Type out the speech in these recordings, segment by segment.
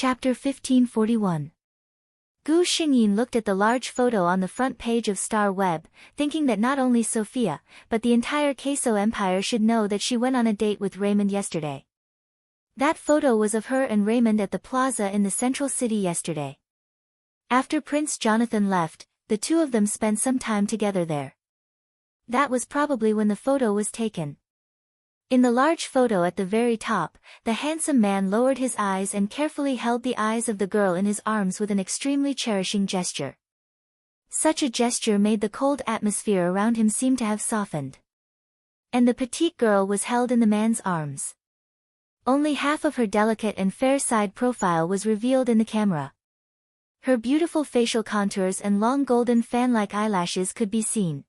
Chapter 1541. Gu Xingyin looked at the large photo on the front page of Star Web, thinking that not only Sophia, but the entire Queso Empire should know that she went on a date with Raymond yesterday. That photo was of her and Raymond at the plaza in the central city yesterday. After Prince Jonathan left, the two of them spent some time together there. That was probably when the photo was taken. In the large photo at the very top, the handsome man lowered his eyes and carefully held the eyes of the girl in his arms with an extremely cherishing gesture. Such a gesture made the cold atmosphere around him seem to have softened. And the petite girl was held in the man's arms. Only half of her delicate and fair side profile was revealed in the camera. Her beautiful facial contours and long golden fan-like eyelashes could be seen.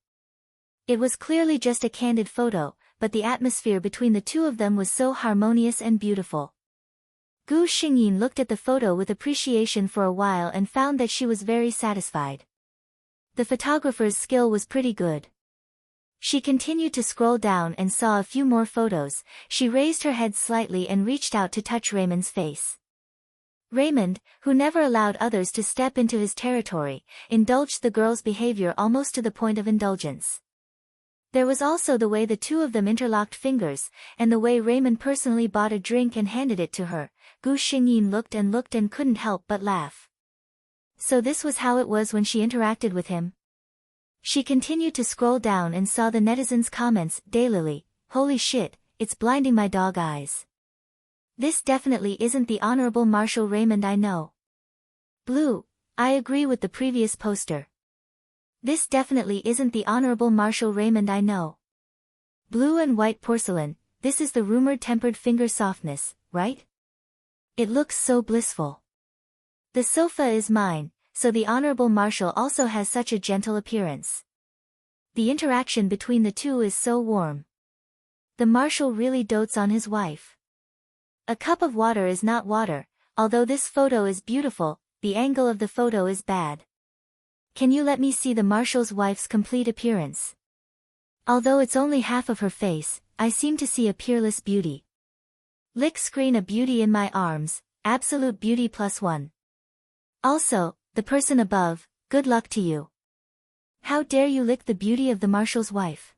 It was clearly just a candid photo, but the atmosphere between the two of them was so harmonious and beautiful. Gu Xingyin looked at the photo with appreciation for a while and found that she was very satisfied. The photographer's skill was pretty good. She continued to scroll down and saw a few more photos. She raised her head slightly and reached out to touch Raymond's face. Raymond, who never allowed others to step into his territory, indulged the girl's behavior almost to the point of indulgence. There was also the way the two of them interlocked fingers, and the way Raymond personally bought a drink and handed it to her. Gu Xingyin looked and couldn't help but laugh. So this was how it was when she interacted with him. She continued to scroll down and saw the netizens' comments. Daylily, holy shit, it's blinding my dog eyes. This definitely isn't the Honorable Marshal Raymond I know. Blue, I agree with the previous poster. This definitely isn't the Honorable Marshal Raymond I know. Blue and white porcelain, this is the rumored tempered finger softness, right? It looks so blissful. The sofa is mine, so the Honorable Marshal also has such a gentle appearance. The interaction between the two is so warm. The Marshal really dotes on his wife. A cup of water is not water, although this photo is beautiful, the angle of the photo is bad. Can you let me see the Marshal's wife's complete appearance? Although it's only half of her face, I seem to see a peerless beauty. Lick screen a beauty in my arms, absolute beauty +1. Also, the person above, good luck to you. How dare you lick the beauty of the Marshal's wife?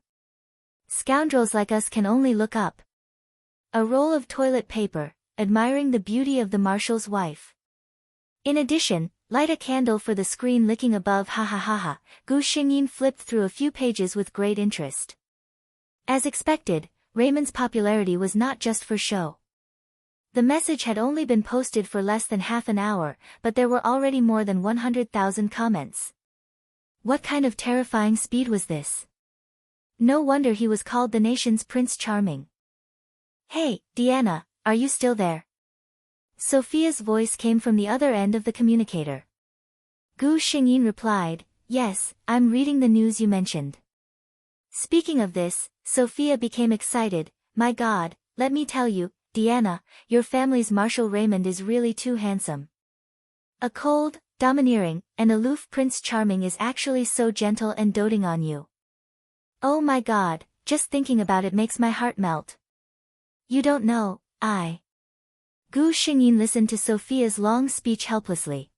Scoundrels like us can only look up. A roll of toilet paper, admiring the beauty of the Marshal's wife. In addition, light a candle for the screen licking above. Ha ha ha ha. Gu Xingyin flipped through a few pages with great interest. As expected, Raymond's popularity was not just for show. The message had only been posted for less than half an hour, but there were already more than 100,000 comments. What kind of terrifying speed was this? No wonder he was called the nation's Prince Charming. Hey, Diana, are you still there? Sophia's voice came from the other end of the communicator. Gu Xingyin replied, yes, I'm reading the news you mentioned. Speaking of this, Sophia became excited. My God, let me tell you, Diana, your family's Marshal Raymond is really too handsome. A cold, domineering, and aloof Prince Charming is actually so gentle and doting on you. Oh my God, just thinking about it makes my heart melt. You don't know, Gu Xingyin listened to Sophia's long speech helplessly.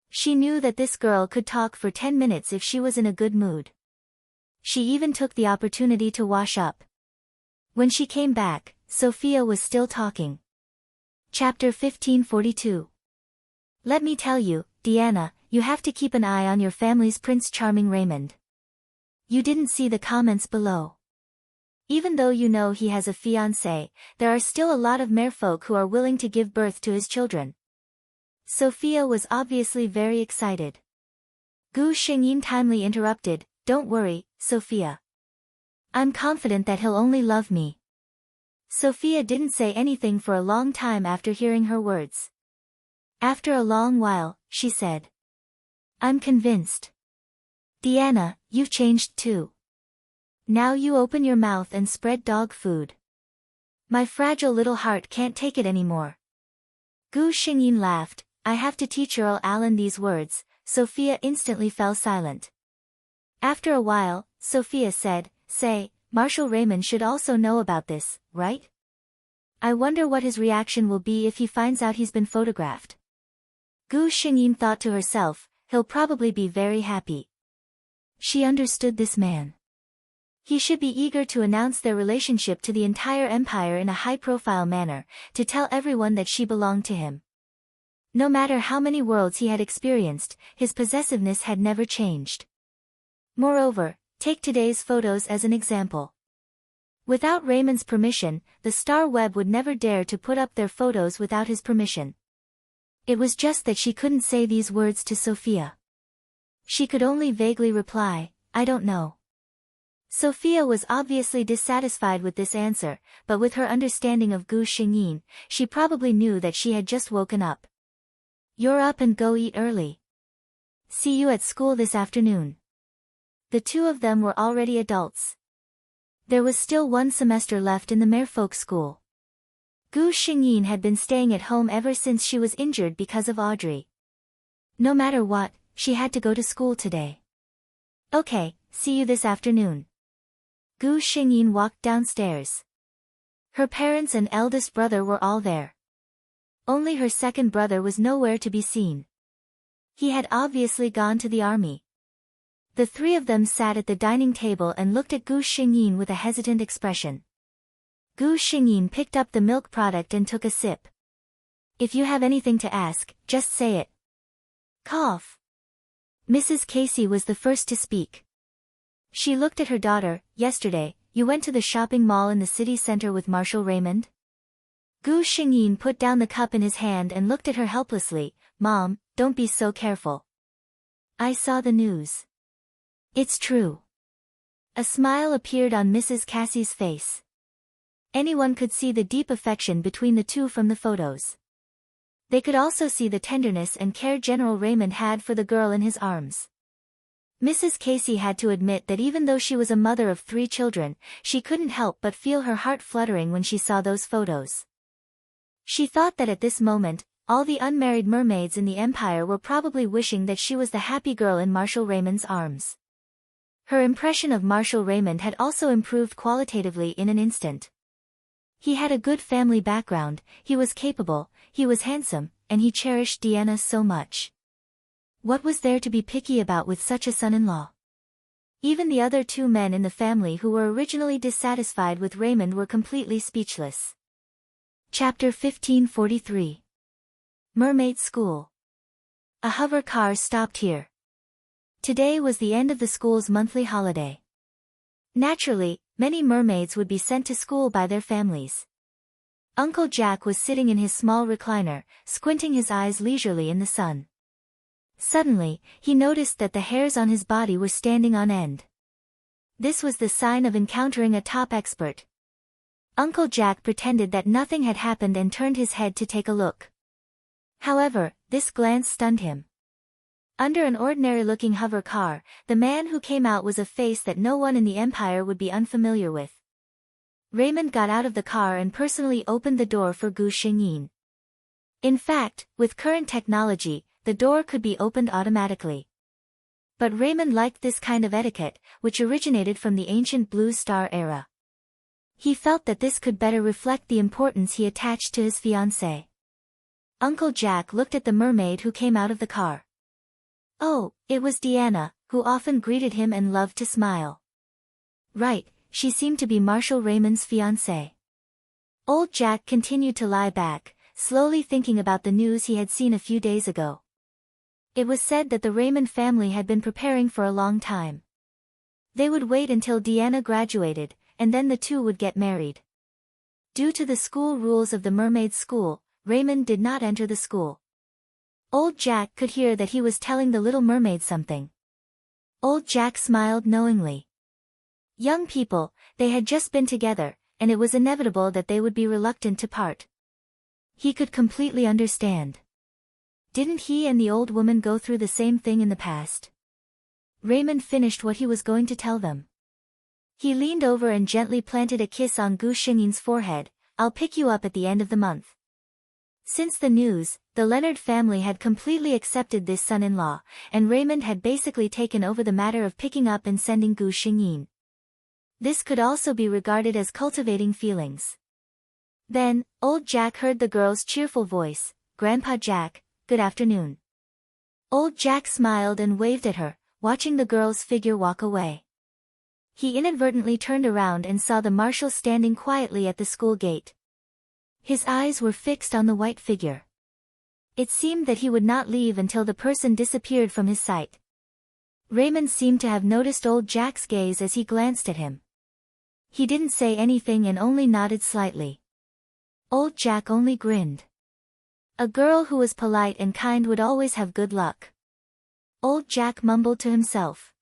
She knew that this girl could talk for 10 minutes if she was in a good mood. She even took the opportunity to wash up. When she came back, Sophia was still talking. Chapter 1542. Let me tell you, Diana, you have to keep an eye on your family's Prince Charming Raymond. You didn't see the comments below. Even though you know he has a fiancée, there are still a lot of merfolk who are willing to give birth to his children. Sophia was obviously very excited. Gu Xingyin timely interrupted, don't worry, Sophia. I'm confident that he'll only love me. Sophia didn't say anything for a long time after hearing her words. After a long while, she said. I'm convinced. Diana, you've changed too. Now you open your mouth and spread dog food. My fragile little heart can't take it anymore. Gu Xingyin laughed. I have to teach Earl Alan these words. Sophia instantly fell silent. After a while, Sophia said, Say, Marshal Raymond should also know about this, right? I wonder what his reaction will be if he finds out he's been photographed. Gu Xingyin thought to herself, he'll probably be very happy. She understood this man. He should be eager to announce their relationship to the entire empire in a high-profile manner, to tell everyone that she belonged to him. No matter how many worlds he had experienced, his possessiveness had never changed. Moreover, take today's photos as an example. Without Raymond's permission, the star web would never dare to put up their photos without his permission. It was just that she couldn't say these words to Sophia. She could only vaguely reply, I don't know. Sophia was obviously dissatisfied with this answer, but with her understanding of Gu Xingyin, she probably knew that she had just woken up. You're up and go eat early. See you at school this afternoon. The two of them were already adults. There was still one semester left in the Merfolk school. Gu Xingyin had been staying at home ever since she was injured because of Audrey. No matter what, she had to go to school today. Okay, see you this afternoon. Gu Xingyin walked downstairs. Her parents and eldest brother were all there. Only her second brother was nowhere to be seen. He had obviously gone to the army. The three of them sat at the dining table and looked at Gu Xingyin with a hesitant expression. Gu Xingyin picked up the milk product and took a sip. If you have anything to ask, just say it. Cough. Mrs. Casey was the first to speak. She looked at her daughter. Yesterday, you went to the shopping mall in the city center with Marshal Raymond? Gu Xingyin put down the cup in his hand and looked at her helplessly. Mom, don't be so careful. I saw the news. It's true. A smile appeared on Mrs. Cassie's face. Anyone could see the deep affection between the two from the photos. They could also see the tenderness and care General Raymond had for the girl in his arms. Mrs. Casey had to admit that even though she was a mother of 3 children, she couldn't help but feel her heart fluttering when she saw those photos. She thought that at this moment, all the unmarried mermaids in the empire were probably wishing that she was the happy girl in Marshal Raymond's arms. Her impression of Marshal Raymond had also improved qualitatively in an instant. He had a good family background, he was capable, he was handsome, and he cherished Deanna so much. What was there to be picky about with such a son-in-law? Even the other 2 men in the family who were originally dissatisfied with Raymond were completely speechless. Chapter 1543. Mermaid School. A hover car stopped here. Today was the end of the school's monthly holiday. Naturally, many mermaids would be sent to school by their families. Uncle Jack was sitting in his small recliner, squinting his eyes leisurely in the sun. Suddenly, he noticed that the hairs on his body were standing on end. This was the sign of encountering a top expert. Uncle Jack pretended that nothing had happened and turned his head to take a look. However, this glance stunned him. Under an ordinary-looking hover car, the man who came out was a face that no one in the empire would be unfamiliar with. Raymond got out of the car and personally opened the door for Gu Xingyin. In fact, with current technology, the door could be opened automatically. But Raymond liked this kind of etiquette, which originated from the ancient Blue Star era. He felt that this could better reflect the importance he attached to his fiancée. Uncle Jack looked at the mermaid who came out of the car. Oh, it was Deanna, who often greeted him and loved to smile. Right, she seemed to be Marshal Raymond's fiancée. Old Jack continued to lie back, slowly thinking about the news he had seen a few days ago. It was said that the Raymond family had been preparing for a long time. They would wait until Deanna graduated, and then the two would get married. Due to the school rules of the mermaid school, Raymond did not enter the school. Old Jack could hear that he was telling the little mermaid something. Old Jack smiled knowingly. Young people, they had just been together, and it was inevitable that they would be reluctant to part. He could completely understand. Didn't he and the old woman go through the same thing in the past? Raymond finished what he was going to tell them. He leaned over and gently planted a kiss on Gu Xingyin's forehead. I'll pick you up at the end of the month. Since the news, the Leonard family had completely accepted this son-in-law, and Raymond had basically taken over the matter of picking up and sending Gu Xingyin. This could also be regarded as cultivating feelings. Then, old Jack heard the girl's cheerful voice, "Grandpa Jack, good afternoon." Old Jack smiled and waved at her, watching the girl's figure walk away. He inadvertently turned around and saw the marshal standing quietly at the school gate. His eyes were fixed on the white figure. It seemed that he would not leave until the person disappeared from his sight. Raymond seemed to have noticed old Jack's gaze as he glanced at him. He didn't say anything and only nodded slightly. Old Jack only grinned. A girl who was polite and kind would always have good luck. Old Jack mumbled to himself.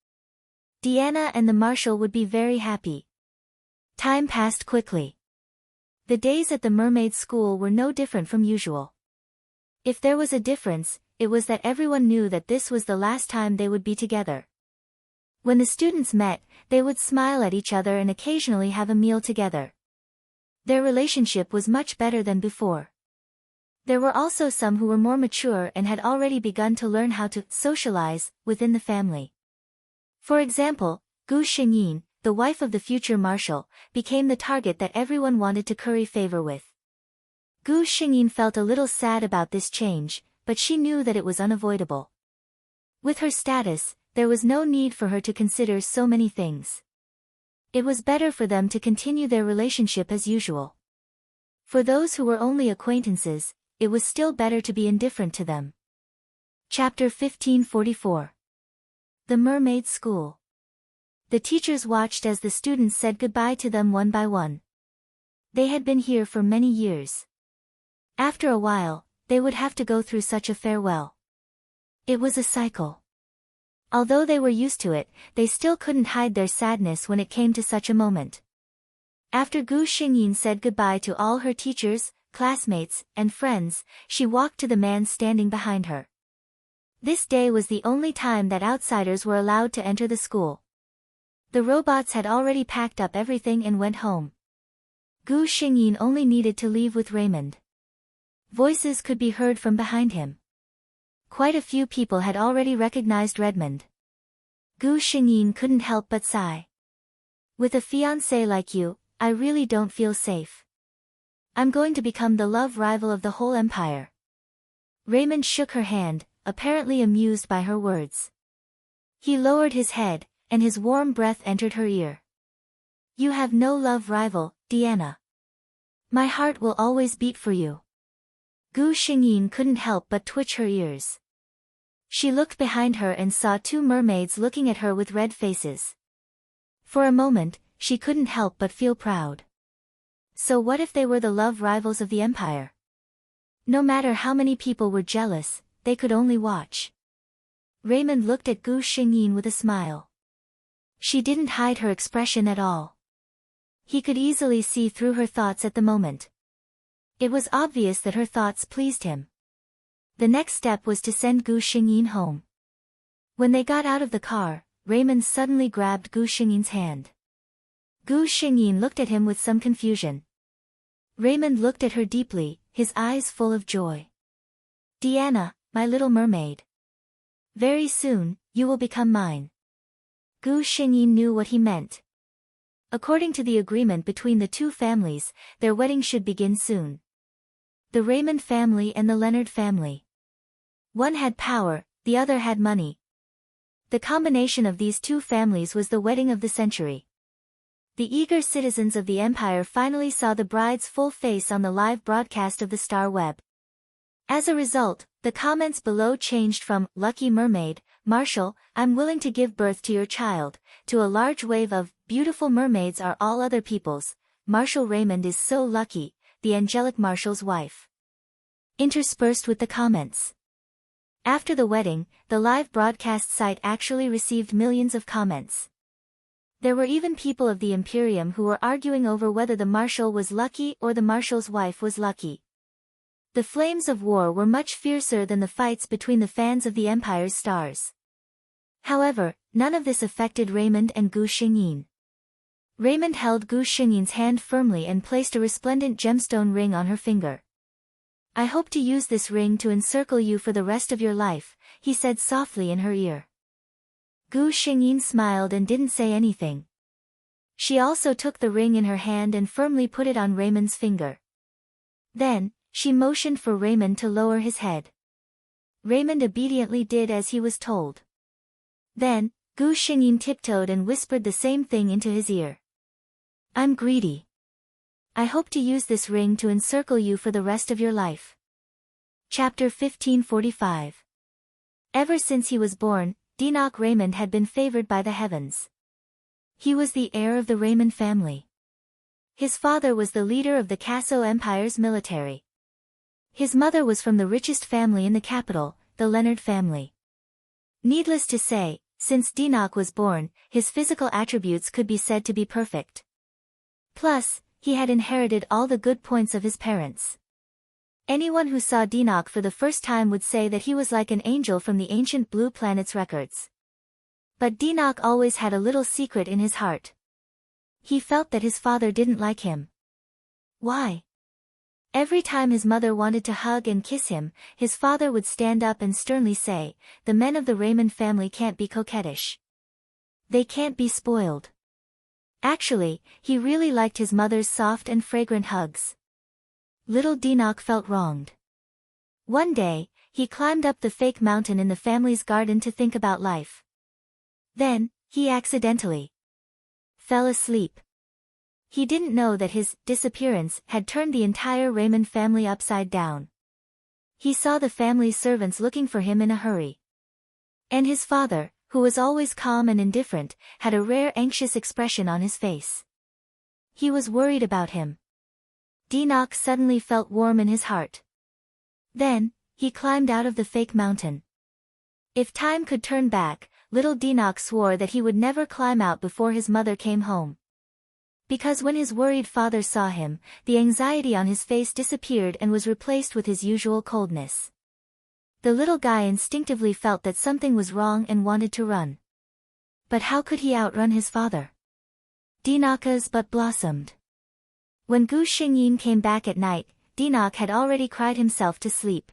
Deanna and the marshal would be very happy. Time passed quickly. The days at the mermaid school were no different from usual. If there was a difference, it was that everyone knew that this was the last time they would be together. When the students met, they would smile at each other and occasionally have a meal together. Their relationship was much better than before. There were also some who were more mature and had already begun to learn how to socialize within the family. For example, Gu Xingyin, the wife of the future marshal, became the target that everyone wanted to curry favor with. Gu Xingyin felt a little sad about this change, but she knew that it was unavoidable. With her status, there was no need for her to consider so many things. It was better for them to continue their relationship as usual. For those who were only acquaintances, it was still better to be indifferent to them. Chapter 1544. The Mermaid School. The teachers watched as the students said goodbye to them one by one. They had been here for many years. After a while, they would have to go through such a farewell. It was a cycle. Although they were used to it, they still couldn't hide their sadness when it came to such a moment. After Gu Xingyin said goodbye to all her teachers, classmates, and friends, she walked to the man standing behind her. This day was the only time that outsiders were allowed to enter the school. The robots had already packed up everything and went home. Gu Xingyin only needed to leave with Raymond. Voices could be heard from behind him. Quite a few people had already recognized Redmond. Gu Xingyin couldn't help but sigh. With a fiancé like you, I really don't feel safe. I'm going to become the love rival of the whole empire. Raymond shook her hand, apparently amused by her words. He lowered his head, and his warm breath entered her ear. You have no love rival, Deanna. My heart will always beat for you. Gu Xingyin couldn't help but twitch her ears. She looked behind her and saw two mermaids looking at her with red faces. For a moment, she couldn't help but feel proud. So what if they were the love rivals of the empire? No matter how many people were jealous, they could only watch. Raymond looked at Gu Xingyin with a smile. She didn't hide her expression at all. He could easily see through her thoughts at the moment. It was obvious that her thoughts pleased him. The next step was to send Gu Xingyin home. When they got out of the car, Raymond suddenly grabbed Gu Xingyin's hand. Gu Xingyin looked at him with some confusion. Raymond looked at her deeply, his eyes full of joy. Deanna, my little mermaid. Very soon, you will become mine. Gu Xingyin knew what he meant. According to the agreement between the two families, their wedding should begin soon. The Raymond family and the Leonard family. One had power, the other had money. The combination of these two families was the wedding of the century. The eager citizens of the empire finally saw the bride's full face on the live broadcast of the Star Web. As a result, the comments below changed from, "Lucky mermaid, Marshall, I'm willing to give birth to your child," to a large wave of, "Beautiful mermaids are all other people's, Marshall Raymond is so lucky, the angelic Marshall's wife." Interspersed with the comments. After the wedding, the live broadcast site actually received millions of comments. There were even people of the Imperium who were arguing over whether the Marshal was lucky or the Marshal's wife was lucky. The flames of war were much fiercer than the fights between the fans of the Empire's stars. However, none of this affected Raymond and Gu Xingyin. Raymond held Gu Xingyin's hand firmly and placed a resplendent gemstone ring on her finger. "I hope to use this ring to encircle you for the rest of your life," he said softly in her ear. Gu Xingyin smiled and didn't say anything. She also took the ring in her hand and firmly put it on Raymond's finger. Then, she motioned for Raymond to lower his head. Raymond obediently did as he was told. Then, Gu Xingyin tiptoed and whispered the same thing into his ear. I'm greedy. I hope to use this ring to encircle you for the rest of your life. Chapter 1545. Ever since he was born, Dinok Raymond had been favored by the heavens. He was the heir of the Raymond family. His father was the leader of the Kaso Empire's military. His mother was from the richest family in the capital, the Leonard family. Needless to say, since Dinok was born, his physical attributes could be said to be perfect. Plus, he had inherited all the good points of his parents. Anyone who saw Dinok for the first time would say that he was like an angel from the ancient Blue Planet's records. But Dinok always had a little secret in his heart. He felt that his father didn't like him. Why? Every time his mother wanted to hug and kiss him, his father would stand up and sternly say, "The men of the Raymond family can't be coquettish. They can't be spoiled." Actually, he really liked his mother's soft and fragrant hugs. Little Dinok felt wronged. One day, he climbed up the fake mountain in the family's garden to think about life. Then, he accidentally fell asleep. He didn't know that his disappearance had turned the entire Raymond family upside down. He saw the family's servants looking for him in a hurry. And his father, who was always calm and indifferent, had a rare anxious expression on his face. He was worried about him. Dinok suddenly felt warm in his heart. Then, he climbed out of the fake mountain. If time could turn back, little Dinok swore that he would never climb out before his mother came home. Because when his worried father saw him, the anxiety on his face disappeared and was replaced with his usual coldness. The little guy instinctively felt that something was wrong and wanted to run. But how could he outrun his father? Dinok's butt blossomed. When Gu Xingyin came back at night, Dinok had already cried himself to sleep.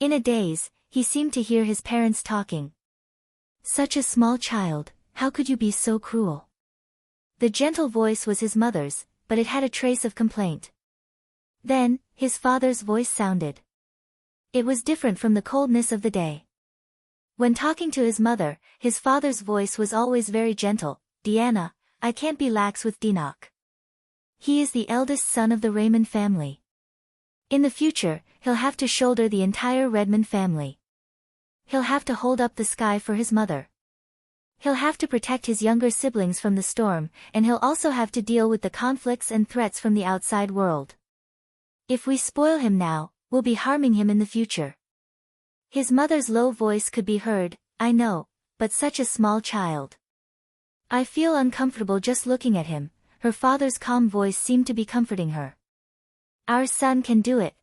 In a daze, he seemed to hear his parents talking. "Such a small child, how could you be so cruel?" The gentle voice was his mother's, but it had a trace of complaint. Then, his father's voice sounded. It was different from the coldness of the day. When talking to his mother, his father's voice was always very gentle. "Diana, I can't be lax with Dinok. He is the eldest son of the Raymond family. In the future, he'll have to shoulder the entire Redmond family. He'll have to hold up the sky for his mother. He'll have to protect his younger siblings from the storm, and he'll also have to deal with the conflicts and threats from the outside world. If we spoil him now, we'll be harming him in the future." His mother's low voice could be heard. "I know, but such a small child. I feel uncomfortable just looking at him." Her father's calm voice seemed to be comforting her. "Our son can do it.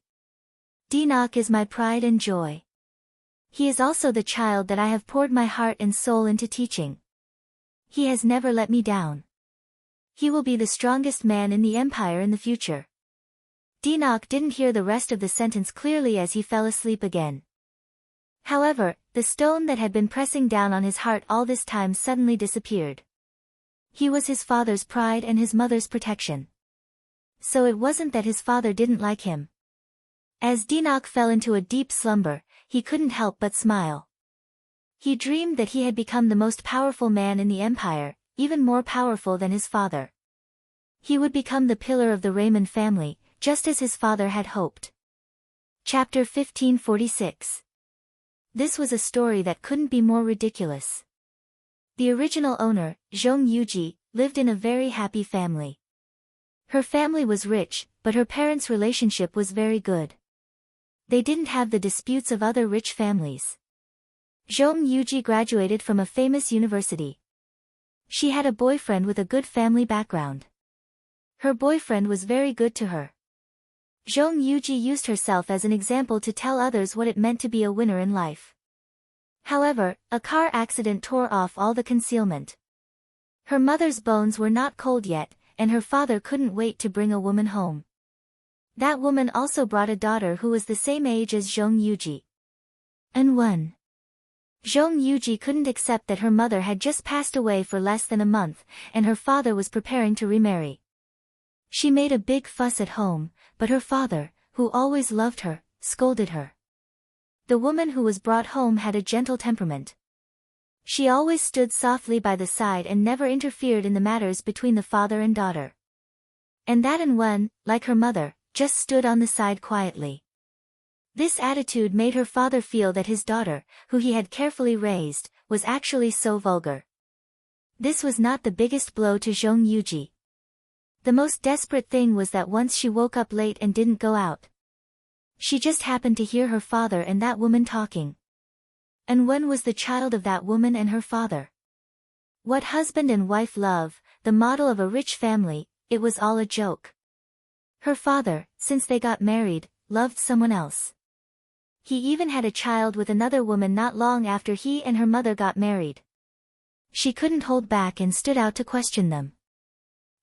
Dinok is my pride and joy. He is also the child that I have poured my heart and soul into teaching. He has never let me down. He will be the strongest man in the empire in the future." Dinok didn't hear the rest of the sentence clearly as he fell asleep again. However, the stone that had been pressing down on his heart all this time suddenly disappeared. He was his father's pride and his mother's protection. So it wasn't that his father didn't like him. As Dinok fell into a deep slumber, he couldn't help but smile. He dreamed that he had become the most powerful man in the empire, even more powerful than his father. He would become the pillar of the Raymond family, just as his father had hoped. Chapter 1546. This was a story that couldn't be more ridiculous. The original owner, Zhong Yuji, lived in a very happy family. Her family was rich, but her parents' relationship was very good. They didn't have the disputes of other rich families. Zhong Yuji graduated from a famous university. She had a boyfriend with a good family background. Her boyfriend was very good to her. Zhong Yuji used herself as an example to tell others what it meant to be a winner in life. However, a car accident tore off all the concealment. Her mother's bones were not cold yet, and her father couldn't wait to bring a woman home. That woman also brought a daughter who was the same age as Zhong Yuji. And one. Zhong Yuji couldn't accept that her mother had just passed away for less than a month, and her father was preparing to remarry. She made a big fuss at home, but her father, who always loved her, scolded her. The woman who was brought home had a gentle temperament. She always stood softly by the side and never interfered in the matters between the father and daughter. And that An, like her mother, just stood on the side quietly. This attitude made her father feel that his daughter, who he had carefully raised, was actually so vulgar. This was not the biggest blow to Zhong Yuji. The most desperate thing was that once she woke up late and didn't go out. She just happened to hear her father and that woman talking. And Wen was the child of that woman and her father. What husband and wife love, the model of a rich family, it was all a joke. Her father, since they got married, loved someone else. He even had a child with another woman not long after he and her mother got married. She couldn't hold back and stood out to question them.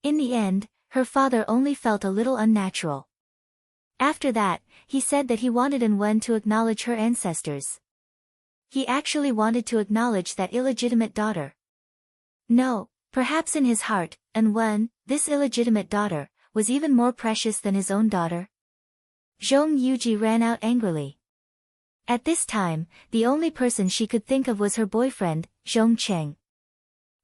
In the end, her father only felt a little unnatural. After that, he said that he wanted An Wen to acknowledge her ancestors. He actually wanted to acknowledge that illegitimate daughter. No, perhaps in his heart, An Wen, this illegitimate daughter, was even more precious than his own daughter. Zhong Yuji ran out angrily. At this time, the only person she could think of was her boyfriend, Zhong Cheng.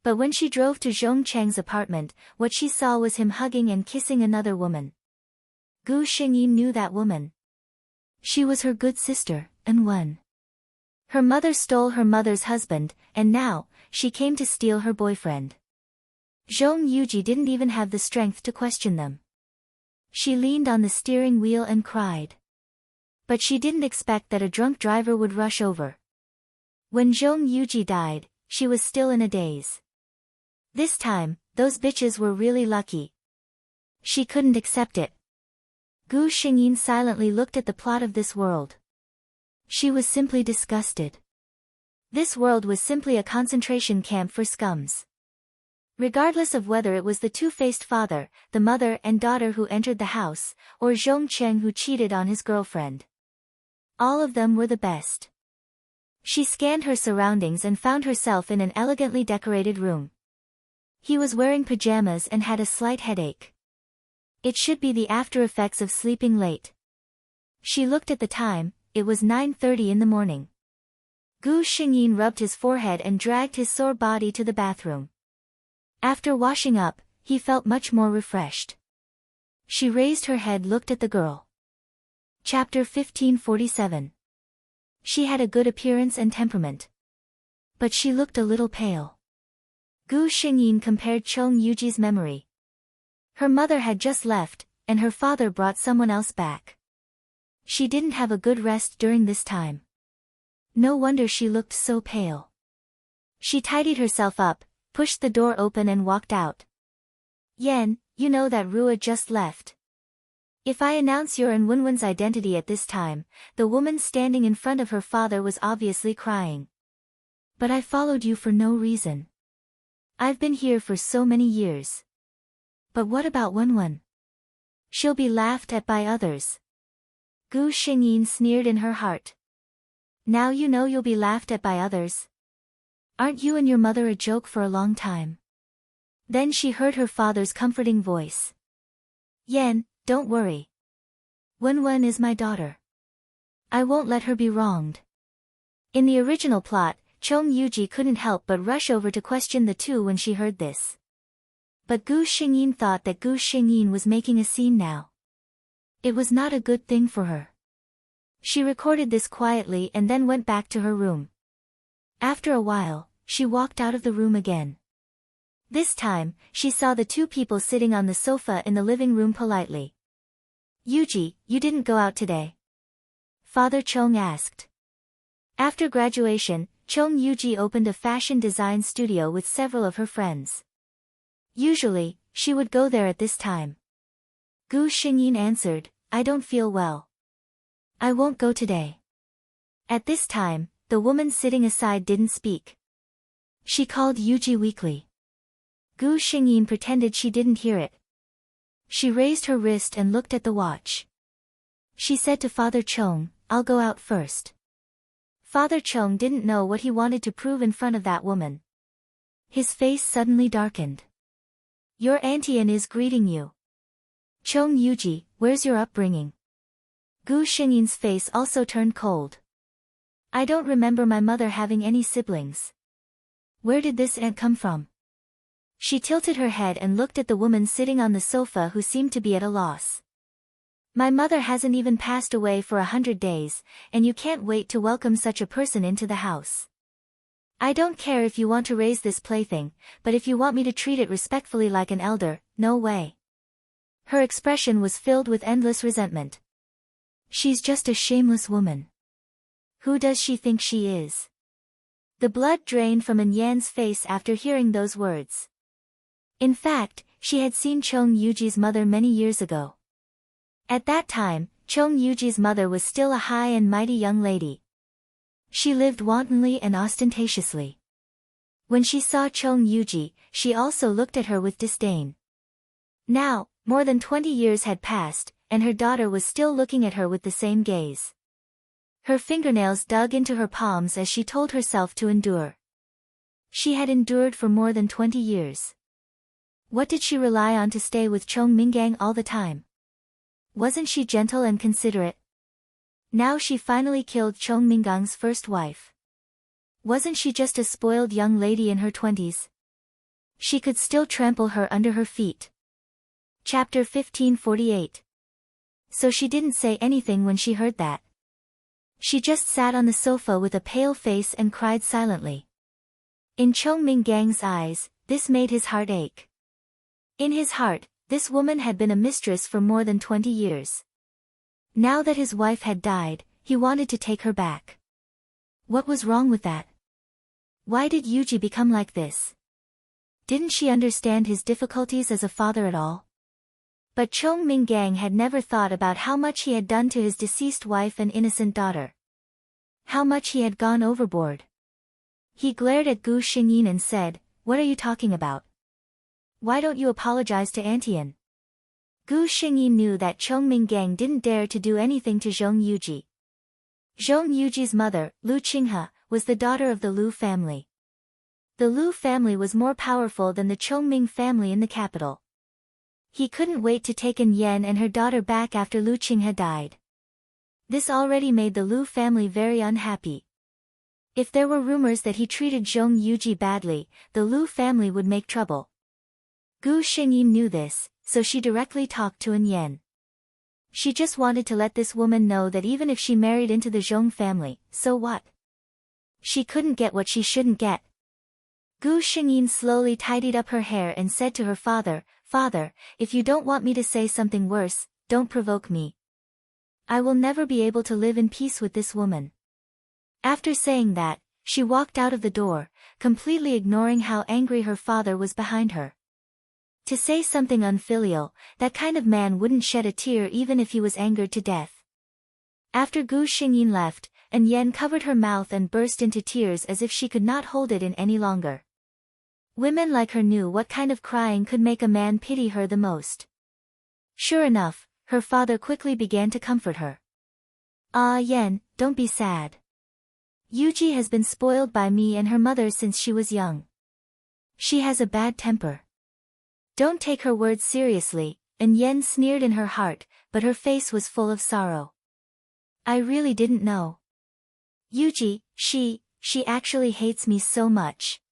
But when she drove to Zhong Cheng's apartment, what she saw was him hugging and kissing another woman. Gu Xingyin knew that woman. She was her good sister, An Wen. Her mother stole her mother's husband, and now, she came to steal her boyfriend. Zhong Yuji didn't even have the strength to question them. She leaned on the steering wheel and cried. But she didn't expect that a drunk driver would rush over. When Zhong Yuji died, she was still in a daze. This time, those bitches were really lucky. She couldn't accept it. Gu Xingyin silently looked at the plot of this world. She was simply disgusted. This world was simply a concentration camp for scums. Regardless of whether it was the two-faced father, the mother and daughter who entered the house, or Zhong Cheng who cheated on his girlfriend. All of them were the best. She scanned her surroundings and found herself in an elegantly decorated room. He was wearing pajamas and had a slight headache. It should be the after effects of sleeping late. She looked at the time, it was 9:30 in the morning. Gu Xingyin rubbed his forehead and dragged his sore body to the bathroom. After washing up, he felt much more refreshed. She raised her head, looked at the girl. Chapter 1547. She had a good appearance and temperament. But she looked a little pale. Gu Xingyin compared Zhong Yuji's memory. Her mother had just left, and her father brought someone else back. She didn't have a good rest during this time. No wonder she looked so pale. She tidied herself up, pushed the door open and walked out. Yen, you know that Rua just left. If I announce your and Wenwen's identity at this time, the woman standing in front of her father was obviously crying. But I followed you for no reason. I've been here for so many years. But what about Wenwen? She'll be laughed at by others. Gu Xingyin sneered in her heart. Now you know you'll be laughed at by others. Aren't you and your mother a joke for a long time? Then she heard her father's comforting voice. Yen, don't worry. Wenwen is my daughter. I won't let her be wronged. In the original plot, Zhong Yuji couldn't help but rush over to question the two when she heard this. But Gu Xingyin thought that Gu Xingyin was making a scene now. It was not a good thing for her. She recorded this quietly and then went back to her room. After a while, she walked out of the room again. This time, she saw the two people sitting on the sofa in the living room politely. Yuji, you didn't go out today? Father Chong asked. After graduation, Chong Yuji opened a fashion design studio with several of her friends. Usually, she would go there at this time. Gu Xingyin answered, I don't feel well. I won't go today. At this time, the woman sitting aside didn't speak. She called Yuji weakly. Gu Xingyin pretended she didn't hear it. She raised her wrist and looked at the watch. She said to Father Chong, I'll go out first. Father Chong didn't know what he wanted to prove in front of that woman. His face suddenly darkened. Your auntie An is greeting you. Chong Yuji, where's your upbringing? Gu Xingyin's face also turned cold. I don't remember my mother having any siblings. Where did this aunt come from? She tilted her head and looked at the woman sitting on the sofa who seemed to be at a loss. My mother hasn't even passed away for 100 days, and you can't wait to welcome such a person into the house. I don't care if you want to raise this plaything, but if you want me to treat it respectfully like an elder, no way. Her expression was filled with endless resentment. She's just a shameless woman. Who does she think she is? The blood drained from An Yan's face after hearing those words. In fact, she had seen Chong Yuji's mother many years ago. At that time, Chong Yuji's mother was still a high and mighty young lady. She lived wantonly and ostentatiously. When she saw Chong Yuji, she also looked at her with disdain. Now, more than 20 years had passed, and her daughter was still looking at her with the same gaze. Her fingernails dug into her palms as she told herself to endure. She had endured for more than 20 years. What did she rely on to stay with Chong Mingang all the time? Wasn't she gentle and considerate? Now she finally killed Chong Mingang's first wife. Wasn't she just a spoiled young lady in her 20s? She could still trample her under her feet. Chapter 1548. So she didn't say anything when she heard that. She just sat on the sofa with a pale face and cried silently. In Chong Mingang's eyes, this made his heart ache. In his heart, this woman had been a mistress for more than 20 years. Now that his wife had died, he wanted to take her back. What was wrong with that? Why did Yuji become like this? Didn't she understand his difficulties as a father at all? But Chong Mingang had never thought about how much he had done to his deceased wife and innocent daughter. How much he had gone overboard. He glared at Gu Xingyin and said, "What are you talking about? Why don't you apologize to Antian?" Gu Xingyin knew that Chong Mingang didn't dare to do anything to Zhong Yuji. Zhong Yuji's mother, Lu Qinghe, was the daughter of the Lu family. The Lu family was more powerful than the Chongming family in the capital. He couldn't wait to take An Yan and her daughter back after Lu Qinghe died. This already made the Lu family very unhappy. If there were rumors that he treated Zhong Yuji badly, the Lu family would make trouble. Gu Xingyin knew this, so she directly talked to An Yan. She just wanted to let this woman know that even if she married into the Zhong family, so what? She couldn't get what she shouldn't get. Gu Xingyin slowly tidied up her hair and said to her father, "Father, if you don't want me to say something worse, don't provoke me. I will never be able to live in peace with this woman." After saying that, she walked out of the door, completely ignoring how angry her father was behind her. To say something unfilial, that kind of man wouldn't shed a tear even if he was angered to death. After Gu Xingyin left, An Yan covered her mouth and burst into tears as if she could not hold it in any longer. Women like her knew what kind of crying could make a man pity her the most. Sure enough, her father quickly began to comfort her. "Ah, Yan, don't be sad. Yuji has been spoiled by me and her mother since she was young. She has a bad temper. Don't take her words seriously," An Yan sneered in her heart, but her face was full of sorrow. "I really didn't know. Yuji, she actually hates me so much.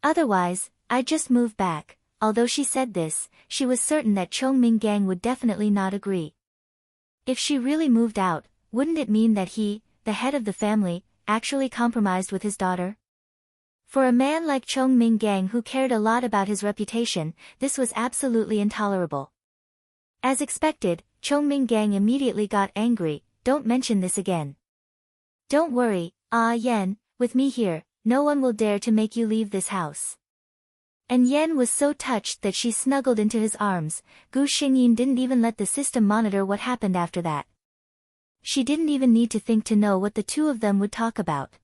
Otherwise, I'd just move back." Although she said this, she was certain that Chong Mingang would definitely not agree. If she really moved out, wouldn't it mean that he, the head of the family, actually compromised with his daughter? For a man like Chong Mingang who cared a lot about his reputation, this was absolutely intolerable. As expected, Chong Mingang immediately got angry. "Don't mention this again. Don't worry, Ah Yan, with me here, no one will dare to make you leave this house." And Yan was so touched that she snuggled into his arms. Gu Xingyin didn't even let the system monitor what happened after that. She didn't even need to think to know what the two of them would talk about.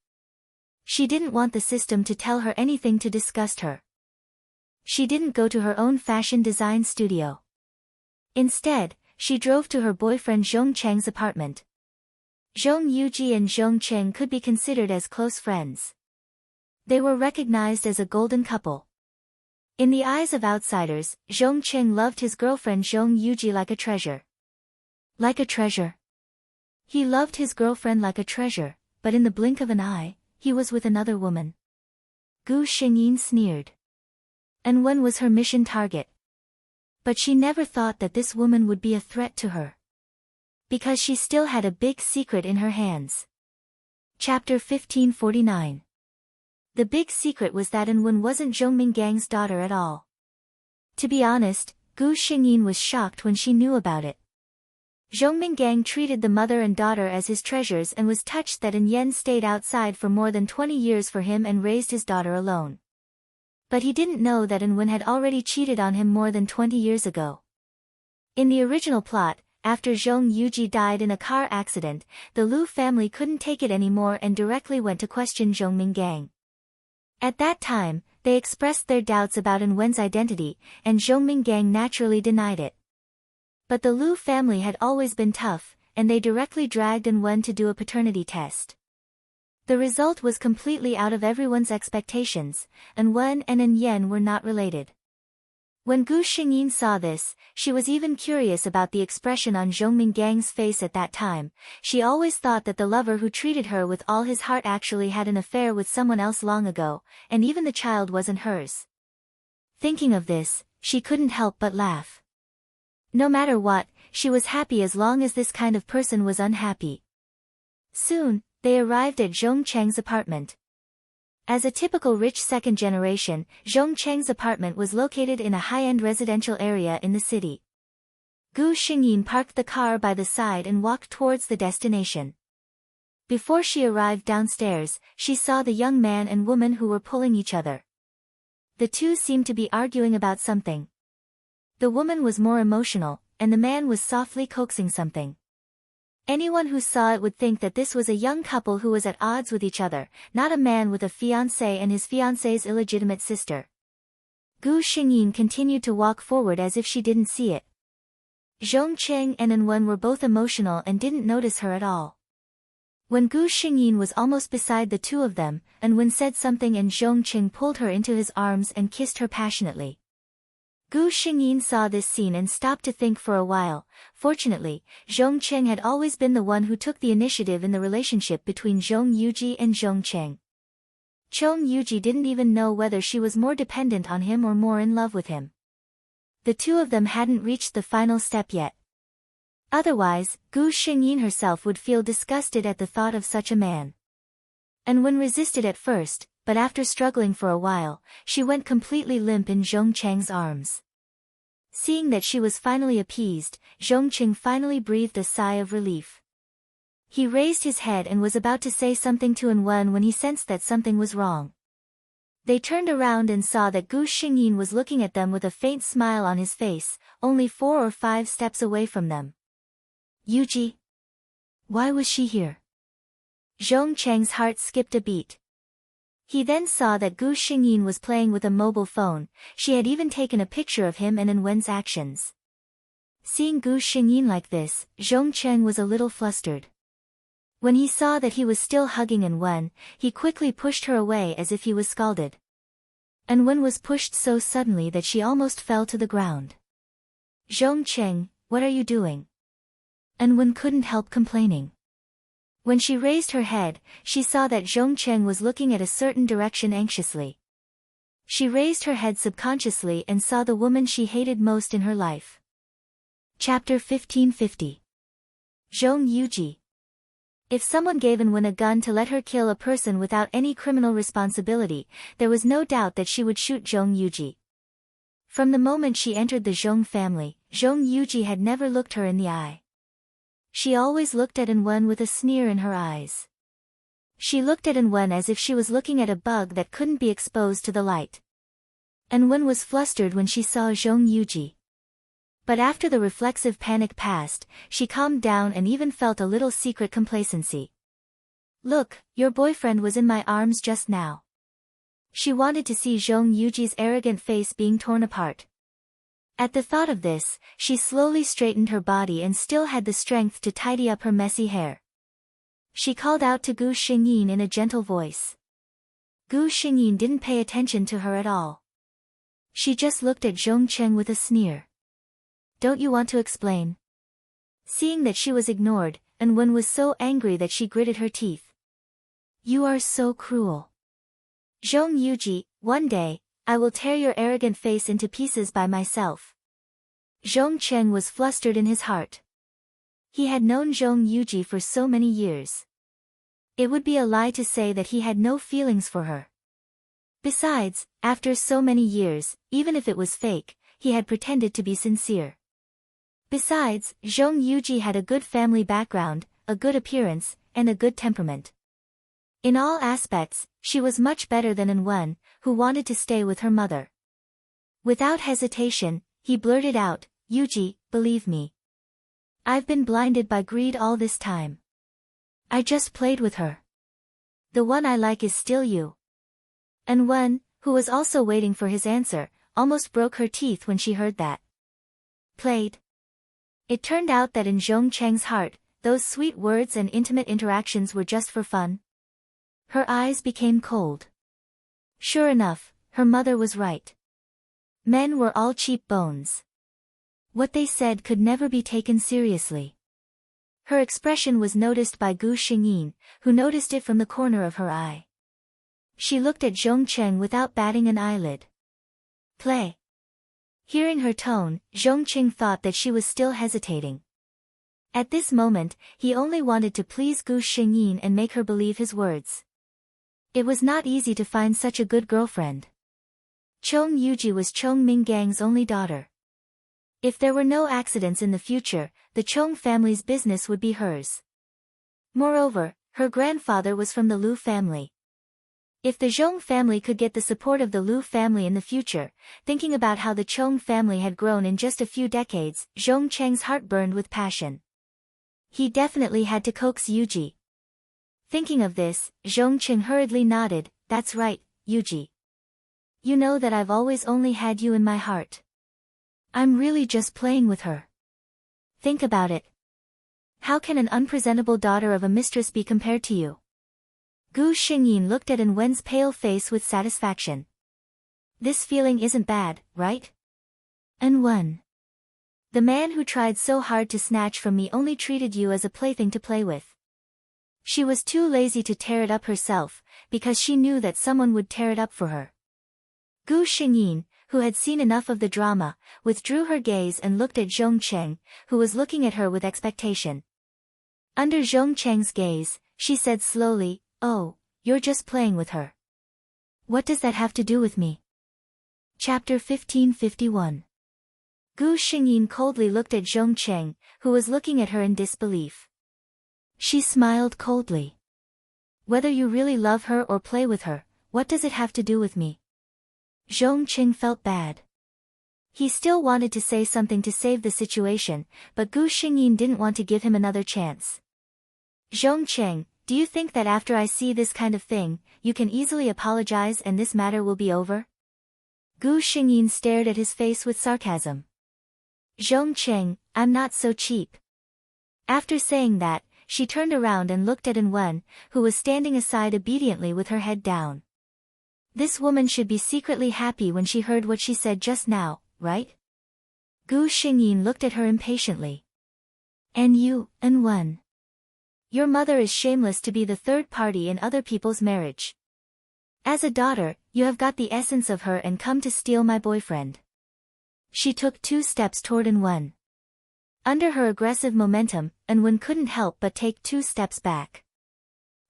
She didn't want the system to tell her anything to disgust her. She didn't go to her own fashion design studio. Instead, she drove to her boyfriend Zhong Cheng's apartment. Zhong Yuji and Zhong Cheng could be considered as close friends. They were recognized as a golden couple. In the eyes of outsiders, Zhong Cheng loved his girlfriend Zhong Yuji like a treasure. Like a treasure. He loved his girlfriend like a treasure, but in the blink of an eye, he was with another woman. Gu Xingyin sneered. And Wen was her mission target. But she never thought that this woman would be a threat to her. Because she still had a big secret in her hands. Chapter 1549. The big secret was that Wen wasn't Zhong Minggang's daughter at all. To be honest, Gu Xingyin was shocked when she knew about it. Zhong Minggang treated the mother and daughter as his treasures and was touched that Yen stayed outside for more than 20 years for him and raised his daughter alone. But he didn't know that Wen had already cheated on him more than 20 years ago. In the original plot, after Zhong Yuji died in a car accident, the Lu family couldn't take it anymore and directly went to question Zhong Minggang. At that time, they expressed their doubts about Wen's identity, and Zhong Minggang naturally denied it. But the Lu family had always been tough, and they directly dragged Wen to do a paternity test. The result was completely out of everyone's expectations, and Wen and Yen were not related. When Gu Xingyin saw this, she was even curious about the expression on Zhong Minggang's face at that time. She always thought that the lover who treated her with all his heart actually had an affair with someone else long ago, and even the child wasn't hers. Thinking of this, she couldn't help but laugh. No matter what, she was happy as long as this kind of person was unhappy. Soon, they arrived at Zhong Cheng's apartment. As a typical rich second generation, Zhong Cheng's apartment was located in a high-end residential area in the city. Gu Xingyin parked the car by the side and walked towards the destination. Before she arrived downstairs, she saw the young man and woman who were pulling each other. The two seemed to be arguing about something. The woman was more emotional, and the man was softly coaxing something. Anyone who saw it would think that this was a young couple who was at odds with each other, not a man with a fiancée and his fiancée's illegitimate sister. Gu Xingyin continued to walk forward as if she didn't see it. Zhong Cheng and Wen were both emotional and didn't notice her at all. When Gu Xingyin was almost beside the two of them, Wen said something and Zhong Cheng pulled her into his arms and kissed her passionately. Gu Xingyin saw this scene and stopped to think for a while. Fortunately, Zhong Cheng had always been the one who took the initiative in the relationship between Zhong Yuji and Zhong Cheng. Zhong Yuji didn't even know whether she was more dependent on him or more in love with him. The two of them hadn't reached the final step yet. Otherwise, Gu Xingyin herself would feel disgusted at the thought of such a man. And Wen resisted at first, but after struggling for a while, she went completely limp in Zhong Cheng's arms. Seeing that she was finally appeased, Zhong Cheng finally breathed a sigh of relief. He raised his head and was about to say something to Wen when he sensed that something was wrong. They turned around and saw that Gu Xingyin was looking at them with a faint smile on his face, only 4 or 5 steps away from them. Yuji? Why was she here? Zhong Cheng's heart skipped a beat. He then saw that Gu Xingyin was playing with a mobile phone. She had even taken a picture of him and Wen's actions. Seeing Gu Xingyin like this, Zhong Cheng was a little flustered. When he saw that he was still hugging Wen, he quickly pushed her away as if he was scalded. Wen was pushed so suddenly that she almost fell to the ground. Zhong Cheng, what are you doing? Wen couldn't help complaining. When she raised her head, she saw that Zhong Cheng was looking at a certain direction anxiously. She raised her head subconsciously and saw the woman she hated most in her life. Chapter 1550. Zhong Yuji. If someone gave Wen a gun to let her kill a person without any criminal responsibility, there was no doubt that she would shoot Zhong Yuji. From the moment she entered the Zhong family, Zhong Yuji had never looked her in the eye. She always looked at Wen with a sneer in her eyes. She looked at Wen as if she was looking at a bug that couldn't be exposed to the light. Wen was flustered when she saw Zhong Yuji. But after the reflexive panic passed, she calmed down and even felt a little secret complacency. Look, your boyfriend was in my arms just now. She wanted to see Zhong Yuji's arrogant face being torn apart. At the thought of this, she slowly straightened her body and still had the strength to tidy up her messy hair. She called out to Gu Xingyin in a gentle voice. Gu Xingyin didn't pay attention to her at all. She just looked at Zhong Cheng with a sneer. Don't you want to explain? Seeing that she was ignored, and Wen was so angry that she gritted her teeth. You are so cruel. Zhong Yuji, one day, I will tear your arrogant face into pieces by myself. Zhong Cheng was flustered in his heart. He had known Zhong Yuji for so many years. It would be a lie to say that he had no feelings for her. Besides, after so many years, even if it was fake, he had pretended to be sincere. Besides, Zhong Yuji had a good family background, a good appearance, and a good temperament. In all aspects, she was much better than An Wen, who wanted to stay with her mother. Without hesitation, he blurted out, Yuji, believe me. I've been blinded by greed all this time. I just played with her. The one I like is still you. An Wen, who was also waiting for his answer, almost broke her teeth when she heard that. Played. It turned out that in Zhong Cheng's heart, those sweet words and intimate interactions were just for fun. Her eyes became cold. Sure enough, her mother was right. Men were all cheap bones. What they said could never be taken seriously. Her expression was noticed by Gu Xingyin, who noticed it from the corner of her eye. She looked at Zhong Cheng without batting an eyelid. Play. Hearing her tone, Zhong Cheng thought that she was still hesitating. At this moment, he only wanted to please Gu Xingyin and make her believe his words. It was not easy to find such a good girlfriend. Chong Yuji was Chong Minggang's only daughter. If there were no accidents in the future, the Chong family's business would be hers. Moreover, her grandfather was from the Lu family. If the Zhong family could get the support of the Lu family in the future, thinking about how the Chong family had grown in just a few decades, Zhong Cheng's heart burned with passion. He definitely had to coax Yuji. Thinking of this, Zhong Cheng hurriedly nodded, that's right, Yuji. You know that I've always only had you in my heart. I'm really just playing with her. Think about it. How can an unpresentable daughter of a mistress be compared to you? Gu Xingyin looked at An Wen's pale face with satisfaction. This feeling isn't bad, right? An Wen. The man who tried so hard to snatch from me only treated you as a plaything to play with. She was too lazy to tear it up herself, because she knew that someone would tear it up for her. Gu Xingyin, who had seen enough of the drama, withdrew her gaze and looked at Zhong Cheng, who was looking at her with expectation. Under Zhong Cheng's gaze, she said slowly, oh, you're just playing with her. What does that have to do with me? Chapter 1551. Gu Xingyin coldly looked at Zhong Cheng, who was looking at her in disbelief. She smiled coldly. Whether you really love her or play with her, what does it have to do with me? Zhong Cheng felt bad. He still wanted to say something to save the situation, but Gu Xingyin didn't want to give him another chance. Zhong Cheng, do you think that after I see this kind of thing, you can easily apologize and this matter will be over? Gu Xingyin stared at his face with sarcasm. Zhong Cheng, I'm not so cheap. After saying that, she turned around and looked at An Wen, who was standing aside obediently with her head down. This woman should be secretly happy when she heard what she said just now, right? Gu Xingyin looked at her impatiently. And you, An Wen. Your mother is shameless to be the third party in other people's marriage. As a daughter, you have got the essence of her and come to steal my boyfriend. She took 2 steps toward An Wen. Under her aggressive momentum, An Wen couldn't help but take 2 steps back.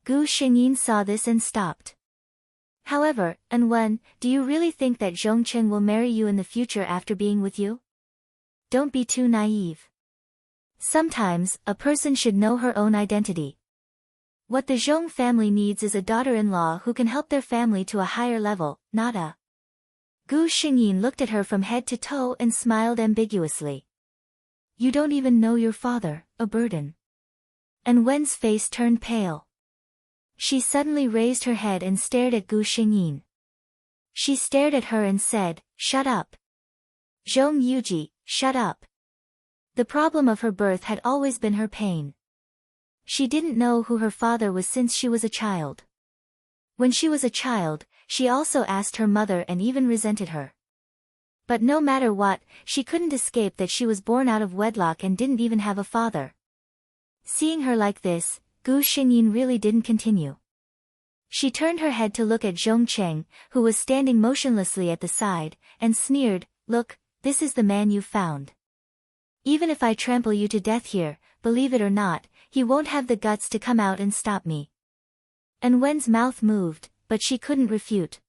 Gu Xingyin saw this and stopped. However, An Wen, do you really think that Zhong Cheng will marry you in the future after being with you? Don't be too naive. Sometimes, a person should know her own identity. What the Zhong family needs is a daughter-in-law who can help their family to a higher level, not a... Gu Xingyin looked at her from head to toe and smiled ambiguously. You don't even know your father, a burden. An Wen's face turned pale. She suddenly raised her head and stared at Gu Xingyin. She stared at her and said, shut up. Zhong Yuji, shut up. The problem of her birth had always been her pain. She didn't know who her father was since she was a child. When she was a child, she also asked her mother and even resented her. But no matter what, she couldn't escape that she was born out of wedlock and didn't even have a father. Seeing her like this, Gu Xingyin really didn't continue. She turned her head to look at Zhong Cheng, who was standing motionlessly at the side, and sneered, "Look, this is the man you found. Even if I trample you to death here, believe it or not, he won't have the guts to come out and stop me." And Wen's mouth moved, but she couldn't refute.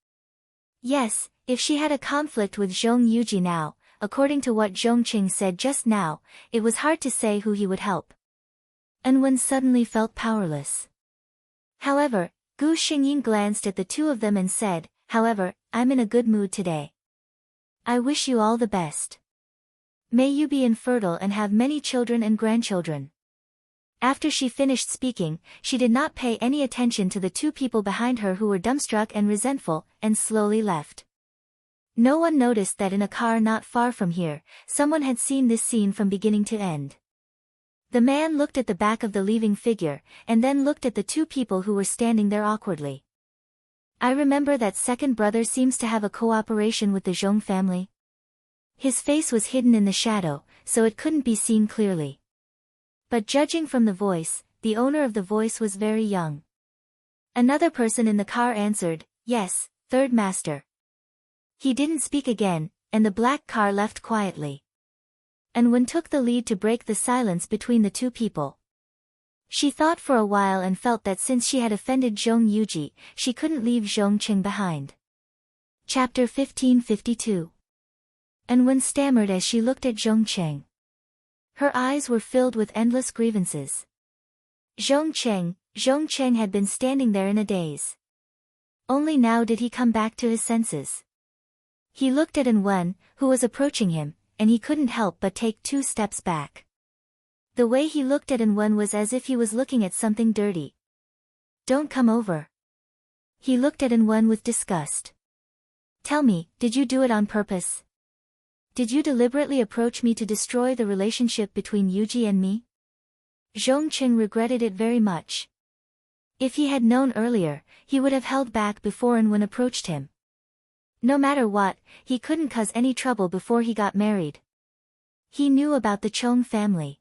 Yes, if she had a conflict with Zhong Yuji now, according to what Zhong Qing said just now, it was hard to say who he would help. And Wen suddenly felt powerless. However, Gu Xingyin glanced at the two of them and said, "However, I'm in a good mood today. I wish you all the best. May you be infertile and have many children and grandchildren." After she finished speaking, she did not pay any attention to the two people behind her who were dumbstruck and resentful, and slowly left. No one noticed that in a car not far from here, someone had seen this scene from beginning to end. The man looked at the back of the leaving figure, and then looked at the two people who were standing there awkwardly. "I remember that second brother seems to have a cooperation with the Zhong family." His face was hidden in the shadow, so it couldn't be seen clearly. But judging from the voice, the owner of the voice was very young. Another person in the car answered, "Yes, third master." He didn't speak again, and the black car left quietly. And Wen took the lead to break the silence between the two people. She thought for a while and felt that since she had offended Zhong Yuji, she couldn't leave Zhong Qing behind. Chapter 1552. And Wen stammered as she looked at Zhong Cheng. Her eyes were filled with endless grievances. Zhong Cheng had been standing there in a daze. Only now did he come back to his senses. He looked at An Wen, who was approaching him, and he couldn't help but take 2 steps back. The way he looked at An Wen was as if he was looking at something dirty. "Don't come over." He looked at An Wen with disgust. "Tell me, did you do it on purpose? Did you deliberately approach me to destroy the relationship between Yuji and me?" Zhong Qing regretted it very much. If he had known earlier, he would have held back before An Wen approached him. No matter what, he couldn't cause any trouble before he got married. He knew about the Chong family.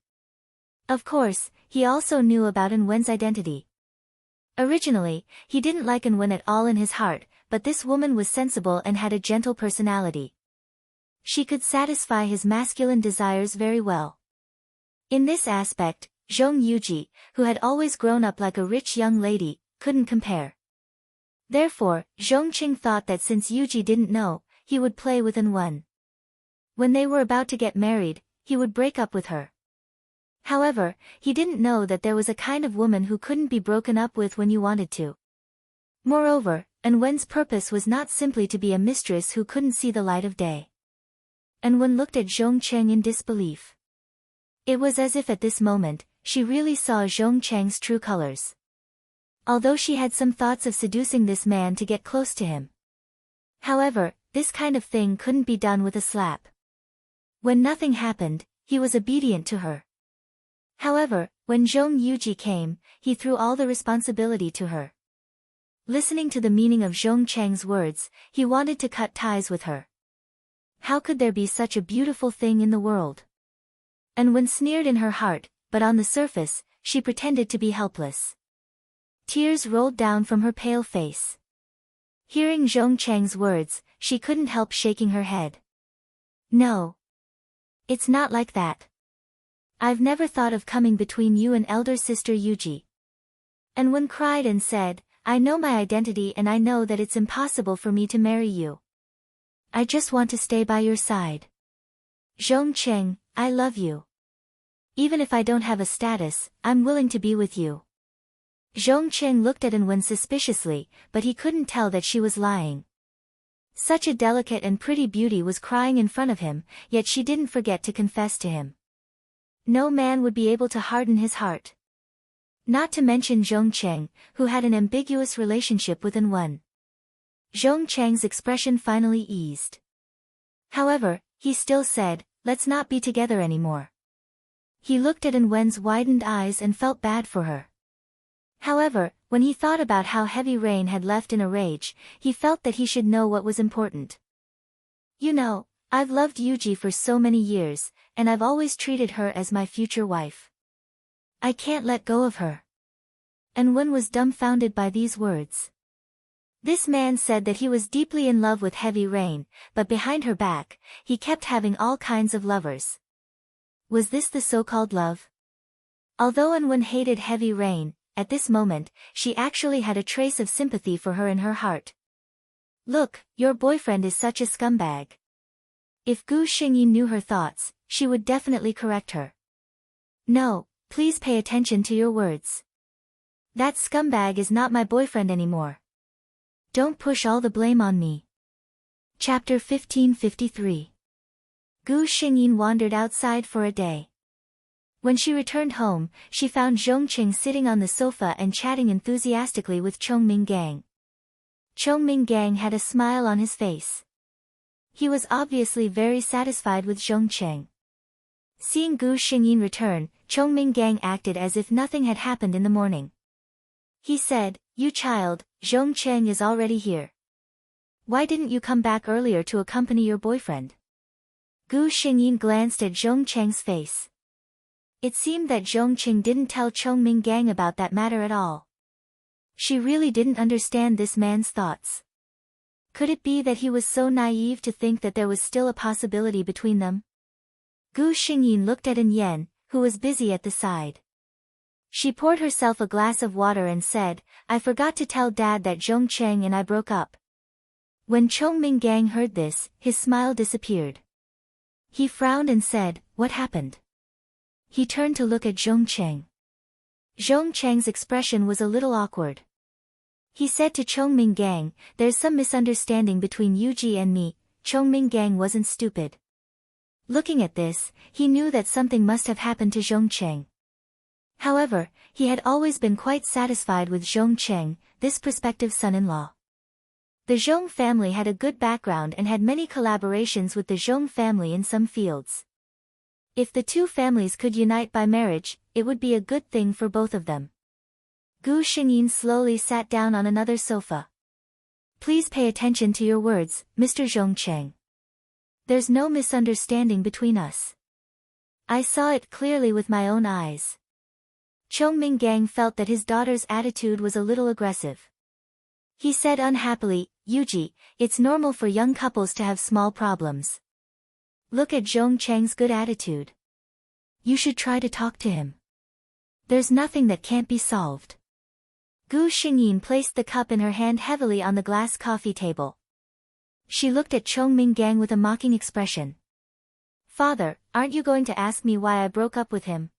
Of course, he also knew about An Wen's identity. Originally, he didn't like An Wen at all in his heart, but this woman was sensible and had a gentle personality. She could satisfy his masculine desires very well. In this aspect, Zhong Yuji, who had always grown up like a rich young lady, couldn't compare. Therefore, Zhong Qing thought that since Yuji didn't know, he would play with An Wen. When they were about to get married, he would break up with her. However, he didn't know that there was a kind of woman who couldn't be broken up with when you wanted to. Moreover, An Wen's purpose was not simply to be a mistress who couldn't see the light of day. An Wen looked at Zhong Cheng in disbelief. It was as if at this moment, she really saw Zhong Cheng's true colors. Although she had some thoughts of seducing this man to get close to him. However, this kind of thing couldn't be done with a slap. When nothing happened, he was obedient to her. However, when Zhong Yuji came, he threw all the responsibility to her. Listening to the meaning of Zhong Cheng's words, he wanted to cut ties with her. How could there be such a beautiful thing in the world? And when sneered in her heart, but on the surface, she pretended to be helpless. Tears rolled down from her pale face. Hearing Zhong Cheng's words, she couldn't help shaking her head. "No. It's not like that. I've never thought of coming between you and elder sister Yuji." And Wen cried and said, "I know my identity and I know that it's impossible for me to marry you. I just want to stay by your side. Zhong Cheng, I love you. Even if I don't have a status, I'm willing to be with you." Zhong Cheng looked at An Wen suspiciously, but he couldn't tell that she was lying. Such a delicate and pretty beauty was crying in front of him, yet she didn't forget to confess to him. No man would be able to harden his heart. Not to mention Zhong Cheng, who had an ambiguous relationship with An Wen. Zhong Cheng's expression finally eased. However, he still said, "Let's not be together anymore." He looked at An Wen's widened eyes and felt bad for her. However, when he thought about how Heavy Rain had left in a rage, he felt that he should know what was important. "You know, I've loved Yuji for so many years, and I've always treated her as my future wife. I can't let go of her. And Wen was dumbfounded by these words. This man said that he was deeply in love with Heavy Rain, but behind her back, he kept having all kinds of lovers. Was this the so-called love? Although Wen hated Heavy Rain, at this moment, she actually had a trace of sympathy for her in her heart. Look, your boyfriend is such a scumbag. If Gu Xingyin knew her thoughts, she would definitely correct her. No, please pay attention to your words. That scumbag is not my boyfriend anymore. Don't push all the blame on me. Chapter 1553. Gu Xingyin wandered outside for a day. When she returned home, she found Zhongqing sitting on the sofa and chatting enthusiastically with Chongming. Chongming had a smile on his face. He was obviously very satisfied with Zhongqing. Seeing Gu Xingyin return, Chongming acted as if nothing had happened in the morning. He said, "You child, Zhongqing is already here. Why didn't you come back earlier to accompany your boyfriend?" Gu Xingyin glanced at Zhongqing's face. It seemed that Zhongqing didn't tell Chongming about that matter at all. She really didn't understand this man's thoughts. Could it be that he was so naive to think that there was still a possibility between them? Gu Xingyin looked at An Yan, who was busy at the side. She poured herself a glass of water and said, "I forgot to tell Dad that Zhongqing and I broke up." When Chongming heard this, his smile disappeared. He frowned and said, "What happened?" He turned to look at Zhongqing. Zhongqing's expression was a little awkward. He said to Chongming, "There's some misunderstanding between Yuji and me." Chongming wasn't stupid. Looking at this, he knew that something must have happened to Zhongqing. However, he had always been quite satisfied with Zhongqing, this prospective son-in-law. The Zhong family had a good background and had many collaborations with the Zhong family in some fields. If the two families could unite by marriage, it would be a good thing for both of them. Gu Xingyin slowly sat down on another sofa. "Please pay attention to your words, Mr. Zhongqing. There's no misunderstanding between us. I saw it clearly with my own eyes." Chongming felt that his daughter's attitude was a little aggressive. He said unhappily, "Yuji, it's normal for young couples to have small problems. Look at Zhongqing's good attitude. You should try to talk to him. There's nothing that can't be solved." Gu Xingyin placed the cup in her hand heavily on the glass coffee table. She looked at Chongming with a mocking expression. "Father, aren't you going to ask me why I broke up with him?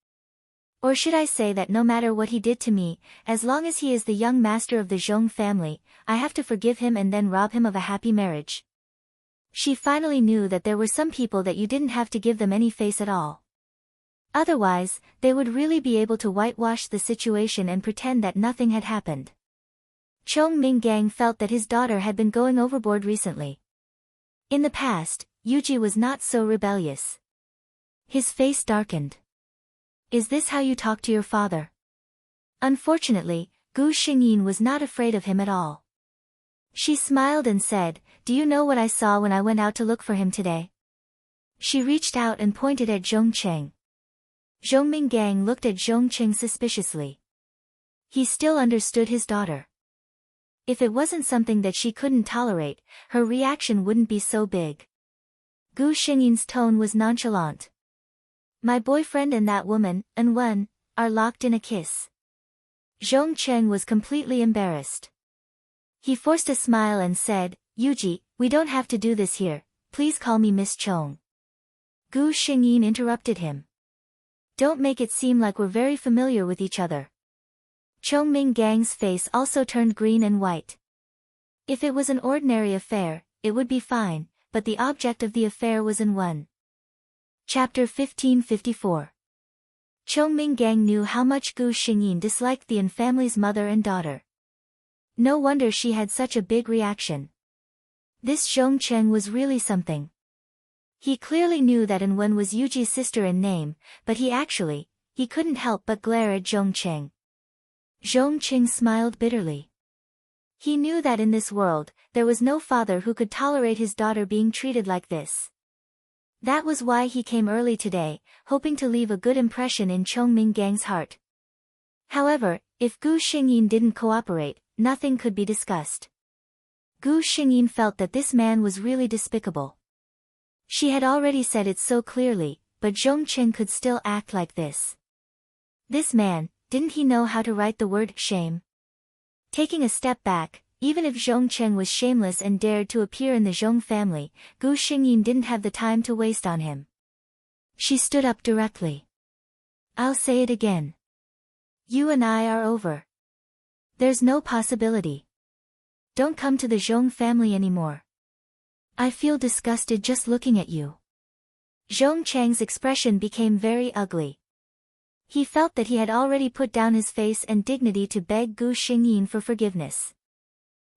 Or should I say that no matter what he did to me, as long as he is the young master of the Zhong family, I have to forgive him and then rob him of a happy marriage?" She finally knew that there were some people that you didn't have to give them any face at all. Otherwise, they would really be able to whitewash the situation and pretend that nothing had happened. Chongming felt that his daughter had been going overboard recently. In the past, Yuji was not so rebellious. His face darkened. "Is this how you talk to your father?" Unfortunately, Gu Xingyin was not afraid of him at all. She smiled and said, "Do you know what I saw when I went out to look for him today?" She reached out and pointed at Zhongqing. Zhongming looked at Zhongqing suspiciously. He still understood his daughter. If it wasn't something that she couldn't tolerate, her reaction wouldn't be so big. Gu Xingyin's tone was nonchalant. "My boyfriend and that woman, An Wen, are locked in a kiss." Zhongqing was completely embarrassed. He forced a smile and said, "Yuji, we don't have to do this here, please call me Miss Chong." Gu Xingyin interrupted him. "Don't make it seem like we're very familiar with each other." Chongming face also turned green and white. If it was an ordinary affair, it would be fine, but the object of the affair was An Wen. Chapter 1554. Chongming knew how much Gu Xingyin disliked the An family's mother and daughter. No wonder she had such a big reaction. This Zhongqing was really something. He clearly knew that An Wen was Yuji's sister in name, but he couldn't help but glare at Zhongqing. Zhongqing smiled bitterly. He knew that in this world, there was no father who could tolerate his daughter being treated like this. That was why he came early today, hoping to leave a good impression in Chongming's heart. However, if Gu Xingyin didn't cooperate, nothing could be discussed. Gu Xingyin felt that this man was really despicable. She had already said it so clearly, but Zhongchen could still act like this. This man, didn't he know how to write the word shame? Taking a step back, even if Zhongchen was shameless and dared to appear in the Zhong family, Gu Xingyin didn't have the time to waste on him. She stood up directly. I'll say it again. You and I are over. There's no possibility. Don't come to the Zhong family anymore. I feel disgusted just looking at you. Zhong Chang's expression became very ugly. He felt that he had already put down his face and dignity to beg Gu Xingyin for forgiveness.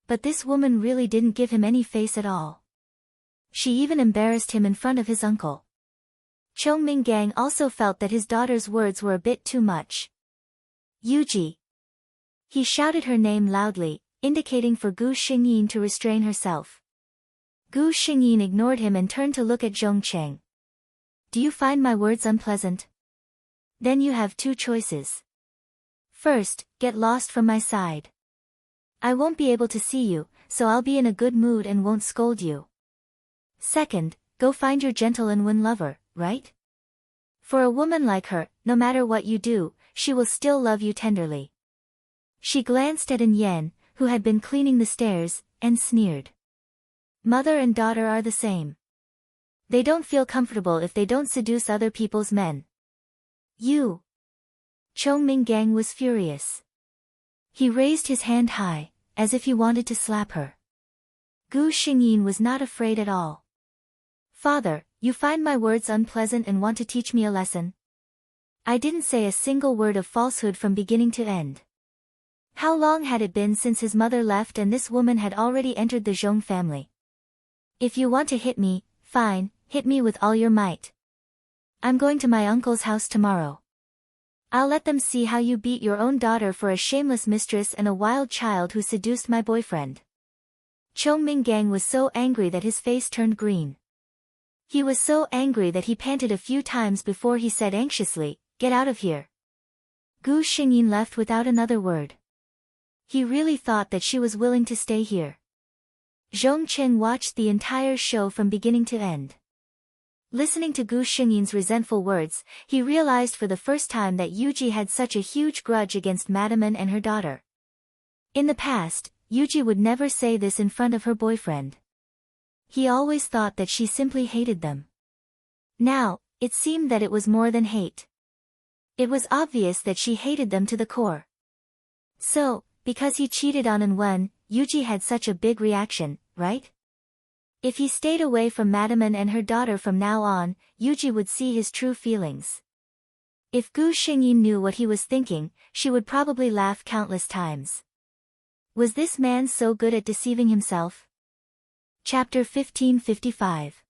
But this woman really didn't give him any face at all. She even embarrassed him in front of his uncle. Chong Minggang also felt that his daughter's words were a bit too much. Yuji. He shouted her name loudly, indicating for Gu Xingyin to restrain herself. Gu Xingyin ignored him and turned to look at Zhongcheng. Do you find my words unpleasant? Then you have two choices. First, get lost from my side. I won't be able to see you, so I'll be in a good mood and won't scold you. Second, go find your gentle-and-win lover, right? For a woman like her, no matter what you do, she will still love you tenderly. She glanced at An Yen, who had been cleaning the stairs, and sneered. Mother and daughter are the same. They don't feel comfortable if they don't seduce other people's men. You. Chong Minggang was furious. He raised his hand high, as if he wanted to slap her. Gu Xingyin was not afraid at all. Father, you find my words unpleasant and want to teach me a lesson? I didn't say a single word of falsehood from beginning to end. How long had it been since his mother left and this woman had already entered the Zhong family? If you want to hit me, fine, hit me with all your might. I'm going to my uncle's house tomorrow. I'll let them see how you beat your own daughter for a shameless mistress and a wild child who seduced my boyfriend. Chong Minggang was so angry that his face turned green. He was so angry that he panted a few times before he said anxiously, "Get out of here." Gu Xingyin left without another word. He really thought that she was willing to stay here. Zhongchen watched the entire show from beginning to end. Listening to Gu Xingyin's resentful words, he realized for the first time that Yuji had such a huge grudge against Madaman and her daughter. In the past, Yuji would never say this in front of her boyfriend. He always thought that she simply hated them. Now, it seemed that it was more than hate. It was obvious that she hated them to the core. So, because he cheated on An-Wen, Yuji had such a big reaction, right? If he stayed away from Madaman and her daughter from now on, Yuji would see his true feelings. If Gu Xingyin knew what he was thinking, she would probably laugh countless times. Was this man so good at deceiving himself? Chapter 1555.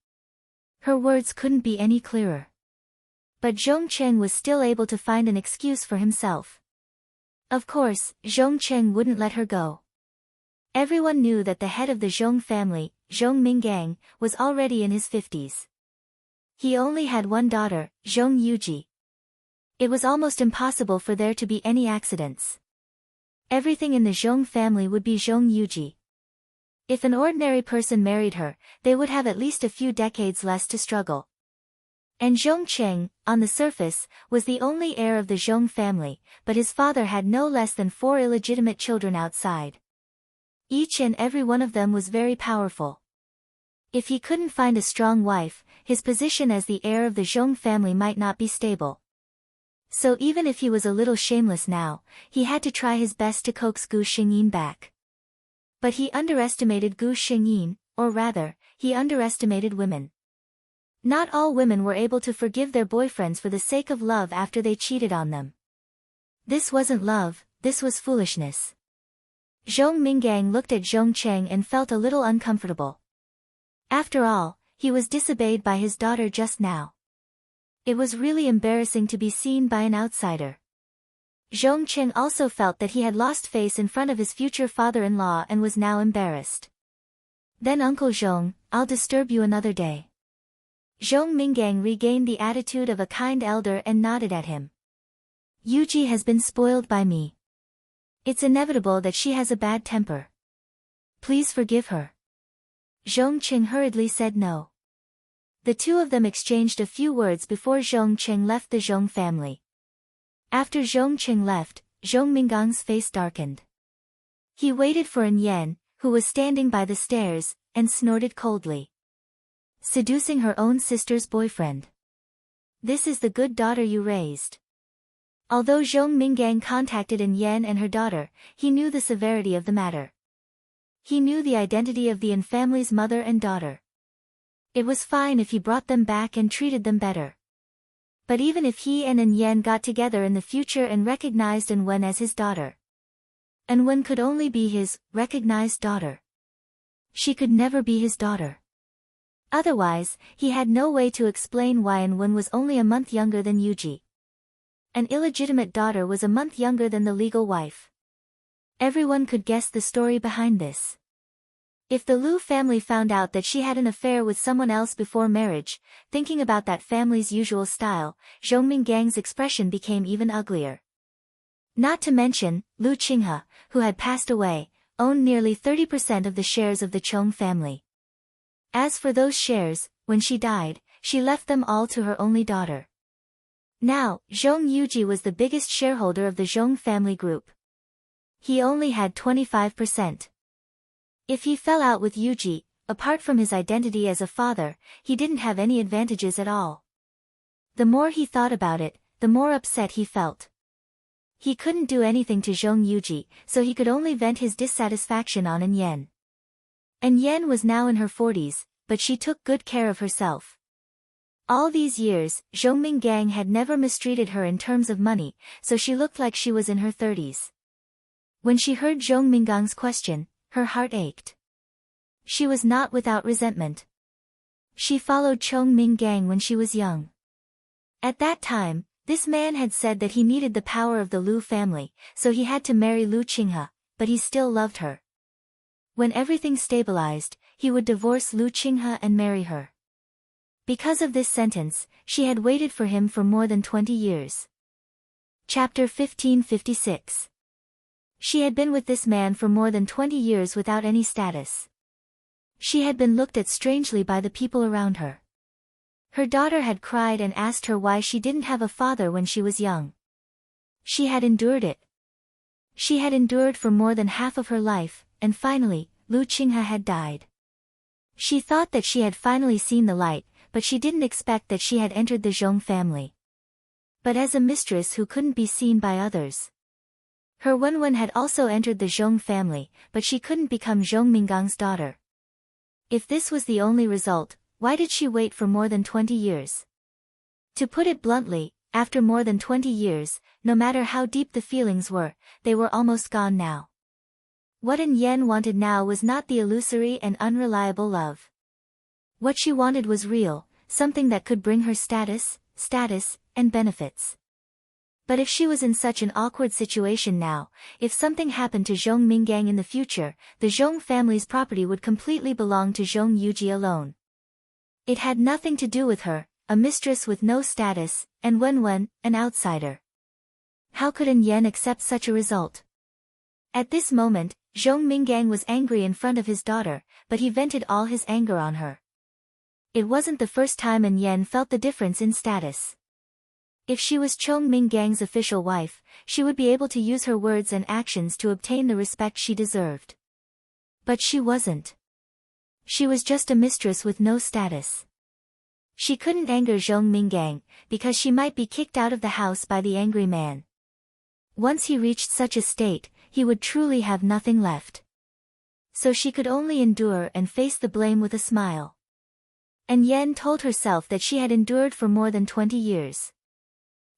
Her words couldn't be any clearer. But Zhongcheng was still able to find an excuse for himself. Of course, Zhongcheng wouldn't let her go. Everyone knew that the head of the Zhong family, Zhong Minggang, was already in his 50s. He only had one daughter, Zhong Yuji. It was almost impossible for there to be any accidents. Everything in the Zhong family would be Zhong Yuji. If an ordinary person married her, they would have at least a few decades less to struggle. And Zhongcheng, on the surface, was the only heir of the Zhong family, but his father had no less than 4 illegitimate children outside. Each and every one of them was very powerful. If he couldn't find a strong wife, his position as the heir of the Zhong family might not be stable. So even if he was a little shameless now, he had to try his best to coax Gu Xingyin back. But he underestimated Gu Xingyin, or rather, he underestimated women. Not all women were able to forgive their boyfriends for the sake of love after they cheated on them. This wasn't love, this was foolishness. Zhong Minggang looked at Zhongcheng and felt a little uncomfortable. After all, he was disobeyed by his daughter just now. It was really embarrassing to be seen by an outsider. Zhongcheng also felt that he had lost face in front of his future father-in-law and was now embarrassed. Then Uncle Zhong, I'll disturb you another day. Zhong Minggang regained the attitude of a kind elder and nodded at him. Yuji has been spoiled by me. It's inevitable that she has a bad temper. Please forgive her. Zhongqing hurriedly said no. The two of them exchanged a few words before Zhongqing left the Zhong family. After Zhongqing left, Zhong Minggang's face darkened. He waited for An Yan, who was standing by the stairs, and snorted coldly. Seducing her own sister's boyfriend. This is the good daughter you raised. Although Zhong Minggang contacted An Yan and her daughter, he knew the severity of the matter. He knew the identity of the An family's mother and daughter. It was fine if he brought them back and treated them better. But even if he and An Yan got together in the future and recognized An Wen as his daughter, An Wen could only be his recognized daughter. She could never be his daughter. Otherwise, he had no way to explain why An Wen was only a month younger than Yuji. An illegitimate daughter was a month younger than the legal wife. Everyone could guess the story behind this. If the Lu family found out that she had an affair with someone else before marriage, thinking about that family's usual style, Zhong Minggang's expression became even uglier. Not to mention, Lu Qinghe, who had passed away, owned nearly 30% of the shares of the Chong family. As for those shares, when she died, she left them all to her only daughter. Now, Zhong Yuji was the biggest shareholder of the Zhong family group. He only had 25%. If he fell out with Yuji, apart from his identity as a father, he didn't have any advantages at all. The more he thought about it, the more upset he felt. He couldn't do anything to Zhong Yuji, so he could only vent his dissatisfaction on An Yan. An Yan was now in her 40s, but she took good care of herself. All these years, Zhong Minggang had never mistreated her in terms of money, so she looked like she was in her 30s. When she heard Zhong Minggang's question, her heart ached. She was not without resentment. She followed Chong Minggang when she was young. At that time, this man had said that he needed the power of the Lu family, so he had to marry Lu Qinghe, but he still loved her. When everything stabilized, he would divorce Lu Qinghe and marry her. Because of this sentence, she had waited for him for more than 20 years. Chapter 1556. She had been with this man for more than 20 years without any status. She had been looked at strangely by the people around her. Her daughter had cried and asked her why she didn't have a father when she was young. She had endured it. She had endured for more than half of her life, and finally, Lu Qinghe had died. She thought that she had finally seen the light, but she didn't expect that she had entered the Zhong family. But as a mistress who couldn't be seen by others. Her Wenwen had also entered the Zhong family, but she couldn't become Zhong Minggang's daughter. If this was the only result, why did she wait for more than 20 years? To put it bluntly, after more than 20 years, no matter how deep the feelings were, they were almost gone now. What An Yan wanted now was not the illusory and unreliable love. What she wanted was real, something that could bring her status, and benefits. But if she was in such an awkward situation now, if something happened to Zhong Minggang in the future, the Zhong family's property would completely belong to Zhong Yuji alone. It had nothing to do with her, a mistress with no status, and Wenwen, an outsider. How could An Yan accept such a result? At this moment, Zhong Minggang was angry in front of his daughter, but he vented all his anger on her. It wasn't the first time An Yan felt the difference in status. If she was Chong Minggang's official wife, she would be able to use her words and actions to obtain the respect she deserved. But she wasn't. She was just a mistress with no status. She couldn't anger Zhong Minggang, because she might be kicked out of the house by the angry man. Once he reached such a state, he would truly have nothing left. So she could only endure and face the blame with a smile. An Yan told herself that she had endured for more than 20 years.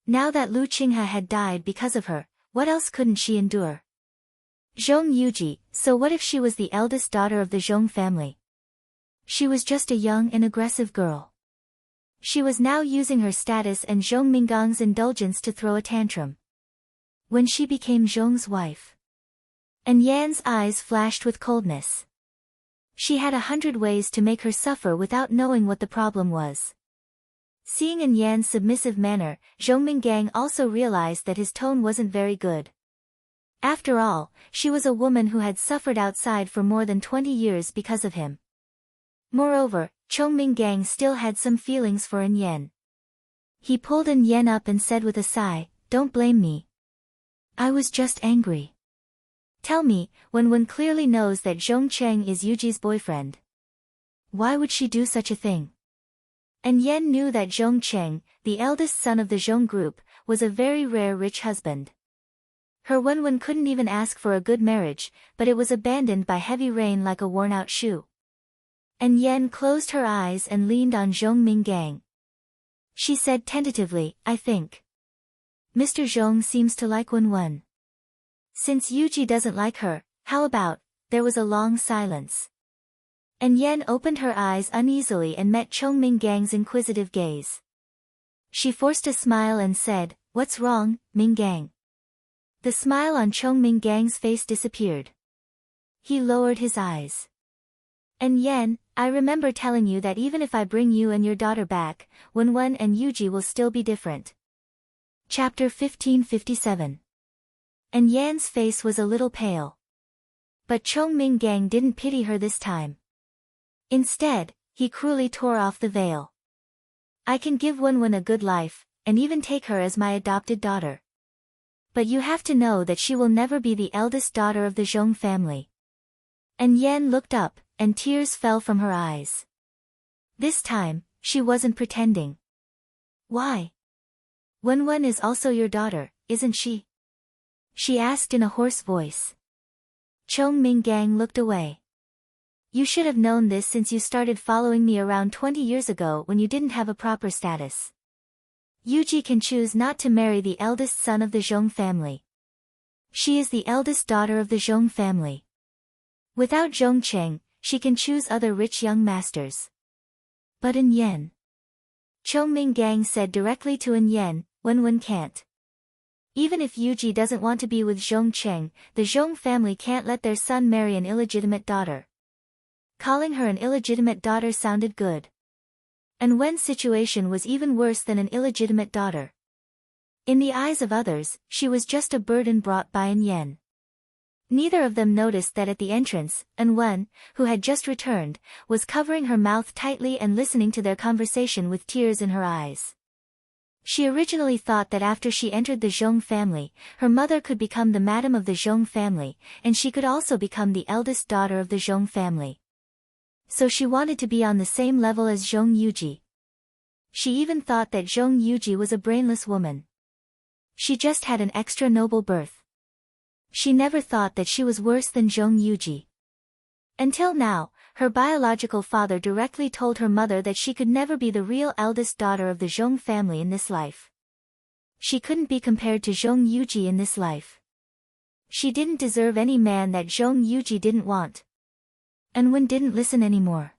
Now that Lu Qinghe had died because of her, what else couldn't she endure? Zhong Yuji, so what if she was the eldest daughter of the Zhong family? She was just a young and aggressive girl. She was now using her status and Zhong Minggang's indulgence to throw a tantrum. When she became Zhong's wife, An Yan's eyes flashed with coldness. She had 100 ways to make her suffer without knowing what the problem was. Seeing An Yan's submissive manner, Zhong Minggang also realized that his tone wasn't very good. After all, she was a woman who had suffered outside for more than 20 years because of him. Moreover, Zhong Minggang still had some feelings for An Yan. He pulled An Yan up and said with a sigh, "Don't blame me. I was just angry. Tell me, Wen clearly knows that Zhong Cheng is Yuji's boyfriend. Why would she do such a thing?" An Yan knew that Zhong Cheng, the eldest son of the Zhong group, was a very rare rich husband. Her Wen couldn't even ask for a good marriage, but it was abandoned by heavy rain like a worn-out shoe. An Yan closed her eyes and leaned on Zhong Minggang. She said tentatively, "I think Mr. Zhong seems to like Wen. Since Yuji doesn't like her, how about..." There was a long silence. An Yan opened her eyes uneasily and met Zhong Minggang's inquisitive gaze. She forced a smile and said, "What's wrong, Minggang?" The smile on Zhong Minggang's face disappeared. He lowered his eyes. "An Yan, I remember telling you that even if I bring you and your daughter back, Wen and Yuji will still be different." Chapter 1557. An Yan's face was a little pale. But Zhong Minggang didn't pity her this time. Instead, he cruelly tore off the veil. "I can give Wen a good life, and even take her as my adopted daughter. But you have to know that she will never be the eldest daughter of the Zhong family." An Yan looked up, and tears fell from her eyes. This time, she wasn't pretending. "Why? Wen is also your daughter, isn't she?" she asked in a hoarse voice. Zhong Minggang looked away. "You should have known this since you started following me around 20 years ago when you didn't have a proper status. Yuji can choose not to marry the eldest son of the Zhong family. She is the eldest daughter of the Zhong family. Without Zhong Cheng, she can choose other rich young masters. But An Yan..." Zhong Minggang said directly to An Yan, "Wen can't. Even if Yuji doesn't want to be with Zhong Cheng, the Zhong family can't let their son marry an illegitimate daughter." Calling her an illegitimate daughter sounded good. And Wen's situation was even worse than an illegitimate daughter. In the eyes of others, she was just a burden brought by An Yan. Neither of them noticed that at the entrance, An Wen, who had just returned, was covering her mouth tightly and listening to their conversation with tears in her eyes. She originally thought that after she entered the Zhong family, her mother could become the madam of the Zhong family, and she could also become the eldest daughter of the Zhong family. So she wanted to be on the same level as Zhong Yuji. She even thought that Zhong Yuji was a brainless woman. She just had an extra noble birth. She never thought that she was worse than Zhong Yuji. Until now, her biological father directly told her mother that she could never be the real eldest daughter of the Zhong family in this life. She couldn't be compared to Zhong Yuji in this life. She didn't deserve any man that Zhong Yuji didn't want. And Wen didn't listen anymore.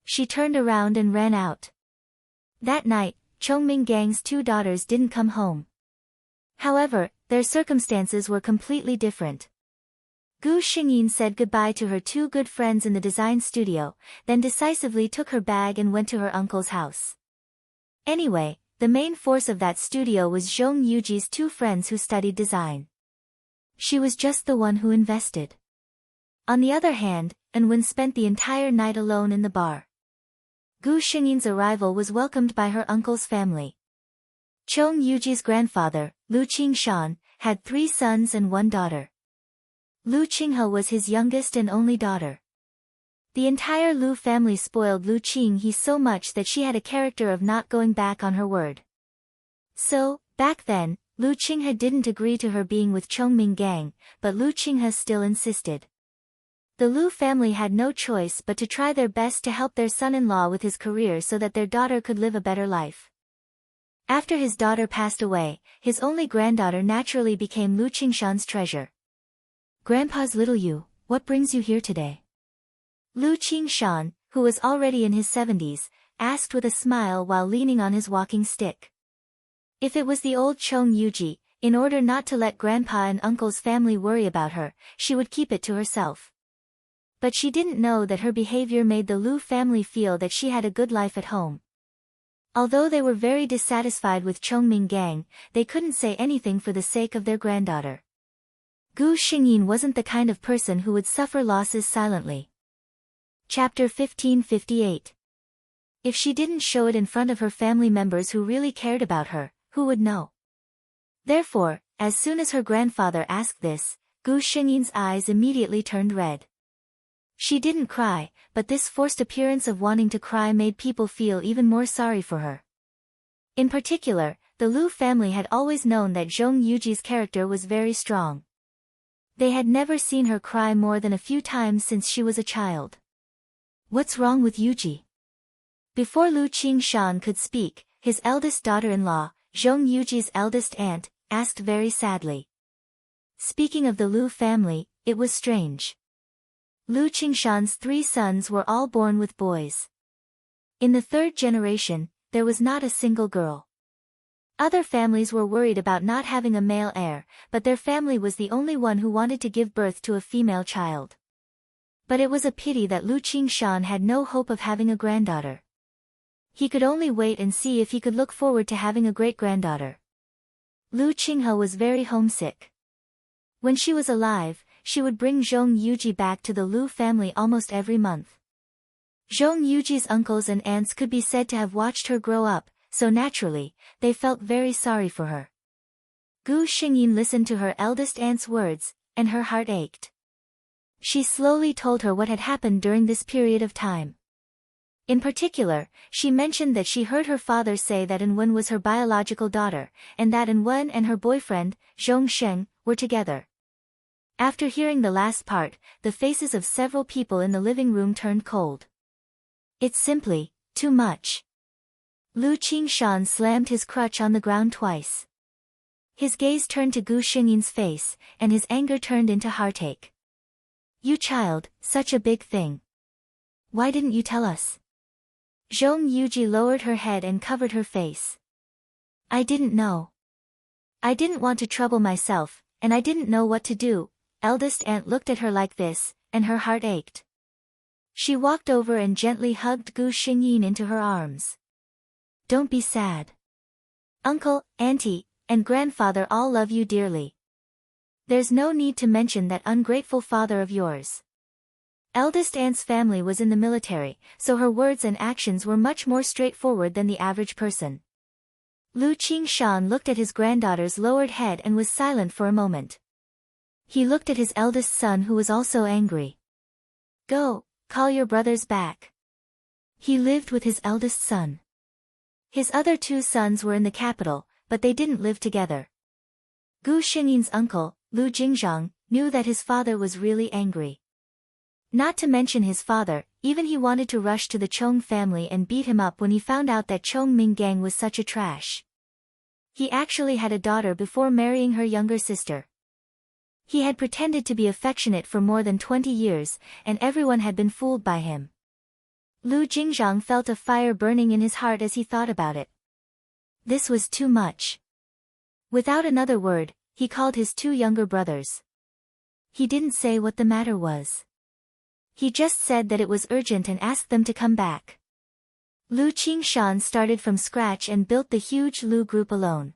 She turned around and ran out. That night, Zhong Minggang's two daughters didn't come home. However, their circumstances were completely different. Gu Xingyin said goodbye to her two good friends in the design studio, then decisively took her bag and went to her uncle's house. Anyway, the main force of that studio was Zhong Yuji's two friends who studied design. She was just the one who invested. On the other hand, An Wen spent the entire night alone in the bar. Gu Xingyin's arrival was welcomed by her uncle's family. Zhong Yuji's grandfather, Lu Qingshan, had 3 sons and 1 daughter. Lu Qinghe was his youngest and only daughter. The entire Lu family spoiled Lu Qinghe so much that she had a character of not going back on her word. So, back then, Lu Qinghe didn't agree to her being with Zhong Minggang, but Lu Qinghe still insisted. The Lu family had no choice but to try their best to help their son-in-law with his career so that their daughter could live a better life. After his daughter passed away, his only granddaughter naturally became Lu Qingshan's treasure. "Grandpa's little you, what brings you here today?" Lu Qingshan, who was already in his 70s, asked with a smile while leaning on his walking stick. If it was the old Zhong Yuji, in order not to let grandpa and uncle's family worry about her, she would keep it to herself. But she didn't know that her behavior made the Lu family feel that she had a good life at home. Although they were very dissatisfied with Chongming Gang, they couldn't say anything for the sake of their granddaughter. Gu Xingyin wasn't the kind of person who would suffer losses silently. Chapter 1558. If she didn't show it in front of her family members who really cared about her, who would know? Therefore, as soon as her grandfather asked this, Gu Xingyin's eyes immediately turned red. She didn't cry, but this forced appearance of wanting to cry made people feel even more sorry for her. In particular, the Lu family had always known that Zhong Yuji's character was very strong. They had never seen her cry more than a few times since she was a child. What's wrong with Yuji? Before Lu Qingshan could speak, his eldest daughter-in-law, Zhong Yuji's eldest aunt, asked very sadly. Speaking of the Lu family, it was strange. Lu Qingshan's 3 sons were all born with boys. In the 3rd generation, there was not a single girl. Other families were worried about not having a male heir, but their family was the only one who wanted to give birth to a female child. But it was a pity that Lu Qingshan had no hope of having a granddaughter. He could only wait and see if he could look forward to having a great-granddaughter. Lu Qinghe was very homesick. When she was alive, she would bring Zhong Yuji back to the Lu family almost every month. Zhong Yuji's uncles and aunts could be said to have watched her grow up, so naturally, they felt very sorry for her. Gu Xingyin listened to her eldest aunt's words, and her heart ached. She slowly told her what had happened during this period of time. In particular, she mentioned that she heard her father say that An-wen was her biological daughter, and that An-wen and her boyfriend, Zhong Sheng, were together. After hearing the last part, the faces of several people in the living room turned cold. It's simply too much. Lu Qingshan slammed his crutch on the ground twice. His gaze turned to Gu Xingyin's face, and his anger turned into heartache. You child, such a big thing. Why didn't you tell us? Zhong Yuji lowered her head and covered her face. I didn't know. I didn't want to trouble myself, and I didn't know what to do. Eldest aunt looked at her like this, and her heart ached. She walked over and gently hugged Gu Xingyin into her arms. Don't be sad. Uncle, auntie, and grandfather all love you dearly. There's no need to mention that ungrateful father of yours. Eldest aunt's family was in the military, so her words and actions were much more straightforward than the average person. Lu Qingshan looked at his granddaughter's lowered head and was silent for a moment. He looked at his eldest son who was also angry. Go, call your brothers back. He lived with his eldest son. His other 2 sons were in the capital, but they didn't live together. Gu Xingyin's uncle, Lu Jingzhang, knew that his father was really angry. Not to mention his father, even he wanted to rush to the Chong family and beat him up when he found out that Chongming Gang was such a trash. He actually had a daughter before marrying her younger sister. He had pretended to be affectionate for more than 20 years, and everyone had been fooled by him. Lu Jingzhang felt a fire burning in his heart as he thought about it. This was too much. Without another word, he called his 2 younger brothers. He didn't say what the matter was. He just said that it was urgent and asked them to come back. Lu Qingshan started from scratch and built the huge Lu group alone.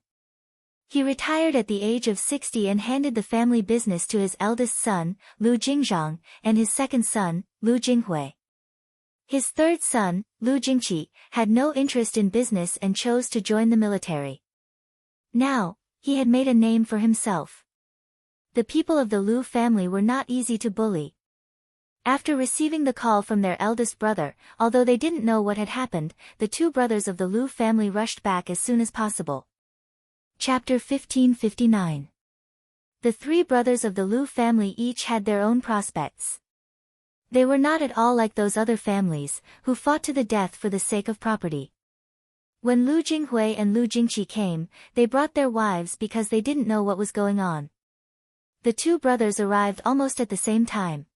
He retired at the age of 60 and handed the family business to his eldest son, Lu Jingzhang, and his second son, Lu Jinghui. His third son, Lu Jingqi, had no interest in business and chose to join the military. Now, he had made a name for himself. The people of the Lu family were not easy to bully. After receiving the call from their eldest brother, although they didn't know what had happened, the 2 brothers of the Lu family rushed back as soon as possible. Chapter 1559. The 3 brothers of the Lu family each had their own prospects. They were not at all like those other families, who fought to the death for the sake of property. When Lu Jinghui and Lu Jingqi came, they brought their wives because they didn't know what was going on. The 2 brothers arrived almost at the same time.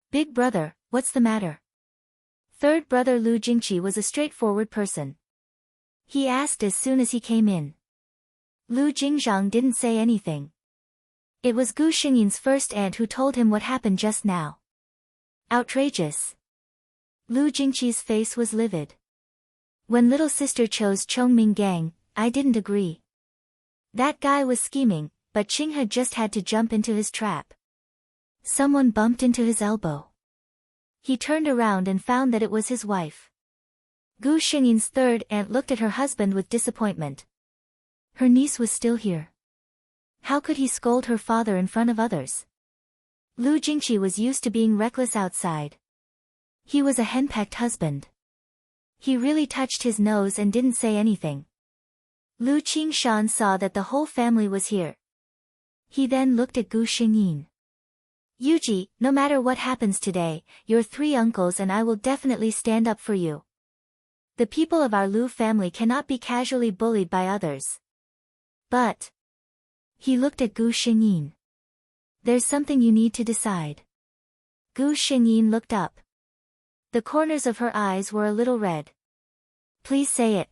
Big brother, what's the matter? Third brother Lu Jingqi was a straightforward person. He asked as soon as he came in. Lu Jingzhang didn't say anything. It was Gu Xingyin's first aunt who told him what happened just now. Outrageous. Lu Jingqi's face was livid. When little sister chose Chongming Gang, I didn't agree. That guy was scheming, but Qinghe just had to jump into his trap. Someone bumped into his elbow. He turned around and found that it was his wife. Gu Xingyin's third aunt looked at her husband with disappointment. Her niece was still here. How could he scold her father in front of others? Lu Jingqi was used to being reckless outside. He was a henpecked husband. He really touched his nose and didn't say anything. Lu Qingshan saw that the whole family was here. He then looked at Gu Xingyin. Yuji, no matter what happens today, your three uncles and I will definitely stand up for you. The people of our Lu family cannot be casually bullied by others. But... He looked at Gu Xingyin. There's something you need to decide. Gu Xingyin looked up. The corners of her eyes were a little red. Please say it.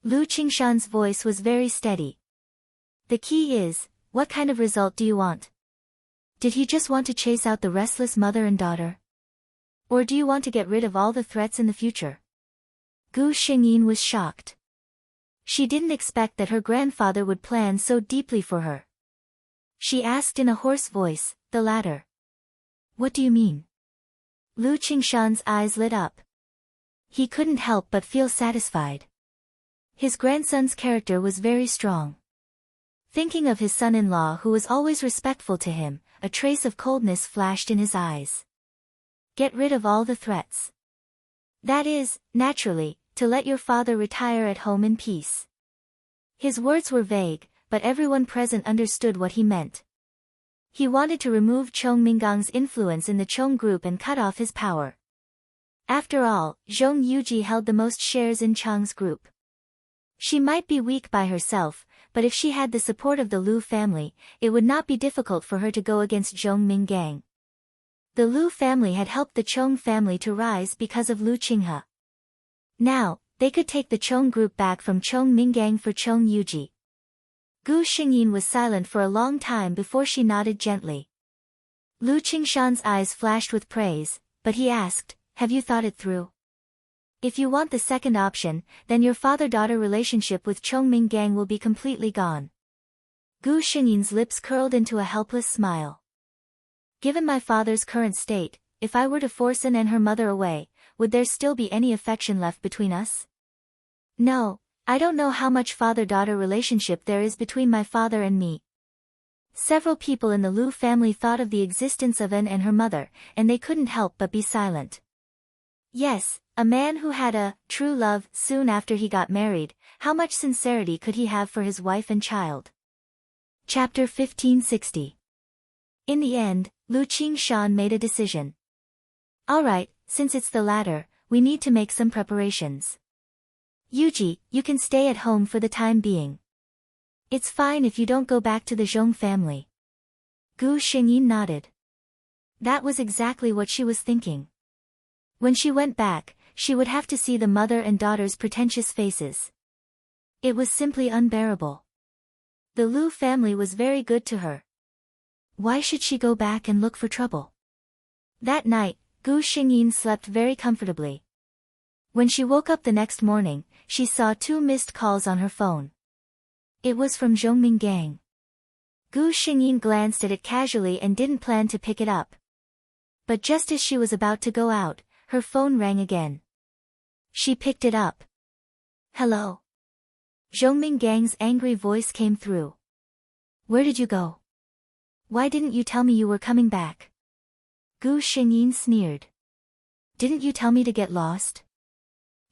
Lu Qingshan's voice was very steady. The key is, what kind of result do you want? Did he just want to chase out the restless mother and daughter? Or do you want to get rid of all the threats in the future? Gu Xingyin was shocked. She didn't expect that her grandfather would plan so deeply for her. She asked in a hoarse voice, the latter. What do you mean? Lu Qingshan's eyes lit up. He couldn't help but feel satisfied. His grandson's character was very strong. Thinking of his son-in-law who was always respectful to him, a trace of coldness flashed in his eyes. Get rid of all the threats. That is, naturally, to let your father retire at home in peace. His words were vague, but everyone present understood what he meant. He wanted to remove Chong Minggang's influence in the Chong group and cut off his power. After all, Zhong Yuji held the most shares in Chang's group. She might be weak by herself, but if she had the support of the Lu family, it would not be difficult for her to go against Zhong Minggang. The Lu family had helped the Chong family to rise because of Lu Qinghe. Now, they could take the Chong group back from Chong Minggang for Chong Yuji. Gu Xingyin was silent for a long time before she nodded gently. Lu Qingshan's eyes flashed with praise, but he asked, have you thought it through? If you want the second option, then your father-daughter relationship with Chong Minggang will be completely gone. Gu Xingyin's lips curled into a helpless smile. Given my father's current state, if I were to force An and her mother away, would there still be any affection left between us? No, I don't know how much father-daughter relationship there is between my father and me. Several people in the Lu family thought of the existence of An and her mother, and they couldn't help but be silent. Yes, a man who had a true love soon after he got married, how much sincerity could he have for his wife and child? Chapter 1560. In the end, Lu Qingshan made a decision. Alright, since it's the latter, we need to make some preparations. Yuji, you can stay at home for the time being. It's fine if you don't go back to the Zhong family. Gu Xingyin nodded. That was exactly what she was thinking. When she went back, she would have to see the mother and daughter's pretentious faces. It was simply unbearable. The Lu family was very good to her. Why should she go back and look for trouble? That night, Gu Xingyin slept very comfortably. When she woke up the next morning, she saw 2 missed calls on her phone. It was from Zhong Minggang. Gu Xingyin glanced at it casually and didn't plan to pick it up. But just as she was about to go out, her phone rang again. She picked it up. Hello. Zhong Minggang's angry voice came through. Where did you go? Why didn't you tell me you were coming back? Gu Xingyin sneered. Didn't you tell me to get lost?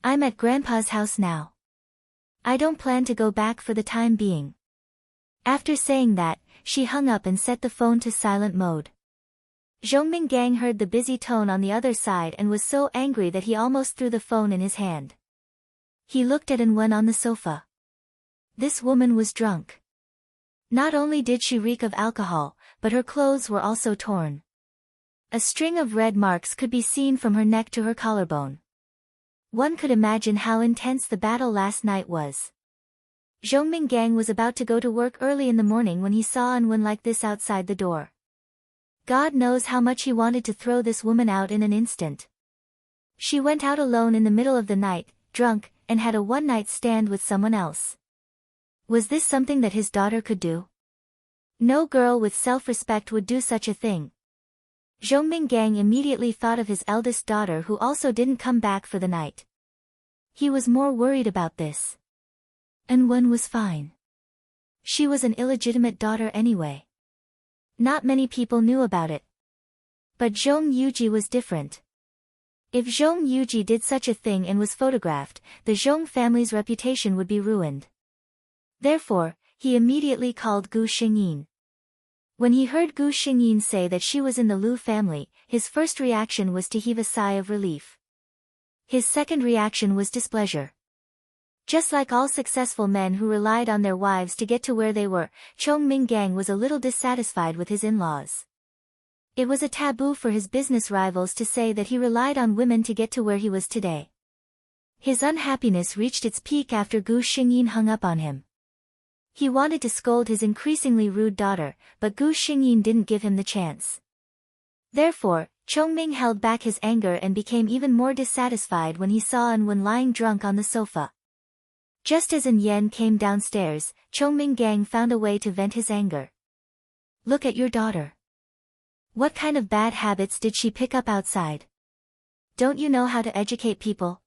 I'm at Grandpa's house now. I don't plan to go back for the time being. After saying that, she hung up and set the phone to silent mode. Zhong Minggang heard the busy tone on the other side and was so angry that he almost threw the phone in his hand. He looked at An on the sofa. This woman was drunk. Not only did she reek of alcohol, but her clothes were also torn. A string of red marks could be seen from her neck to her collarbone. One could imagine how intense the battle last night was. Zhong Minggang was about to go to work early in the morning when he saw An like this outside the door. God knows how much he wanted to throw this woman out in an instant. She went out alone in the middle of the night, drunk, and had a one-night stand with someone else. Was this something that his daughter could do? No girl with self-respect would do such a thing. Zhong Minggang immediately thought of his eldest daughter who also didn't come back for the night. He was more worried about this. And Wen was fine. She was an illegitimate daughter anyway. Not many people knew about it. But Zhong Yuji was different. If Zhong Yuji did such a thing and was photographed, the Zhong family's reputation would be ruined. Therefore, he immediately called Gu Xingyin. When he heard Gu Xingyin say that she was in the Lu family, his first reaction was to heave a sigh of relief. His second reaction was displeasure. Just like all successful men who relied on their wives to get to where they were, Zhong Minggang was a little dissatisfied with his in-laws. It was a taboo for his business rivals to say that he relied on women to get to where he was today. His unhappiness reached its peak after Gu Xingyin hung up on him. He wanted to scold his increasingly rude daughter, but Gu Xingyin didn't give him the chance. Therefore, Chongming held back his anger and became even more dissatisfied when he saw An Wen lying drunk on the sofa. Just as An Yen came downstairs, Chongming Gang found a way to vent his anger. Look at your daughter. What kind of bad habits did she pick up outside? Don't you know how to educate people?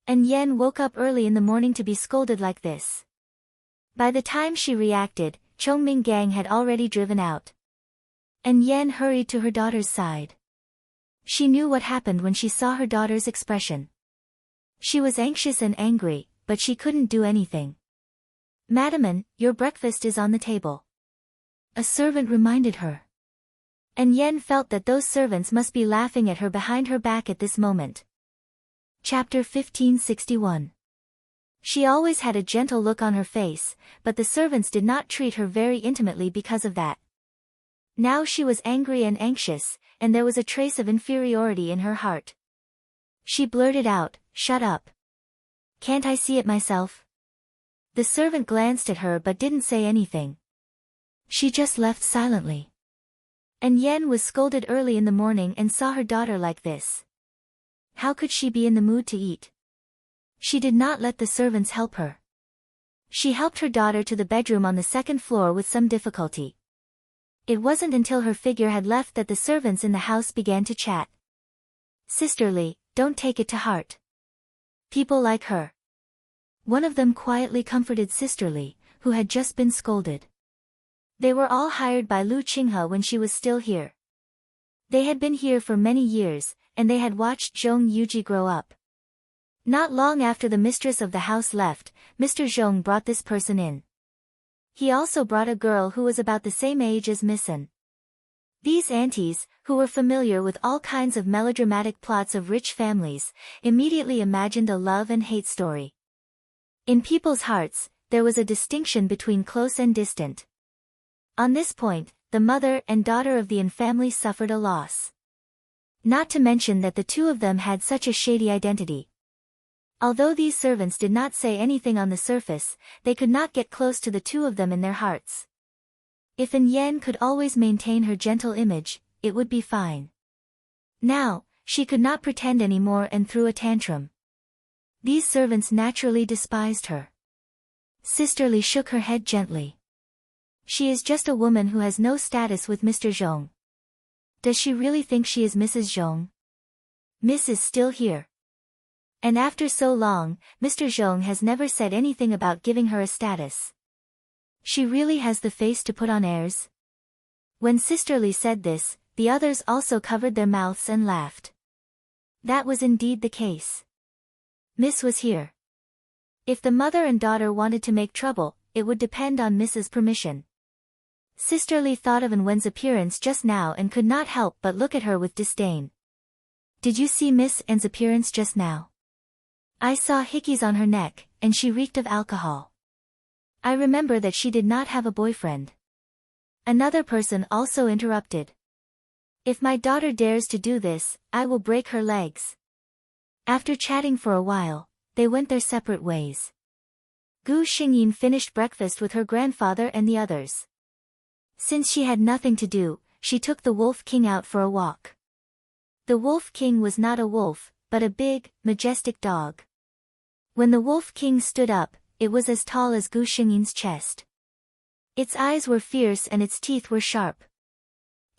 An Yen woke up early in the morning to be scolded like this. By the time she reacted, Chongming Gang had already driven out. An Yen hurried to her daughter's side. She knew what happened when she saw her daughter's expression. She was anxious and angry, but she couldn't do anything. Madam, your breakfast is on the table. A servant reminded her. An Yen felt that those servants must be laughing at her behind her back at this moment. Chapter 1561. She always had a gentle look on her face, but the servants did not treat her very intimately because of that. Now she was angry and anxious, and there was a trace of inferiority in her heart. She blurted out, "Shut up. Can't I see it myself?" The servant glanced at her but didn't say anything. She just left silently. An Yen was scolded early in the morning and saw her daughter like this. How could she be in the mood to eat? She did not let the servants help her. She helped her daughter to the bedroom on the second floor with some difficulty. It wasn't until her figure had left that the servants in the house began to chat. Sisterly, don't take it to heart. People like her. One of them quietly comforted Sisterly, who had just been scolded. They were all hired by Lu Qinghe when she was still here. They had been here for many years, and they had watched Zhong Yuji grow up. Not long after the mistress of the house left, Mr. Zhong brought this person in. He also brought a girl who was about the same age as Miss An. These aunties, who were familiar with all kinds of melodramatic plots of rich families, immediately imagined a love and hate story. In people's hearts, there was a distinction between close and distant. On this point, the mother and daughter of the An family suffered a loss. Not to mention that the two of them had such a shady identity. Although these servants did not say anything on the surface, they could not get close to the two of them in their hearts. If An Yen could always maintain her gentle image, it would be fine. Now, she could not pretend anymore and threw a tantrum. These servants naturally despised her. Sisterly shook her head gently. She is just a woman who has no status with Mr. Zhong. Does she really think she is Mrs. Zhong? Miss is still here. And after so long, Mr. Zhong has never said anything about giving her a status. She really has the face to put on airs. When Sisterly said this, the others also covered their mouths and laughed. That was indeed the case. Miss was here. If the mother and daughter wanted to make trouble, it would depend on Miss's permission. Sisterly thought of An Wen's appearance just now and could not help but look at her with disdain. Did you see Miss An's appearance just now? I saw hickeys on her neck, and she reeked of alcohol. I remember that she did not have a boyfriend. Another person also interrupted. If my daughter dares to do this, I will break her legs. After chatting for a while, they went their separate ways. Gu Xingyin finished breakfast with her grandfather and the others. Since she had nothing to do, she took the Wolf King out for a walk. The Wolf King was not a wolf, but a big, majestic dog. When the Wolf King stood up, it was as tall as Gu Xingyin's chest. Its eyes were fierce and its teeth were sharp.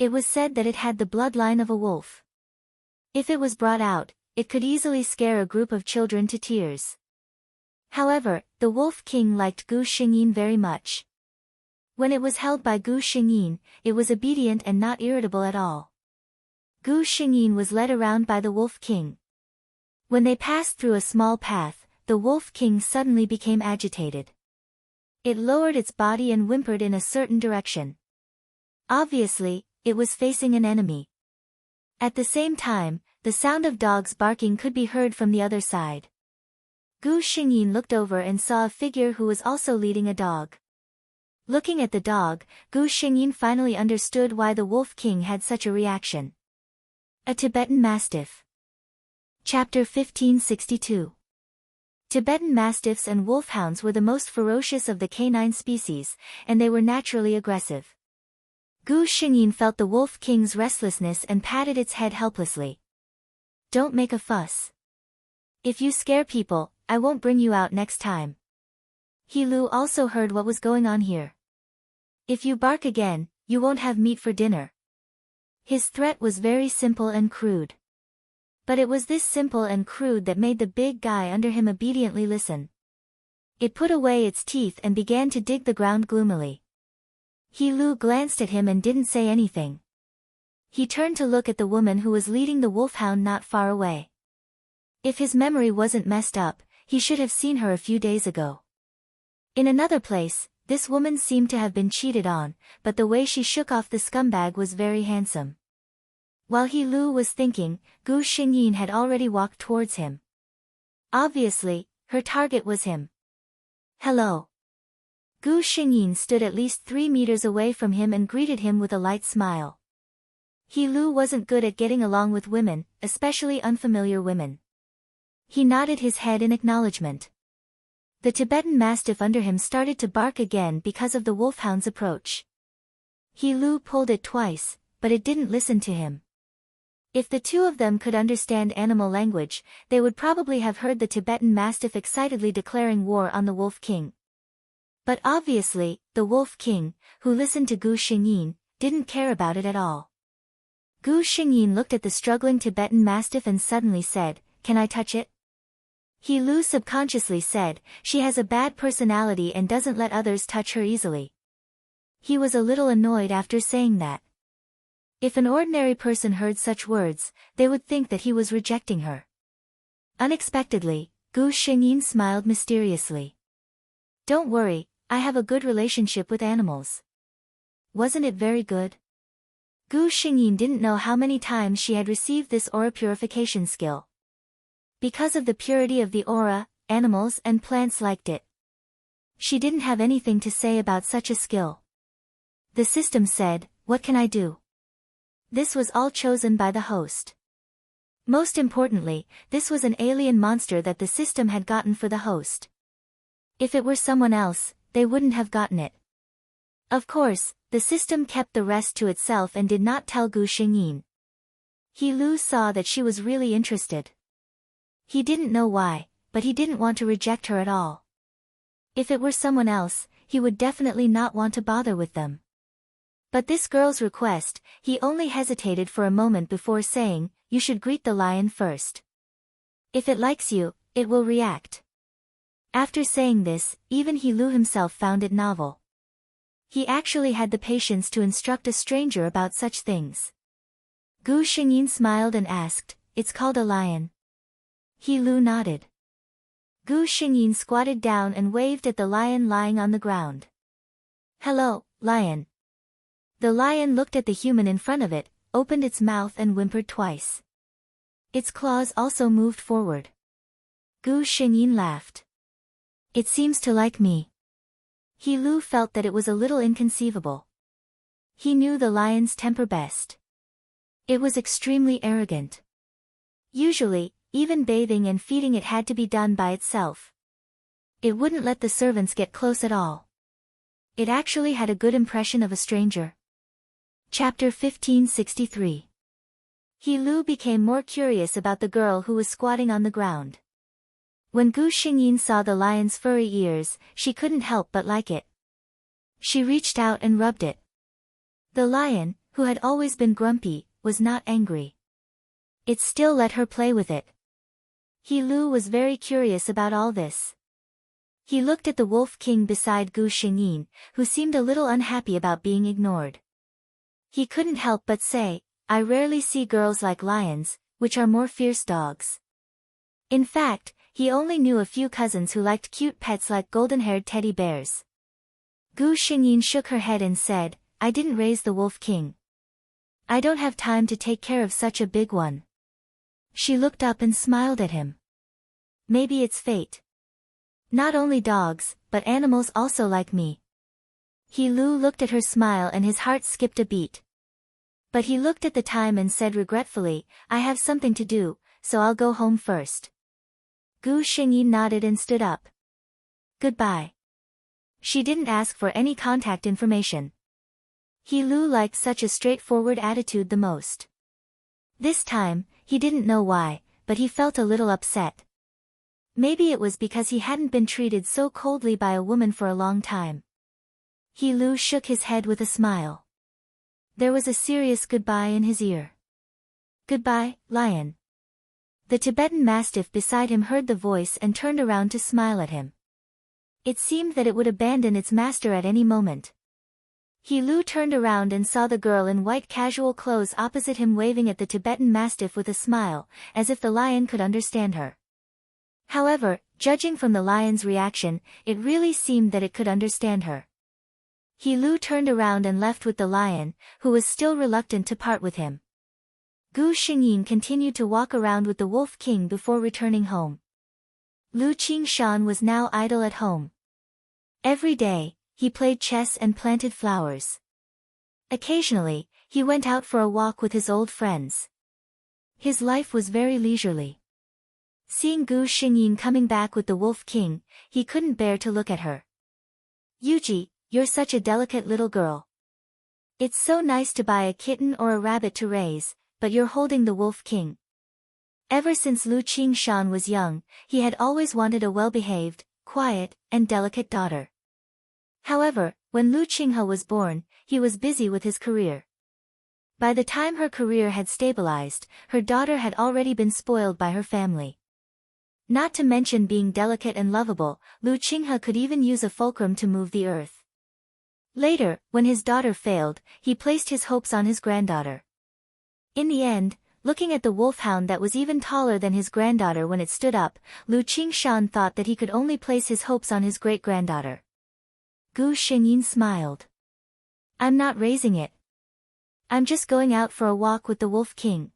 It was said that it had the bloodline of a wolf. If it was brought out, it could easily scare a group of children to tears. However, the Wolf King liked Gu Xingyin very much. When it was held by Gu Xingyin, it was obedient and not irritable at all. Gu Xingyin was led around by the Wolf King. When they passed through a small path, the Wolf King suddenly became agitated. It lowered its body and whimpered in a certain direction. Obviously, it was facing an enemy. At the same time, the sound of dogs barking could be heard from the other side. Gu Xingyin looked over and saw a figure who was also leading a dog. Looking at the dog, Gu Xingyin finally understood why the Wolf King had such a reaction. A Tibetan Mastiff. Chapter 1562. Tibetan Mastiffs and Wolfhounds were the most ferocious of the canine species, and they were naturally aggressive. Gu Xingyin felt the Wolf King's restlessness and patted its head helplessly. "Don't make a fuss. If you scare people, I won't bring you out next time." He Lu also heard what was going on here. "If you bark again, you won't have meat for dinner." His threat was very simple and crude. But it was this simple and crude that made the big guy under him obediently listen. It put away its teeth and began to dig the ground gloomily. He Lu glanced at him and didn't say anything. He turned to look at the woman who was leading the wolfhound not far away. If his memory wasn't messed up, he should have seen her a few days ago. In another place, this woman seemed to have been cheated on, but the way she shook off the scumbag was very handsome. While He Lu was thinking, Gu Xingyin had already walked towards him. Obviously, her target was him. "Hello." Gu Xingyin stood at least 3 meters away from him and greeted him with a light smile. He Lu wasn't good at getting along with women, especially unfamiliar women. He nodded his head in acknowledgement. The Tibetan Mastiff under him started to bark again because of the wolfhound's approach. He Lu pulled it twice, but it didn't listen to him. If the two of them could understand animal language, they would probably have heard the Tibetan Mastiff excitedly declaring war on the Wolf King. But obviously, the Wolf King, who listened to Gu Xingyin, didn't care about it at all. Gu Xingyin looked at the struggling Tibetan Mastiff and suddenly said, "Can I touch it?" He Lu subconsciously said, "She has a bad personality and doesn't let others touch her easily." He was a little annoyed after saying that. If an ordinary person heard such words, they would think that he was rejecting her. Unexpectedly, Gu Xingyin smiled mysteriously. "Don't worry, I have a good relationship with animals." Wasn't it very good? Gu Xingyin didn't know how many times she had received this aura purification skill. Because of the purity of the aura, animals and plants liked it. She didn't have anything to say about such a skill. The system said, "What can I do?" This was all chosen by the host. Most importantly, this was an alien monster that the system had gotten for the host. If it were someone else, they wouldn't have gotten it. Of course, the system kept the rest to itself and did not tell Gu Xingyin. He Lu saw that she was really interested. He didn't know why, but he didn't want to reject her at all. If it were someone else, he would definitely not want to bother with them. But this girl's request, he only hesitated for a moment before saying, "You should greet the lion first. If it likes you, it will react." After saying this, even He Lu himself found it novel. He actually had the patience to instruct a stranger about such things. Gu Xingyin smiled and asked, "It's called a lion?" He Lu nodded. Gu Xingyin squatted down and waved at the lion lying on the ground. "Hello, lion." The lion looked at the human in front of it, opened its mouth and whimpered twice. Its claws also moved forward. Gu Xingyin laughed. "It seems to like me." He Lu felt that it was a little inconceivable. He knew the lion's temper best. It was extremely arrogant. Usually, even bathing and feeding it had to be done by itself. It wouldn't let the servants get close at all. It actually had a good impression of a stranger. Chapter 1563. He Lu became more curious about the girl who was squatting on the ground. When Gu Xingyin saw the lion's furry ears, she couldn't help but like it. She reached out and rubbed it. The lion, who had always been grumpy, was not angry. It still let her play with it. He Lu was very curious about all this. He looked at the Wolf King beside Gu Xingyin, who seemed a little unhappy about being ignored. He couldn't help but say, I rarely see girls like lions, which are more fierce dogs. In fact, he only knew a few cousins who liked cute pets like golden-haired teddy bears. Gu Xingyin shook her head and said, I didn't raise the Wolf King. I don't have time to take care of such a big one. She looked up and smiled at him. Maybe it's fate. Not only dogs, but animals also like me. He Lu looked at her smile and his heart skipped a beat. But he looked at the time and said regretfully, I have something to do, so I'll go home first. Gu Xingyin nodded and stood up. Goodbye. She didn't ask for any contact information. He Lu liked such a straightforward attitude the most. This time, he didn't know why, but he felt a little upset. Maybe it was because he hadn't been treated so coldly by a woman for a long time. He Lu shook his head with a smile. There was a serious goodbye in his ear. Goodbye, lion. The Tibetan Mastiff beside him heard the voice and turned around to smile at him. It seemed that it would abandon its master at any moment. He Lu turned around and saw the girl in white casual clothes opposite him waving at the Tibetan Mastiff with a smile, as if the lion could understand her. However, judging from the lion's reaction, it really seemed that it could understand her. He Lu turned around and left with the lion, who was still reluctant to part with him. Gu Xingyin continued to walk around with the Wolf King before returning home. Lu Qingshan was now idle at home. Every day, he played chess and planted flowers. Occasionally, he went out for a walk with his old friends. His life was very leisurely. Seeing Gu Xingyin coming back with the Wolf King, he couldn't bear to look at her. Yuji, you're such a delicate little girl. It's so nice to buy a kitten or a rabbit to raise, but you're holding the Wolf King. Ever since Lu Qingshan was young, he had always wanted a well-behaved, quiet, and delicate daughter. However, when Lu Qinghe was born, he was busy with his career. By the time her career had stabilized, her daughter had already been spoiled by her family. Not to mention being delicate and lovable, Lu Qinghe could even use a fulcrum to move the earth. Later, when his daughter failed, he placed his hopes on his granddaughter. In the end, looking at the wolfhound that was even taller than his granddaughter when it stood up, Lu Qingshan thought that he could only place his hopes on his great-granddaughter. Gu Xingyin smiled. I'm not raising it. I'm just going out for a walk with the Wolf King.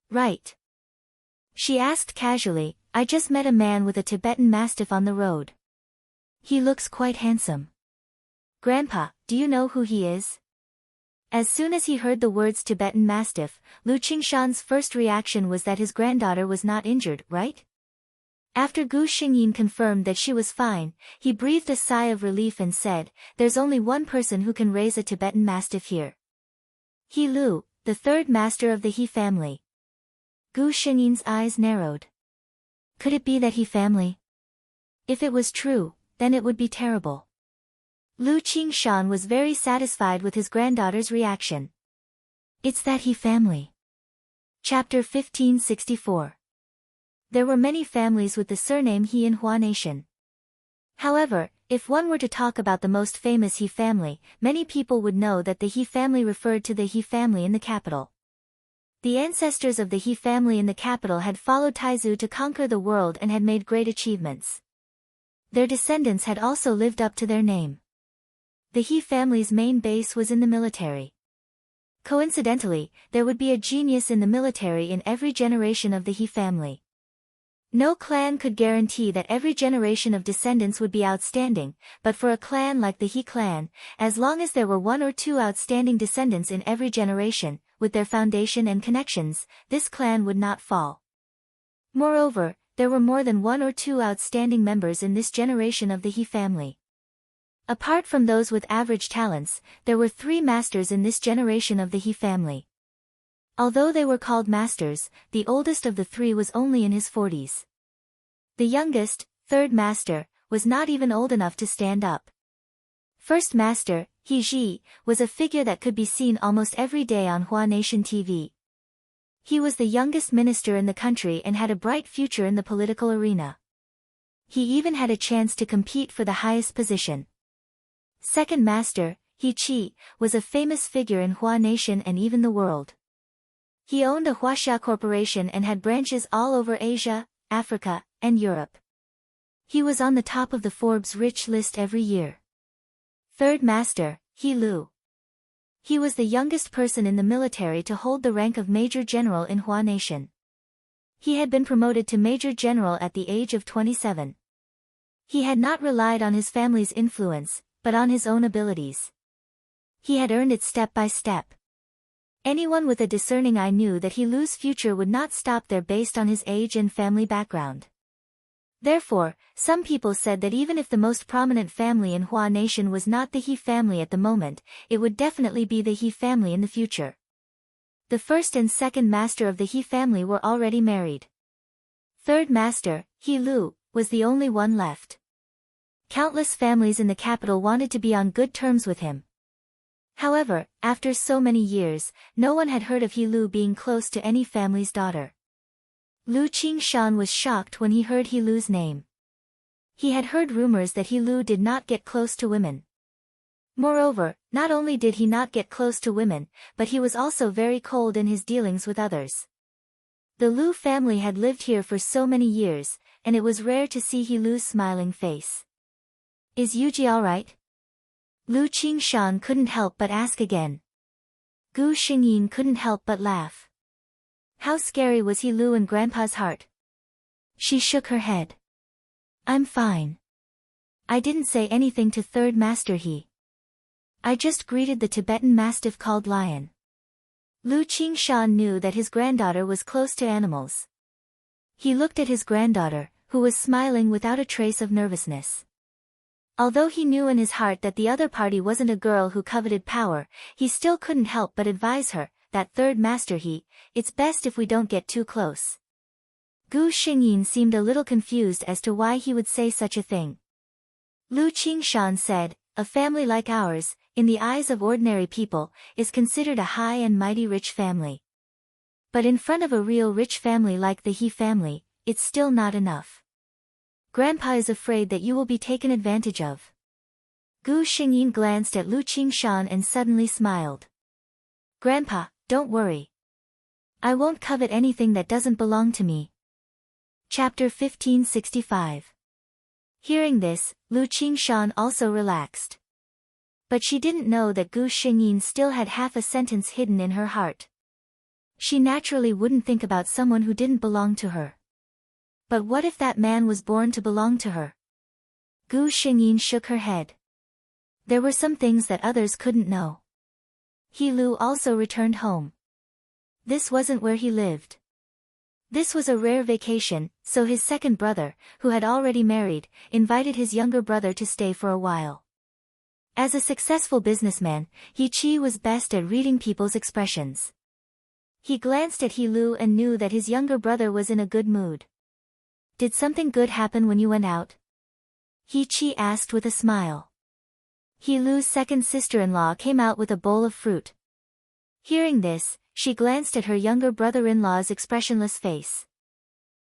Right? She asked casually, I just met a man with a Tibetan Mastiff on the road. He looks quite handsome. Grandpa, do you know who he is? As soon as he heard the words Tibetan Mastiff, Lu Qingshan's first reaction was that his granddaughter was not injured, right? After Gu Xingyin confirmed that she was fine, he breathed a sigh of relief and said, there's only one person who can raise a Tibetan Mastiff here. He Lu, the third master of the He family. Gu Xingyin's eyes narrowed. Could it be that He family? If it was true, then it would be terrible. Lu Qingshan was very satisfied with his granddaughter's reaction. It's that He family. Chapter 1564. There were many families with the surname He in Hua Nation. However, if one were to talk about the most famous He family, many people would know that the He family referred to the He family in the capital. The ancestors of the He family in the capital had followed Taizu to conquer the world and had made great achievements. Their descendants had also lived up to their name. The He family's main base was in the military. Coincidentally, there would be a genius in the military in every generation of the He family. No clan could guarantee that every generation of descendants would be outstanding, but for a clan like the He clan, as long as there were one or two outstanding descendants in every generation, with their foundation and connections, this clan would not fall. Moreover, there were more than one or two outstanding members in this generation of the He family. Apart from those with average talents, there were 3 masters in this generation of the He family. Although they were called masters, the oldest of the 3 was only in his 40s. The youngest, third master, was not even old enough to stand up. First master, He Ji, was a figure that could be seen almost every day on Hua Nation TV. He was the youngest minister in the country and had a bright future in the political arena. He even had a chance to compete for the highest position. Second master, He Chi, was a famous figure in Hua Nation and even the world. He owned a Huaxia corporation and had branches all over Asia, Africa, and Europe. He was on the top of the Forbes rich list every year. Third master, He Lu. He was the youngest person in the military to hold the rank of Major General in Hua Nation. He had been promoted to Major General at the age of 27. He had not relied on his family's influence, but on his own abilities. He had earned it step by step. Anyone with a discerning eye knew that He Lu's future would not stop there based on his age and family background. Therefore, some people said that even if the most prominent family in Hua Nation was not the He family at the moment, it would definitely be the He family in the future. The first and second master of the He family were already married. Third master, He Lu, was the only one left. Countless families in the capital wanted to be on good terms with him. However, after so many years, no one had heard of He Lu being close to any family's daughter. Lu Qingshan was shocked when he heard He Lu's name. He had heard rumors that He Lu did not get close to women. Moreover, not only did he not get close to women, but he was also very cold in his dealings with others. The Lu family had lived here for so many years, and it was rare to see He Lu's smiling face. Is Yuji alright? Lu Qingshan couldn't help but ask again. Gu Xingyin couldn't help but laugh. How scary was He Lu in Grandpa's heart? She shook her head. I'm fine. I didn't say anything to third master He. I just greeted the Tibetan mastiff called Lion. Lu Qingshan knew that his granddaughter was close to animals. He looked at his granddaughter, who was smiling without a trace of nervousness. Although he knew in his heart that the other party wasn't a girl who coveted power, he still couldn't help but advise her, that third master He, it's best if we don't get too close. Gu Xingyin seemed a little confused as to why he would say such a thing. Lu Qingshan said, a family like ours, in the eyes of ordinary people, is considered a high and mighty rich family. But in front of a real rich family like the He family, it's still not enough. Grandpa is afraid that you will be taken advantage of. Gu Xingyin glanced at Lu Qingshan and suddenly smiled. Grandpa, don't worry. I won't covet anything that doesn't belong to me. Chapter 1565. Hearing this, Lu Qingshan also relaxed. But she didn't know that Gu Xingyin still had half a sentence hidden in her heart. She naturally wouldn't think about someone who didn't belong to her. But what if that man was born to belong to her? Gu Xingyin shook her head. There were some things that others couldn't know. He Lu also returned home. This wasn't where he lived. This was a rare vacation, so his second brother, who had already married, invited his younger brother to stay for a while. As a successful businessman, He Chi was best at reading people's expressions. He glanced at He Lu and knew that his younger brother was in a good mood. Did something good happen when you went out? He Chi asked with a smile. He Lu's second sister-in-law came out with a bowl of fruit. Hearing this, she glanced at her younger brother-in-law's expressionless face.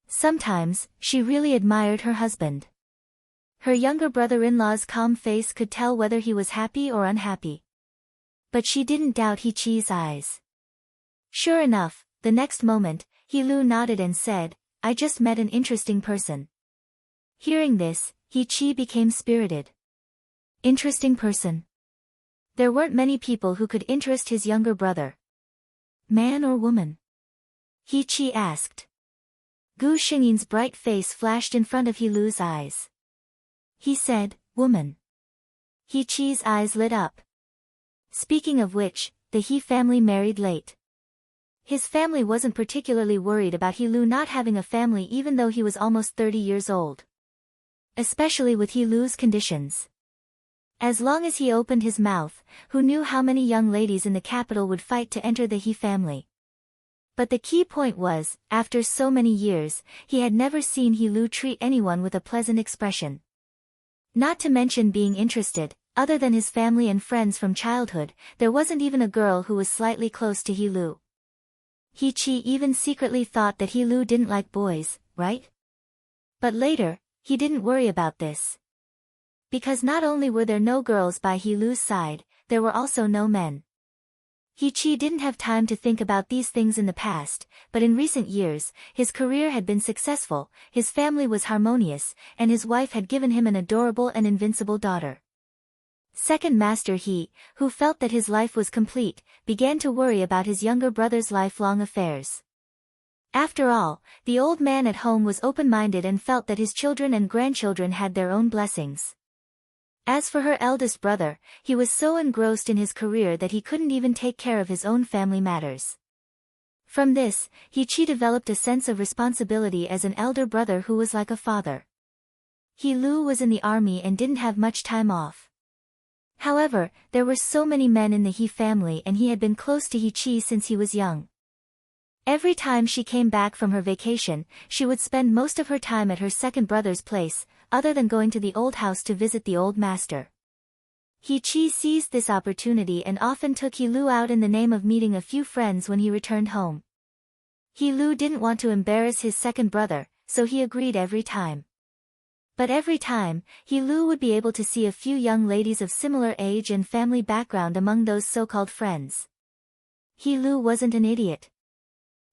Sometimes, she really admired her husband. Her younger brother-in-law's calm face could tell whether he was happy or unhappy. But she didn't doubt He Chi's eyes. Sure enough, the next moment, He Lu nodded and said, I just met an interesting person. Hearing this, He Chi became spirited. Interesting person. There weren't many people who could interest his younger brother. Man or woman? He Chi asked. Gu Xingyin's bright face flashed in front of He Lu's eyes. He said, woman. He Chi's eyes lit up. Speaking of which, the He family married late. His family wasn't particularly worried about He Lu not having a family even though he was almost 30 years old. Especially with He Lu's conditions. As long as he opened his mouth, who knew how many young ladies in the capital would fight to enter the He family. But the key point was, after so many years, he had never seen He-Lu treat anyone with a pleasant expression. Not to mention being interested, other than his family and friends from childhood, there wasn't even a girl who was slightly close to He-Lu. He-Chi even secretly thought that He-Lu didn't like boys, right? But later, he didn't worry about this. Because not only were there no girls by He-Lu's side, there were also no men. He-Chi didn't have time to think about these things in the past, but in recent years, his career had been successful, his family was harmonious, and his wife had given him an adorable and invincible daughter. Second Master He, who felt that his life was complete, began to worry about his younger brother's lifelong affairs. After all, the old man at home was open-minded and felt that his children and grandchildren had their own blessings. As for her eldest brother, he was so engrossed in his career that he couldn't even take care of his own family matters. From this, He-Chi developed a sense of responsibility as an elder brother who was like a father. He-Lu was in the army and didn't have much time off. However, there were so many men in the He family and he had been close to He-Chi since he was young. Every time she came back from her vacation, she would spend most of her time at her second brother's place, other than going to the old house to visit the old master. He-Chi seized this opportunity and often took He-Lu out in the name of meeting a few friends when he returned home. He-Lu didn't want to embarrass his second brother, so he agreed every time. But every time, He-Lu would be able to see a few young ladies of similar age and family background among those so-called friends. He-Lu wasn't an idiot.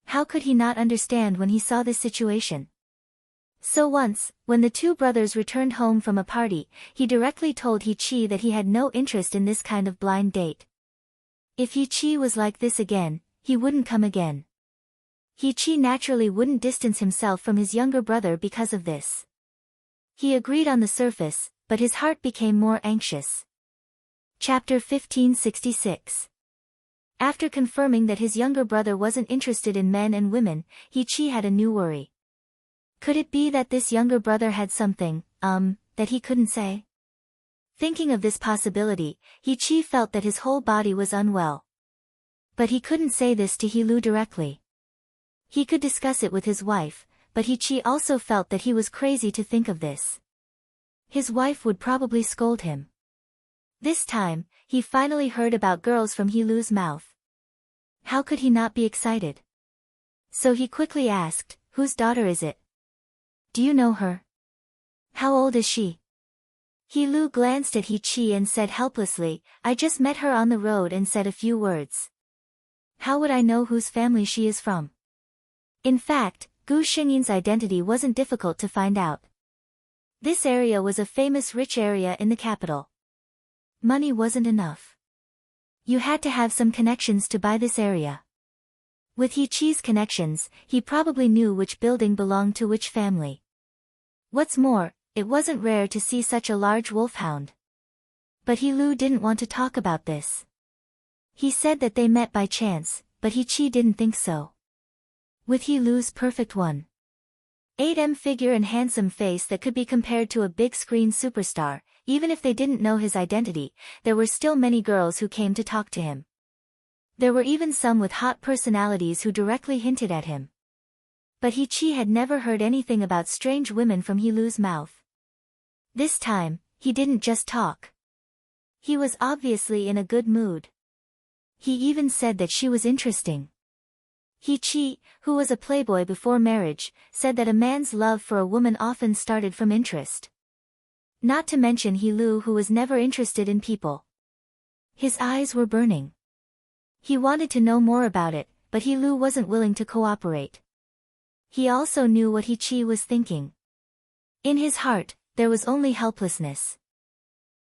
How could he not understand when he saw this situation? So once, when the two brothers returned home from a party, he directly told He-Chi that he had no interest in this kind of blind date. If He-Chi was like this again, he wouldn't come again. He-Chi naturally wouldn't distance himself from his younger brother because of this. He agreed on the surface, but his heart became more anxious. Chapter 1566. After confirming that his younger brother wasn't interested in men and women, He-Chi had a new worry. Could it be that this younger brother had something, that he couldn't say? Thinking of this possibility, He-Chi felt that his whole body was unwell. But he couldn't say this to He-Lu directly. He could discuss it with his wife, but He-Chi also felt that he was crazy to think of this. His wife would probably scold him. This time, he finally heard about girls from He-Lu's mouth. How could he not be excited? So he quickly asked, "Whose daughter is it? Do you know her? How old is she?" He-Lu glanced at He-Chi and said helplessly, "I just met her on the road and said a few words. How would I know whose family she is from?" In fact, Gu Xingyin's identity wasn't difficult to find out. This area was a famous rich area in the capital. Money wasn't enough. You had to have some connections to buy this area. With He-Chi's connections, he probably knew which building belonged to which family. What's more, it wasn't rare to see such a large wolfhound. But He-Lu didn't want to talk about this. He said that they met by chance, but He-Chi didn't think so. With He-Lu's perfect 1.8m figure and handsome face that could be compared to a big-screen superstar, even if they didn't know his identity, there were still many girls who came to talk to him. There were even some with hot personalities who directly hinted at him. But He-Chi had never heard anything about strange women from He-Lu's mouth. This time, he didn't just talk. He was obviously in a good mood. He even said that she was interesting. He-Chi, who was a playboy before marriage, said that a man's love for a woman often started from interest. Not to mention He-Lu, who was never interested in people. His eyes were burning. He wanted to know more about it, but He-Lu wasn't willing to cooperate. He also knew what He-Chi was thinking. In his heart, there was only helplessness.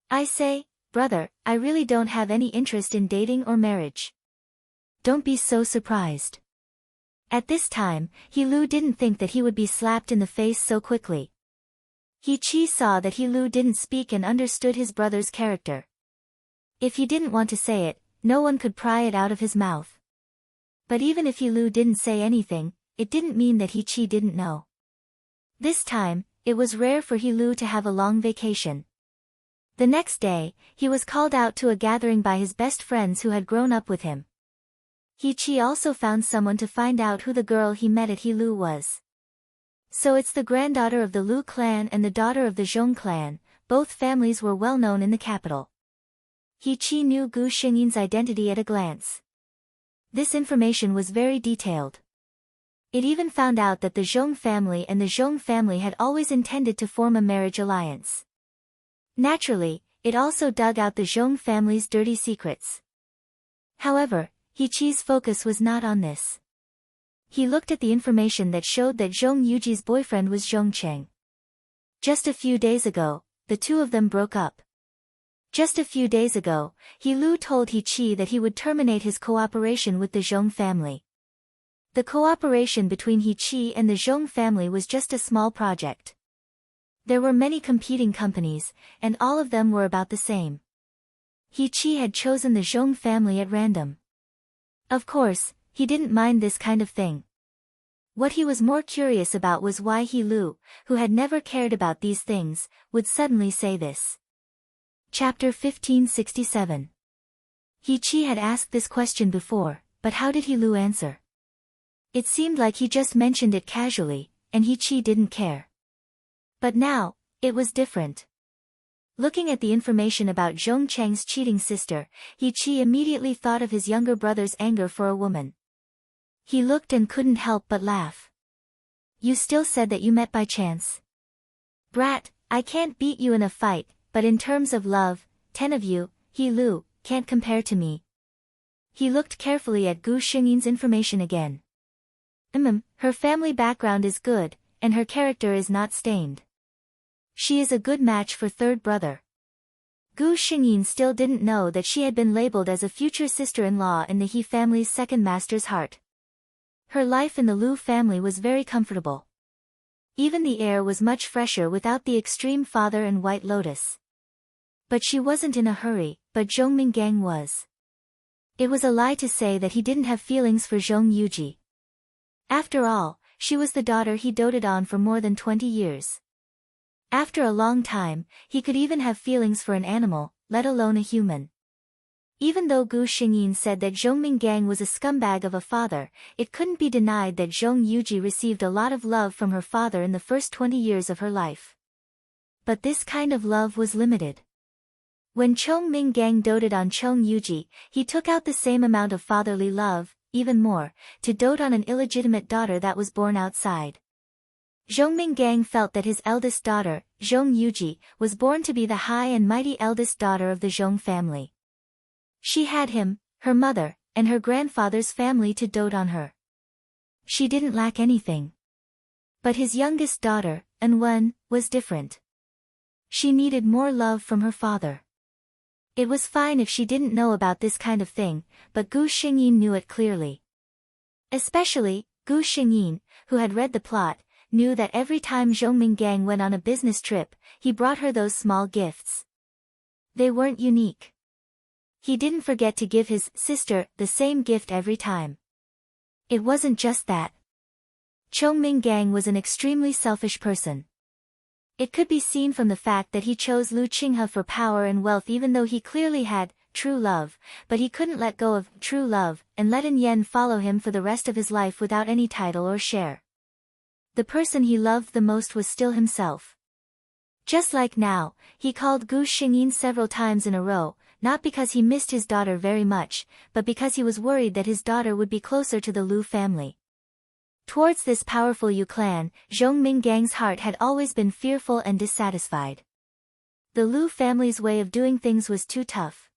"I say, brother, I really don't have any interest in dating or marriage. Don't be so surprised." At this time, He-Lu didn't think that he would be slapped in the face so quickly. He-Chi saw that He-Lu didn't speak and understood his brother's character. If he didn't want to say it, no one could pry it out of his mouth. But even if He-Lu didn't say anything, it didn't mean that He-Chi didn't know. This time, it was rare for He-Lu to have a long vacation. The next day, he was called out to a gathering by his best friends who had grown up with him. He also found someone to find out who the girl he met at Lu was. So it's the granddaughter of the Lu clan and the daughter of the Zhong clan. Both families were well known in the capital. He knew Gu Xingyin's identity at a glance. This information was very detailed. It even found out that the Zhong family and the Zhong family had always intended to form a marriage alliance. Naturally, it also dug out the Zhong family's dirty secrets. However, He's focus was not on this. He looked at the information that showed that Zhong Yuji's boyfriend was Zhong Cheng. Just a few days ago, the two of them broke up. Just a few days ago, Lu told He that he would terminate his cooperation with the Zhong family. The cooperation between He and the Zhong family was just a small project. There were many competing companies, and all of them were about the same. He had chosen the Zhong family at random. Of course, he didn't mind this kind of thing. What he was more curious about was why Lu, who had never cared about these things, would suddenly say this. Chapter 1567. He had asked this question before, but how did Lu answer? It seemed like he just mentioned it casually, and He didn't care. But now, it was different. Looking at the information about Zhong Cheng's cheating sister, He immediately thought of his younger brother's anger for a woman. He looked and couldn't help but laugh. You still said that you met by chance. Brat, I can't beat you in a fight, but in terms of love, 10 of you, Lu, can't compare to me. He looked carefully at Gu Xingyin's information again. Her family background is good, and her character is not stained. She is a good match for third brother. Gu Xingyin still didn't know that she had been labeled as a future sister-in-law in the He family's second master's heart. Her life in the Lu family was very comfortable. Even the air was much fresher without the extreme father and White Lotus. But she wasn't in a hurry, but Zhong Minggang was. It was a lie to say that he didn't have feelings for Zhong Yuji. After all, she was the daughter he doted on for more than 20 years. After a long time, he could even have feelings for an animal, let alone a human. Even though Gu Xingyin said that Zhong Minggang was a scumbag of a father, it couldn't be denied that Zhong Yuji received a lot of love from her father in the first 20 years of her life. But this kind of love was limited. When Zhong Minggang doted on Zhong Yuji, he took out the same amount of fatherly love, even more, to dote on an illegitimate daughter that was born outside. Zhong Minggang felt that his eldest daughter, Zhong Yuji, was born to be the high and mighty eldest daughter of the Zhong family. She had him, her mother, and her grandfather's family to dote on her. She didn't lack anything. But his youngest daughter, Anwen, was different. She needed more love from her father. It was fine if she didn't know about this kind of thing, but Gu Xingyin knew it clearly. Especially, Gu Xingyin, who had read the plot, knew that every time Zhong Minggang went on a business trip, he brought her those small gifts. They weren't unique. He didn't forget to give his sister the same gift every time. It wasn't just that. Zhong Minggang was an extremely selfish person. It could be seen from the fact that he chose Lu Qinghe for power and wealth even though he clearly had true love, but he couldn't let go of true love and let An Yen follow him for the rest of his life without any title or share. The person he loved the most was still himself. Just like now, he called Gu Xingyin several times in a row, not because he missed his daughter very much, but because he was worried that his daughter would be closer to the Lu family. Towards this powerful Yu clan, Zhong Minggang's heart had always been fearful and dissatisfied. The Lu family's way of doing things was too tough.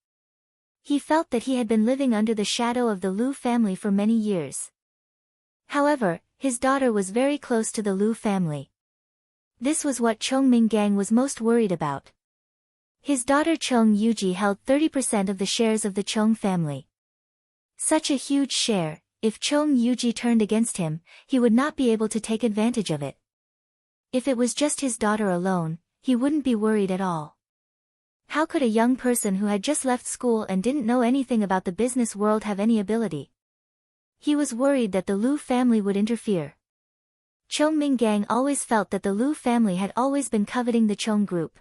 He felt that he had been living under the shadow of the Lu family for many years. However, his daughter was very close to the Lu family. This was what Zhong Minggang was most worried about. His daughter Zhong Yuji held 30% of the shares of the Zhong family. Such a huge share. If Zhong Yuji turned against him, he would not be able to take advantage of it. If it was just his daughter alone, he wouldn't be worried at all. How could a young person who had just left school and didn't know anything about the business world have any ability? He was worried that the Lu family would interfere. Zhong Minggang always felt that the Lu family had always been coveting the Zhong group.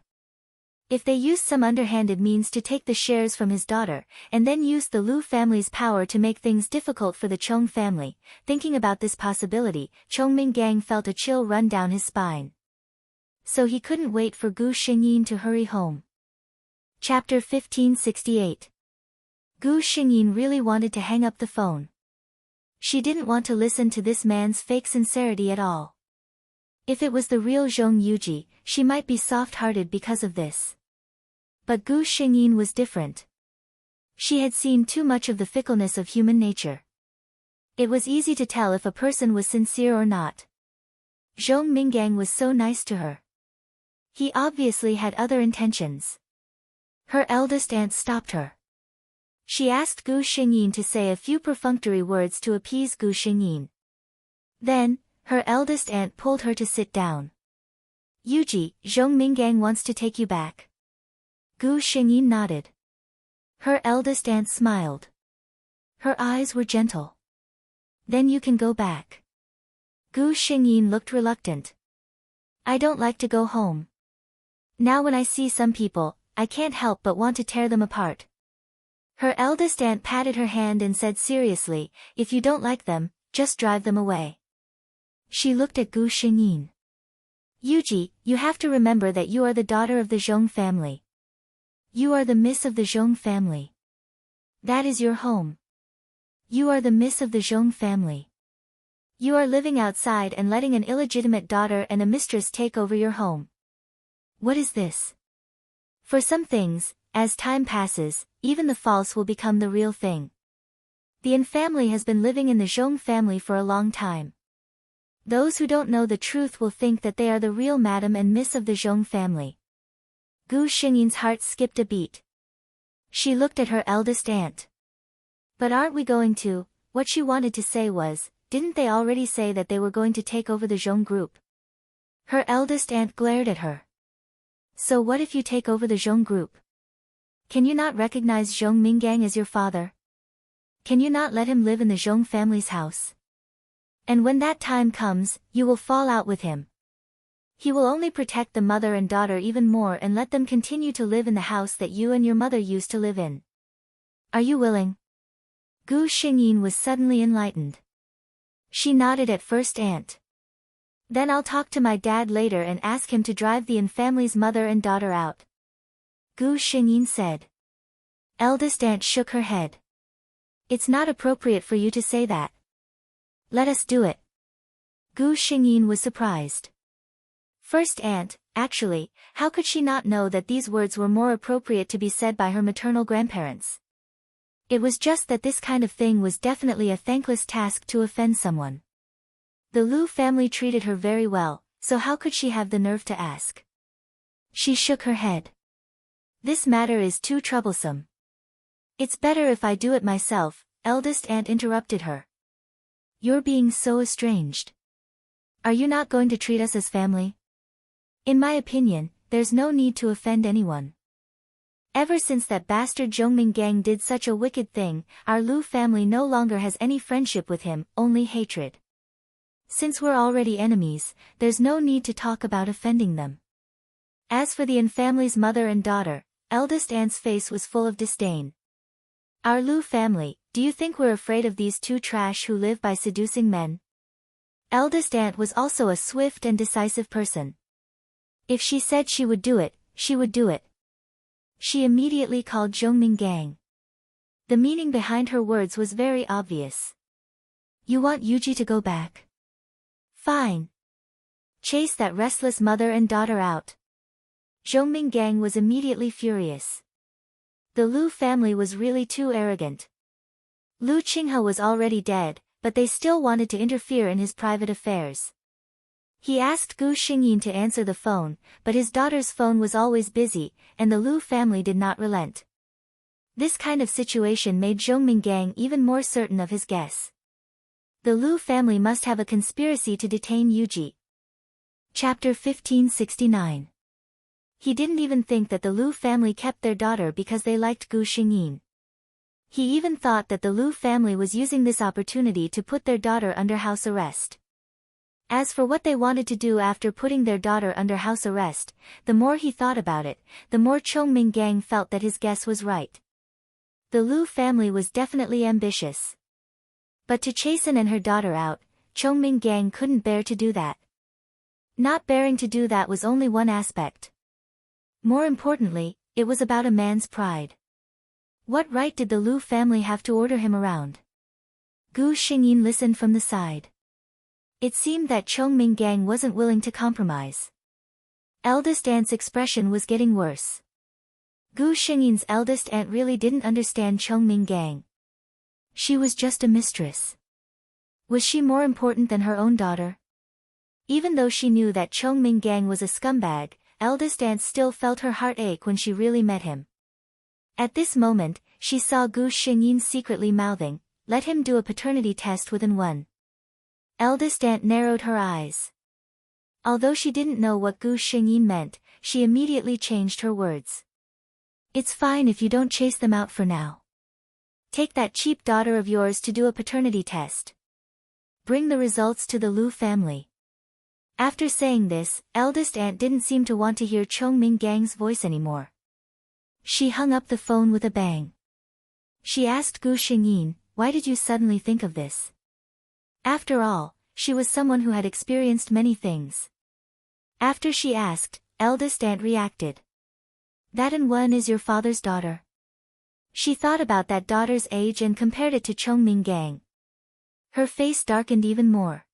If they used some underhanded means to take the shares from his daughter, and then used the Lu family's power to make things difficult for the Chong family, thinking about this possibility, Chong Minggang felt a chill run down his spine. So he couldn't wait for Gu Xingyin to hurry home. Chapter 1568. Gu Xingyin really wanted to hang up the phone. She didn't want to listen to this man's fake sincerity at all. If it was the real Zhong Yuji, she might be soft-hearted because of this. But Gu Xingyin was different. She had seen too much of the fickleness of human nature. It was easy to tell if a person was sincere or not. Zhong Minggang was so nice to her. He obviously had other intentions. Her eldest aunt stopped her. She asked Gu Xingyin to say a few perfunctory words to appease Gu Xingyin. Then, her eldest aunt pulled her to sit down. Yuji, Zhong Minggang wants to take you back. Gu Xingyin nodded. Her eldest aunt smiled. Her eyes were gentle. Then you can go back. Gu Xingyin looked reluctant. I don't like to go home. Now when I see some people, I can't help but want to tear them apart. Her eldest aunt patted her hand and said seriously, if you don't like them, just drive them away. She looked at Gu Xingyin. Yuji, you have to remember that you are the daughter of the Zhong family. You are the miss of the Zhong family. That is your home. You are the miss of the Zhong family. You are living outside and letting an illegitimate daughter and a mistress take over your home. What is this? For some things, as time passes, even the false will become the real thing. The Yin family has been living in the Zhong family for a long time. Those who don't know the truth will think that they are the real madam and miss of the Zhong family. Gu Xingyin's heart skipped a beat. She looked at her eldest aunt. But aren't we going to? What she wanted to say was, didn't they already say that they were going to take over the Zhong group? Her eldest aunt glared at her. So what if you take over the Zhong group? Can you not recognize Zhong Minggang as your father? Can you not let him live in the Zhong family's house? And when that time comes, you will fall out with him. He will only protect the mother and daughter even more and let them continue to live in the house that you and your mother used to live in. Are you willing? Gu Xingyin was suddenly enlightened. She nodded at first aunt. Then I'll talk to my dad later and ask him to drive the Yin family's mother and daughter out. Gu Xingyin said. Eldest aunt shook her head. It's not appropriate for you to say that. Let us do it. Gu Xingyin was surprised. First aunt, actually, how could she not know that these words were more appropriate to be said by her maternal grandparents? It was just that this kind of thing was definitely a thankless task to offend someone. The Lu family treated her very well, so how could she have the nerve to ask? She shook her head. This matter is too troublesome. It's better if I do it myself, eldest aunt interrupted her. You're being so estranged. Are you not going to treat us as family? In my opinion, there's no need to offend anyone. Ever since that bastard Zhong Minggang did such a wicked thing, our Lu family no longer has any friendship with him, only hatred. Since we're already enemies, there's no need to talk about offending them. As for the Yin family's mother and daughter, eldest aunt's face was full of disdain. Our Lu family, do you think we're afraid of these two trash who live by seducing men? Eldest aunt was also a swift and decisive person. If she said she would do it, she would do it. She immediately called Zhong Minggang. The meaning behind her words was very obvious. You want Yuji to go back? Fine. Chase that restless mother and daughter out. Zhong Minggang was immediately furious. The Lu family was really too arrogant. Lu Qinghe was already dead, but they still wanted to interfere in his private affairs. He asked Gu Xingyin to answer the phone, but his daughter's phone was always busy, and the Lu family did not relent. This kind of situation made Zhong Minggang even more certain of his guess. The Lu family must have a conspiracy to detain Yuji. Chapter 1569. He didn't even think that the Lu family kept their daughter because they liked Gu Xingyin. He even thought that the Lu family was using this opportunity to put their daughter under house arrest. As for what they wanted to do after putting their daughter under house arrest, the more he thought about it, the more Chongming Gang felt that his guess was right. The Liu family was definitely ambitious. But to chase An and her daughter out, Chongming Gang couldn't bear to do that. Not bearing to do that was only one aspect. More importantly, it was about a man's pride. What right did the Liu family have to order him around? Gu Xingyin listened from the side. It seemed that Chongming Gang wasn't willing to compromise. Eldest aunt's expression was getting worse. Gu Xingyin's eldest aunt really didn't understand Chongming Gang. She was just a mistress. Was she more important than her own daughter? Even though she knew that Chongming Gang was a scumbag, eldest aunt still felt her heart ache when she really met him. At this moment, she saw Gu Xingyin secretly mouthing, "Let him do a paternity test with An." Eldest aunt narrowed her eyes. Although she didn't know what Gu Xingyin meant, she immediately changed her words. "It's fine if you don't chase them out for now. Take that cheap daughter of yours to do a paternity test. Bring the results to the Liu family." After saying this, eldest aunt didn't seem to want to hear Chongming Gang's voice anymore. She hung up the phone with a bang. She asked Gu Xingyin, "Why did you suddenly think of this?" After all, she was someone who had experienced many things. After she asked, eldest aunt reacted. "That An is your father's daughter." She thought about that daughter's age and compared it to Chongming Gang. Her face darkened even more.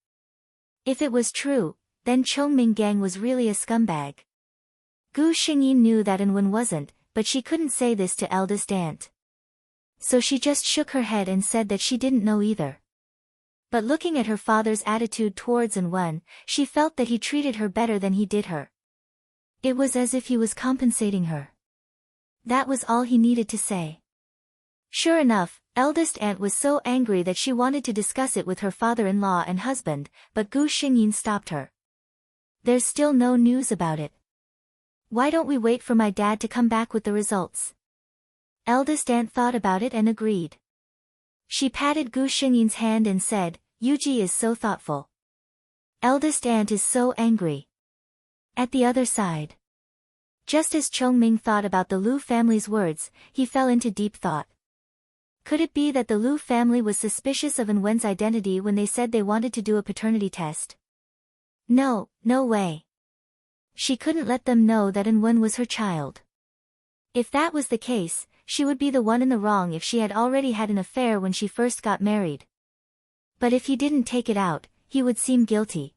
If it was true, then Chongming Gang was really a scumbag. Gu Xingyin knew that An wasn't, but she couldn't say this to eldest aunt. So she just shook her head and said that she didn't know either. But looking at her father's attitude towards An, she felt that he treated her better than he did her. It was as if he was compensating her. That was all he needed to say. Sure enough, eldest aunt was so angry that she wanted to discuss it with her father-in-law and husband, but Gu Xingyin stopped her. "There's still no news about it. Why don't we wait for my dad to come back with the results?" Eldest aunt thought about it and agreed. She patted Gu Xingyin's hand and said, "Yuji is so thoughtful. Eldest aunt is so angry." At the other side. Just as Chongming thought about the Liu family's words, he fell into deep thought. Could it be that the Liu family was suspicious of Anwen's identity when they said they wanted to do a paternity test? No, no way. She couldn't let them know that Anwen was her child. If that was the case, she would be the one in the wrong if she had already had an affair when she first got married. But if he didn't take it out, he would seem guilty.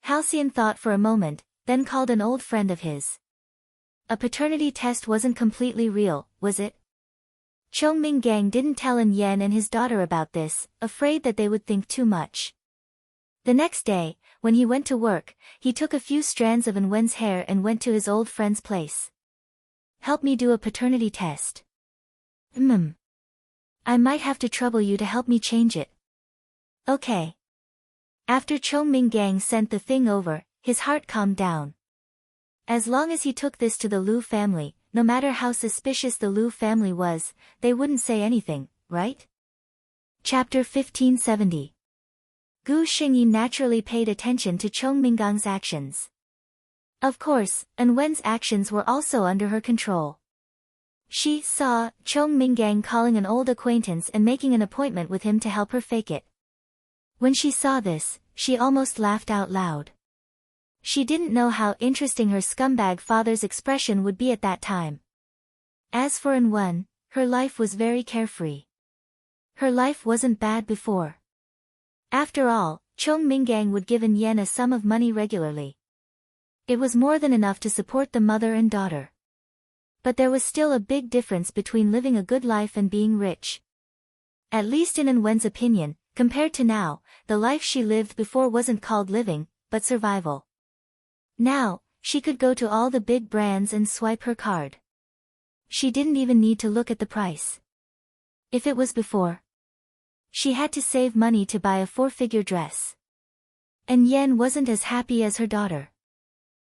Halcyon thought for a moment, then called an old friend of his. A paternity test wasn't completely real, was it? Chongming Gang didn't tell An Yen and his daughter about this, afraid that they would think too much. The next day, when he went to work, he took a few strands of Anwen's hair and went to his old friend's place. "Help me do a paternity test." I might have to trouble you to help me change it." "Okay." After Chongming Gang sent the thing over, his heart calmed down. As long as he took this to the Liu family, no matter how suspicious the Liu family was, they wouldn't say anything, right? Chapter 1570. Gu Xingyi naturally paid attention to Chongming Gang's actions. Of course, Anwen's actions were also under her control. She saw Chongming Gang calling an old acquaintance and making an appointment with him to help her fake it. When she saw this, she almost laughed out loud. She didn't know how interesting her scumbag father's expression would be at that time. As for Anwen, her life was very carefree. Her life wasn't bad before. After all, Chongming Gang would give An Yen a sum of money regularly. It was more than enough to support the mother and daughter. But there was still a big difference between living a good life and being rich. At least in Anwen's opinion, compared to now, the life she lived before wasn't called living, but survival. Now, she could go to all the big brands and swipe her card. She didn't even need to look at the price. If it was before, she had to save money to buy a 4-figure dress. And Yen wasn't as happy as her daughter.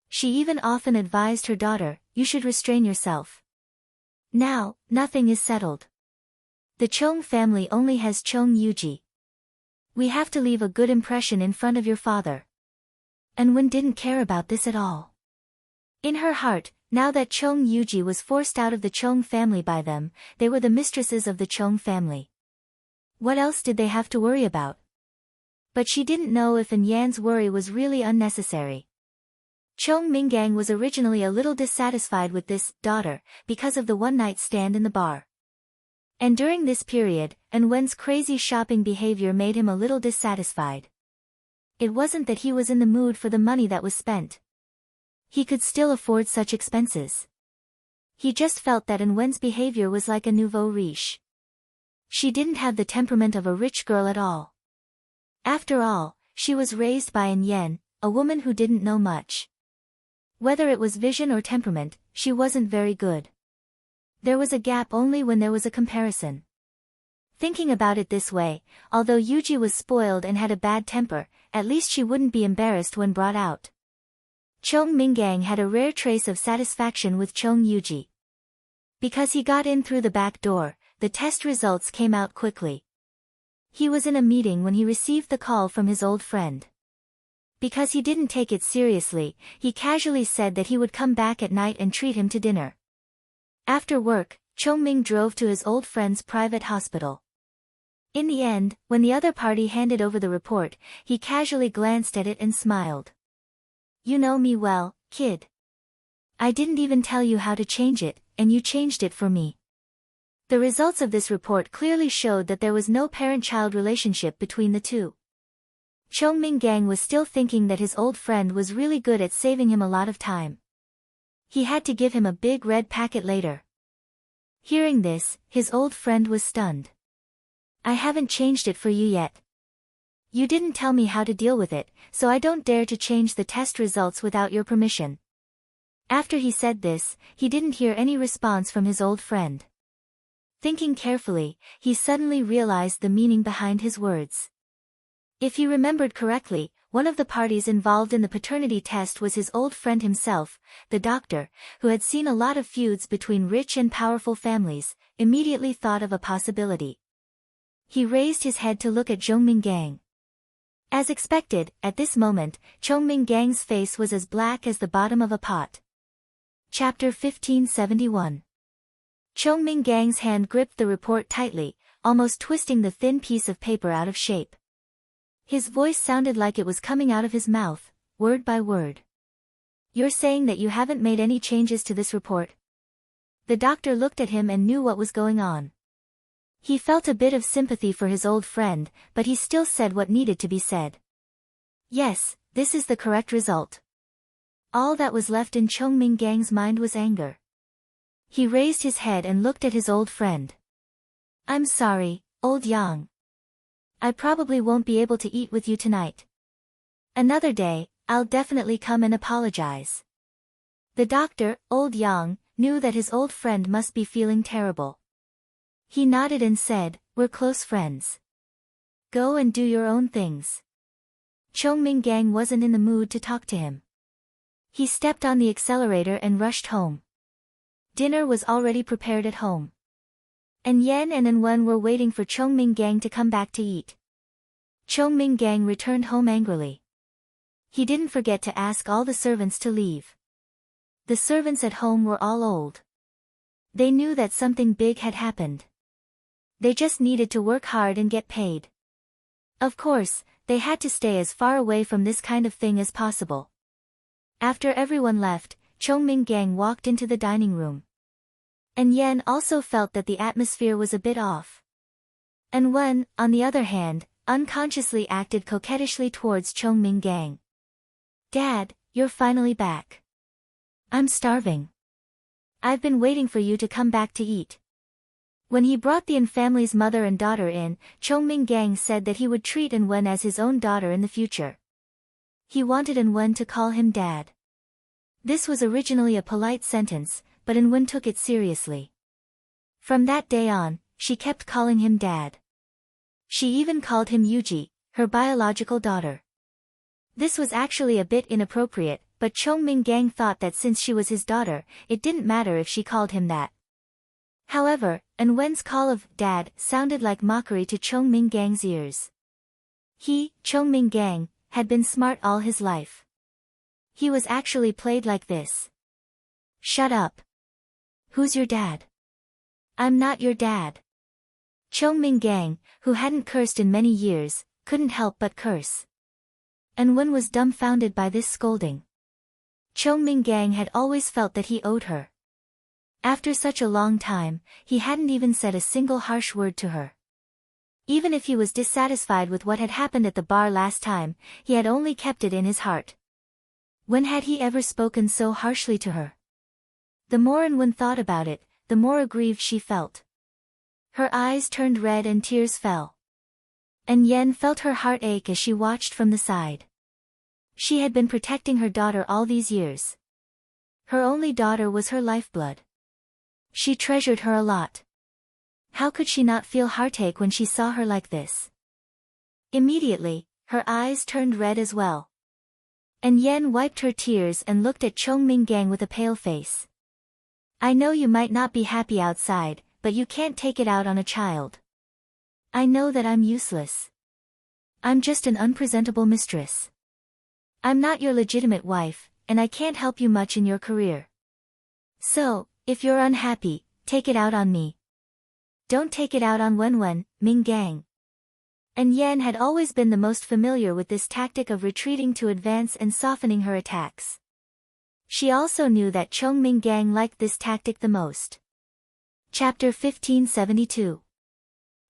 She even often advised her daughter, "You should restrain yourself. Now, nothing is settled. The Chong family only has Chong Yuji. We have to leave a good impression in front of your father." And Wen didn't care about this at all. In her heart, now that Chung Yuji was forced out of the Chung family by them, they were the mistresses of the Chung family. What else did they have to worry about? But she didn't know if Yan's worry was really unnecessary. Chung Mingang was originally a little dissatisfied with this daughter because of the one-night stand in the bar. And during this period, Wen's crazy shopping behavior made him a little dissatisfied. It wasn't that he was in the mood for the money that was spent. He could still afford such expenses. He just felt that Wen's behavior was like a nouveau riche. She didn't have the temperament of a rich girl at all. After all, she was raised by Yan, a woman who didn't know much. Whether it was vision or temperament, she wasn't very good. There was a gap only when there was a comparison. Thinking about it this way, although Yuji was spoiled and had a bad temper, at least she wouldn't be embarrassed when brought out. Chung Mingang had a rare trace of satisfaction with Chung Yuji. Because he got in through the back door, the test results came out quickly. He was in a meeting when he received the call from his old friend. Because he didn't take it seriously, he casually said that he would come back at night and treat him to dinner. After work, Chongming drove to his old friend's private hospital. In the end, when the other party handed over the report, he casually glanced at it and smiled. "You know me well, kid. I didn't even tell you how to change it, and you changed it for me." The results of this report clearly showed that there was no parent-child relationship between the two. Chung Mingang was still thinking that his old friend was really good at saving him a lot of time. He had to give him a big red packet later. Hearing this, his old friend was stunned. "I haven't changed it for you yet. You didn't tell me how to deal with it, so I don't dare to change the test results without your permission." After he said this, he didn't hear any response from his old friend. Thinking carefully, he suddenly realized the meaning behind his words. If he remembered correctly, one of the parties involved in the paternity test was his old friend himself, the doctor, who had seen a lot of feuds between rich and powerful families, immediately thought of a possibility. He raised his head to look at Zhong Mingang. As expected, at this moment, Chung Mingang's face was as black as the bottom of a pot. Chapter 1571. Chung Mingang's hand gripped the report tightly, almost twisting the thin piece of paper out of shape. His voice sounded like it was coming out of his mouth, word by word. "You're saying that you haven't made any changes to this report?" The doctor looked at him and knew what was going on. He felt a bit of sympathy for his old friend, but he still said what needed to be said. "Yes, this is the correct result." All that was left in Chung Mingang's mind was anger. He raised his head and looked at his old friend. "I'm sorry, old Yang. I probably won't be able to eat with you tonight. Another day, I'll definitely come and apologize." The doctor, old Yang, knew that his old friend must be feeling terrible. He nodded and said, "We're close friends. Go and do your own things." Chung Mingang wasn't in the mood to talk to him. He stepped on the accelerator and rushed home. Dinner was already prepared at home. And Yan and Wen were waiting for Chung Mingang to come back to eat. Chung Mingang returned home angrily. He didn't forget to ask all the servants to leave. The servants at home were all old. They knew that something big had happened. They just needed to work hard and get paid. Of course, they had to stay as far away from this kind of thing as possible. After everyone left, Chung Mingang walked into the dining room. And Yan also felt that the atmosphere was a bit off. And Wen, on the other hand, unconsciously acted coquettishly towards Chung Mingang. "Dad, you're finally back. I'm starving. I've been waiting for you to come back to eat." When he brought the An family's mother and daughter in, Chung Mingang said that he would treat An Wen as his own daughter in the future. He wanted An Wen to call him Dad. This was originally a polite sentence, but An Wen took it seriously. From that day on, she kept calling him Dad. She even called him Yuji, her biological daughter. This was actually a bit inappropriate, but Chung Mingang thought that since she was his daughter, it didn't matter if she called him that. However, An Wen's call of Dad sounded like mockery to Chung Mingang's ears. He, Chung Mingang, had been smart all his life. He was actually played like this. Shut up. Who's your dad? I'm not your dad. Chong Ming-gang, who hadn't cursed in many years, couldn't help but curse. And Wen was dumbfounded by this scolding. Chong Ming-gang had always felt that he owed her. After such a long time, he hadn't even said a single harsh word to her. Even if he was dissatisfied with what had happened at the bar last time, he had only kept it in his heart. When had he ever spoken so harshly to her? The more Wen thought about it, the more aggrieved she felt. Her eyes turned red and tears fell. And Yen felt her heart ache as she watched from the side. She had been protecting her daughter all these years. Her only daughter was her lifeblood. She treasured her a lot. How could she not feel heartache when she saw her like this? Immediately, her eyes turned red as well. And Yen wiped her tears and looked at Chong Ming-gang with a pale face. I know you might not be happy outside, but you can't take it out on a child. I know that I'm useless. I'm just an unpresentable mistress. I'm not your legitimate wife, and I can't help you much in your career. So, if you're unhappy, take it out on me. Don't take it out on Wen, Ming-gang. And Yen had always been the most familiar with this tactic of retreating to advance and softening her attacks. She also knew that Chong Ming-gang liked this tactic the most. Chapter 1572.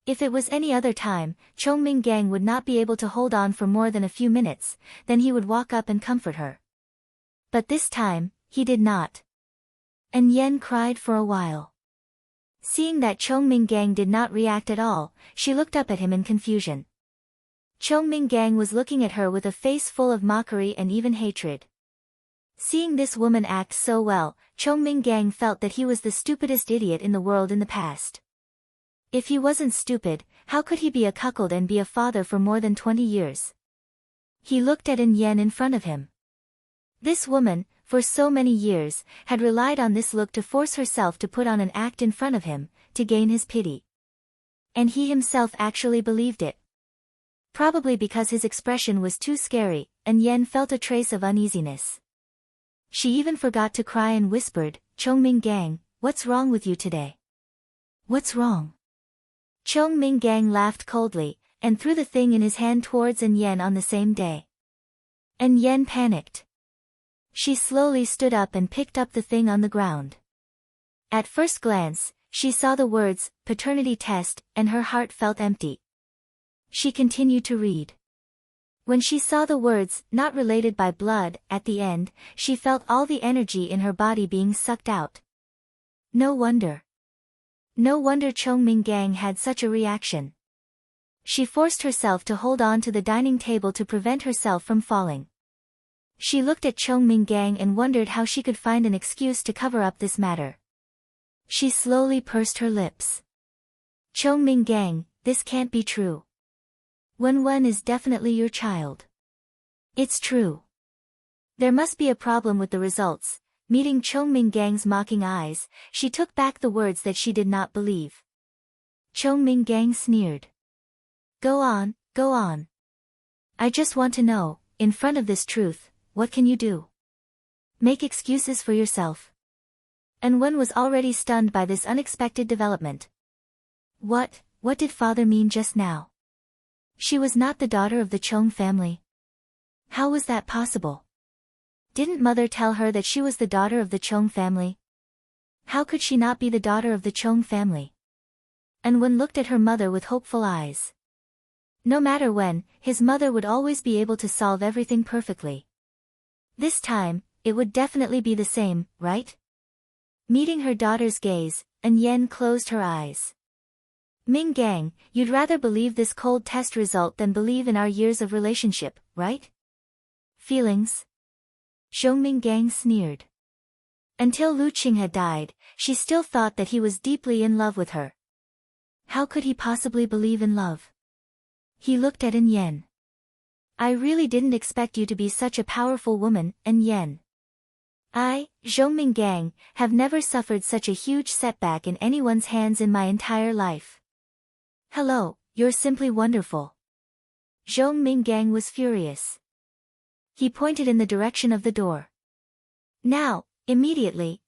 If it was any other time, Chong Ming-gang would not be able to hold on for more than a few minutes, then he would walk up and comfort her. But this time, he did not. And Yen cried for a while. Seeing that Chong Ming-gang did not react at all, she looked up at him in confusion. Chong Ming-gang was looking at her with a face full of mockery and even hatred. Seeing this woman act so well, Chong Ming-gang felt that he was the stupidest idiot in the world in the past. If he wasn't stupid, how could he be a cuckold and be a father for more than 20 years? He looked at Yen in front of him. This woman, for so many years, had relied on this look to force herself to put on an act in front of him, to gain his pity. And he himself actually believed it. Probably because his expression was too scary, and Yen felt a trace of uneasiness. She even forgot to cry and whispered, Chong Ming-gang, what's wrong with you today? What's wrong? Chong Ming-gang laughed coldly, and threw the thing in his hand towards Yen on the same day. And Yen panicked. She slowly stood up and picked up the thing on the ground. At first glance, she saw the words, paternity test, and her heart felt empty. She continued to read. When she saw the words, not related by blood, at the end, she felt all the energy in her body being sucked out. No wonder. No wonder Chong Ming-gang had such a reaction. She forced herself to hold on to the dining table to prevent herself from falling. She looked at Chong Ming-gang and wondered how she could find an excuse to cover up this matter. She slowly pursed her lips. Chong Ming-gang, this can't be true. Wen is definitely your child. It's true. There must be a problem with the results. Meeting Chong Ming-gang's mocking eyes, she took back the words that she did not believe. Chong Ming-gang sneered. Go on, go on. I just want to know, in front of this truth, what can you do? Make excuses for yourself. And Wen was already stunned by this unexpected development. What did father mean just now? She was not the daughter of the Chong family. How was that possible? Didn't mother tell her that she was the daughter of the Chong family? How could she not be the daughter of the Chong family? And Wen looked at her mother with hopeful eyes. No matter when, his mother would always be able to solve everything perfectly. This time, it would definitely be the same, right? Meeting her daughter's gaze, Yen closed her eyes. Ming-gang, you'd rather believe this cold test result than believe in our years of relationship, right? Feelings? Zhong Ming-gang sneered. Until Lu Qing had died, she still thought that he was deeply in love with her. How could he possibly believe in love? He looked at Yen. I really didn't expect you to be such a powerful woman, Yen. I, Zhong Ming-gang, have never suffered such a huge setback in anyone's hands in my entire life. Hello, you're simply wonderful. Zhong Ming-gang was furious. He pointed in the direction of the door. Now, immediately,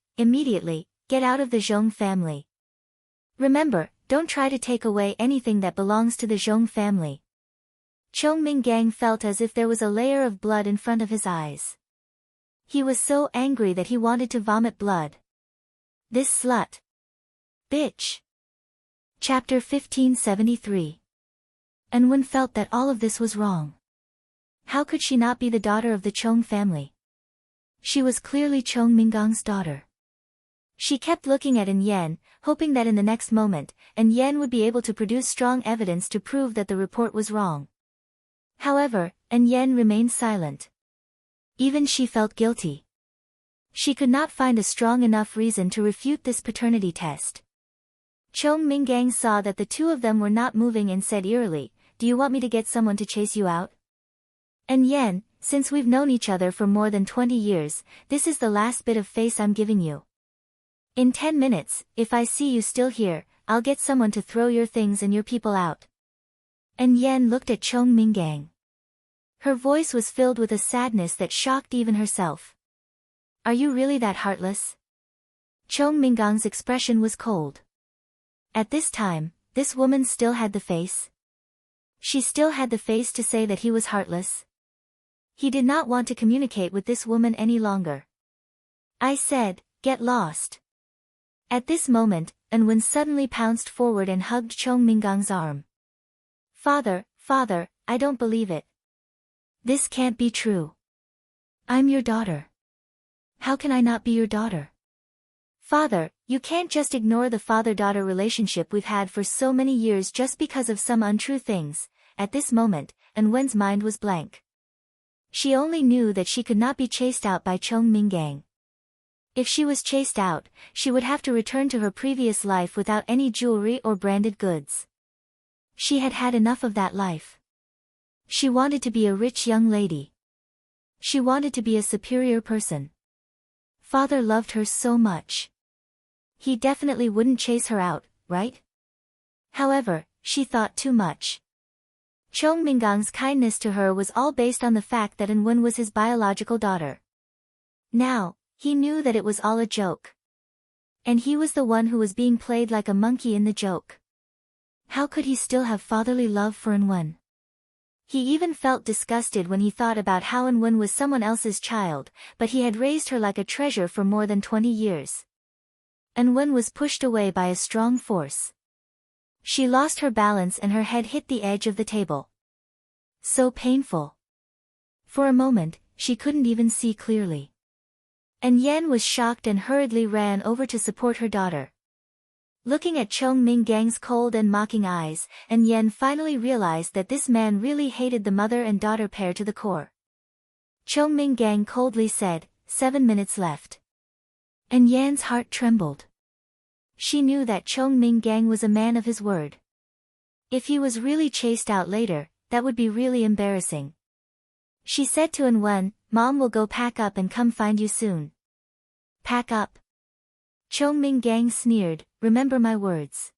get out of the Zhong family. Remember, don't try to take away anything that belongs to the Zhong family. Chong Minggang felt as if there was a layer of blood in front of his eyes. He was so angry that he wanted to vomit blood. This slut. Bitch. Chapter 1573. And Wen felt that all of this was wrong. How could she not be the daughter of the Chong family? She was clearly Chong Minggang's daughter. She kept looking at An Yen, hoping that in the next moment, An Yen would be able to produce strong evidence to prove that the report was wrong. However, An Yen remained silent. Even she felt guilty. She could not find a strong enough reason to refute this paternity test. Chong Minggang saw that the two of them were not moving and said eerily, "Do you want me to get someone to chase you out?" An Yen, since we've known each other for more than 20 years, this is the last bit of face I'm giving you. In 10 minutes, if I see you still here, I'll get someone to throw your things and your people out. An Yen looked at Chong Minggang. Her voice was filled with a sadness that shocked even herself. Are you really that heartless? Chong Minggang's expression was cold. At this time, this woman still had the face. She still had the face to say that he was heartless. He did not want to communicate with this woman any longer. I said, get lost. At this moment, An Wen suddenly pounced forward and hugged Chong Minggang's arm. Father, I don't believe it. This can't be true. I'm your daughter. How can I not be your daughter? Father, you can't just ignore the father-daughter relationship we've had for so many years just because of some untrue things. At this moment, An Wen's mind was blank. She only knew that she could not be chased out by Chong Minggang. If she was chased out, she would have to return to her previous life without any jewelry or branded goods. She had had enough of that life. She wanted to be a rich young lady. She wanted to be a superior person. Father loved her so much. He definitely wouldn't chase her out, right? However, she thought too much. Chong Minggang's kindness to her was all based on the fact that An Wen was his biological daughter. Now, he knew that it was all a joke. And he was the one who was being played like a monkey in the joke. How could he still have fatherly love for An Wen? He even felt disgusted when he thought about how An Wen was someone else's child, but he had raised her like a treasure for more than 20 years. An Wen was pushed away by a strong force. She lost her balance and her head hit the edge of the table. So painful. For a moment, she couldn't even see clearly. An Yen was shocked and hurriedly ran over to support her daughter. Looking at Chong Minggang's cold and mocking eyes, An Yen finally realized that this man really hated the mother and daughter pair to the core. Chong Minggang coldly said, 7 minutes left. An Yen's heart trembled. She knew that Chong Minggang was a man of his word. If he was really chased out later, that would be really embarrassing. She said to An Wen, Mom will go pack up and come find you soon. Pack up? Chong Minggang sneered, remember my words.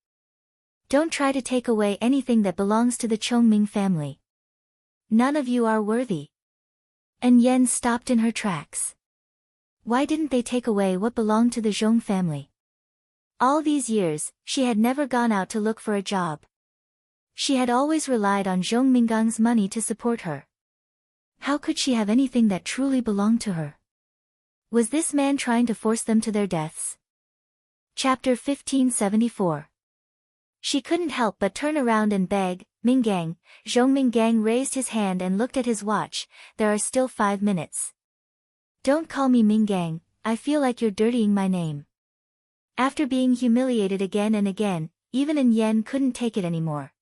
Don't try to take away anything that belongs to the Chong Ming family. None of you are worthy. An Yen stopped in her tracks. Why didn't they take away what belonged to the Zhong family? All these years, she had never gone out to look for a job. She had always relied on Zhong Minggang's money to support her. How could she have anything that truly belonged to her? Was this man trying to force them to their deaths? Chapter 1574. She couldn't help but turn around and beg, Minggang. Zhong Minggang raised his hand and looked at his watch, there are still 5 minutes. Don't call me Minggang, I feel like you're dirtying my name. After being humiliated again and again, even An Yen couldn't take it anymore.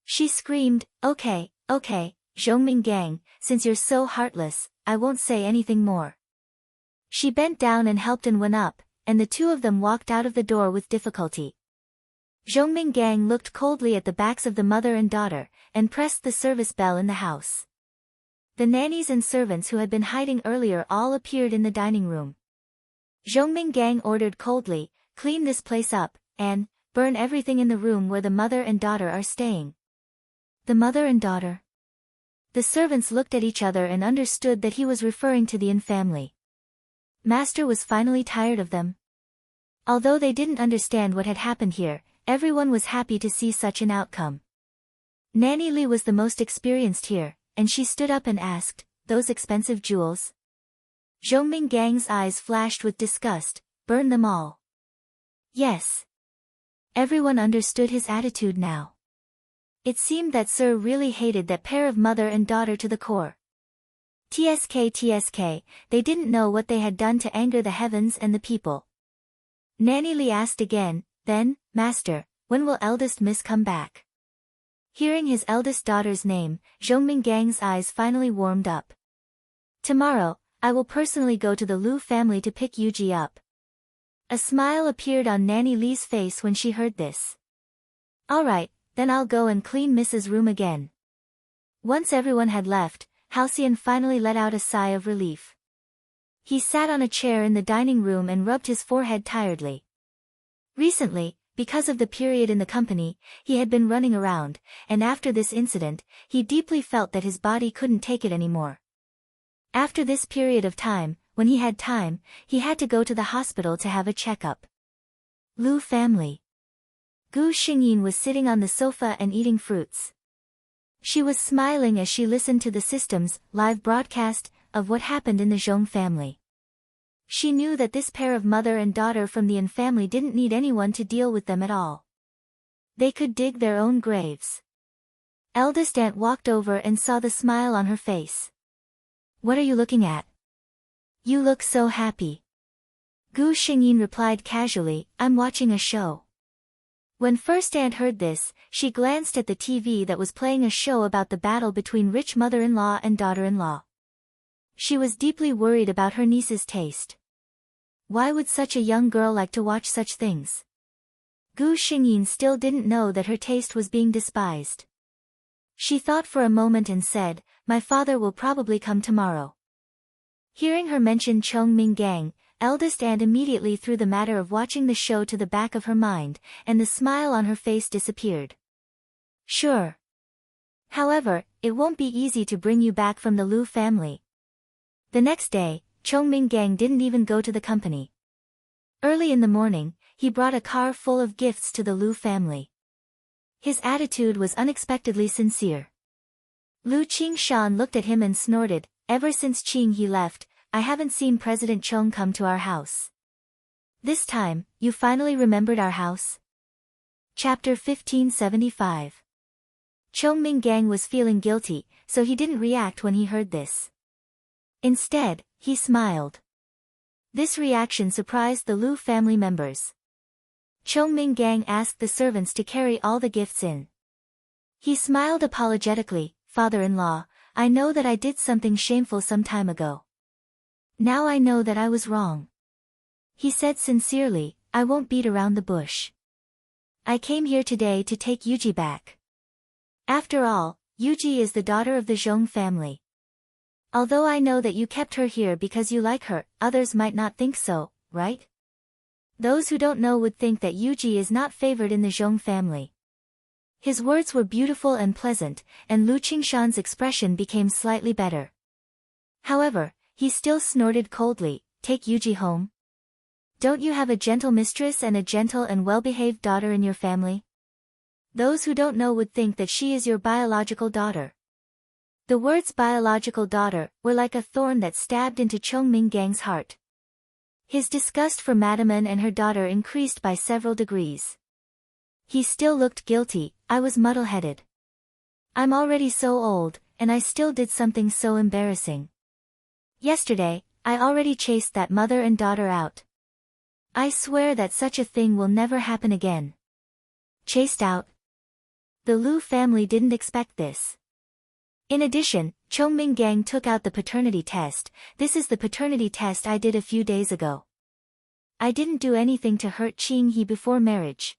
She screamed, okay, Zhong Minggang, since you're so heartless, I won't say anything more. She bent down and helped An Wen up, and the two of them walked out of the door with difficulty. Zhong Minggang looked coldly at the backs of the mother and daughter, and pressed the service bell in the house. The nannies and servants who had been hiding earlier all appeared in the dining room. Zhong Minggang ordered coldly, clean this place up, and burn everything in the room where the mother and daughter are staying. The mother and daughter? The servants looked at each other and understood that he was referring to the Yin family. Master was finally tired of them. Although they didn't understand what had happened here, everyone was happy to see such an outcome. Nanny Li was the most experienced here, and she stood up and asked, "Those expensive jewels?" Zhongming Gang's eyes flashed with disgust. "Burn them all." Yes. Everyone understood his attitude now. It seemed that Sir really hated that pair of mother and daughter to the core. TSK, they didn't know what they had done to anger the heavens and the people. Nanny Li asked again, then, "Master, when will eldest miss come back?" Hearing his eldest daughter's name, Zhongming Gang's eyes finally warmed up. "Tomorrow, I will personally go to the Lu family to pick Yuji up." A smile appeared on Nanny Li's face when she heard this. "Alright, then I'll go and clean Mrs. room again." Once everyone had left, Halcyon finally let out a sigh of relief. He sat on a chair in the dining room and rubbed his forehead tiredly. Recently, because of the period in the company, he had been running around, and after this incident, he deeply felt that his body couldn't take it anymore. After this period of time, when he had time, he had to go to the hospital to have a checkup. Lu family. Gu Xingyin was sitting on the sofa and eating fruits. She was smiling as she listened to the system's live broadcast of what happened in the Zhong family. She knew that this pair of mother and daughter from the Yin family didn't need anyone to deal with them at all. They could dig their own graves. Eldest aunt walked over and saw the smile on her face. "What are you looking at? You look so happy." Gu Xingyin replied casually, "I'm watching a show." When first aunt heard this, she glanced at the TV that was playing a show about the battle between rich mother-in-law and daughter-in-law. She was deeply worried about her niece's taste. Why would such a young girl like to watch such things? Gu Xingyin still didn't know that her taste was being despised. She thought for a moment and said, "My father will probably come tomorrow." Hearing her mention Zhongming Gang, eldest aunt immediately threw the matter of watching the show to the back of her mind, and the smile on her face disappeared. "Sure. However, it won't be easy to bring you back from the Lu family." The next day, Zhongming Gang didn't even go to the company. Early in the morning, he brought a car full of gifts to the Lu family. His attitude was unexpectedly sincere. Lu Qingshan looked at him and snorted, "Ever since Qing he left, I haven't seen President Chong come to our house. This time, you finally remembered our house?" Chapter 1575. Zhongming Gang was feeling guilty, so he didn't react when he heard this. Instead, he smiled. This reaction surprised the Lu family members. Zhongming Gang asked the servants to carry all the gifts in. He smiled apologetically, "Father-in-law, I know that I did something shameful some time ago. Now I know that I was wrong." He said sincerely, "I won't beat around the bush. I came here today to take Yuji back. After all, Yuji is the daughter of the Zhong family. Although I know that you kept her here because you like her, others might not think so, right? Those who don't know would think that Yuji is not favored in the Zhong family." His words were beautiful and pleasant, and Lu Qingshan's expression became slightly better. However, he still snorted coldly, "Take Yuji home? Don't you have a gentle mistress and a gentle and well-behaved daughter in your family? Those who don't know would think that she is your biological daughter." The words biological daughter were like a thorn that stabbed into Zhongming Gang's heart. His disgust for Madame An and her daughter increased by several degrees. He still looked guilty. "I was muddle-headed. I'm already so old, and I still did something so embarrassing. Yesterday, I already chased that mother and daughter out. I swear that such a thing will never happen again." Chased out? The Lu family didn't expect this. In addition, Zhongming Gang took out the paternity test. "This is the paternity test I did a few days ago. I didn't do anything to hurt Qing He before marriage."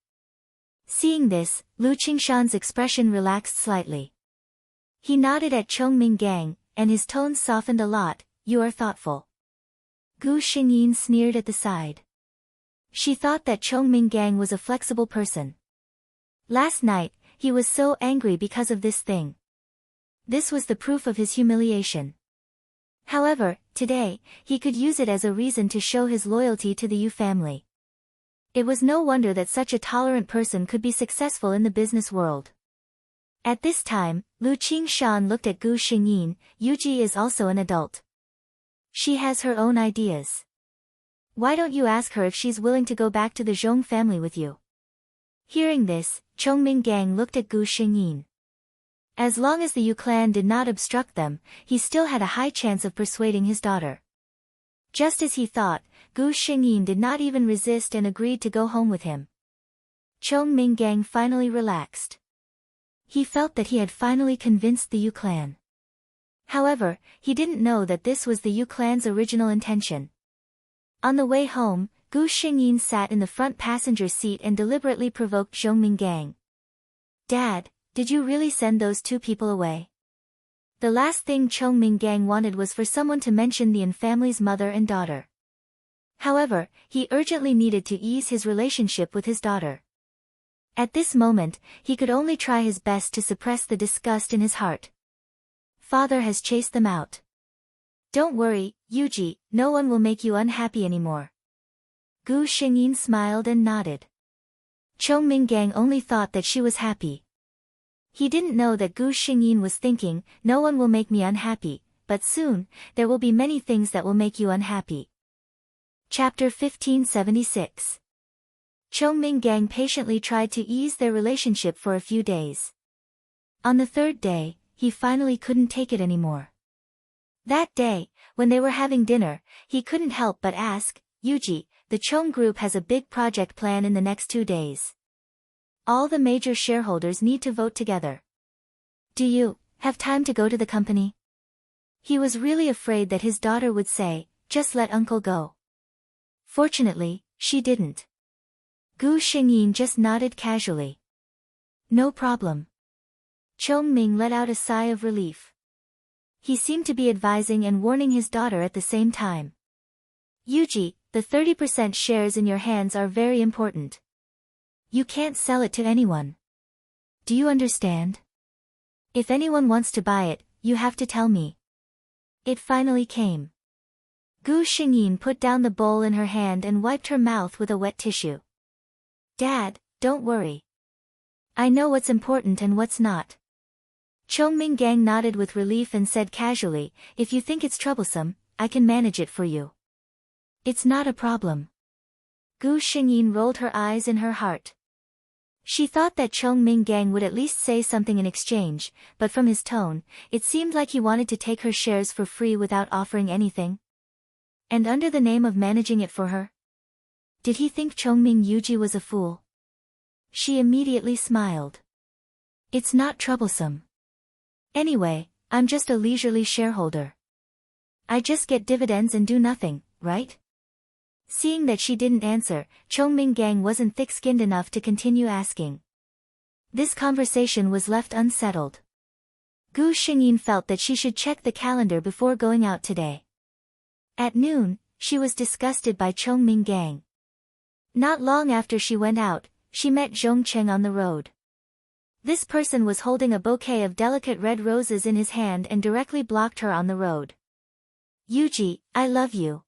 Seeing this, Lu Qingshan's expression relaxed slightly. He nodded at Zhongming Gang, and his tone softened a lot. "You are thoughtful." Gu Xingyin sneered at the side. She thought that Zhongming Gang was a flexible person. Last night, he was so angry because of this thing. This was the proof of his humiliation. However, today, he could use it as a reason to show his loyalty to the Yu family. It was no wonder that such a tolerant person could be successful in the business world. At this time, Lu Qingshan looked at Gu Xingyin. Yuji is also an adult. She has her own ideas. Why don't you ask her if she's willing to go back to the Zhong family with you? Hearing this, Chongming Gang looked at Gu Xingyin. As long as the Yu clan did not obstruct them, he still had a high chance of persuading his daughter. Just as he thought, Gu Xingyin did not even resist and agreed to go home with him. Chongming Gang finally relaxed. He felt that he had finally convinced the Yu clan. However, he didn't know that this was the Yu clan's original intention. On the way home, Gu Xingyin sat in the front passenger seat and deliberately provoked Chongming Gang. "Dad, did you really send those two people away?" The last thing Chongming Gang wanted was for someone to mention the An family's mother and daughter. However, he urgently needed to ease his relationship with his daughter. At this moment, he could only try his best to suppress the disgust in his heart. "Father has chased them out. Don't worry, Yuji, no one will make you unhappy anymore." Gu Xingyin smiled and nodded. Chongming Gang only thought that she was happy. He didn't know that Gu Xingyin was thinking, "No one will make me unhappy, but soon, there will be many things that will make you unhappy." Chapter 1576. Chongming Gang patiently tried to ease their relationship for a few days. On the third day, he finally couldn't take it anymore. That day, when they were having dinner, he couldn't help but ask, "Yuji, the Chong group has a big project plan in the next 2 days. All the major shareholders need to vote together. Do you have time to go to the company?" He was really afraid that his daughter would say, "Just let uncle go." Fortunately, she didn't. Gu Xingyin just nodded casually. "No problem." Chongming let out a sigh of relief. He seemed to be advising and warning his daughter at the same time. "Yuji, the 30% shares in your hands are very important. You can't sell it to anyone. Do you understand? If anyone wants to buy it, you have to tell me." It finally came. Gu Xingyin put down the bowl in her hand and wiped her mouth with a wet tissue. "Dad, don't worry. I know what's important and what's not." Chongming Gang nodded with relief and said casually, "If you think it's troublesome, I can manage it for you." "It's not a problem." Gu Xingyin rolled her eyes in her heart. She thought that Chongming Gang would at least say something in exchange, but from his tone, it seemed like he wanted to take her shares for free without offering anything. And under the name of managing it for her? Did he think Chongming Yuji was a fool? She immediately smiled. "It's not troublesome. Anyway, I'm just a leisurely shareholder. I just get dividends and do nothing, right?" Seeing that she didn't answer, Chongming Gang wasn't thick-skinned enough to continue asking. This conversation was left unsettled. Gu Xingyin felt that she should check the calendar before going out today. At noon, she was disgusted by Chongming Gang. Not long after she went out, she met Zhong Cheng on the road. This person was holding a bouquet of delicate red roses in his hand and directly blocked her on the road. "Yuji, I love you.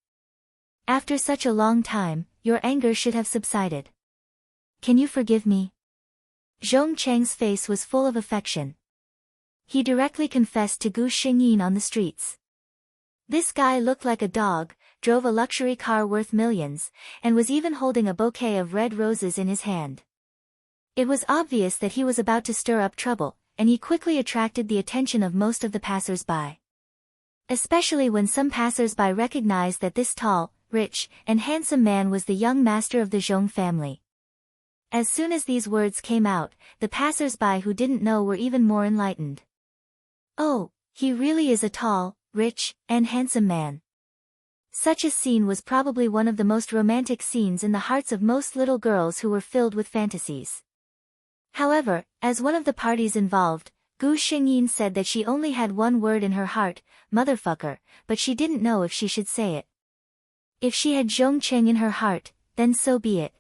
After such a long time, your anger should have subsided. Can you forgive me?" Zhong Cheng's face was full of affection. He directly confessed to Gu Xingyin on the streets. This guy looked like a dog, drove a luxury car worth millions, and was even holding a bouquet of red roses in his hand. It was obvious that he was about to stir up trouble, and he quickly attracted the attention of most of the passers-by. Especially when some passers-by recognized that this tall, rich, and handsome man was the young master of the Zhong family. As soon as these words came out, the passers-by who didn't know were even more enlightened. "Oh, he really is a tall, rich, and handsome man." Such a scene was probably one of the most romantic scenes in the hearts of most little girls who were filled with fantasies. However, as one of the parties involved, Gu Xingyin said that she only had one word in her heart, "motherfucker," but she didn't know if she should say it. If she had Zhong Cheng in her heart, then so be it.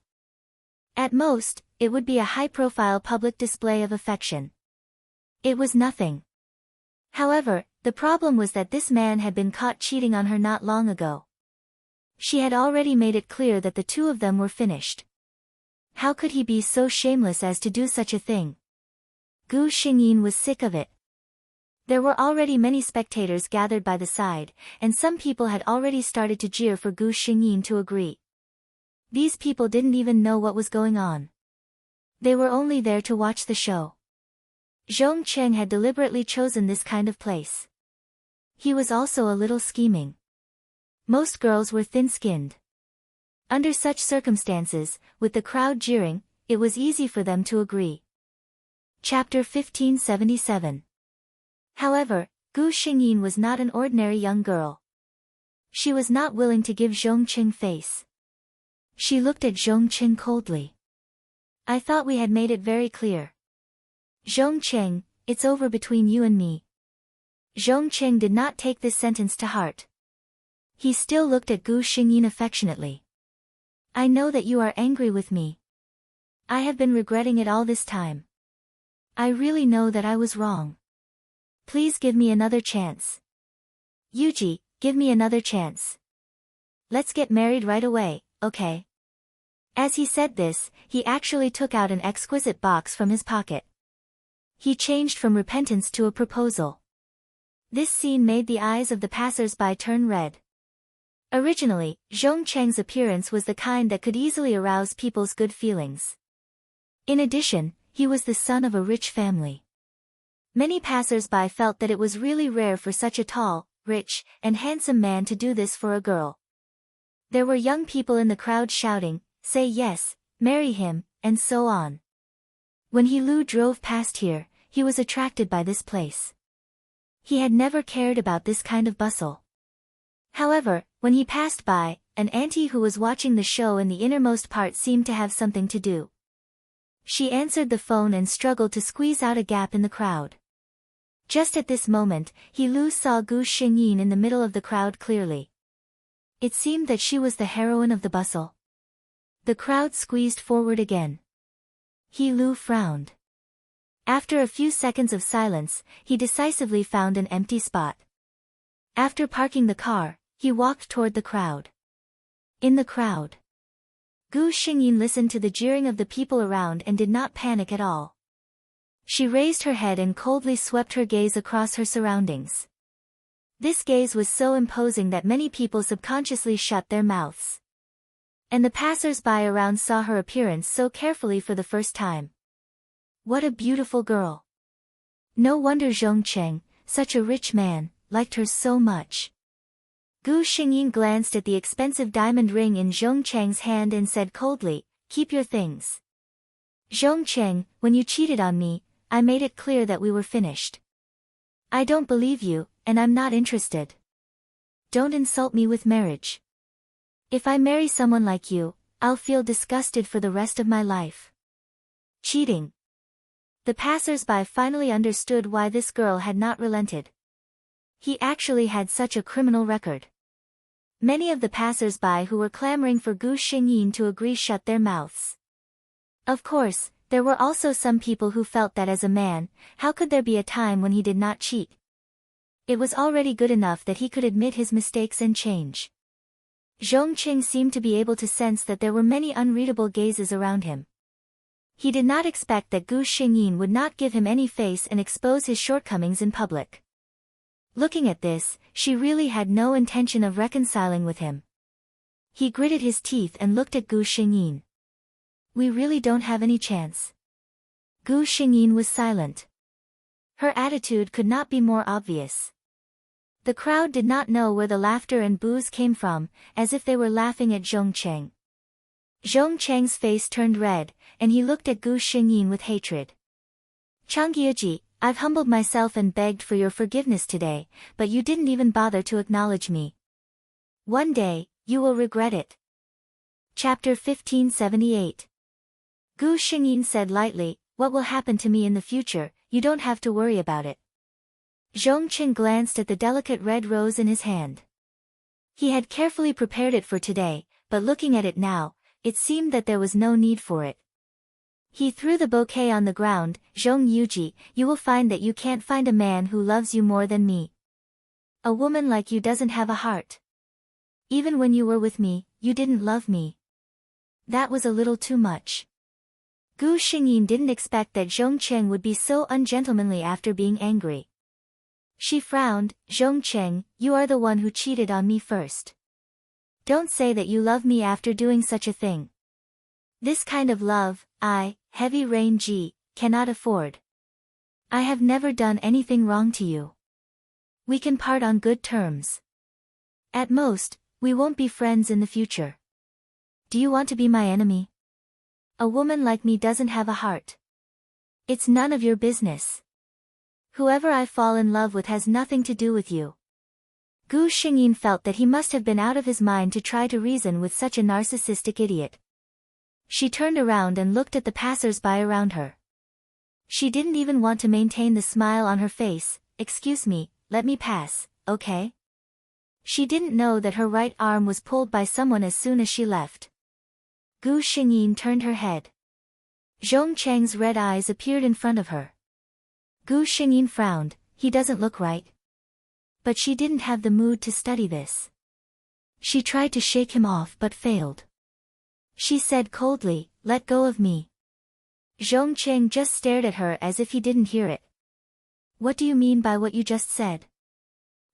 At most, it would be a high-profile public display of affection. It was nothing. However, the problem was that this man had been caught cheating on her not long ago. She had already made it clear that the two of them were finished. How could he be so shameless as to do such a thing? Gu Xingyin was sick of it. There were already many spectators gathered by the side, and some people had already started to jeer for Gu Xingyin to agree. These people didn't even know what was going on. They were only there to watch the show. Zhong Cheng had deliberately chosen this kind of place. He was also a little scheming. Most girls were thin-skinned. Under such circumstances, with the crowd jeering, it was easy for them to agree. Chapter 1577. However, Gu Xingyin was not an ordinary young girl. She was not willing to give Zhong Cheng face. She looked at Zhong Cheng coldly. I thought we had made it very clear. Zhong Cheng, it's over between you and me. Zhong Cheng did not take this sentence to heart. He still looked at Gu Xingyin affectionately. I know that you are angry with me. I have been regretting it all this time. I really know that I was wrong. Please give me another chance. Yuji, give me another chance. Let's get married right away, okay? As he said this, he actually took out an exquisite box from his pocket. He changed from repentance to a proposal. This scene made the eyes of the passers-by turn red. Originally, Zhong Cheng's appearance was the kind that could easily arouse people's good feelings. In addition, he was the son of a rich family. Many passers-by felt that it was really rare for such a tall, rich, and handsome man to do this for a girl. There were young people in the crowd shouting, "Say yes, marry him," and so on. When Lu drove past here, he was attracted by this place. He had never cared about this kind of bustle. However, when he passed by, an auntie who was watching the show in the innermost part seemed to have something to do. She answered the phone and struggled to squeeze out a gap in the crowd. Just at this moment, Lu saw Gu Xingyin in the middle of the crowd clearly. It seemed that she was the heroine of the bustle. The crowd squeezed forward again. Lu frowned. After a few seconds of silence, he decisively found an empty spot. After parking the car, he walked toward the crowd. In the crowd, Gu Xingyin listened to the jeering of the people around and did not panic at all. She raised her head and coldly swept her gaze across her surroundings. This gaze was so imposing that many people subconsciously shut their mouths. And the passers-by around saw her appearance so carefully for the first time. What a beautiful girl! No wonder Zhong Cheng, such a rich man, liked her so much. Gu Xingyin glanced at the expensive diamond ring in Zhong Cheng's hand and said coldly, "Keep your things." Zhong Cheng, when you cheated on me, I made it clear that we were finished. I don't believe you, and I'm not interested. Don't insult me with marriage. If I marry someone like you, I'll feel disgusted for the rest of my life. Cheating. The passers-by finally understood why this girl had not relented. He actually had such a criminal record. Many of the passers-by who were clamoring for Gu Xingyin to agree shut their mouths. Of course, there were also some people who felt that as a man, how could there be a time when he did not cheat? It was already good enough that he could admit his mistakes and change. Zhong Cheng seemed to be able to sense that there were many unreadable gazes around him. He did not expect that Gu Xingyin would not give him any face and expose his shortcomings in public. Looking at this, she really had no intention of reconciling with him. He gritted his teeth and looked at Gu Xingyin. We really don't have any chance. Gu Xingyin was silent. Her attitude could not be more obvious. The crowd did not know where the laughter and boos came from, as if they were laughing at Zhong Cheng. Zhong Cheng's face turned red, and he looked at Gu Xingyin with hatred. Changyuji, I've humbled myself and begged for your forgiveness today, but you didn't even bother to acknowledge me. One day, you will regret it. Chapter 1578. Gu Xingyin said lightly, what will happen to me in the future, you don't have to worry about it. Zhong Cheng glanced at the delicate red rose in his hand. He had carefully prepared it for today, but looking at it now, it seemed that there was no need for it. He threw the bouquet on the ground. Zhong Yuji, you will find that you can't find a man who loves you more than me. A woman like you doesn't have a heart. Even when you were with me, you didn't love me. That was a little too much. Gu Xingyin didn't expect that Zhong Cheng would be so ungentlemanly after being angry. She frowned. Zhong Cheng, you are the one who cheated on me first. Don't say that you love me after doing such a thing. This kind of love, Heavy Rain Ji, cannot afford. I have never done anything wrong to you. We can part on good terms. At most, we won't be friends in the future. Do you want to be my enemy? A woman like me doesn't have a heart. It's none of your business. Whoever I fall in love with has nothing to do with you. Gu Xingyin felt that he must have been out of his mind to try to reason with such a narcissistic idiot. She turned around and looked at the passers-by around her. She didn't even want to maintain the smile on her face. Excuse me, let me pass, okay? She didn't know that her right arm was pulled by someone as soon as she left. Gu Xingyin turned her head. Zhong Cheng's red eyes appeared in front of her. Gu Xingyin frowned. He doesn't look right. But she didn't have the mood to study this. She tried to shake him off but failed. She said coldly, let go of me. Zhong Cheng just stared at her as if he didn't hear it. What do you mean by what you just said?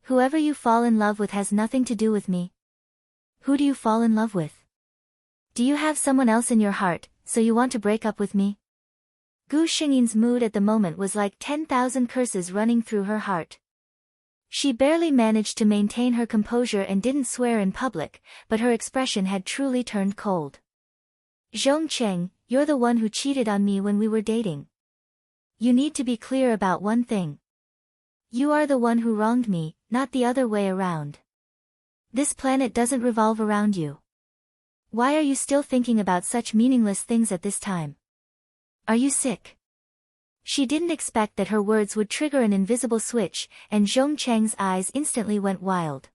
Whoever you fall in love with has nothing to do with me. Who do you fall in love with? Do you have someone else in your heart, so you want to break up with me? Gu Xingyin's mood at the moment was like 10,000 curses running through her heart. She barely managed to maintain her composure and didn't swear in public, but her expression had truly turned cold. Zhong Cheng, you're the one who cheated on me when we were dating. You need to be clear about one thing. You are the one who wronged me, not the other way around. This planet doesn't revolve around you. Why are you still thinking about such meaningless things at this time? Are you sick? She didn't expect that her words would trigger an invisible switch, and Zhong Cheng's eyes instantly went wild.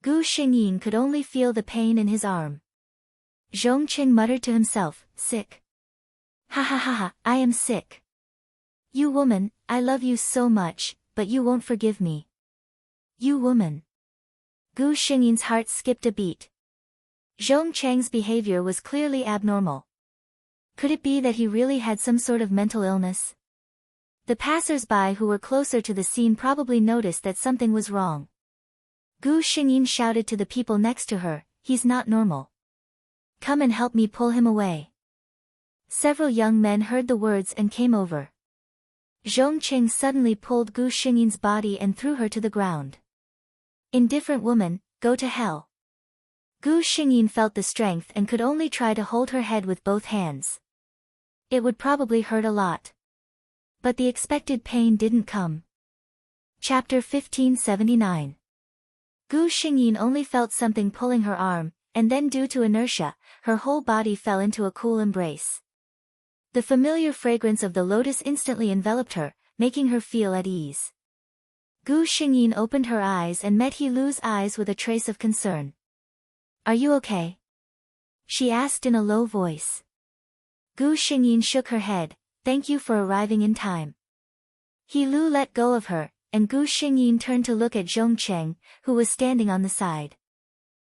Gu Xingyin could only feel the pain in his arm. Zhong Cheng muttered to himself, sick. Ha ha ha ha, I am sick. You woman, I love you so much, but you won't forgive me. You woman. Gu Xingyin's heart skipped a beat. Zhong Cheng's behavior was clearly abnormal. Could it be that he really had some sort of mental illness? The passers-by who were closer to the scene probably noticed that something was wrong. Gu Xingyin shouted to the people next to her, he's not normal. Come and help me pull him away. Several young men heard the words and came over. Zhong Cheng suddenly pulled Gu Xingyin's body and threw her to the ground. Indifferent woman, go to hell. Gu Xingyin felt the strength and could only try to hold her head with both hands. It would probably hurt a lot. But the expected pain didn't come. Chapter 1579. Gu Xingyin only felt something pulling her arm, and then due to inertia, her whole body fell into a cool embrace. The familiar fragrance of the lotus instantly enveloped her, making her feel at ease. Gu Xingyin opened her eyes and met He Lu's eyes with a trace of concern. Are you okay? She asked in a low voice. Gu Xingyin shook her head, thank you for arriving in time. He Lu let go of her, and Gu Xingyin turned to look at Zhong Cheng, who was standing on the side.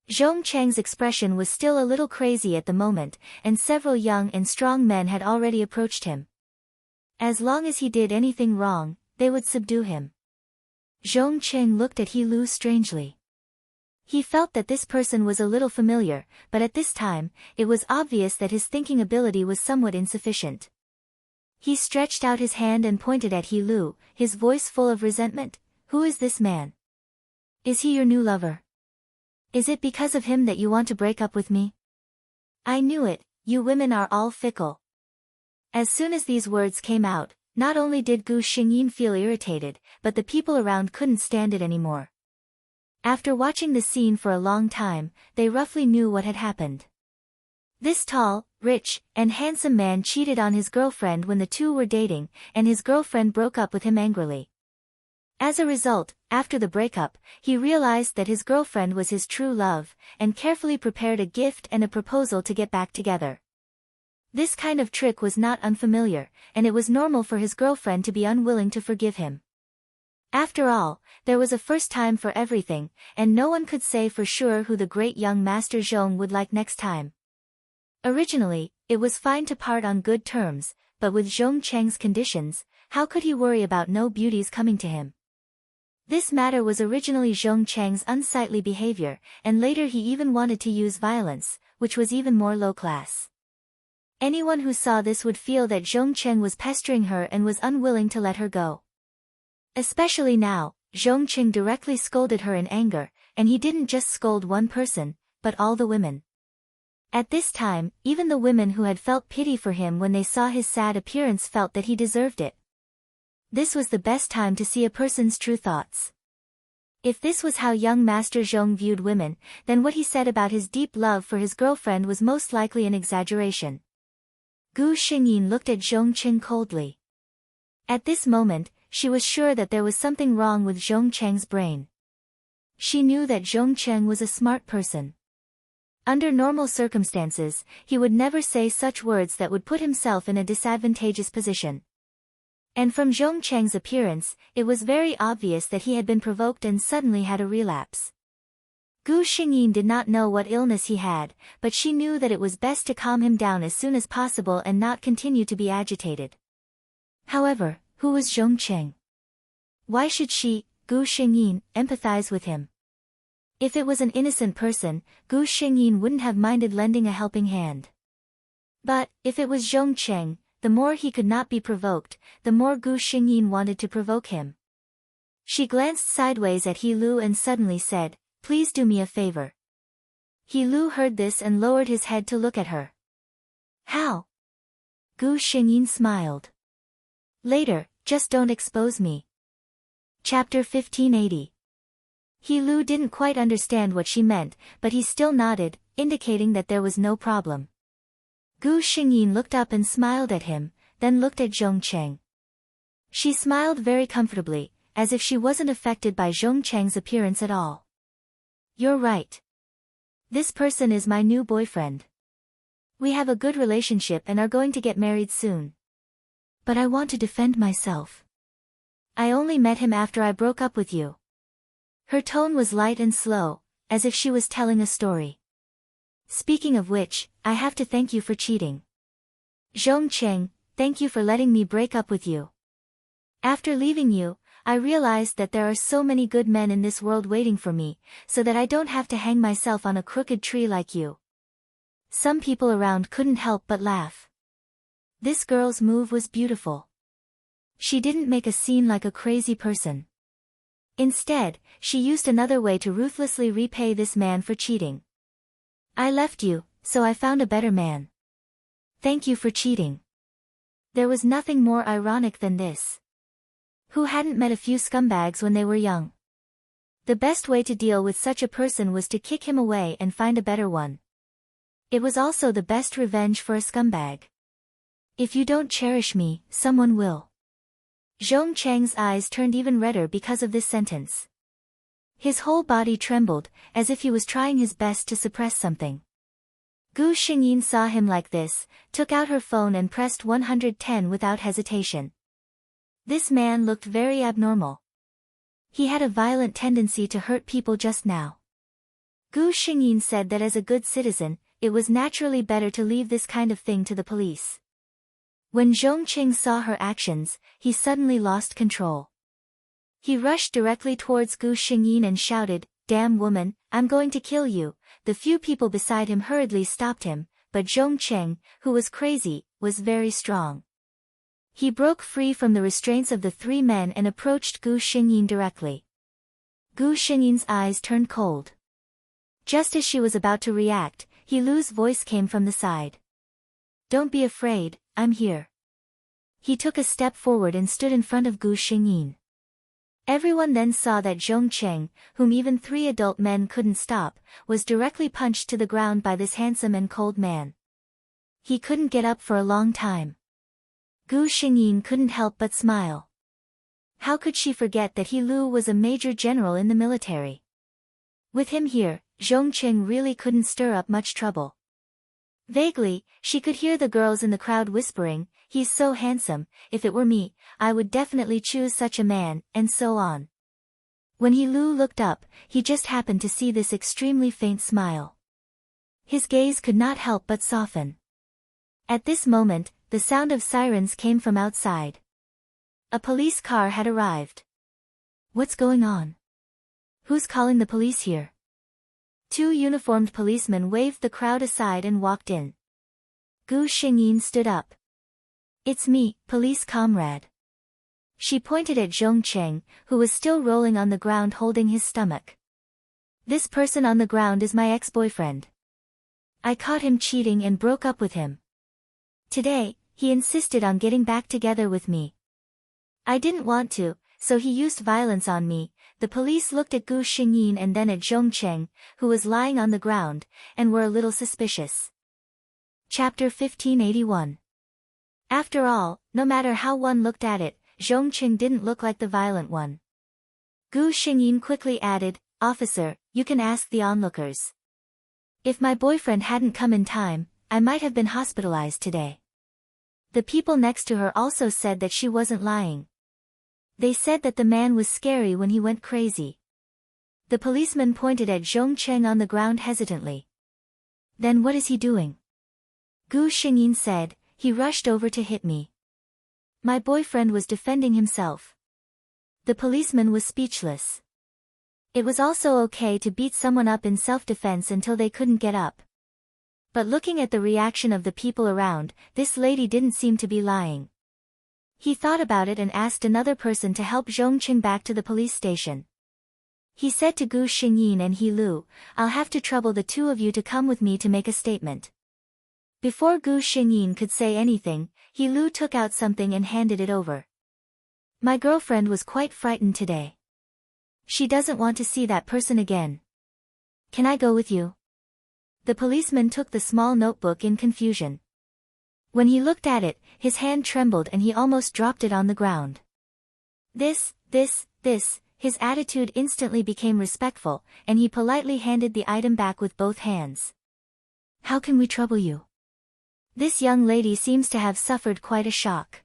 Zhong Cheng's expression was still a little crazy at the moment, and several young and strong men had already approached him. As long as he did anything wrong, they would subdue him. Zhong Cheng looked at He Lu strangely. He felt that this person was a little familiar, but at this time, it was obvious that his thinking ability was somewhat insufficient. He stretched out his hand and pointed at He Lu, his voice full of resentment. Who is this man? Is he your new lover? Is it because of him that you want to break up with me? I knew it, you women are all fickle. As soon as these words came out, not only did Gu Xingyin feel irritated, but the people around couldn't stand it anymore. After watching the scene for a long time, they roughly knew what had happened. This tall, rich, and handsome man cheated on his girlfriend when the two were dating, and his girlfriend broke up with him angrily. As a result, after the breakup, he realized that his girlfriend was his true love, and carefully prepared a gift and a proposal to get back together. This kind of trick was not unfamiliar, and it was normal for his girlfriend to be unwilling to forgive him. After all, there was a first time for everything, and no one could say for sure who the great young Master Zhong would like next time. Originally, it was fine to part on good terms, but with Zhong Cheng's conditions, how could he worry about no beauties coming to him? This matter was originally Zhong Cheng's unsightly behavior, and later he even wanted to use violence, which was even more low class. Anyone who saw this would feel that Zhong Cheng was pestering her and was unwilling to let her go. Especially now, Zhong Cheng directly scolded her in anger, and he didn't just scold one person, but all the women. At this time, even the women who had felt pity for him when they saw his sad appearance felt that he deserved it. This was the best time to see a person's true thoughts. If this was how young Master Zhong viewed women, then what he said about his deep love for his girlfriend was most likely an exaggeration. Gu Xingyin looked at Zhong Cheng coldly. At this moment, she was sure that there was something wrong with Zhong Cheng's brain. She knew that Zhong Cheng was a smart person. Under normal circumstances, he would never say such words that would put himself in a disadvantageous position. And from Zhong Cheng's appearance, it was very obvious that he had been provoked and suddenly had a relapse. Gu Xingyin did not know what illness he had, but she knew that it was best to calm him down as soon as possible and not continue to be agitated. However, who was Zhong Cheng? Why should she, Gu Xingyin, empathize with him? If it was an innocent person, Gu Xingyin wouldn't have minded lending a helping hand. But, if it was Zhong Cheng, the more he could not be provoked, the more Gu Xingyin wanted to provoke him. She glanced sideways at He Lu and suddenly said, "Please do me a favor." He Lu heard this and lowered his head to look at her. "How?" Gu Xingyin smiled. "Later, just don't expose me." Chapter 1580. He Lu didn't quite understand what she meant, but he still nodded, indicating that there was no problem. Gu Xingyin looked up and smiled at him, then looked at Zhong Cheng. She smiled very comfortably, as if she wasn't affected by Zhong Cheng's appearance at all. "You're right. This person is my new boyfriend. We have a good relationship and are going to get married soon. But I want to defend myself. I only met him after I broke up with you." Her tone was light and slow, as if she was telling a story. "Speaking of which, I have to thank you for cheating. Zhong Cheng, thank you for letting me break up with you. After leaving you, I realized that there are so many good men in this world waiting for me, so that I don't have to hang myself on a crooked tree like you." Some people around couldn't help but laugh. This girl's move was beautiful. She didn't make a scene like a crazy person. Instead, she used another way to ruthlessly repay this man for cheating. "I left you, so I found a better man. Thank you for cheating." There was nothing more ironic than this. Who hadn't met a few scumbags when they were young? The best way to deal with such a person was to kick him away and find a better one. It was also the best revenge for a scumbag. If you don't cherish me, someone will. Zhong Cheng's eyes turned even redder because of this sentence. His whole body trembled, as if he was trying his best to suppress something. Gu Xingyin saw him like this, took out her phone and pressed 110 without hesitation. This man looked very abnormal. He had a violent tendency to hurt people just now. Gu Xingyin said that as a good citizen, it was naturally better to leave this kind of thing to the police. When Zhong Cheng saw her actions, he suddenly lost control. He rushed directly towards Gu Xingyin and shouted, "Damn woman, I'm going to kill you." The few people beside him hurriedly stopped him, but Zhong Cheng, who was crazy, was very strong. He broke free from the restraints of the three men and approached Gu Xingyin directly. Gu Xingyin's eyes turned cold. Just as she was about to react, He Lu's voice came from the side. "Don't be afraid, I'm here." He took a step forward and stood in front of Gu Xingyin. Everyone then saw that Zhong Cheng, whom even three adult men couldn't stop, was directly punched to the ground by this handsome and cold man. He couldn't get up for a long time. Gu Xingyin couldn't help but smile. How could she forget that He Lu was a major general in the military? With him here, Zhong Cheng really couldn't stir up much trouble. Vaguely, she could hear the girls in the crowd whispering, "He's so handsome, if it were me, I would definitely choose such a man," and so on. When Lu looked up, he just happened to see this extremely faint smile. His gaze could not help but soften. At this moment, the sound of sirens came from outside. A police car had arrived. What's going on? Who's calling the police here? Two uniformed policemen waved the crowd aside and walked in. Gu Xingyin stood up. It's me, police comrade. She pointed at Zhong Cheng, who was still rolling on the ground holding his stomach. This person on the ground is my ex-boyfriend. I caught him cheating and broke up with him. Today, he insisted on getting back together with me. I didn't want to, so he used violence on me. The police looked at Gu Xingyin and then at Zhong Cheng, who was lying on the ground, and were a little suspicious. Chapter 1581. After all, no matter how one looked at it, Zhong Cheng didn't look like the violent one. Gu Xingyin quickly added, "Officer, you can ask the onlookers. If my boyfriend hadn't come in time, I might have been hospitalized today." The people next to her also said that she wasn't lying. They said that the man was scary when he went crazy. The policeman pointed at Zhong Cheng on the ground hesitantly. "Then what is he doing?" Gu Xingyin said, "He rushed over to hit me. My boyfriend was defending himself." The policeman was speechless. It was also okay to beat someone up in self-defense until they couldn't get up. But looking at the reaction of the people around, this lady didn't seem to be lying. He thought about it and asked another person to help Zhong Cheng back to the police station. He said to Gu Xingyin and Lu, "I'll have to trouble the two of you to come with me to make a statement." Before Gu Xingyin could say anything, Lu took out something and handed it over. "My girlfriend was quite frightened today. She doesn't want to see that person again. Can I go with you?" The policeman took the small notebook in confusion. When he looked at it, his hand trembled and he almost dropped it on the ground. This, his attitude instantly became respectful, and he politely handed the item back with both hands. "How can we trouble you? This young lady seems to have suffered quite a shock.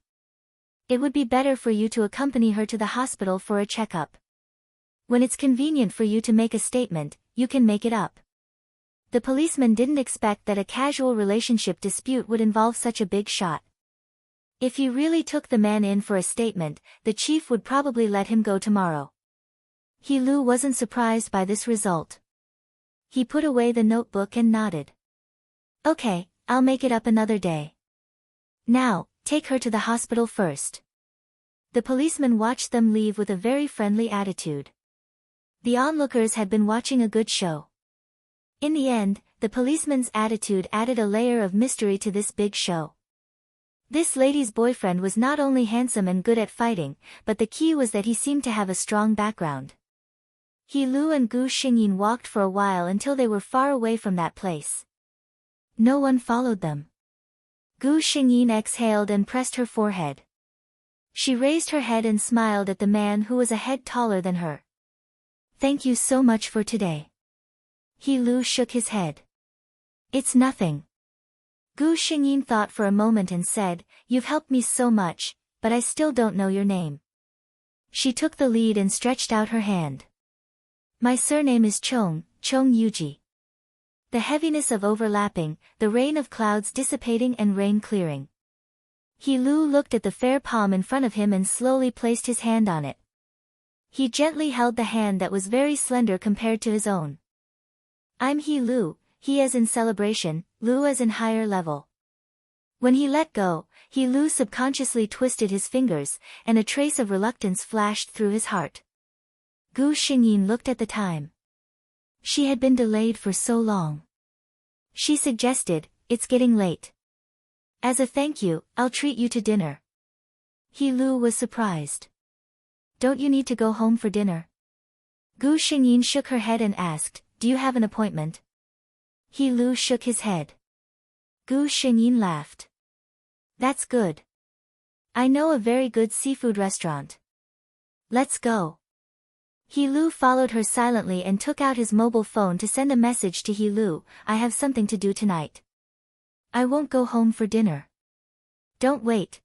It would be better for you to accompany her to the hospital for a checkup. When it's convenient for you to make a statement, you can make it up." The policeman didn't expect that a casual relationship dispute would involve such a big shot. If he really took the man in for a statement, the chief would probably let him go tomorrow. Lu wasn't surprised by this result. He put away the notebook and nodded. "Okay, I'll make it up another day. Now, take her to the hospital first." The policeman watched them leave with a very friendly attitude. The onlookers had been watching a good show. In the end, the policeman's attitude added a layer of mystery to this big show. This lady's boyfriend was not only handsome and good at fighting, but the key was that he seemed to have a strong background. Lu and Gu Xingyin walked for a while until they were far away from that place. No one followed them. Gu Xingyin exhaled and pressed her forehead. She raised her head and smiled at the man who was a head taller than her. "Thank you so much for today." Lu shook his head. "It's nothing." Gu Xingyin thought for a moment and said, "You've helped me so much, but I still don't know your name." She took the lead and stretched out her hand. "My surname is Chong Yuji." The heaviness of overlapping, the rain of clouds dissipating and rain clearing. Lu looked at the fair palm in front of him and slowly placed his hand on it. He gently held the hand that was very slender compared to his own. "I'm Lu, he as in celebration, Lu as in higher level." When he let go, Lu subconsciously twisted his fingers, and a trace of reluctance flashed through his heart. Gu Xingyin looked at the time. She had been delayed for so long. She suggested, "It's getting late. As a thank you, I'll treat you to dinner." Lu was surprised. "Don't you need to go home for dinner?" Gu Xingyin shook her head and asked, "Do you have an appointment?" Lu shook his head. Gu Xingyin laughed. "That's good. I know a very good seafood restaurant. Let's go." Lu followed her silently and took out his mobile phone to send a message to Lu, "I have something to do tonight. I won't go home for dinner. Don't wait.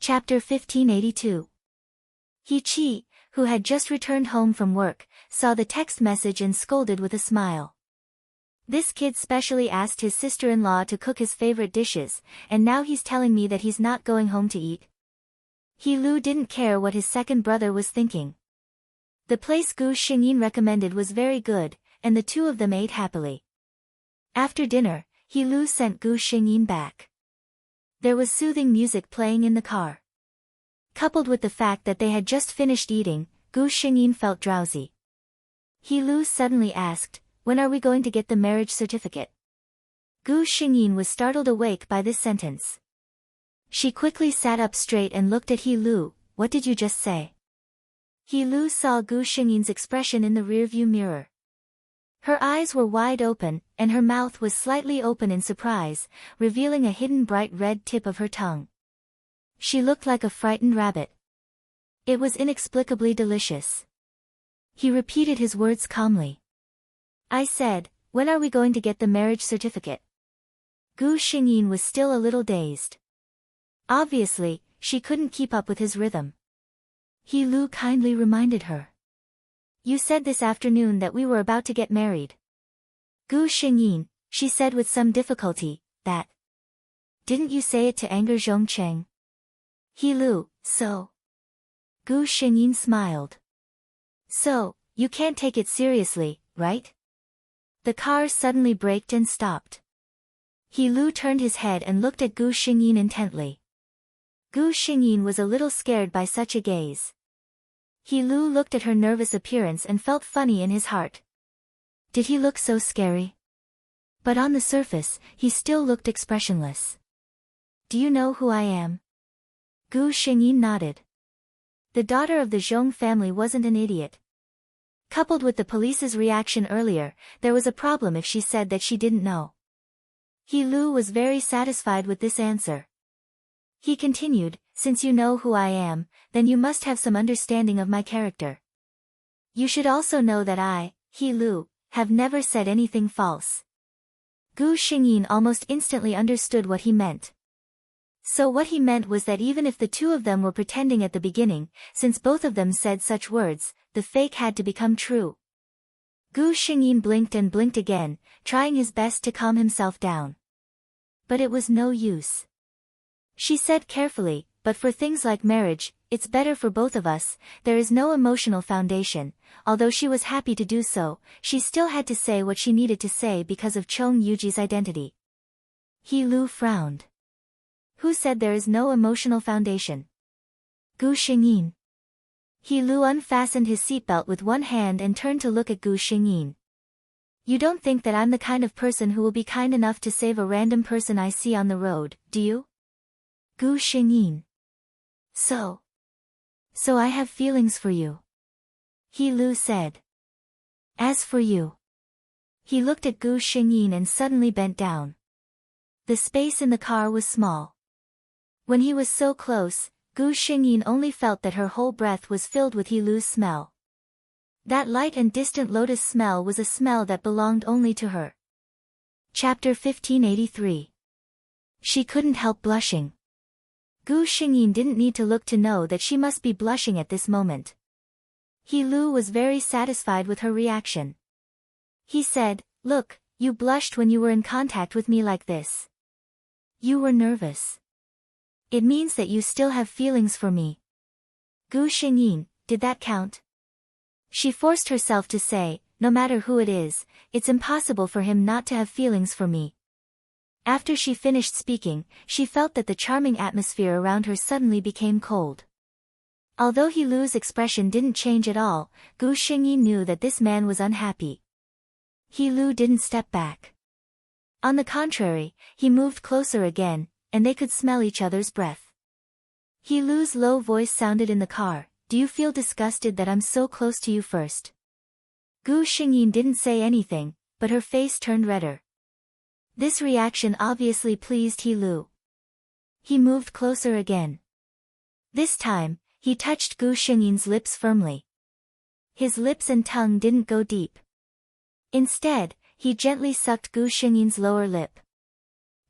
Chapter 1582. He-chi, who had just returned home from work, saw the text message and scolded with a smile. This kid specially asked his sister-in-law to cook his favorite dishes, and now he's telling me that he's not going home to eat. He-lu didn't care what his second brother was thinking. The place Gu Xingyin recommended was very good, and the two of them ate happily. After dinner, He-lu sent Gu Xingyin back. There was soothing music playing in the car. Coupled with the fact that they had just finished eating, Gu Xingyin felt drowsy. He-lu suddenly asked, "When are we going to get the marriage certificate?" Gu Xingyin was startled awake by this sentence. She quickly sat up straight and looked at He-lu. "What did you just say?" He-lu saw Gu Xingyin's expression in the rearview mirror. Her eyes were wide open, and her mouth was slightly open in surprise, revealing a hidden bright red tip of her tongue. She looked like a frightened rabbit. It was inexplicably delicious. He repeated his words calmly. "I said, when are we going to get the marriage certificate?" Gu Xingyin was still a little dazed. Obviously, she couldn't keep up with his rhythm. He-lu kindly reminded her. "You said this afternoon that we were about to get married." "Gu Xingyin," she said with some difficulty, "that. Didn't you say it to anger Zhongcheng?" He-lu, "So?" Gu Xingyin smiled. "So, you can't take it seriously, right?" The car suddenly braked and stopped. He-lu turned his head and looked at Gu Xingyin intently. Gu Xingyin was a little scared by such a gaze. He-lu looked at her nervous appearance and felt funny in his heart. Did he look so scary? But on the surface, he still looked expressionless. "Do you know who I am?" Gu Xingyin nodded. The daughter of the Zhong family wasn't an idiot. Coupled with the police's reaction earlier, there was a problem if she said that she didn't know. He-lu was very satisfied with this answer. He continued, "Since you know who I am, then you must have some understanding of my character. You should also know that I, He-lu, have never said anything false." Gu Xingyin almost instantly understood what he meant. So what he meant was that even if the two of them were pretending at the beginning, since both of them said such words, the fake had to become true. Gu Xingyin blinked and blinked again, trying his best to calm himself down. But it was no use. She said carefully, "But for things like marriage, it's better for both of us. There is no emotional foundation." Although she was happy to do so, she still had to say what she needed to say because of Chong Yuji's identity. He-lu frowned. "Who said there is no emotional foundation?" "Gu Xingyin." He-lu unfastened his seatbelt with one hand and turned to look at Gu Xingyin. "You don't think that I'm the kind of person who will be kind enough to save a random person I see on the road, do you?" Gu Xingyin. So I have feelings for you," He-lu said. "As for you." He looked at Gu Xingyin and suddenly bent down. The space in the car was small. When he was so close, Gu Xingyin only felt that her whole breath was filled with He-lu's smell. That light and distant lotus smell was a smell that belonged only to her. Chapter 1583. She couldn't help blushing. Gu Xingyin didn't need to look to know that she must be blushing at this moment. He-lu was very satisfied with her reaction. He said, "Look, you blushed when you were in contact with me like this. You were nervous. It means that you still have feelings for me." Gu Xingyin, did that count? She forced herself to say, "No matter who it is, it's impossible for him not to have feelings for me." After she finished speaking, she felt that the charming atmosphere around her suddenly became cold. Although He-lu's expression didn't change at all, Gu Xingyin knew that this man was unhappy. He-lu didn't step back. On the contrary, he moved closer again, and they could smell each other's breath. He-lu's low voice sounded in the car, "Do you feel disgusted that I'm so close to you first?" Gu Xingyin didn't say anything, but her face turned redder. This reaction obviously pleased He-lu. He moved closer again. This time, he touched Gu Xingyin's lips firmly. His lips and tongue didn't go deep. Instead, he gently sucked Gu Xingyin's lower lip.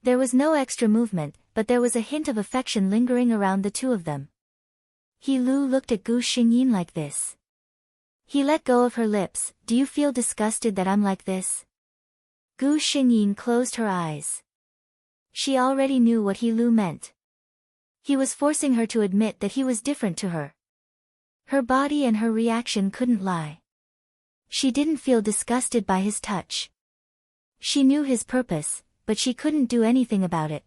There was no extra movement, but there was a hint of affection lingering around the two of them. He Lu looked at Gu Xingyin like this. He let go of her lips. Do you feel disgusted that I'm like this? Gu Xingyin closed her eyes. She already knew what He Lu meant. He was forcing her to admit that he was different to her. Her body and her reaction couldn't lie. She didn't feel disgusted by his touch. She knew his purpose, but she couldn't do anything about it.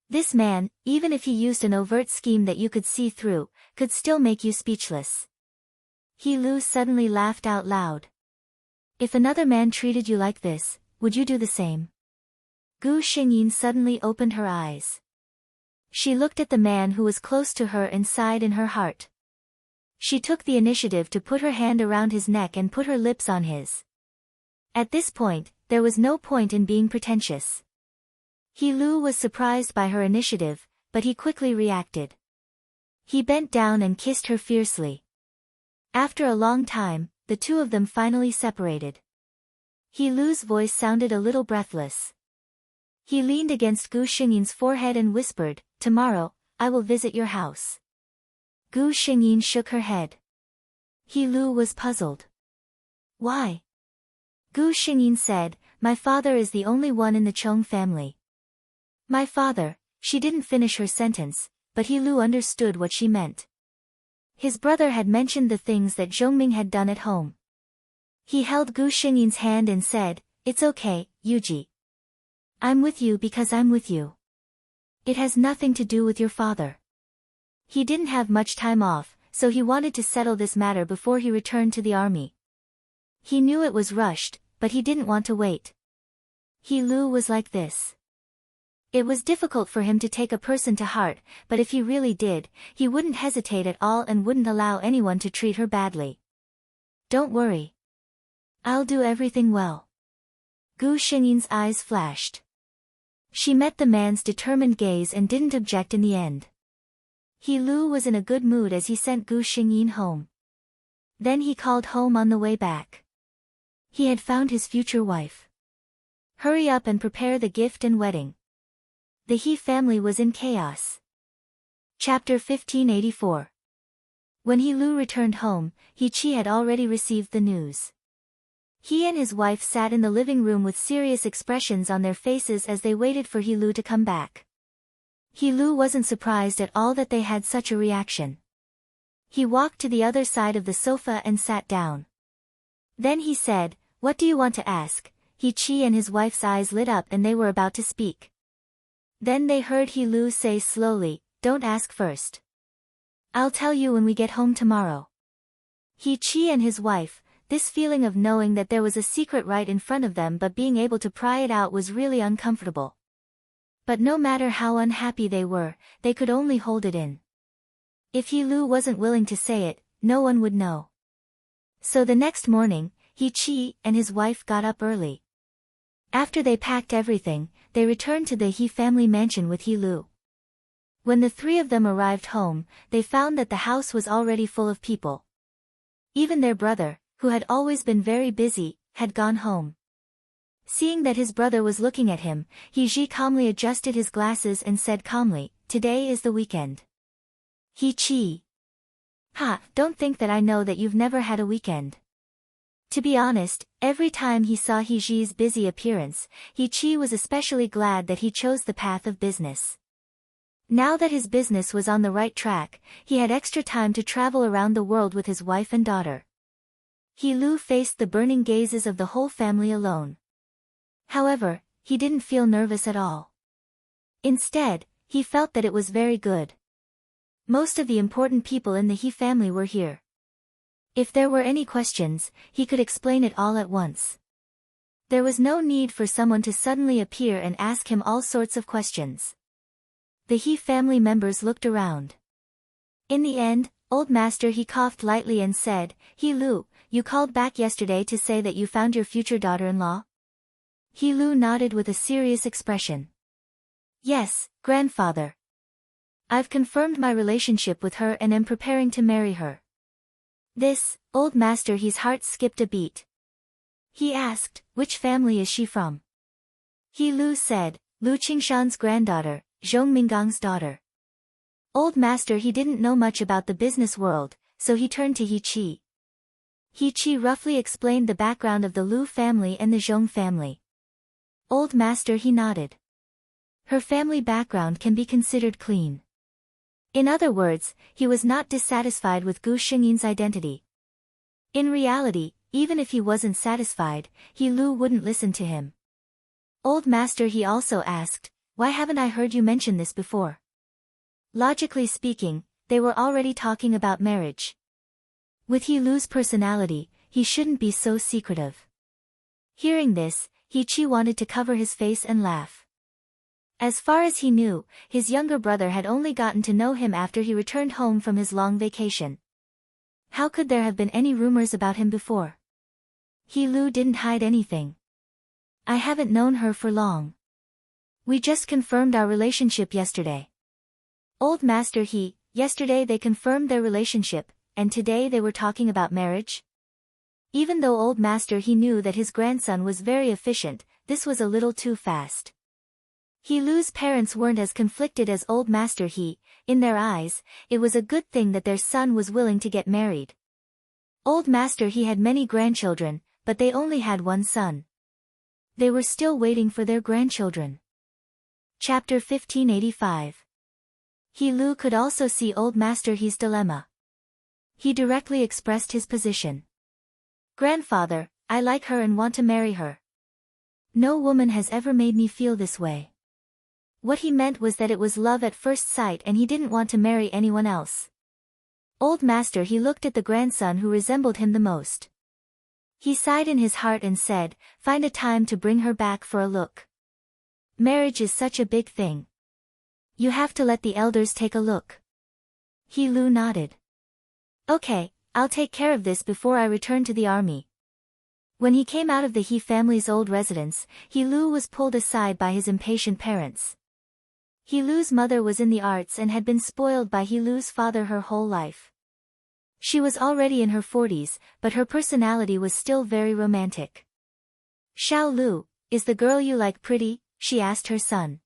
This man, even if he used an overt scheme that you could see through, could still make you speechless. He Lu suddenly laughed out loud. If another man treated you like this, would you do the same? Gu Xingyin suddenly opened her eyes. She looked at the man who was close to her and sighed in her heart. She took the initiative to put her hand around his neck and put her lips on his. At this point, there was no point in being pretentious. He Lu was surprised by her initiative, but he quickly reacted. He bent down and kissed her fiercely. After a long time, the two of them finally separated. He Lu's voice sounded a little breathless. He leaned against Gu Xingyin's forehead and whispered, "Tomorrow, I will visit your house." Gu Xingyin shook her head. He Lu was puzzled. Why? Gu Xingyin said, "My father is the only one in the Chong family." My father, she didn't finish her sentence, but He Lu understood what she meant. His brother had mentioned the things that Zhongming had done at home. He held Gu Xingyin's hand and said, "It's okay, Yuji. I'm with you because I'm with you. It has nothing to do with your father." He didn't have much time off, so he wanted to settle this matter before he returned to the army. He knew it was rushed, but he didn't want to wait. He Lu was like this. It was difficult for him to take a person to heart, but if he really did, he wouldn't hesitate at all and wouldn't allow anyone to treat her badly. "Don't worry. I'll do everything well." Gu Xingyin's eyes flashed. She met the man's determined gaze and didn't object in the end. He Lu was in a good mood as he sent Gu Xingyin home. Then he called home on the way back. He had found his future wife. Hurry up and prepare the gift and wedding. The He family was in chaos. Chapter 1584. When He Lu returned home, He Chi had already received the news. He and his wife sat in the living room with serious expressions on their faces as they waited for He Lu to come back. He Lu wasn't surprised at all that they had such a reaction. He walked to the other side of the sofa and sat down. Then he said, "What do you want to ask?" He Chi and his wife's eyes lit up and they were about to speak. Then they heard He Lu say slowly, "Don't ask first. I'll tell you when we get home tomorrow." He Chi and his wife, this feeling of knowing that there was a secret right in front of them but being able to pry it out was really uncomfortable. But no matter how unhappy they were, they could only hold it in. If He Lu wasn't willing to say it, no one would know. So the next morning, He Chi and his wife got up early. After they packed everything, they returned to the He family mansion with He Lu. When the three of them arrived home, they found that the house was already full of people. Even their brother, who had always been very busy, had gone home. Seeing that his brother was looking at him, He Ji calmly adjusted his glasses and said calmly, "Today is the weekend." He Chi. "Ha, don't think that I know that you've never had a weekend." To be honest, every time he saw He Ji's busy appearance, He Chi was especially glad that he chose the path of business. Now that his business was on the right track, he had extra time to travel around the world with his wife and daughter. He Lu faced the burning gazes of the whole family alone. However, he didn't feel nervous at all. Instead, he felt that it was very good. Most of the important people in the He family were here. If there were any questions, he could explain it all at once. There was no need for someone to suddenly appear and ask him all sorts of questions. The He family members looked around. In the end, Old Master He coughed lightly and said, "He Lu, you called back yesterday to say that you found your future daughter-in-law?" He Lu nodded with a serious expression. "Yes, grandfather. I've confirmed my relationship with her and am preparing to marry her." This, Old Master He's heart skipped a beat. He asked, "Which family is she from?" He Lu said, Lu Qingshan's granddaughter, Zhong Minggang's daughter. Old master he didn't know much about the business world, so he turned to He Qi. He Qi roughly explained the background of the Lu family and the Zhong family. Old master he nodded. Her family background can be considered clean. In other words, he was not dissatisfied with Gu Xingyin's identity. In reality, even if he wasn't satisfied, He Lu wouldn't listen to him. Old master he also asked, why haven't I heard you mention this before? Logically speaking, they were already talking about marriage. With He Lu's personality, he shouldn't be so secretive. Hearing this, He Qi wanted to cover his face and laugh. As far as he knew, his younger brother had only gotten to know him after he returned home from his long vacation. How could there have been any rumors about him before? He Lu didn't hide anything. I haven't known her for long. We just confirmed our relationship yesterday. Old master yesterday they confirmed their relationship, and today they were talking about marriage? Even though old master he knew that his grandson was very efficient, this was a little too fast. He Lu's parents weren't as conflicted as old master in their eyes, it was a good thing that their son was willing to get married. Old master he had many grandchildren, but they only had one son. They were still waiting for their grandchildren. Chapter 1585. He Lu could also see old master he's dilemma. He directly expressed his position. Grandfather, I like her and want to marry her. No woman has ever made me feel this way. What he meant was that it was love at first sight and he didn't want to marry anyone else. Old master he looked at the grandson who resembled him the most. He sighed in his heart and said, find a time to bring her back for a look. Marriage is such a big thing. You have to let the elders take a look. He Lu nodded. Okay, I'll take care of this before I return to the army. When he came out of the He family's old residence, He Lu was pulled aside by his impatient parents. He Lu's mother was in the arts and had been spoiled by He Lu's father her whole life. She was already in her 40s, but her personality was still very romantic. Xiao Lu, is the girl you like pretty? She asked her son.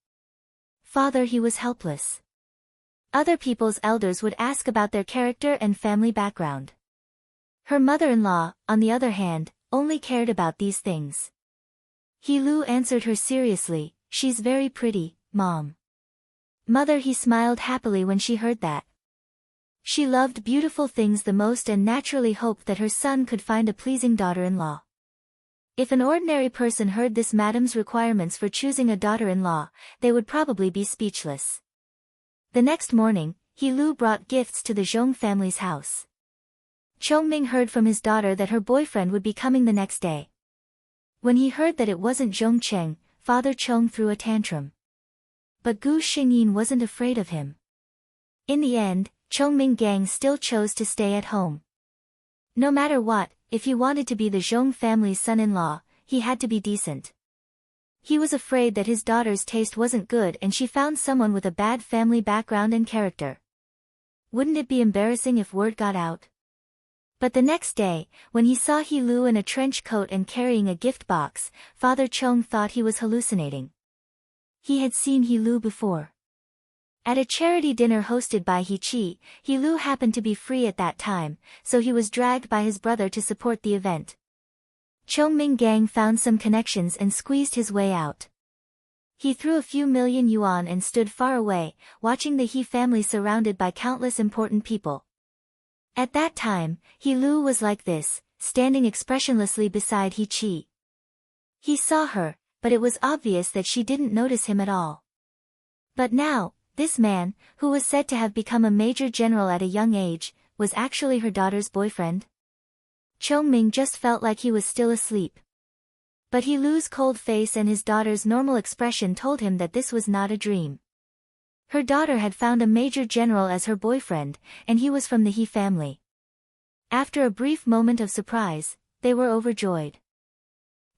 Father he was helpless. Other people's elders would ask about their character and family background. Her mother-in-law, on the other hand, only cared about these things. He Lu answered her seriously, she's very pretty, Mom. Mother he smiled happily when she heard that. She loved beautiful things the most and naturally hoped that her son could find a pleasing daughter-in-law. If an ordinary person heard this madam's requirements for choosing a daughter-in-law, they would probably be speechless. The next morning, He Lu brought gifts to the Zhong family's house. Chongming heard from his daughter that her boyfriend would be coming the next day. When he heard that it wasn't Zhong Cheng, Father Chong threw a tantrum. But Gu Xingyin wasn't afraid of him. In the end, Chongming Gang still chose to stay at home. No matter what, if he wanted to be the Zhong family's son-in-law, he had to be decent. He was afraid that his daughter's taste wasn't good and she found someone with a bad family background and character. Wouldn't it be embarrassing if word got out? But the next day, when he saw He Lu in a trench coat and carrying a gift box, Father Chong thought he was hallucinating. He had seen He Lu before. At a charity dinner hosted by He Qi, He Lu happened to be free at that time, so he was dragged by his brother to support the event. Chongming Gang found some connections and squeezed his way out. He threw a few million yuan and stood far away, watching the He family surrounded by countless important people. At that time, He Lu was like this, standing expressionlessly beside He Qi. He saw her, but it was obvious that she didn't notice him at all. But now, this man, who was said to have become a major general at a young age, was actually her daughter's boyfriend. Chongming just felt like he was still asleep. But He Lu's cold face and his daughter's normal expression told him that this was not a dream. Her daughter had found a major general as her boyfriend, and he was from the He family. After a brief moment of surprise, they were overjoyed.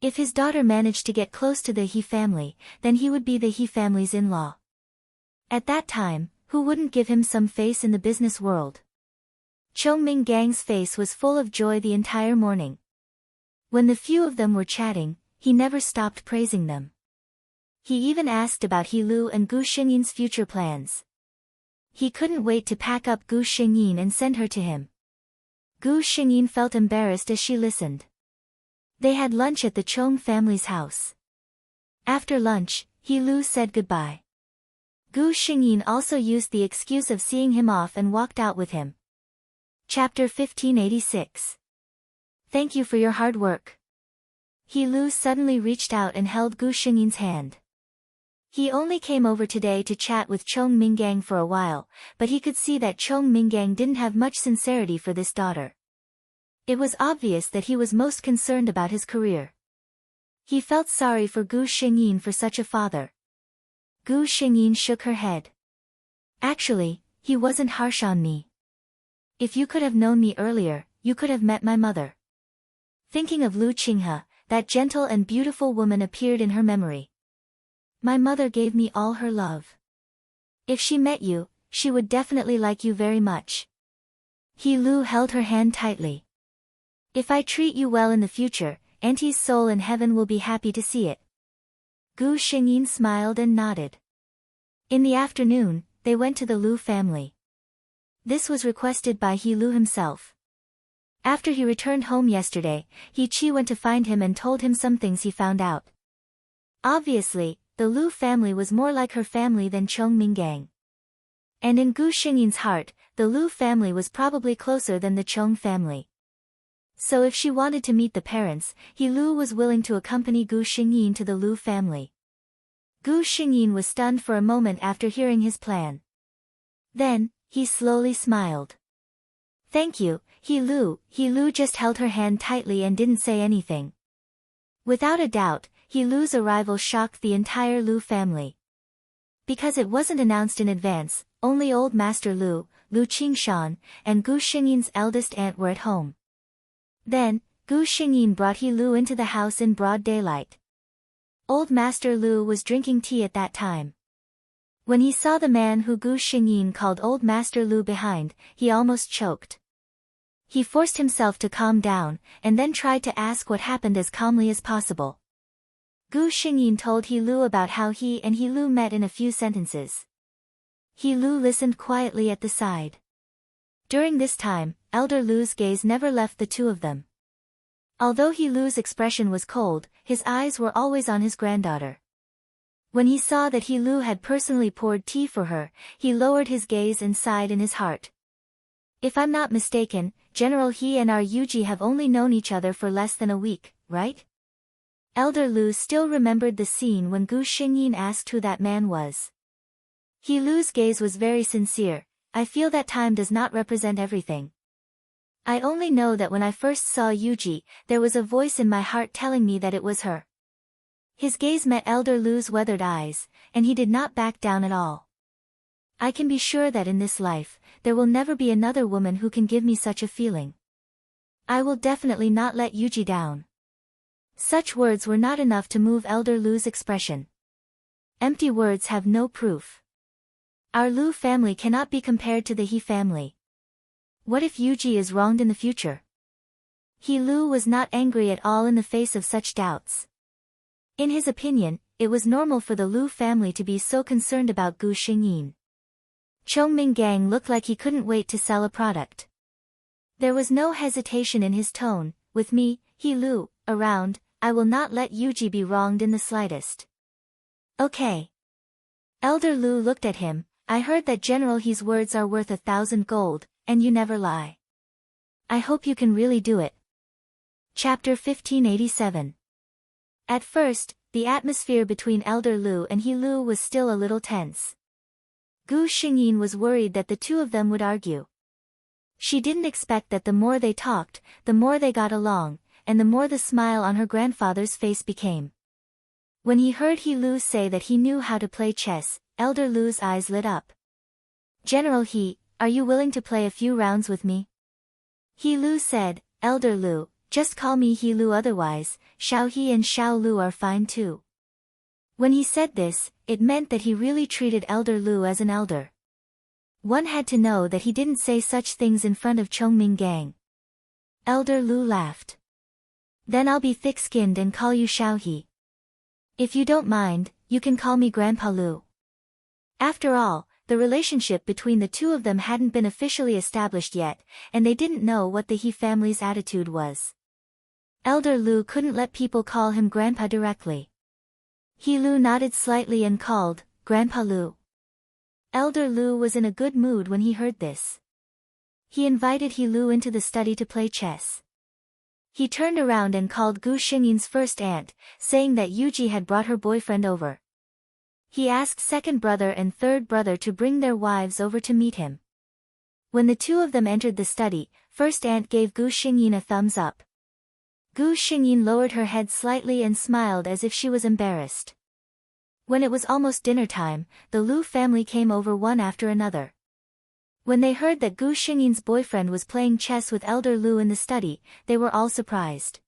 If his daughter managed to get close to the He family, then he would be the He family's in-law. At that time, who wouldn't give him some face in the business world? Chongming Gang's face was full of joy the entire morning. When the few of them were chatting, he never stopped praising them. He even asked about He Lu and Gu Xingyin's future plans. He couldn't wait to pack up Gu Xingyin and send her to him. Gu Xingyin felt embarrassed as she listened. They had lunch at the Chong family's house. After lunch, He Lu said goodbye. Gu Xingyin also used the excuse of seeing him off and walked out with him. Chapter 1586. Thank you for your hard work. He Lu suddenly reached out and held Gu Xingyin's hand. He only came over today to chat with Chong Minggang for a while, but he could see that Chong Minggang didn't have much sincerity for this daughter. It was obvious that he was most concerned about his career. He felt sorry for Gu Xingyin for such a father. Gu Xingyin shook her head. Actually, he wasn't harsh on me. If you could have known me earlier, you could have met my mother. Thinking of Lu Qinghe, that gentle and beautiful woman appeared in her memory. My mother gave me all her love. If she met you, she would definitely like you very much. He Lu held her hand tightly. If I treat you well in the future, Auntie's soul in heaven will be happy to see it. Gu Xingyin smiled and nodded. In the afternoon, they went to the Lu family. This was requested by He Lu himself. After he returned home yesterday, He Qi went to find him and told him some things he found out. Obviously, the Lu family was more like her family than Chong Minggang. And in Gu Xingyin's heart, the Lu family was probably closer than the Chong family. So if she wanted to meet the parents, He Lu was willing to accompany Gu Xingyin to the Lu family. Gu Xingyin was stunned for a moment after hearing his plan. Then, he slowly smiled. Thank you, He Lu. He Lu just held her hand tightly and didn't say anything. Without a doubt, He Lu's arrival shocked the entire Lu family. Because it wasn't announced in advance, only Old Master Lu, Lu Qingshan, and Gu Xingyin's eldest aunt were at home. Then, Gu Xingyin brought He Lu into the house in broad daylight. Old Master Lu was drinking tea at that time. When he saw the man who Gu Xingyin called Old Master Lu behind, he almost choked. He forced himself to calm down, and then tried to ask what happened as calmly as possible. Gu Xingyin told He Lu about how he and He Lu met in a few sentences. He Lu listened quietly at the side. During this time, Elder Lu's gaze never left the two of them. Although He Lu's expression was cold, his eyes were always on his granddaughter. When he saw that He Lu had personally poured tea for her, he lowered his gaze and sighed in his heart. If I'm not mistaken, General He and our Yuji have only known each other for less than a week, right? Elder Lu still remembered the scene when Gu Xingyin asked who that man was. He Lu's gaze was very sincere. I feel that time does not represent everything. I only know that when I first saw Yuji, there was a voice in my heart telling me that it was her. His gaze met Elder Lu's weathered eyes, and he did not back down at all. I can be sure that in this life, there will never be another woman who can give me such a feeling. I will definitely not let Yuji down. Such words were not enough to move Elder Lu's expression. Empty words have no proof. Our Lu family cannot be compared to the He family. What if Yuji is wronged in the future? He Lu was not angry at all in the face of such doubts. In his opinion, it was normal for the Lu family to be so concerned about Gu Xingyin. Chong Minggang looked like he couldn't wait to sell a product. There was no hesitation in his tone. With me, He Lu, around, I will not let Yuji be wronged in the slightest. Okay. Elder Lu looked at him. I heard that General He's words are worth 1,000 gold, and you never lie. I hope you can really do it. Chapter 1587. At first, the atmosphere between Elder Lu and He Lu was still a little tense. Gu Xingyin was worried that the two of them would argue. She didn't expect that the more they talked, the more they got along, and the more the smile on her grandfather's face became. When he heard He Lu say that he knew how to play chess, Elder Lu's eyes lit up. General He, are you willing to play a few rounds with me? He Lu said, Elder Lu, just call me He Lu, otherwise, Xiao He and Xiao Lu are fine too. When he said this, it meant that he really treated Elder Lu as an elder. One had to know that he didn't say such things in front of Chong Minggang. Elder Lu laughed. Then I'll be thick-skinned and call you Xiao He. If you don't mind, you can call me Grandpa Lu. After all, the relationship between the two of them hadn't been officially established yet, and they didn't know what the He family's attitude was. Elder Lu couldn't let people call him Grandpa directly. He Lu nodded slightly and called, Grandpa Lu. Elder Lu was in a good mood when he heard this. He invited He Lu into the study to play chess. He turned around and called Gu Xingyin's first aunt, saying that Yuji had brought her boyfriend over. He asked second brother and third brother to bring their wives over to meet him. When the two of them entered the study, first aunt gave Gu Xingyin a thumbs up. Gu Xingyin lowered her head slightly and smiled as if she was embarrassed. When it was almost dinner time, the Lu family came over one after another. When they heard that Gu Xingyin's boyfriend was playing chess with Elder Lu in the study, they were all surprised.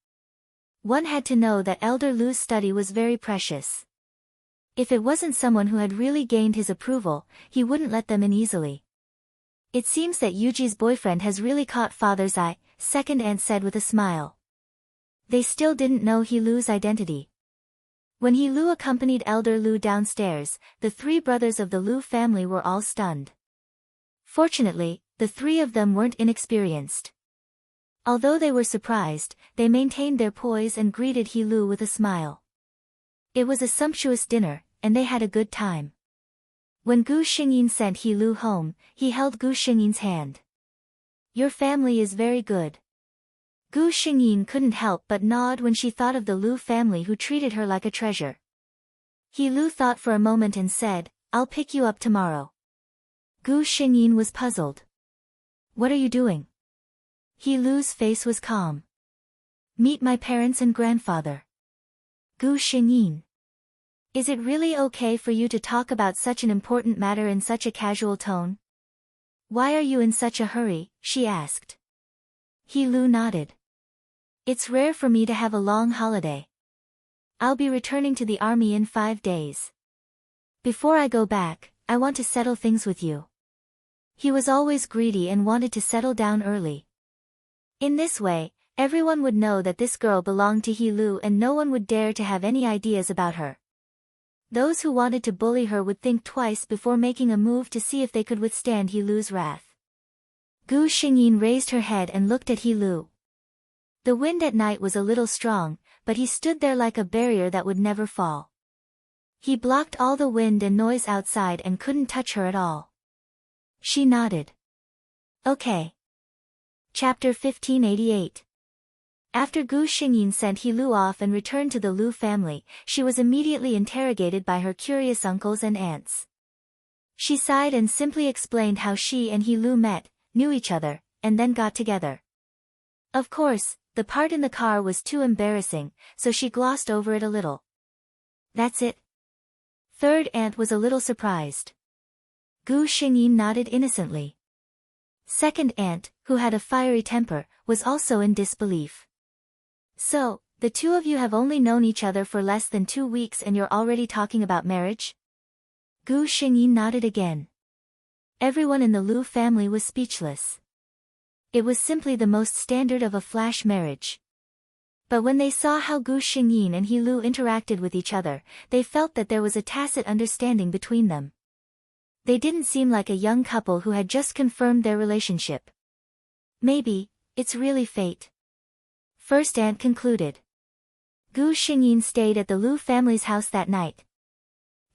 One had to know that Elder Lu's study was very precious. If it wasn't someone who had really gained his approval, he wouldn't let them in easily. It seems that Yuji's boyfriend has really caught father's eye, second aunt said with a smile. They still didn't know He Lu's identity. When He Lu accompanied Elder Lu downstairs, the three brothers of the Lu family were all stunned. Fortunately, the three of them weren't inexperienced. Although they were surprised, they maintained their poise and greeted He Lu with a smile. It was a sumptuous dinner, and they had a good time. When Gu Xingyin sent He Lu home, he held Gu Xingyin's hand. Your family is very good. Gu Xingyin couldn't help but nod when she thought of the Lu family who treated her like a treasure. He Lu thought for a moment and said, I'll pick you up tomorrow. Gu Xingyin was puzzled. What are you doing? He Lu's face was calm. Meet my parents and grandfather. Gu Xingyin. Is it really okay for you to talk about such an important matter in such a casual tone? Why are you in such a hurry? She asked. He Lu nodded. It's rare for me to have a long holiday. I'll be returning to the army in 5 days. Before I go back, I want to settle things with you. He was always greedy and wanted to settle down early. In this way, everyone would know that this girl belonged to He Lu and no one would dare to have any ideas about her. Those who wanted to bully her would think twice before making a move to see if they could withstand He Lu's wrath. Gu Xingyin raised her head and looked at He Lu. The wind at night was a little strong, but he stood there like a barrier that would never fall. He blocked all the wind and noise outside and couldn't touch her at all. She nodded. Okay. Chapter 1588. After Gu Xingyin sent He Lu off and returned to the Lu family, she was immediately interrogated by her curious uncles and aunts. She sighed and simply explained how she and He Lu met, knew each other, and then got together. Of course, the part in the car was too embarrassing, so she glossed over it a little. That's it? Third aunt was a little surprised. Gu Xingyin nodded innocently. Second aunt, who had a fiery temper, was also in disbelief. So, the two of you have only known each other for less than 2 weeks and you're already talking about marriage? Gu Xingyin nodded again. Everyone in the Lu family was speechless. It was simply the most standard of a flash marriage. But when they saw how Gu Xingyin and He Lu interacted with each other, they felt that there was a tacit understanding between them. They didn't seem like a young couple who had just confirmed their relationship. Maybe, it's really fate. First aunt concluded. Gu Xingyin stayed at the Lu family's house that night.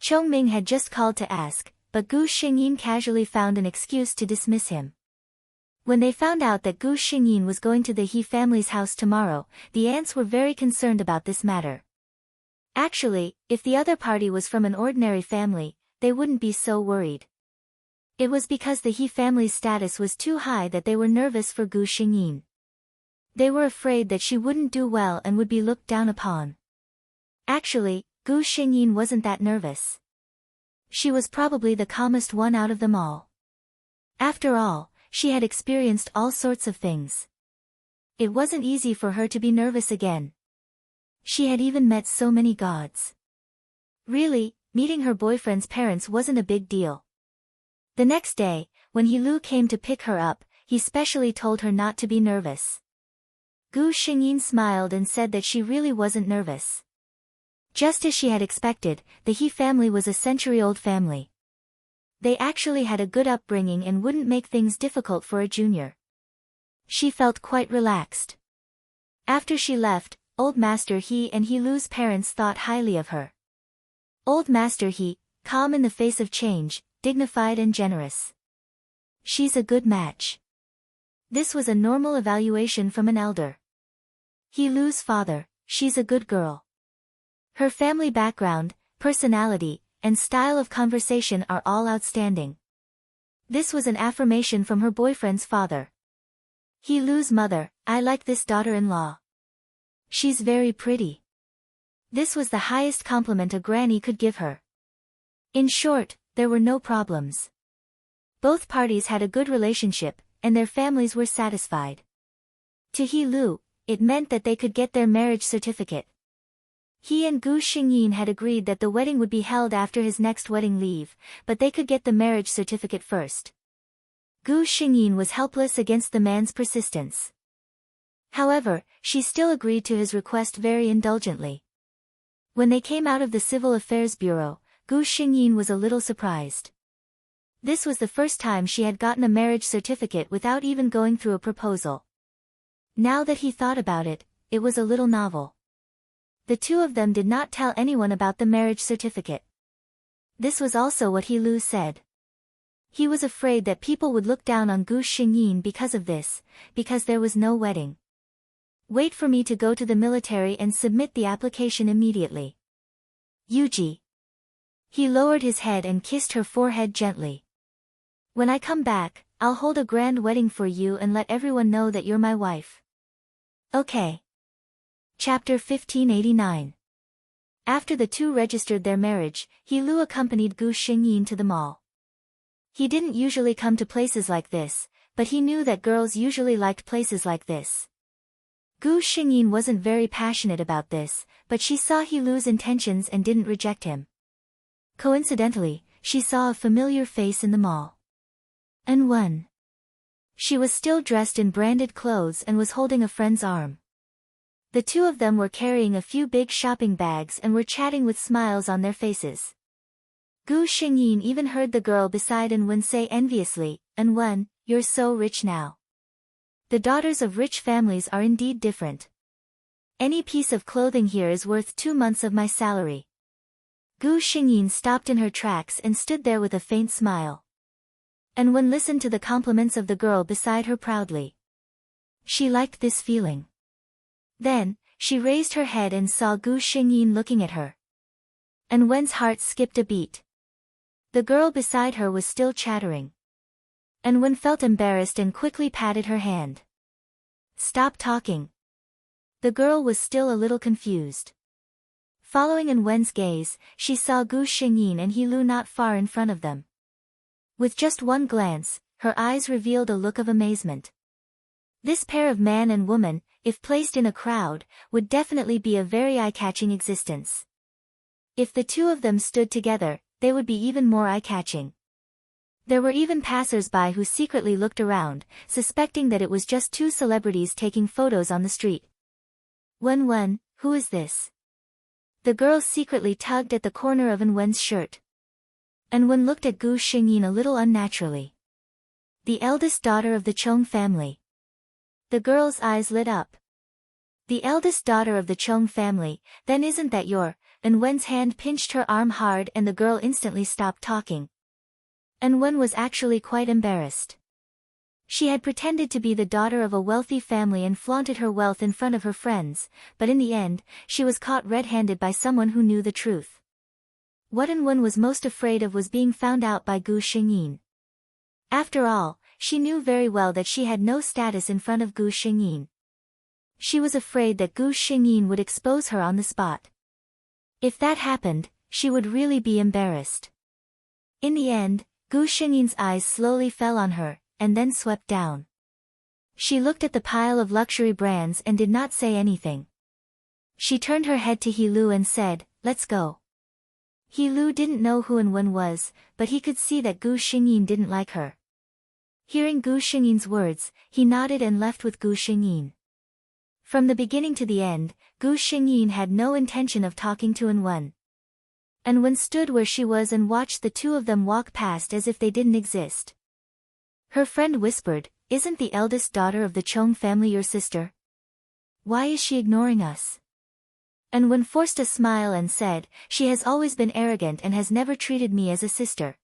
Chongming had just called to ask, but Gu Xingyin casually found an excuse to dismiss him. When they found out that Gu Xingyin was going to the He family's house tomorrow, the aunts were very concerned about this matter. Actually, if the other party was from an ordinary family, they wouldn't be so worried. It was because the He family's status was too high that they were nervous for Gu Xingyin. They were afraid that she wouldn't do well and would be looked down upon. Actually, Gu Xingyin wasn't that nervous. She was probably the calmest one out of them all. After all, she had experienced all sorts of things. It wasn't easy for her to be nervous again. She had even met so many gods. Really, meeting her boyfriend's parents wasn't a big deal. The next day, when He Lu came to pick her up, he specially told her not to be nervous. Gu Xingyin smiled and said that she really wasn't nervous. Just as she had expected, the He family was a century-old family. They actually had a good upbringing and wouldn't make things difficult for a junior. She felt quite relaxed. After she left, Old Master He and He Lu's parents thought highly of her. Old Master He, calm in the face of change, dignified and generous. She's a good match. This was a normal evaluation from an elder. He Lu's father, she's a good girl. Her family background, personality, and style of conversation are all outstanding. This was an affirmation from her boyfriend's father. He Lu's mother, I like this daughter-in-law. She's very pretty. This was the highest compliment a granny could give her. In short, there were no problems. Both parties had a good relationship, and their families were satisfied. To He Lu, it meant that they could get their marriage certificate. He and Gu Xingyin had agreed that the wedding would be held after his next wedding leave, but they could get the marriage certificate first. Gu Xingyin was helpless against the man's persistence. However, she still agreed to his request very indulgently. When they came out of the Civil Affairs Bureau, Gu Xingyin was a little surprised. This was the first time she had gotten a marriage certificate without even going through a proposal. Now that he thought about it, it was a little novel. The two of them did not tell anyone about the marriage certificate. This was also what He Lu said. He was afraid that people would look down on Gu Xingyin because of this, because there was no wedding. Wait for me to go to the military and submit the application immediately. Yuji. He lowered his head and kissed her forehead gently. When I come back, I'll hold a grand wedding for you and let everyone know that you're my wife. Okay. Chapter 1589. After the two registered their marriage, He Lu accompanied Gu Xingyin to the mall. He didn't usually come to places like this, but he knew that girls usually liked places like this. Gu Xingyin wasn't very passionate about this, but she saw He Lu's intentions and didn't reject him. Coincidentally, she saw a familiar face in the mall. An. She was still dressed in branded clothes and was holding a friend's arm. The two of them were carrying a few big shopping bags and were chatting with smiles on their faces. Gu Xingyin even heard the girl beside An say enviously, An, you're so rich now. The daughters of rich families are indeed different. Any piece of clothing here is worth 2 months of my salary. Gu Xingyin stopped in her tracks and stood there with a faint smile. An listened to the compliments of the girl beside her proudly. She liked this feeling. Then, she raised her head and saw Gu Xingyin looking at her. Anwen's heart skipped a beat. The girl beside her was still chattering. Anwen felt embarrassed and quickly patted her hand. Stop talking. The girl was still a little confused. Following Anwen's gaze, she saw Gu Xingyin and He Lu not far in front of them. With just one glance, her eyes revealed a look of amazement. This pair of man and woman, if placed in a crowd, would definitely be a very eye-catching existence. If the two of them stood together, they would be even more eye-catching. There were even passers-by who secretly looked around, suspecting that it was just two celebrities taking photos on the street. Wen, who is this? The girl secretly tugged at the corner of Anwen's shirt. Anwen looked at Gu Xingyin a little unnaturally. The eldest daughter of the Chong family. The girl's eyes lit up. The eldest daughter of the Chong family, then isn't that your... Anwen's hand pinched her arm hard and the girl instantly stopped talking. Anwen was actually quite embarrassed. She had pretended to be the daughter of a wealthy family and flaunted her wealth in front of her friends, but in the end, she was caught red-handed by someone who knew the truth. What Anwen was most afraid of was being found out by Gu Xingyin. After all, she knew very well that she had no status in front of Gu Xingyin. She was afraid that Gu Xingyin would expose her on the spot. If that happened, she would really be embarrassed. In the end, Gu Xingyin's eyes slowly fell on her, and then swept down. She looked at the pile of luxury brands and did not say anything. She turned her head to He Lu and said, "Let's go." He Lu didn't know who Anwen was, but he could see that Gu Xingyin didn't like her. Hearing Gu Xingyin's words, he nodded and left with Gu Xingyin. From the beginning to the end, Gu Xingyin had no intention of talking to An. An stood where she was and watched the two of them walk past as if they didn't exist. Her friend whispered, "Isn't the eldest daughter of the Chong family your sister? Why is she ignoring us?" An forced a smile and said, "She has always been arrogant and has never treated me as a sister."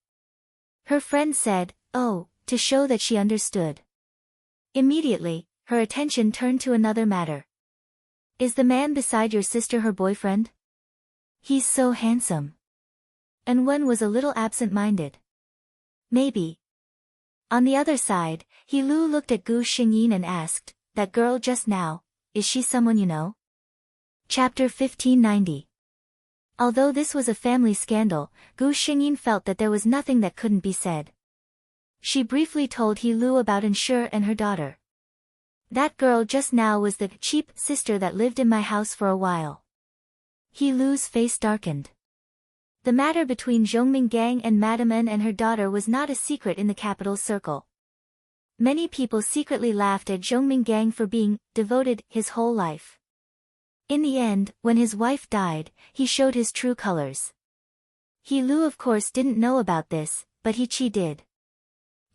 Her friend said, "Oh," to show that she understood. Immediately, her attention turned to another matter. "Is the man beside your sister her boyfriend? He's so handsome." And Wen was a little absent-minded. "Maybe." On the other side, He Lu looked at Gu Xingyin and asked, "That girl just now, is she someone you know?" Chapter 1590. Although this was a family scandal, Gu Xingyin felt that there was nothing that couldn't be said. She briefly told He Lu about Ensure and her daughter. "That girl just now was the cheap sister that lived in my house for a while." He Lu's face darkened. The matter between Zhongming Gang and Madame N and her daughter was not a secret in the capital circle. Many people secretly laughed at Zhongming Gang for being devoted his whole life. In the end, when his wife died, he showed his true colors. He Lu of course didn't know about this, but Chi did.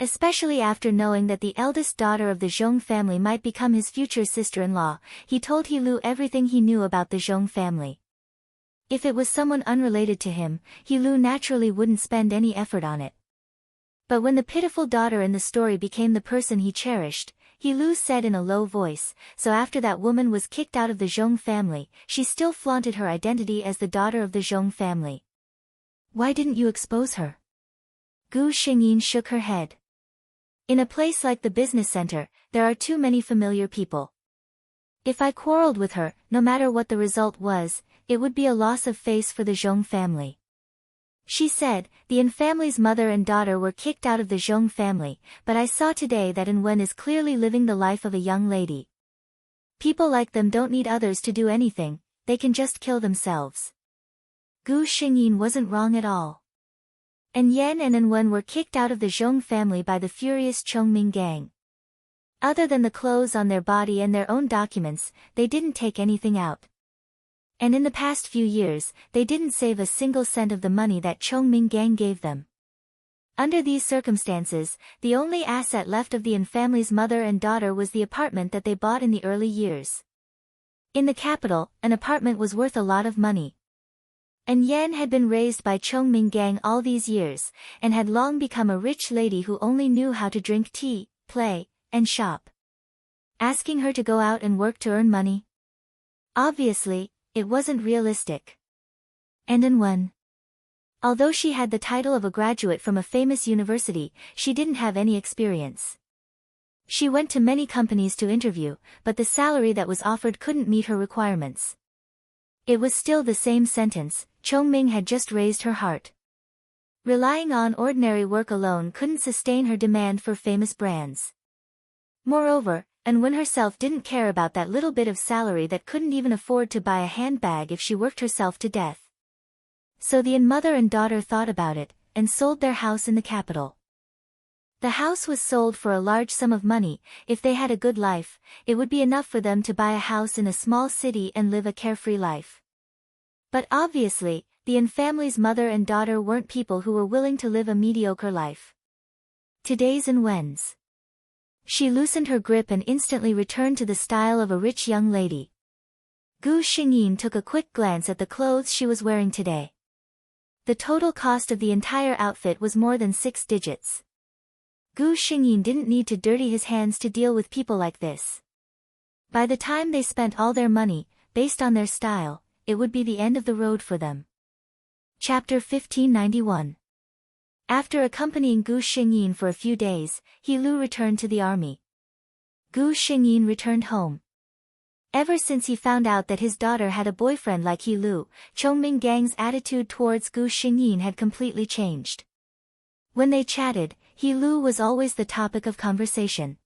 Especially after knowing that the eldest daughter of the Zhong family might become his future sister-in-law, he told He Lu everything he knew about the Zhong family. If it was someone unrelated to him, He Lu naturally wouldn't spend any effort on it. But when the pitiful daughter in the story became the person he cherished, He Lu said in a low voice, "So after that woman was kicked out of the Zhong family, she still flaunted her identity as the daughter of the Zhong family. Why didn't you expose her?" Gu Xingyin shook her head. "In a place like the business center, there are too many familiar people. If I quarreled with her, no matter what the result was, it would be a loss of face for the Zhong family." She said, "The An family's mother and daughter were kicked out of the Zhong family, but I saw today that An Wen is clearly living the life of a young lady. People like them don't need others to do anything, they can just kill themselves." Gu Xingyin wasn't wrong at all. An Yan and An Wen were kicked out of the Zhong family by the furious Chongming Gang. Other than the clothes on their body and their own documents, they didn't take anything out. And in the past few years, they didn't save a single cent of the money that Chongming Gang gave them. Under these circumstances, the only asset left of the An family's mother and daughter was the apartment that they bought in the early years. In the capital, an apartment was worth a lot of money. An Yan had been raised by Chongming Gang all these years, and had long become a rich lady who only knew how to drink tea, play, and shop. Asking her to go out and work to earn money? Obviously, it wasn't realistic. And An Wen, although she had the title of a graduate from a famous university, she didn't have any experience. She went to many companies to interview, but the salary that was offered couldn't meet her requirements. It was still the same sentence, Chongming had just raised her heart. Relying on ordinary work alone couldn't sustain her demand for famous brands. Moreover, An Wen herself didn't care about that little bit of salary that couldn't even afford to buy a handbag if she worked herself to death. So the An mother and daughter thought about it, and sold their house in the capital. The house was sold for a large sum of money. If they had a good life, it would be enough for them to buy a house in a small city and live a carefree life. But obviously, the An family's mother and daughter weren't people who were willing to live a mediocre life. Today's An Wen's. She loosened her grip and instantly returned to the style of a rich young lady. Gu Xingyin took a quick glance at the clothes she was wearing today. The total cost of the entire outfit was more than 6 digits. Gu Xingyin didn't need to dirty his hands to deal with people like this. By the time they spent all their money, based on their style, it would be the end of the road for them. Chapter 1591. After accompanying Gu Xingyin for a few days, He Lu returned to the army. Gu Xingyin returned home. Ever since he found out that his daughter had a boyfriend like He Lu, Chongming Gang's attitude towards Gu Xingyin had completely changed. When they chatted, He Lu was always the topic of conversation.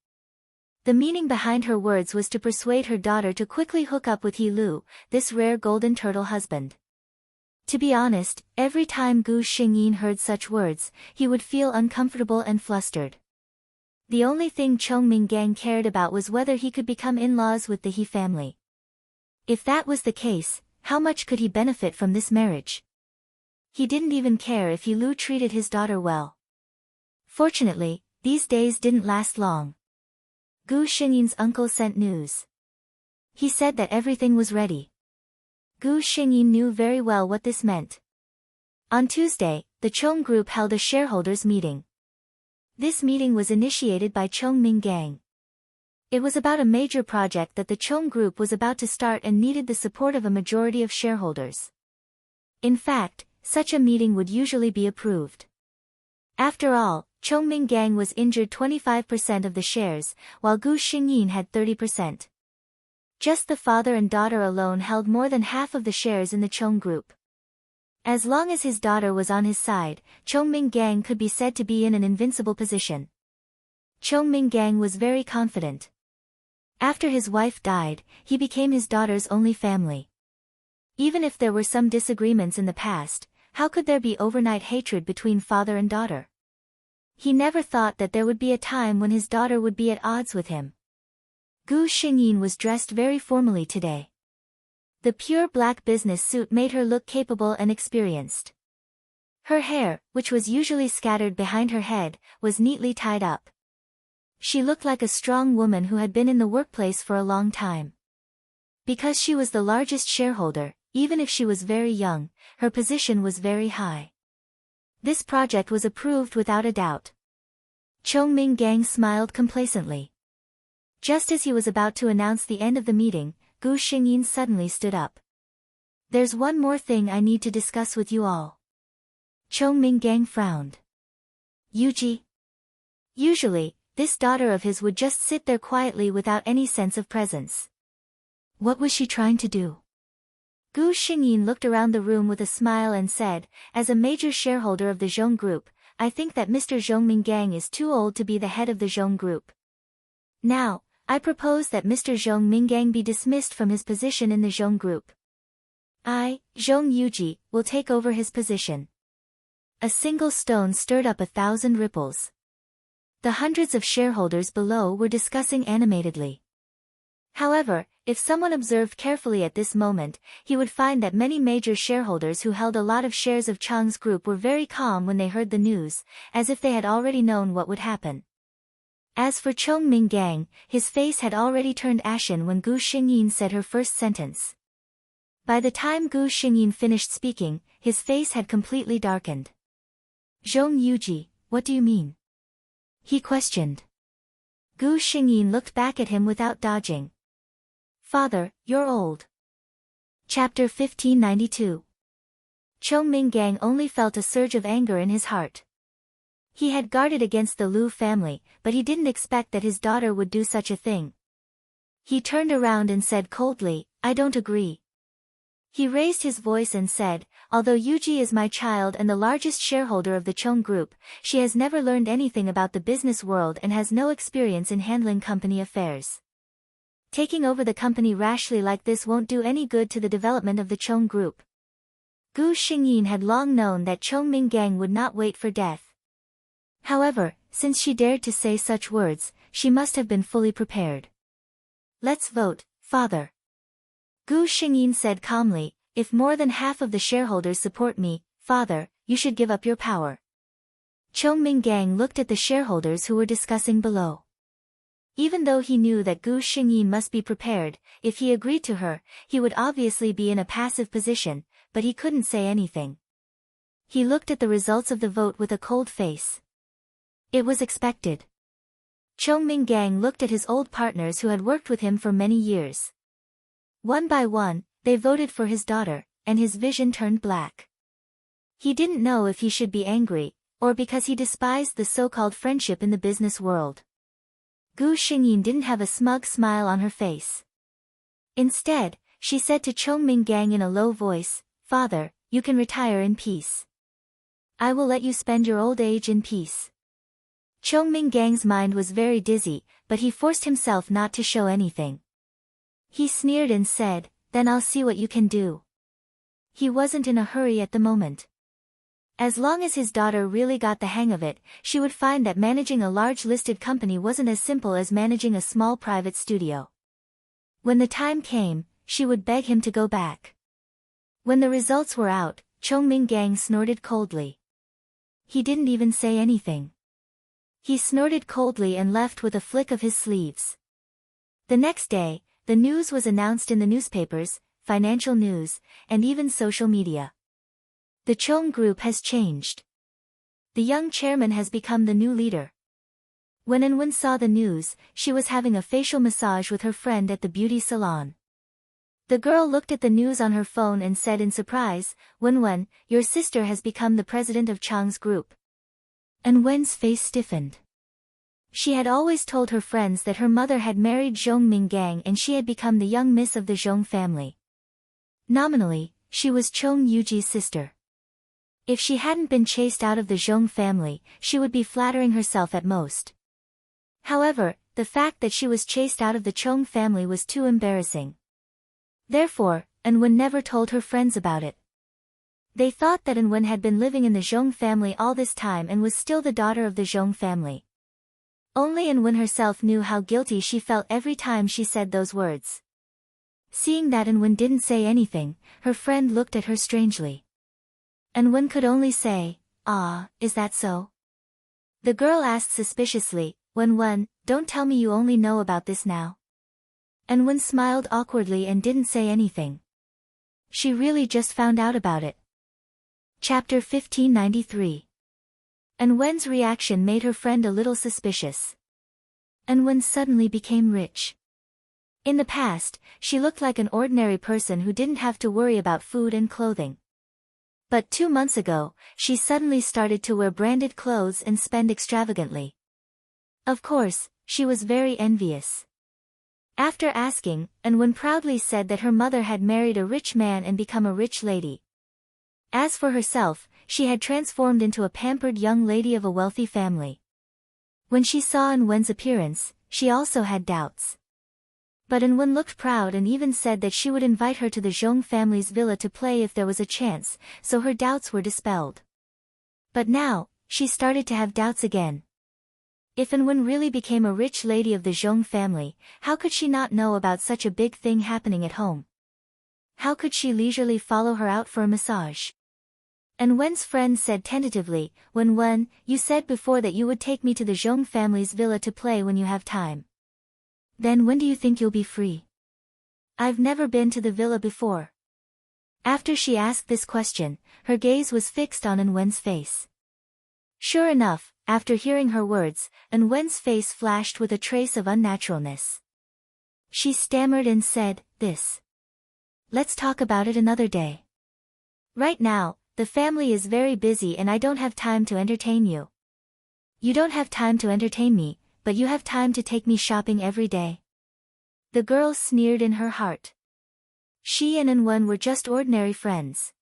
The meaning behind her words was to persuade her daughter to quickly hook up with He Lu, this rare golden turtle husband. To be honest, every time Gu Xingyin heard such words, he would feel uncomfortable and flustered. The only thing Chongming Gang cared about was whether he could become in-laws with the He family. If that was the case, how much could he benefit from this marriage? He didn't even care if Lu treated his daughter well. Fortunately, these days didn't last long. Gu Xingyin's uncle sent news. He said that everything was ready. Gu Xingyin knew very well what this meant. On Tuesday, the Chong Group held a shareholders' meeting. This meeting was initiated by Chong Minggang. It was about a major project that the Chong Group was about to start and needed the support of a majority of shareholders. In fact, such a meeting would usually be approved. After all, Chong Minggang was injured 25% of the shares, while Gu Xingyin had 30%. Just the father and daughter alone held more than half of the shares in the Chong Group. As long as his daughter was on his side, Chong Minggang could be said to be in an invincible position. Chong Minggang was very confident. After his wife died, he became his daughter's only family. Even if there were some disagreements in the past, how could there be overnight hatred between father and daughter? He never thought that there would be a time when his daughter would be at odds with him. Gu Xingyin was dressed very formally today. The pure black business suit made her look capable and experienced. Her hair, which was usually scattered behind her head, was neatly tied up. She looked like a strong woman who had been in the workplace for a long time. Because she was the largest shareholder, even if she was very young, her position was very high. This project was approved without a doubt. Chong Minggang smiled complacently. Just as he was about to announce the end of the meeting, Gu Xingyin suddenly stood up. "There's one more thing I need to discuss with you all." Chong Minggang frowned. Yuji? Usually, this daughter of his would just sit there quietly without any sense of presence. What was she trying to do? Gu Xingyin looked around the room with a smile and said, "As a major shareholder of the Zhong Group, I think that Mr. Zhong Minggang is too old to be the head of the Zhong Group. Now, I propose that Mr. Zhong Minggang be dismissed from his position in the Zhong Group. I, Zhong Yuji, will take over his position." A single stone stirred up 1,000 ripples. The hundreds of shareholders below were discussing animatedly. However, if someone observed carefully at this moment, he would find that many major shareholders who held a lot of shares of Chang's group were very calm when they heard the news, as if they had already known what would happen. As for Chong Minggang, his face had already turned ashen when Gu Xingyin said her first sentence. By the time Gu Xingyin finished speaking, his face had completely darkened. "Zhong Yuji, what do you mean?" he questioned. Gu Xingyin looked back at him without dodging. "Father, you're old." Chapter 1592. Chong Minggang only felt a surge of anger in his heart. He had guarded against the Lu family, but he didn't expect that his daughter would do such a thing. He turned around and said coldly, "I don't agree." He raised his voice and said, "Although Yuji is my child and the largest shareholder of the Chong Group, she has never learned anything about the business world and has no experience in handling company affairs. Taking over the company rashly like this won't do any good to the development of the Chong Group." Gu Xingyin had long known that Chong Minggang would not wait for death. However, since she dared to say such words, she must have been fully prepared. "Let's vote, father." Gu Xingyin said calmly, "If more than half of the shareholders support me, father, you should give up your power." Chong Minggang looked at the shareholders who were discussing below. Even though he knew that Gu Xingyin must be prepared, if he agreed to her, he would obviously be in a passive position, but he couldn't say anything. He looked at the results of the vote with a cold face. It was expected. Chong Minggang looked at his old partners who had worked with him for many years. One by one, they voted for his daughter, and his vision turned black. He didn't know if he should be angry, or because he despised the so-called friendship in the business world. Gu Xingyin didn't have a smug smile on her face. Instead, she said to Chong Minggang in a low voice, "Father, you can retire in peace. I will let you spend your old age in peace." Chong Minggang's mind was very dizzy, but he forced himself not to show anything. He sneered and said, "Then I'll see what you can do." He wasn't in a hurry at the moment. As long as his daughter really got the hang of it, she would find that managing a large listed company wasn't as simple as managing a small private studio. When the time came, she would beg him to go back. When the results were out, Chong Ming-gang snorted coldly. He didn't even say anything. He snorted coldly and left with a flick of his sleeves. The next day, the news was announced in the newspapers, financial news, and even social media. The Chong group has changed. The young chairman has become the new leader. When An-Wen saw the news, she was having a facial massage with her friend at the beauty salon. The girl looked at the news on her phone and said in surprise, "Wen-Wen, your sister has become the president of Chang's group." An-Wen's face stiffened. She had always told her friends that her mother had married Zhong Ming-gang and she had become the young miss of the Zhong family. Nominally, she was Chong Yuji's sister. If she hadn't been chased out of the Zhong family, she would be flattering herself at most. However, the fact that she was chased out of the Chong family was too embarrassing. Therefore, An-Wen never told her friends about it. They thought that An-Wen had been living in the Zhong family all this time and was still the daughter of the Zhong family. Only An-Wen herself knew how guilty she felt every time she said those words. Seeing that An-Wen didn't say anything, her friend looked at her strangely. An-Wen could only say, "Ah, is that so?" The girl asked suspiciously, "Wen-Wen, don't tell me you only know about this now." An-Wen smiled awkwardly and didn't say anything. She really just found out about it. Chapter 1593. An-Wen's reaction made her friend a little suspicious. An-Wen suddenly became rich. In the past, she looked like an ordinary person who didn't have to worry about food and clothing. But 2 months ago, she suddenly started to wear branded clothes and spend extravagantly. Of course, she was very envious. After asking, An-Wen proudly said that her mother had married a rich man and become a rich lady. As for herself, she had transformed into a pampered young lady of a wealthy family. When she saw An-Wen's appearance, she also had doubts. But An-Wen looked proud and even said that she would invite her to the Zhong family's villa to play if there was a chance, so her doubts were dispelled. But now, she started to have doubts again. If An-Wen really became a rich lady of the Zhong family, how could she not know about such a big thing happening at home? How could she leisurely follow her out for a massage? An-Wen's friend said tentatively, "Wen-Wen, you said before that you would take me to the Zhong family's villa to play when you have time. Then when do you think you'll be free? I've never been to the villa before." After she asked this question, her gaze was fixed on An-Wen's face. Sure enough, after hearing her words, An-Wen's face flashed with a trace of unnaturalness. She stammered and said, "This. Let's talk about it another day. Right now, the family is very busy and I don't have time to entertain you." "You don't have time to entertain me, but you have time to take me shopping every day." The girl sneered in her heart. She and An-Wen were just ordinary friends.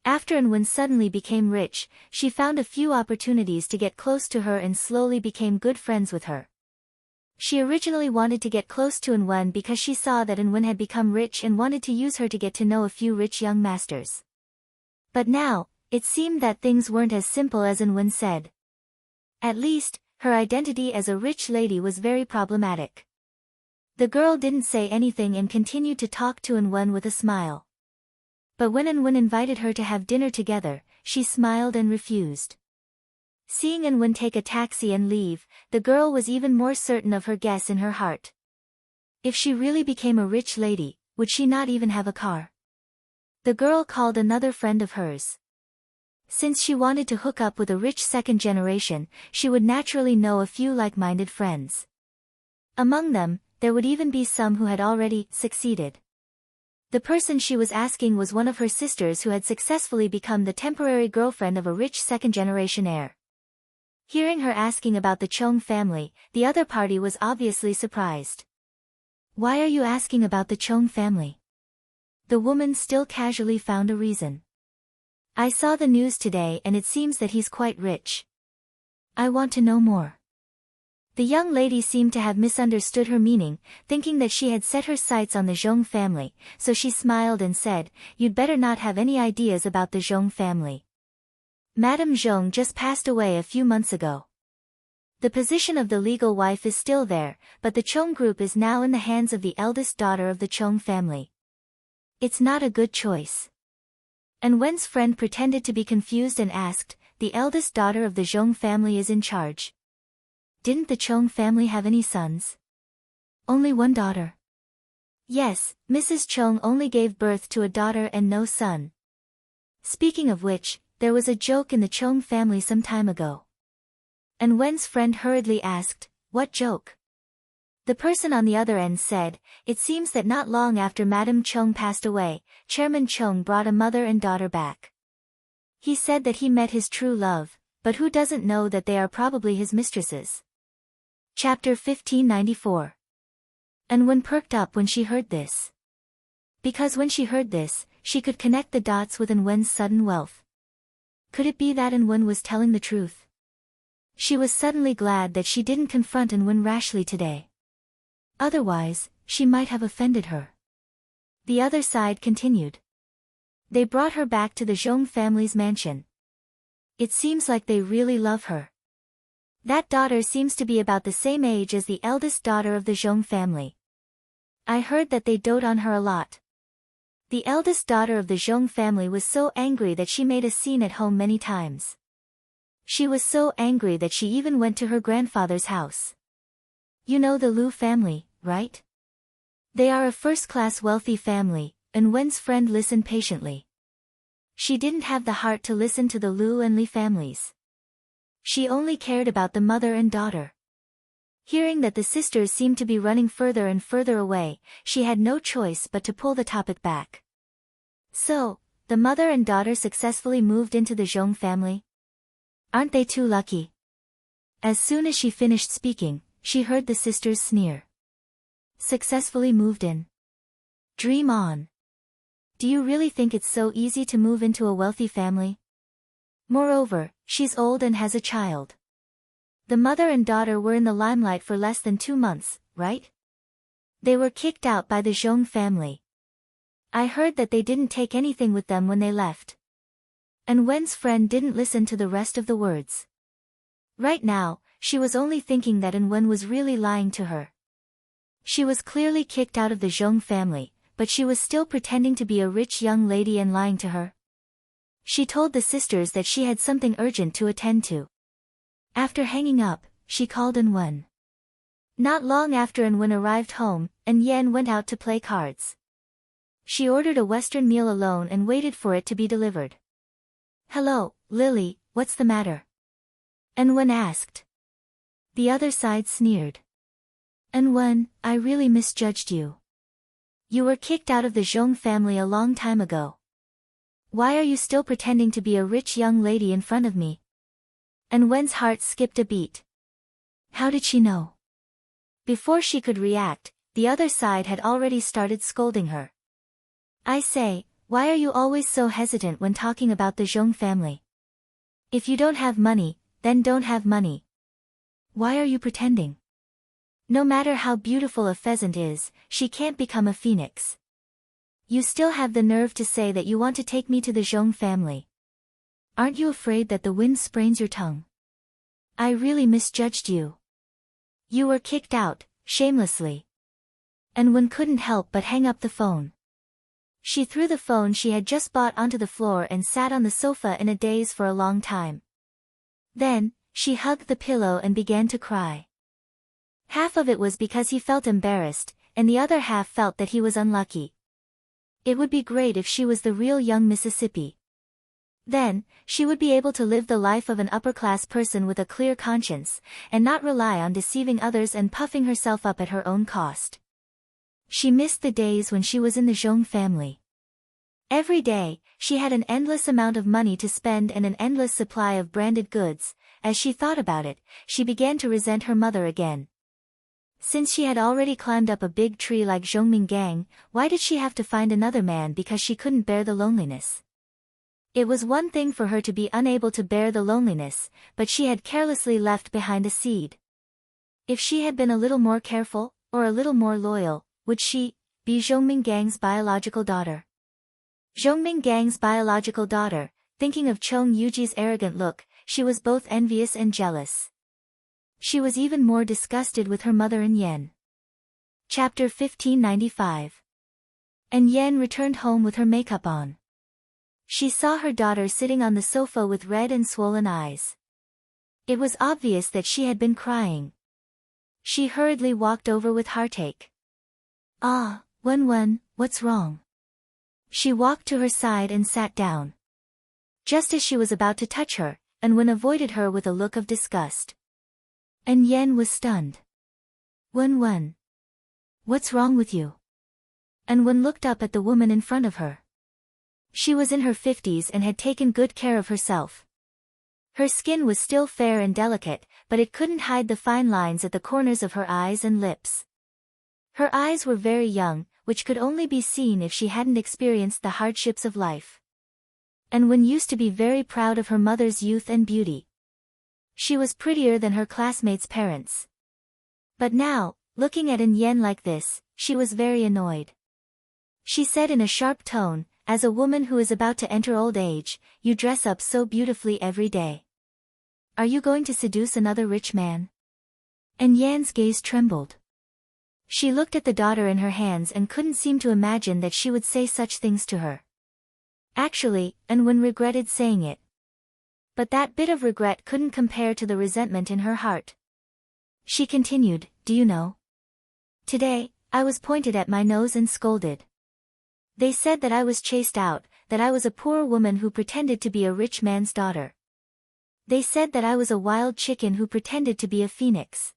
After An-Wen suddenly became rich, she found a few opportunities to get close to her and slowly became good friends with her. She originally wanted to get close to An-Wen because she saw that An-Wen had become rich and wanted to use her to get to know a few rich young masters. But now, it seemed that things weren't as simple as An-Wen said. At least, her identity as a rich lady was very problematic. The girl didn't say anything and continued to talk to An-Wen with a smile. But when An-Wen invited her to have dinner together, she smiled and refused. Seeing An-Wen take a taxi and leave, the girl was even more certain of her guess in her heart. If she really became a rich lady, would she not even have a car? The girl called another friend of hers. Since she wanted to hook up with a rich second generation, she would naturally know a few like-minded friends. Among them, there would even be some who had already succeeded. The person she was asking was one of her sisters who had successfully become the temporary girlfriend of a rich second-generation heir. Hearing her asking about the Chong family, the other party was obviously surprised. "Why are you asking about the Chong family?" The woman still casually found a reason. "I saw the news today and it seems that he's quite rich. I want to know more." The young lady seemed to have misunderstood her meaning, thinking that she had set her sights on the Zhong family, so she smiled and said, "You'd better not have any ideas about the Zhong family. Madame Zhong just passed away a few months ago. The position of the legal wife is still there, but the Chong group is now in the hands of the eldest daughter of the Chong family. It's not a good choice. And Wen's friend pretended to be confused and asked, the eldest daughter of the Zhong family is in charge. Didn't the Chong family have any sons? Only one daughter. Yes, Mrs. Chong only gave birth to a daughter and no son. Speaking of which, there was a joke in the Chong family some time ago. And Wen's friend hurriedly asked, what joke? The person on the other end said, it seems that not long after Madame Chong passed away, Chairman Chong brought a mother and daughter back. He said that he met his true love, but who doesn't know that they are probably his mistresses? Chapter 1594. And Wen perked up when she heard this. Because when she heard this, she could connect the dots with An Wen's sudden wealth. Could it be that An Wen was telling the truth? She was suddenly glad that she didn't confront An Wen rashly today. Otherwise, she might have offended her. The other side continued. They brought her back to the Zhong family's mansion. It seems like they really love her. That daughter seems to be about the same age as the eldest daughter of the Zhong family. I heard that they dote on her a lot. The eldest daughter of the Zhong family was so angry that she made a scene at home many times. She was so angry that she even went to her grandfather's house. You know the Liu family, right? They are a first-class wealthy family, and Wen's friend listened patiently. She didn't have the heart to listen to the Liu and Li families. She only cared about the mother and daughter. Hearing that the sisters seemed to be running further and further away, she had no choice but to pull the topic back. So, the mother and daughter successfully moved into the Zhong family? Aren't they too lucky? As soon as she finished speaking, she heard the sisters sneer. Successfully moved in. Dream on. Do you really think it's so easy to move into a wealthy family? Moreover, she's old and has a child. The mother and daughter were in the limelight for less than 2 months, right? They were kicked out by the Zhong family. I heard that they didn't take anything with them when they left. And Wen's friend didn't listen to the rest of the words. Right now, she was only thinking that An Wen was really lying to her. She was clearly kicked out of the Zhong family, but she was still pretending to be a rich young lady and lying to her. She told the sisters that she had something urgent to attend to. After hanging up, she called An Wen. Not long after An Wen arrived home, An Yen went out to play cards. She ordered a Western meal alone and waited for it to be delivered. Hello, Lily, what's the matter? An Wen asked. The other side sneered. An Wen, I really misjudged you. You were kicked out of the Zhong family a long time ago. Why are you still pretending to be a rich young lady in front of me? An Wen's heart skipped a beat. How did she know? Before she could react, the other side had already started scolding her. I say, why are you always so hesitant when talking about the Zhong family? If you don't have money, then don't have money. Why are you pretending? No matter how beautiful a pheasant is, she can't become a phoenix. You still have the nerve to say that you want to take me to the Zhong family. Aren't you afraid that the wind sprains your tongue? I really misjudged you. You were kicked out, shamelessly. And Wen couldn't help but hang up the phone. She threw the phone she had just bought onto the floor and sat on the sofa in a daze for a long time. Then, she hugged the pillow and began to cry. Half of it was because he felt embarrassed, and the other half felt that he was unlucky. It would be great if she was the real young Mississippi. Then, she would be able to live the life of an upper-class person with a clear conscience, and not rely on deceiving others and puffing herself up at her own cost. She missed the days when she was in the Zhong family. Every day, she had an endless amount of money to spend and an endless supply of branded goods. As she thought about it, she began to resent her mother again. Since she had already climbed up a big tree like Zhongming Gang, why did she have to find another man because she couldn't bear the loneliness? It was one thing for her to be unable to bear the loneliness, but she had carelessly left behind a seed. If she had been a little more careful, or a little more loyal, would she be Zhongming Gang's biological daughter? Zhongming Gang's biological daughter, thinking of Chong Yuji's arrogant look, she was both envious and jealous. She was even more disgusted with her mother and Yen. Chapter 1595. And Yan returned home with her makeup on. She saw her daughter sitting on the sofa with red and swollen eyes. It was obvious that she had been crying. She hurriedly walked over with heartache. "Ah, Wen, what's wrong?" She walked to her side and sat down. Just as she was about to touch her, Wen avoided her with a look of disgust. And Yan was stunned. Wen, what's wrong with you?" And Wen looked up at the woman in front of her. She was in her 50s and had taken good care of herself. Her skin was still fair and delicate, but it couldn't hide the fine lines at the corners of her eyes and lips. Her eyes were very young, which could only be seen if she hadn't experienced the hardships of life. And Wen used to be very proud of her mother's youth and beauty. She was prettier than her classmates' parents. But now, looking at Yan like this, she was very annoyed. She said in a sharp tone, "As a woman who is about to enter old age, you dress up so beautifully every day. Are you going to seduce another rich man?" And Yan's gaze trembled. She looked at the daughter in her hands and couldn't seem to imagine that she would say such things to her. Actually, Wen regretted saying it. But that bit of regret couldn't compare to the resentment in her heart. She continued, "Do you know? Today, I was pointed at my nose and scolded. They said that I was chased out, that I was a poor woman who pretended to be a rich man's daughter. They said that I was a wild chicken who pretended to be a phoenix."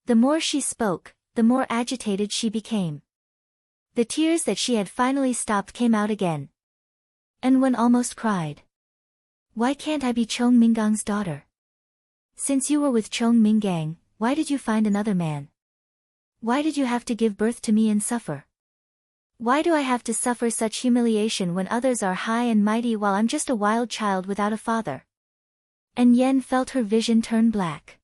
The more she spoke, the more agitated she became. The tears that she had finally stopped came out again. And Wen almost cried. "Why can't I be Chong Mingang's daughter? Since you were with Chong Mingang, why did you find another man? Why did you have to give birth to me and suffer? Why do I have to suffer such humiliation when others are high and mighty while I'm just a wild child without a father?" And Yan felt her vision turn black.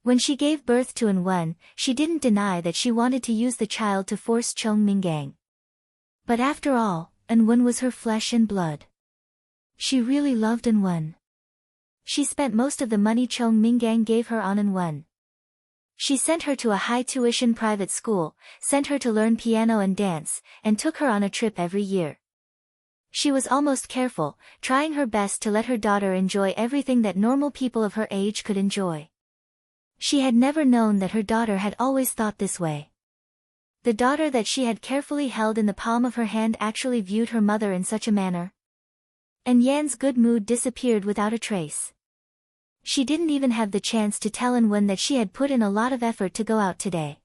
When she gave birth to Wen, she didn't deny that she wanted to use the child to force Chong Mingang. But after all, Wen was her flesh and blood. She really loved Wen. She spent most of the money Chong Mingang gave her on Wen. She sent her to a high-tuition private school, sent her to learn piano and dance, and took her on a trip every year. She was almost careful, trying her best to let her daughter enjoy everything that normal people of her age could enjoy. She had never known that her daughter had always thought this way. The daughter that she had carefully held in the palm of her hand actually viewed her mother in such a manner. And Yan's good mood disappeared without a trace. She didn't even have the chance to tell Wen that she had put in a lot of effort to go out today.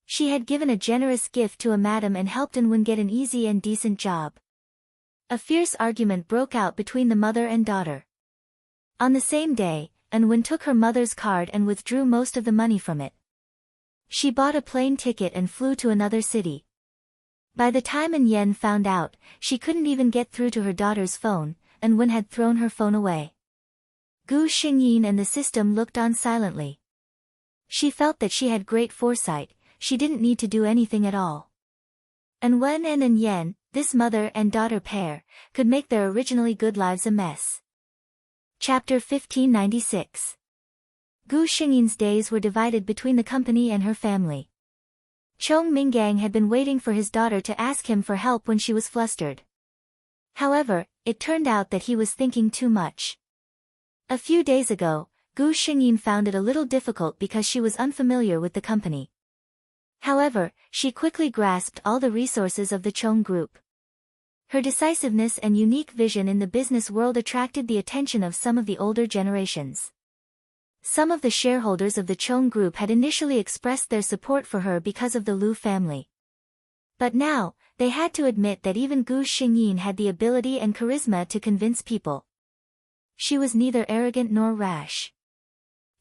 She had given a generous gift to a madam and helped Wen get an easy and decent job. A fierce argument broke out between the mother and daughter. On the same day, Wen took her mother's card and withdrew most of the money from it. She bought a plane ticket and flew to another city. By the time Yan found out, she couldn't even get through to her daughter's phone, and Wen had thrown her phone away. Gu Xingyin and the system looked on silently. She felt that she had great foresight, she didn't need to do anything at all. And Wen and Yan, this mother and daughter pair, could make their originally good lives a mess. Chapter 1596. Gu Xingyin's days were divided between the company and her family. Chong Mingang had been waiting for his daughter to ask him for help when she was flustered. However, it turned out that he was thinking too much. A few days ago, Gu Xingyin found it a little difficult because she was unfamiliar with the company. However, she quickly grasped all the resources of the Chong Group. Her decisiveness and unique vision in the business world attracted the attention of some of the older generations. Some of the shareholders of the Chong Group had initially expressed their support for her because of the Lu family. But now, they had to admit that even Gu Xingyin had the ability and charisma to convince people. She was neither arrogant nor rash.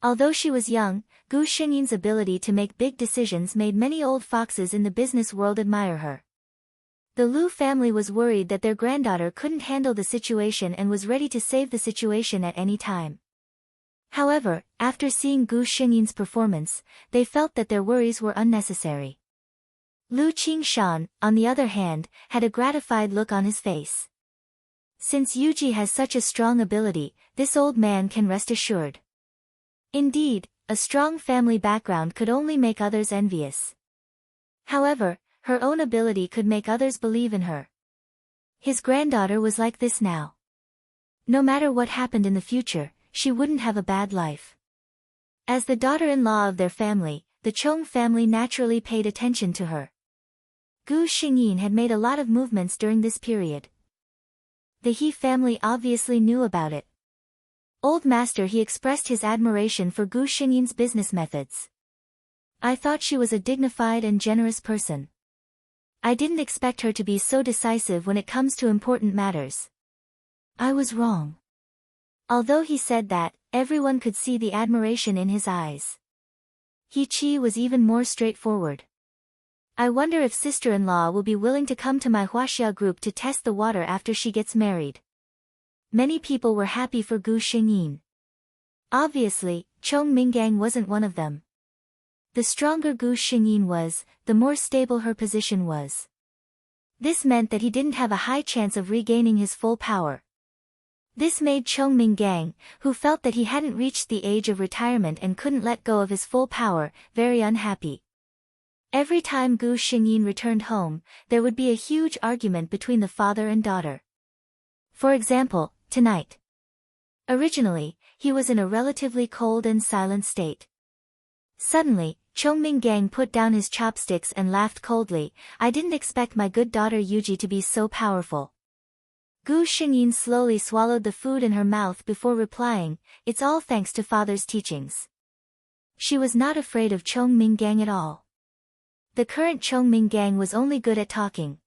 Although she was young, Gu Xingyin's ability to make big decisions made many old foxes in the business world admire her. The Lu family was worried that their granddaughter couldn't handle the situation and was ready to save the situation at any time. However, after seeing Gu Xingyin's performance, they felt that their worries were unnecessary. Lu Qingshan, on the other hand, had a gratified look on his face. Since Yuji has such a strong ability, this old man can rest assured. Indeed, a strong family background could only make others envious. However, Her own ability could make others believe in her. His granddaughter was like this now. No matter what happened in the future, she wouldn't have a bad life. As the daughter-in-law of their family, the Chong family naturally paid attention to her. Gu Xingyin had made a lot of movements during this period. The He family obviously knew about it. Old Master He expressed his admiration for Gu Xingyin's business methods. I thought she was a dignified and generous person. I didn't expect her to be so decisive when it comes to important matters. I was wrong. Although he said that, everyone could see the admiration in his eyes. He Chi was even more straightforward. I wonder if sister-in-law will be willing to come to my Huaxia group to test the water after she gets married. Many people were happy for Gu Xingyin. Obviously, Chong Minggang wasn't one of them. The stronger Gu Xingyin was, the more stable her position was. This meant that he didn't have a high chance of regaining his full power. This made Chong Minggang, who felt that he hadn't reached the age of retirement and couldn't let go of his full power, very unhappy. Every time Gu Xingyin returned home, there would be a huge argument between the father and daughter. For example, tonight. Originally, he was in a relatively cold and silent state. Suddenly, Chong Minggang put down his chopsticks and laughed coldly. I didn't expect my good daughter Yuji to be so powerful. Gu Xingyin slowly swallowed the food in her mouth before replying, it's all thanks to father's teachings. She was not afraid of Chong Minggang at all. The current Chong Minggang was only good at talking.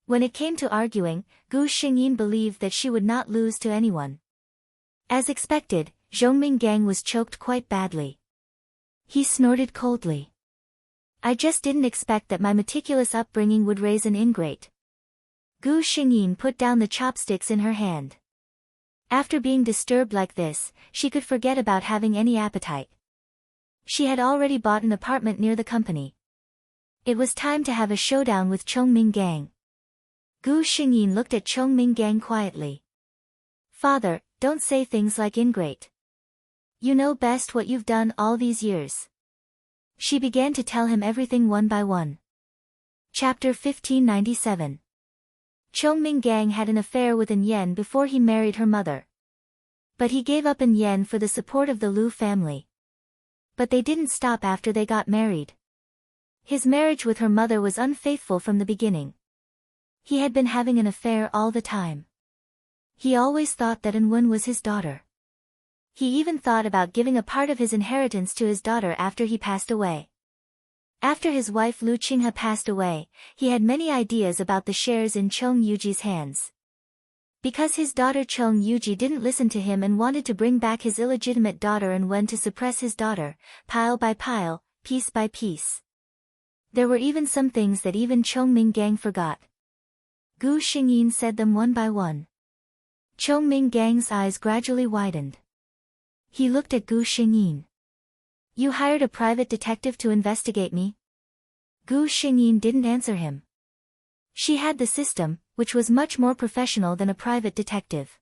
When it came to arguing, Gu Xingyin believed that she would not lose to anyone. As expected, Zhong Minggang was choked quite badly. He snorted coldly. I just didn't expect that my meticulous upbringing would raise an ingrate. Gu Xingyin put down the chopsticks in her hand. After being disturbed like this, she could forget about having any appetite. She had already bought an apartment near the company. It was time to have a showdown with Chong Minggang. Gu Xingyin looked at Chong Minggang quietly. Father, don't say things like ingrate. You know best what you've done all these years. She began to tell him everything one by one. Chapter 1597. Chong Minggang had an affair with An Yen before he married her mother. But he gave up An Yen for the support of the Lu family. But they didn't stop after they got married. His marriage with her mother was unfaithful from the beginning. He had been having an affair all the time. He always thought that An Wen was his daughter. He even thought about giving a part of his inheritance to his daughter after he passed away. After his wife Lu Qinghe passed away, he had many ideas about the shares in Chong Yuji's hands. Because his daughter Chong Yuji didn't listen to him and wanted to bring back his illegitimate daughter An Wen to suppress his daughter, pile by pile, piece by piece. There were even some things that even Chong Minggang forgot. Gu Xingyin said them one by one. Chong Minggang's eyes gradually widened. He looked at Gu Xingyin. You hired a private detective to investigate me? Gu Xingyin didn't answer him. She had the system, which was much more professional than a private detective.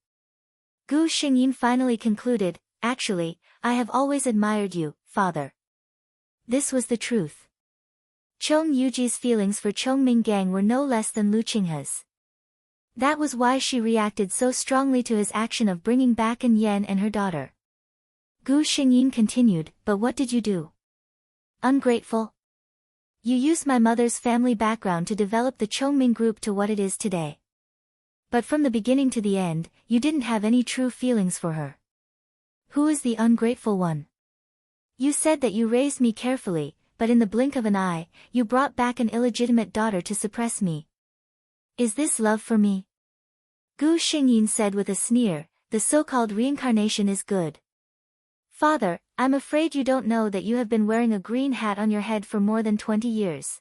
Gu Xingyin finally concluded, actually, I have always admired you, father. This was the truth. Chong Yuji's feelings for Chong Minggang were no less than Lu Qinghe's. That was why she reacted so strongly to his action of bringing back An Yen and her daughter. Gu Xingyin continued, but what did you do? Ungrateful. You used my mother's family background to develop the Chongming group to what it is today. But from the beginning to the end, you didn't have any true feelings for her. Who is the ungrateful one? You said that you raised me carefully, but in the blink of an eye, you brought back an illegitimate daughter to suppress me. Is this love for me? Gu Xingyin said with a sneer, the so-called reincarnation is good. Father, I'm afraid you don't know that you have been wearing a green hat on your head for more than 20 years.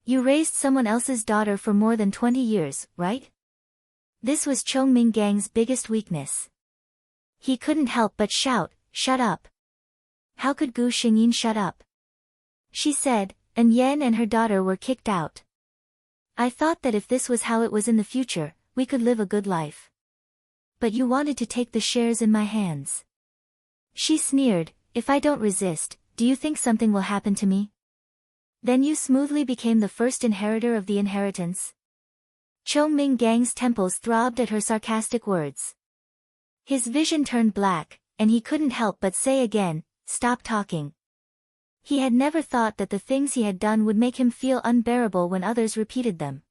You raised someone else's daughter for more than 20 years, right? This was Chong Minggang's biggest weakness. He couldn't help but shout, shut up. How could Gu Xingyin shut up? She said, An Yen and her daughter were kicked out. I thought that if this was how it was in the future, we could live a good life. But you wanted to take the shares in my hands. She sneered, if I don't resist, do you think something will happen to me? Then you smoothly became the first inheritor of the inheritance? Chong Ming-gang's temples throbbed at her sarcastic words. His vision turned black, and he couldn't help but say again, "Stop talking." He had never thought that the things he had done would make him feel unbearable when others repeated them.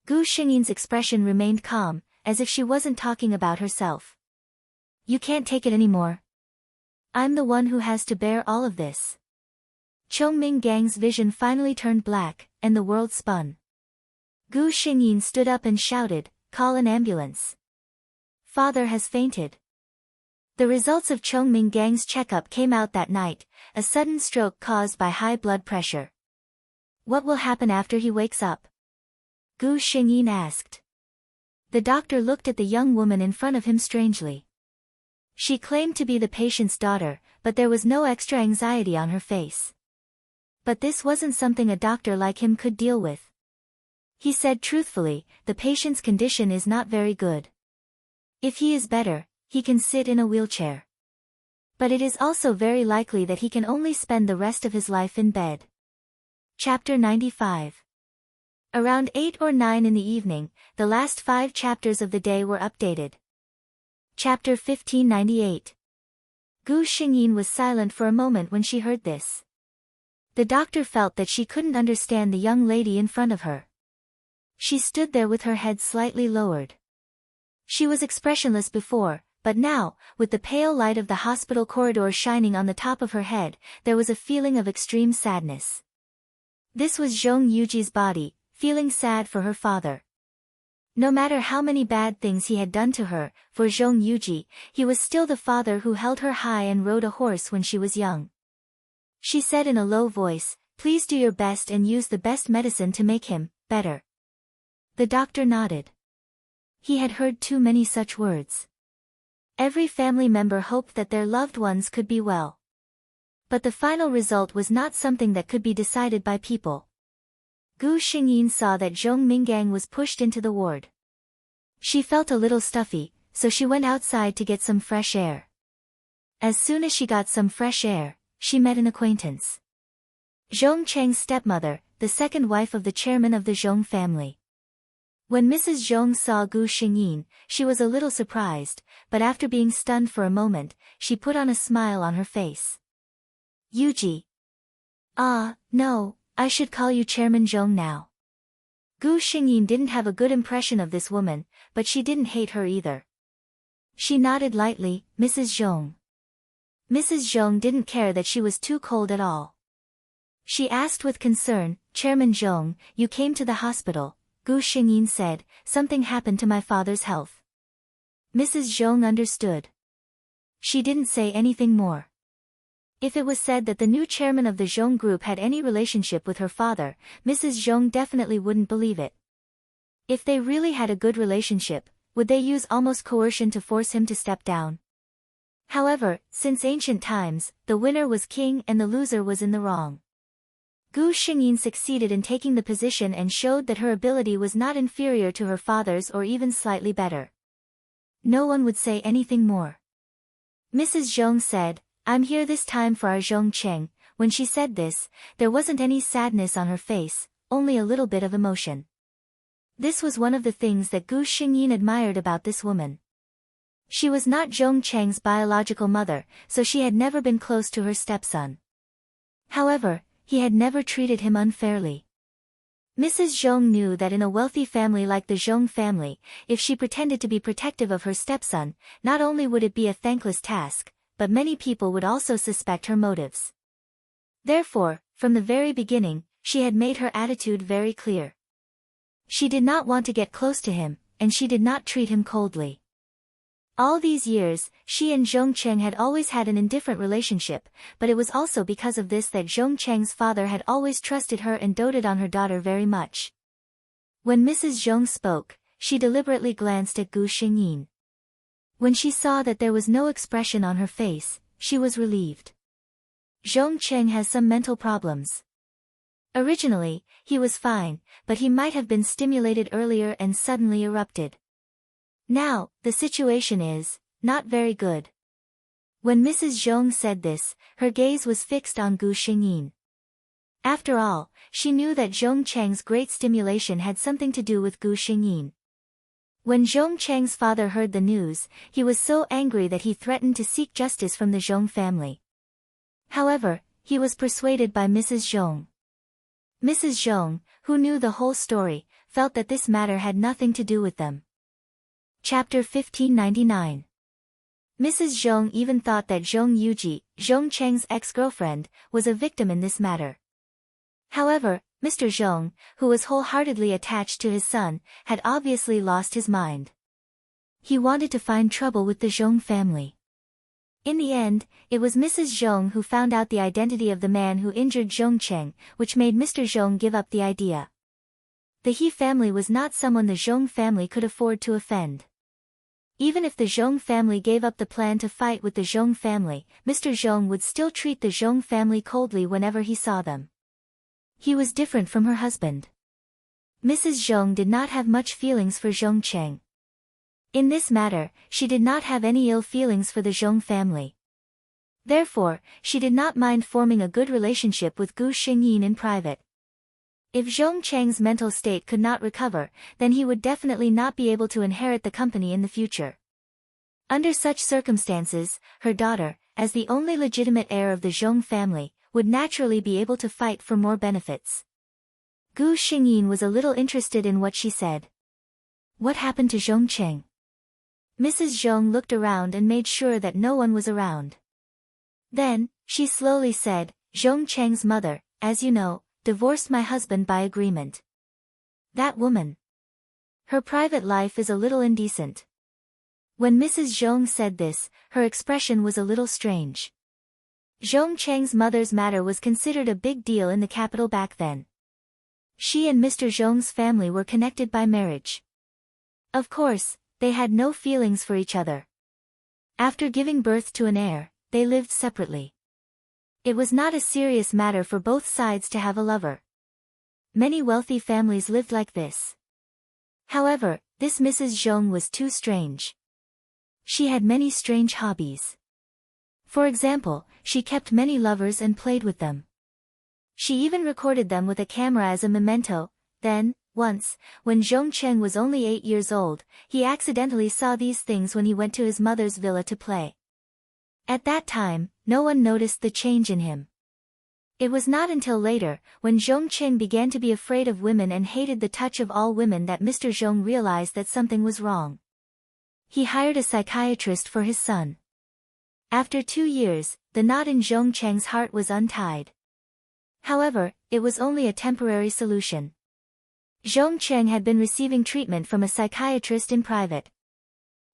Gu Xingyin's expression remained calm, as if she wasn't talking about herself. You can't take it anymore. I'm the one who has to bear all of this. Chong Ming-gang's vision finally turned black, and the world spun. Gu Xingyin stood up and shouted, "Call an ambulance. Father has fainted." The results of Chong Ming-gang's checkup came out that night, a sudden stroke caused by high blood pressure. What will happen after he wakes up? Gu Xingyin asked. The doctor looked at the young woman in front of him strangely. She claimed to be the patient's daughter, but there was no extra anxiety on her face. But this wasn't something a doctor like him could deal with. He said truthfully, the patient's condition is not very good. If he is better, he can sit in a wheelchair. But it is also very likely that he can only spend the rest of his life in bed. Chapter 95. Around 8 or 9 in the evening, the last 5 chapters of the day were updated. Chapter 1598. Gu Xingyin was silent for a moment when she heard this. The doctor felt that she couldn't understand the young lady in front of her. She stood there with her head slightly lowered. She was expressionless before, but now, with the pale light of the hospital corridor shining on the top of her head, there was a feeling of extreme sadness. This was Zhong Yuji's body, feeling sad for her father. No matter how many bad things he had done to her, for Zhong Yuji, he was still the father who held her high and rode a horse when she was young. She said in a low voice, "Please do your best and use the best medicine to make him better." The doctor nodded. He had heard too many such words. Every family member hoped that their loved ones could be well. But the final result was not something that could be decided by people. Gu Xingyin saw that Zhong Minggang was pushed into the ward. She felt a little stuffy, so she went outside to get some fresh air. As soon as she got some fresh air, she met an acquaintance. Zhong Cheng's stepmother, the second wife of the chairman of the Zhong family. When Mrs. Zhong saw Gu Xingyin, she was a little surprised, but after being stunned for a moment, she put on a smile on her face. "Yuji." "Ah, no, I should call you Chairman Zhong now." Gu Xingyin didn't have a good impression of this woman, but she didn't hate her either. She nodded lightly, "Mrs. Zhong." Mrs. Zhong didn't care that she was too cold at all. She asked with concern, "Chairman Zhong, you came to the hospital." Gu Xingyin said, "Something happened to my father's health." Mrs. Zhong understood. She didn't say anything more. If it was said that the new chairman of the Zhong group had any relationship with her father, Mrs. Zhong definitely wouldn't believe it. If they really had a good relationship, would they use almost coercion to force him to step down? However, since ancient times, the winner was king and the loser was in the wrong. Gu Xingyin succeeded in taking the position and showed that her ability was not inferior to her father's or even slightly better. No one would say anything more. Mrs. Zhong said, "I'm here this time for our Zhong Cheng." When she said this, there wasn't any sadness on her face, only a little bit of emotion. This was one of the things that Gu Xingyin admired about this woman. She was not Zhong Cheng's biological mother, so she had never been close to her stepson. However, he had never treated him unfairly. Mrs. Zhong knew that in a wealthy family like the Zhong family, if she pretended to be protective of her stepson, not only would it be a thankless task, but many people would also suspect her motives. Therefore, from the very beginning, she had made her attitude very clear. She did not want to get close to him, and she did not treat him coldly. All these years, she and Zhong Cheng had always had an indifferent relationship, but it was also because of this that Zhong Cheng's father had always trusted her and doted on her daughter very much. When Mrs. Zhong spoke, she deliberately glanced at Gu Xingyin. When she saw that there was no expression on her face, she was relieved. Zhong Cheng has some mental problems. Originally, he was fine, but he might have been stimulated earlier and suddenly erupted. Now, the situation is not very good. When Mrs. Zhong said this, her gaze was fixed on Gu Xingyin. After all, she knew that Zhong Cheng's great stimulation had something to do with Gu Xingyin. When Zhong Cheng's father heard the news, he was so angry that he threatened to seek justice from the Zhong family. However, he was persuaded by Mrs. Zhong. Mrs. Zhong, who knew the whole story, felt that this matter had nothing to do with them. Chapter 1599. Mrs. Zhong even thought that Zhong Yuji, Zhong Cheng's ex-girlfriend, was a victim in this matter. However, Mr. Zhong, who was wholeheartedly attached to his son, had obviously lost his mind. He wanted to find trouble with the Zhong family. In the end, it was Mrs. Zhong who found out the identity of the man who injured Zhong Cheng, which made Mr. Zhong give up the idea. The He family was not someone the Zhong family could afford to offend. Even if the Zhong family gave up the plan to fight with the Zhong family, Mr. Zhong would still treat the Zhong family coldly whenever he saw them. He was different from her husband. Mrs. Zhong did not have much feelings for Zhong Cheng. In this matter, she did not have any ill feelings for the Zhong family. Therefore, she did not mind forming a good relationship with Gu Xingyin in private. If Zhong Cheng's mental state could not recover, then he would definitely not be able to inherit the company in the future. Under such circumstances, her daughter, as the only legitimate heir of the Zhong family, would naturally be able to fight for more benefits. Gu Xingyin was a little interested in what she said. What happened to Zhong Cheng? Mrs. Zhong looked around and made sure that no one was around. Then, she slowly said, Zhong Cheng's mother, as you know, divorced my husband by agreement. That woman. Her private life is a little indecent. When Mrs. Zhong said this, her expression was a little strange. Zhong Cheng's mother's matter was considered a big deal in the capital back then. She and Mr. Zhong's family were connected by marriage. Of course, they had no feelings for each other. After giving birth to an heir, they lived separately. It was not a serious matter for both sides to have a lover. Many wealthy families lived like this. However, this Mrs. Zhong was too strange. She had many strange hobbies. For example, she kept many lovers and played with them. She even recorded them with a camera as a memento. Then, once, when Zhong Cheng was only 8 years old, he accidentally saw these things when he went to his mother's villa to play. At that time, no one noticed the change in him. It was not until later, when Zhong Cheng began to be afraid of women and hated the touch of all women, that Mr. Zhong realized that something was wrong. He hired a psychiatrist for his son. After 2 years, the knot in Zhong Cheng's heart was untied. However, it was only a temporary solution. Zhong Cheng had been receiving treatment from a psychiatrist in private.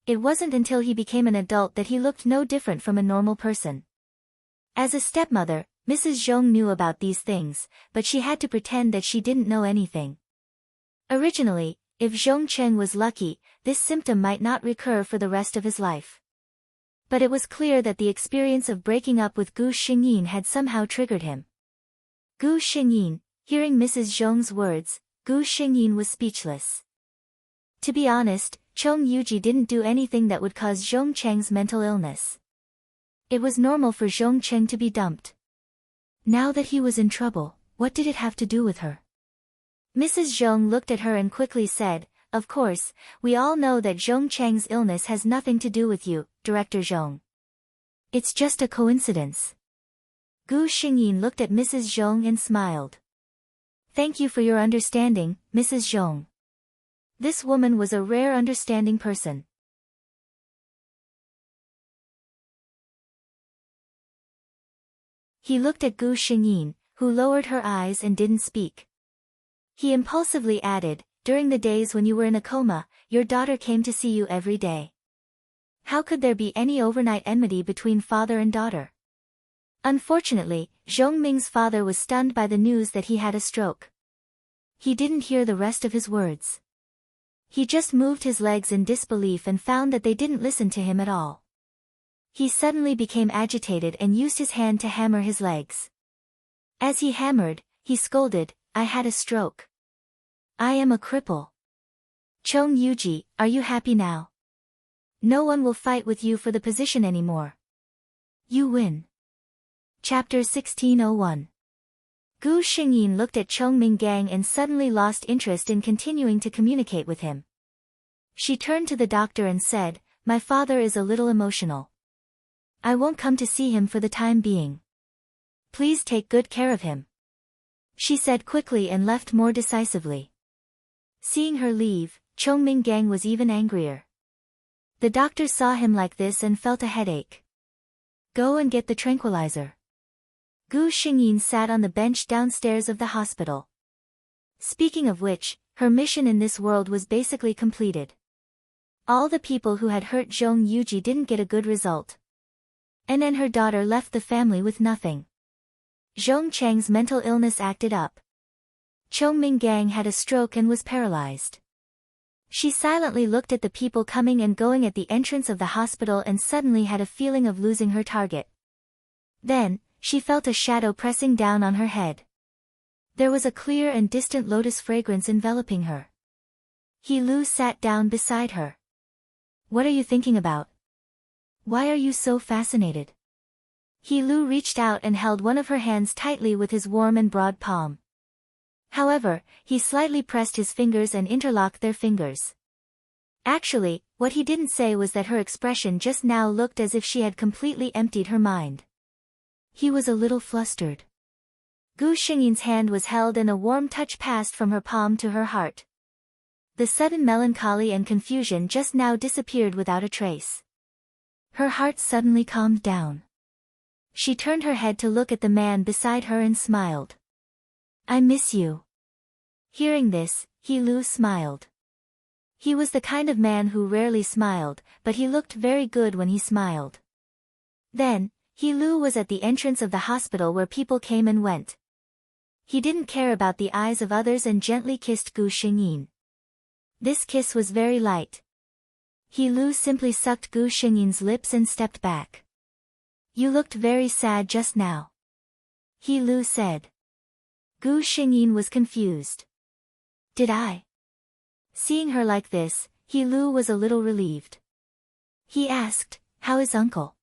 It wasn't until he became an adult that he looked no different from a normal person. As a stepmother, Mrs. Zhong knew about these things, but she had to pretend that she didn't know anything. Originally, if Zhong Cheng was lucky, this symptom might not recur for the rest of his life. But it was clear that the experience of breaking up with Gu Xingyin had somehow triggered him. Gu Xingyin, hearing Mrs. Zhong's words, Gu Xingyin was speechless. To be honest, Zhong Yuji didn't do anything that would cause Zhong Cheng's mental illness. It was normal for Zhong Cheng to be dumped. Now that he was in trouble, what did it have to do with her? Mrs. Zhong looked at her and quickly said, Of course, we all know that Zhong Cheng's illness has nothing to do with you, Director Zhong. It's just a coincidence. Gu Xingyin looked at Mrs. Zhong and smiled. Thank you for your understanding, Mrs. Zhong. This woman was a rare understanding person. He looked at Gu Xingyin, who lowered her eyes and didn't speak. He impulsively added, During the days when you were in a coma, your daughter came to see you every day. How could there be any overnight enmity between father and daughter? Unfortunately, Zhong Ming's father was stunned by the news that he had a stroke. He didn't hear the rest of his words. He just moved his legs in disbelief and found that they didn't listen to him at all. He suddenly became agitated and used his hand to hammer his legs. As he hammered, he scolded, I had a stroke. I am a cripple. Zhong Yuji, are you happy now? No one will fight with you for the position anymore. You win. Chapter 1601. Gu Xingyin looked at Chong Minggang and suddenly lost interest in continuing to communicate with him. She turned to the doctor and said, "My father is a little emotional. I won't come to see him for the time being. Please take good care of him," she said quickly and left more decisively. Seeing her leave, Chong Minggang was even angrier. The doctor saw him like this and felt a headache. "Go and get the tranquilizer." Gu Xingyin sat on the bench downstairs of the hospital. Speaking of which, her mission in this world was basically completed. All the people who had hurt Zhong Yuji didn't get a good result. And then her daughter left the family with nothing. Zhong Cheng's mental illness acted up. Chong Minggang had a stroke and was paralyzed. She silently looked at the people coming and going at the entrance of the hospital and suddenly had a feeling of losing her target. Then, she felt a shadow pressing down on her head. There was a clear and distant lotus fragrance enveloping her. He Lu sat down beside her. "What are you thinking about? Why are you so fascinated?" He Lu reached out and held one of her hands tightly with his warm and broad palm. However, he slightly pressed his fingers and interlocked their fingers. Actually, what he didn't say was that her expression just now looked as if she had completely emptied her mind. He was a little flustered. Gu Xingyin's hand was held and a warm touch passed from her palm to her heart. The sudden melancholy and confusion just now disappeared without a trace. Her heart suddenly calmed down. She turned her head to look at the man beside her and smiled. "I miss you." Hearing this, He Lu smiled. He was the kind of man who rarely smiled, but he looked very good when he smiled. Then, He Lu was at the entrance of the hospital where people came and went. He didn't care about the eyes of others and gently kissed Gu Xingyin. This kiss was very light. He Lu simply sucked Gu Xingyin's lips and stepped back. "You looked very sad just now," He Lu said. Gu Xingyin was confused. "Did I?" Seeing her like this, He Lu was a little relieved. He asked, "How is uncle?"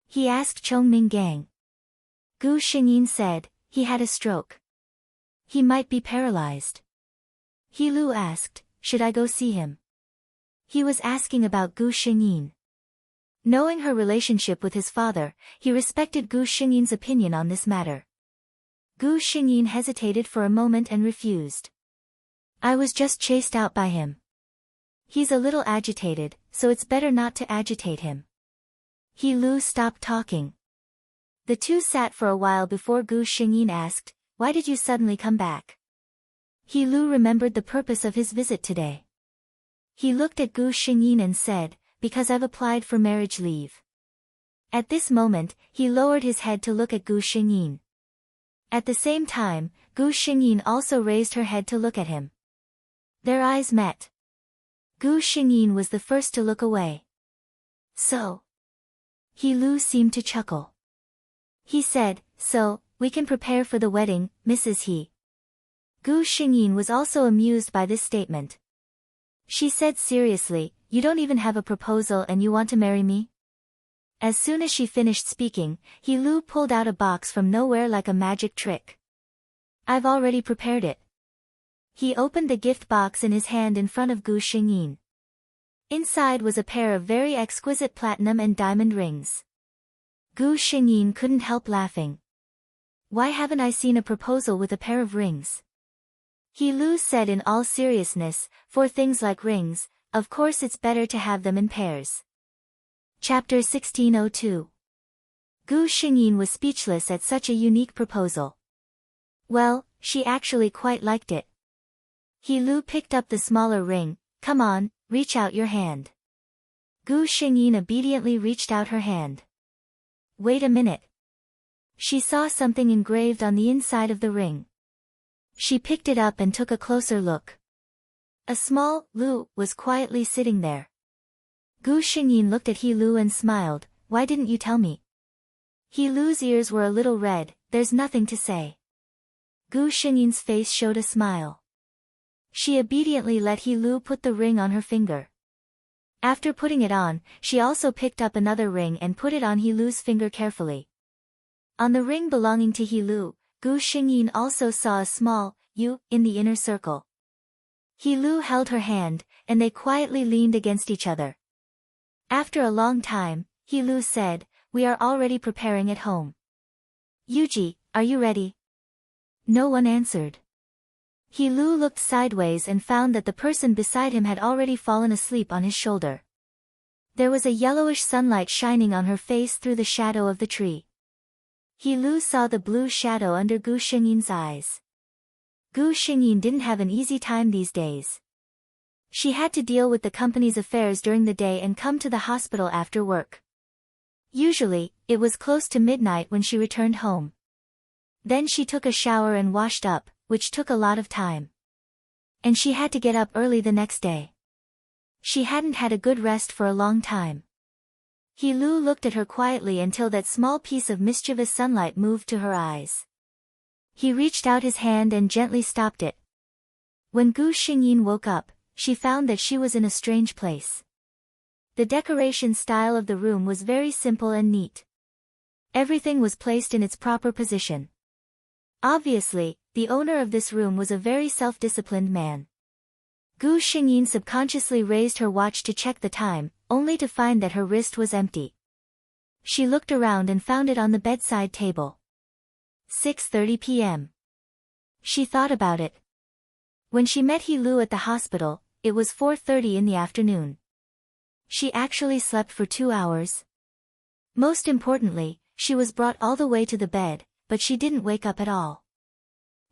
He asked Chong Minggang. Gu Xingyin said, "He had a stroke. He might be paralyzed." He Lu asked, "Should I go see him?" He was asking about Gu Xingyin. Knowing her relationship with his father, he respected Gu Xingyin's opinion on this matter. Gu Xingyin hesitated for a moment and refused. "I was just chased out by him. He's a little agitated, so it's better not to agitate him." He Lu stopped talking. The two sat for a while before Gu Xingyin asked, "Why did you suddenly come back?" He Lu remembered the purpose of his visit today. He looked at Gu Xingyin and said, "Because I've applied for marriage leave." At this moment, he lowered his head to look at Gu Xingyin. At the same time, Gu Xingyin also raised her head to look at him. Their eyes met. Gu Xingyin was the first to look away. "So?" He Lu seemed to chuckle. He said, "So, we can prepare for the wedding, Mrs. He." Gu Xingyin was also amused by this statement. She said seriously, "You don't even have a proposal and you want to marry me?" As soon as she finished speaking, He Lu pulled out a box from nowhere like a magic trick. "I've already prepared it." He opened the gift box in his hand in front of Gu Xingyin. Inside was a pair of very exquisite platinum and diamond rings. Gu Xingyin couldn't help laughing. "Why haven't I seen a proposal with a pair of rings?" He Lu said in all seriousness, "For things like rings, of course it's better to have them in pairs." Chapter 1602. Gu Xingyin was speechless at such a unique proposal. Well, she actually quite liked it. He Lu picked up the smaller ring. "Come on, reach out your hand." Gu Xingyin obediently reached out her hand. "Wait a minute." She saw something engraved on the inside of the ring. She picked it up and took a closer look. A small Lu was quietly sitting there. Gu Xingyin looked at He Lu and smiled. "Why didn't you tell me?" He Lu's ears were a little red. "There's nothing to say." Gu Xingyin's face showed a smile. She obediently let He Lu put the ring on her finger. After putting it on, she also picked up another ring and put it on He Lu's finger carefully. On the ring belonging to He Lu, Gu Xingyin also saw a small U in the inner circle. He Lu held her hand, and they quietly leaned against each other. After a long time, He Lu said, "We are already preparing at home. Yuji, are you ready?" No one answered. He Lu looked sideways and found that the person beside him had already fallen asleep on his shoulder. There was a yellowish sunlight shining on her face through the shadow of the tree. He Lu saw the blue shadow under Gu Xingyin's eyes. Gu Xingyin didn't have an easy time these days. She had to deal with the company's affairs during the day and come to the hospital after work. Usually, it was close to midnight when she returned home. Then she took a shower and washed up, which took a lot of time. And she had to get up early the next day. She hadn't had a good rest for a long time. He Lu looked at her quietly until that small piece of mischievous sunlight moved to her eyes. He reached out his hand and gently stopped it. When Gu Xingyin woke up, she found that she was in a strange place. The decoration style of the room was very simple and neat. Everything was placed in its proper position. Obviously, the owner of this room was a very self-disciplined man. Gu Xingyin subconsciously raised her watch to check the time, only to find that her wrist was empty. She looked around and found it on the bedside table. 6:30 p.m. She thought about it. When she met He Lu at the hospital, it was 4:30 in the afternoon. She actually slept for 2 hours. Most importantly, she was brought all the way to the bed, but she didn't wake up at all.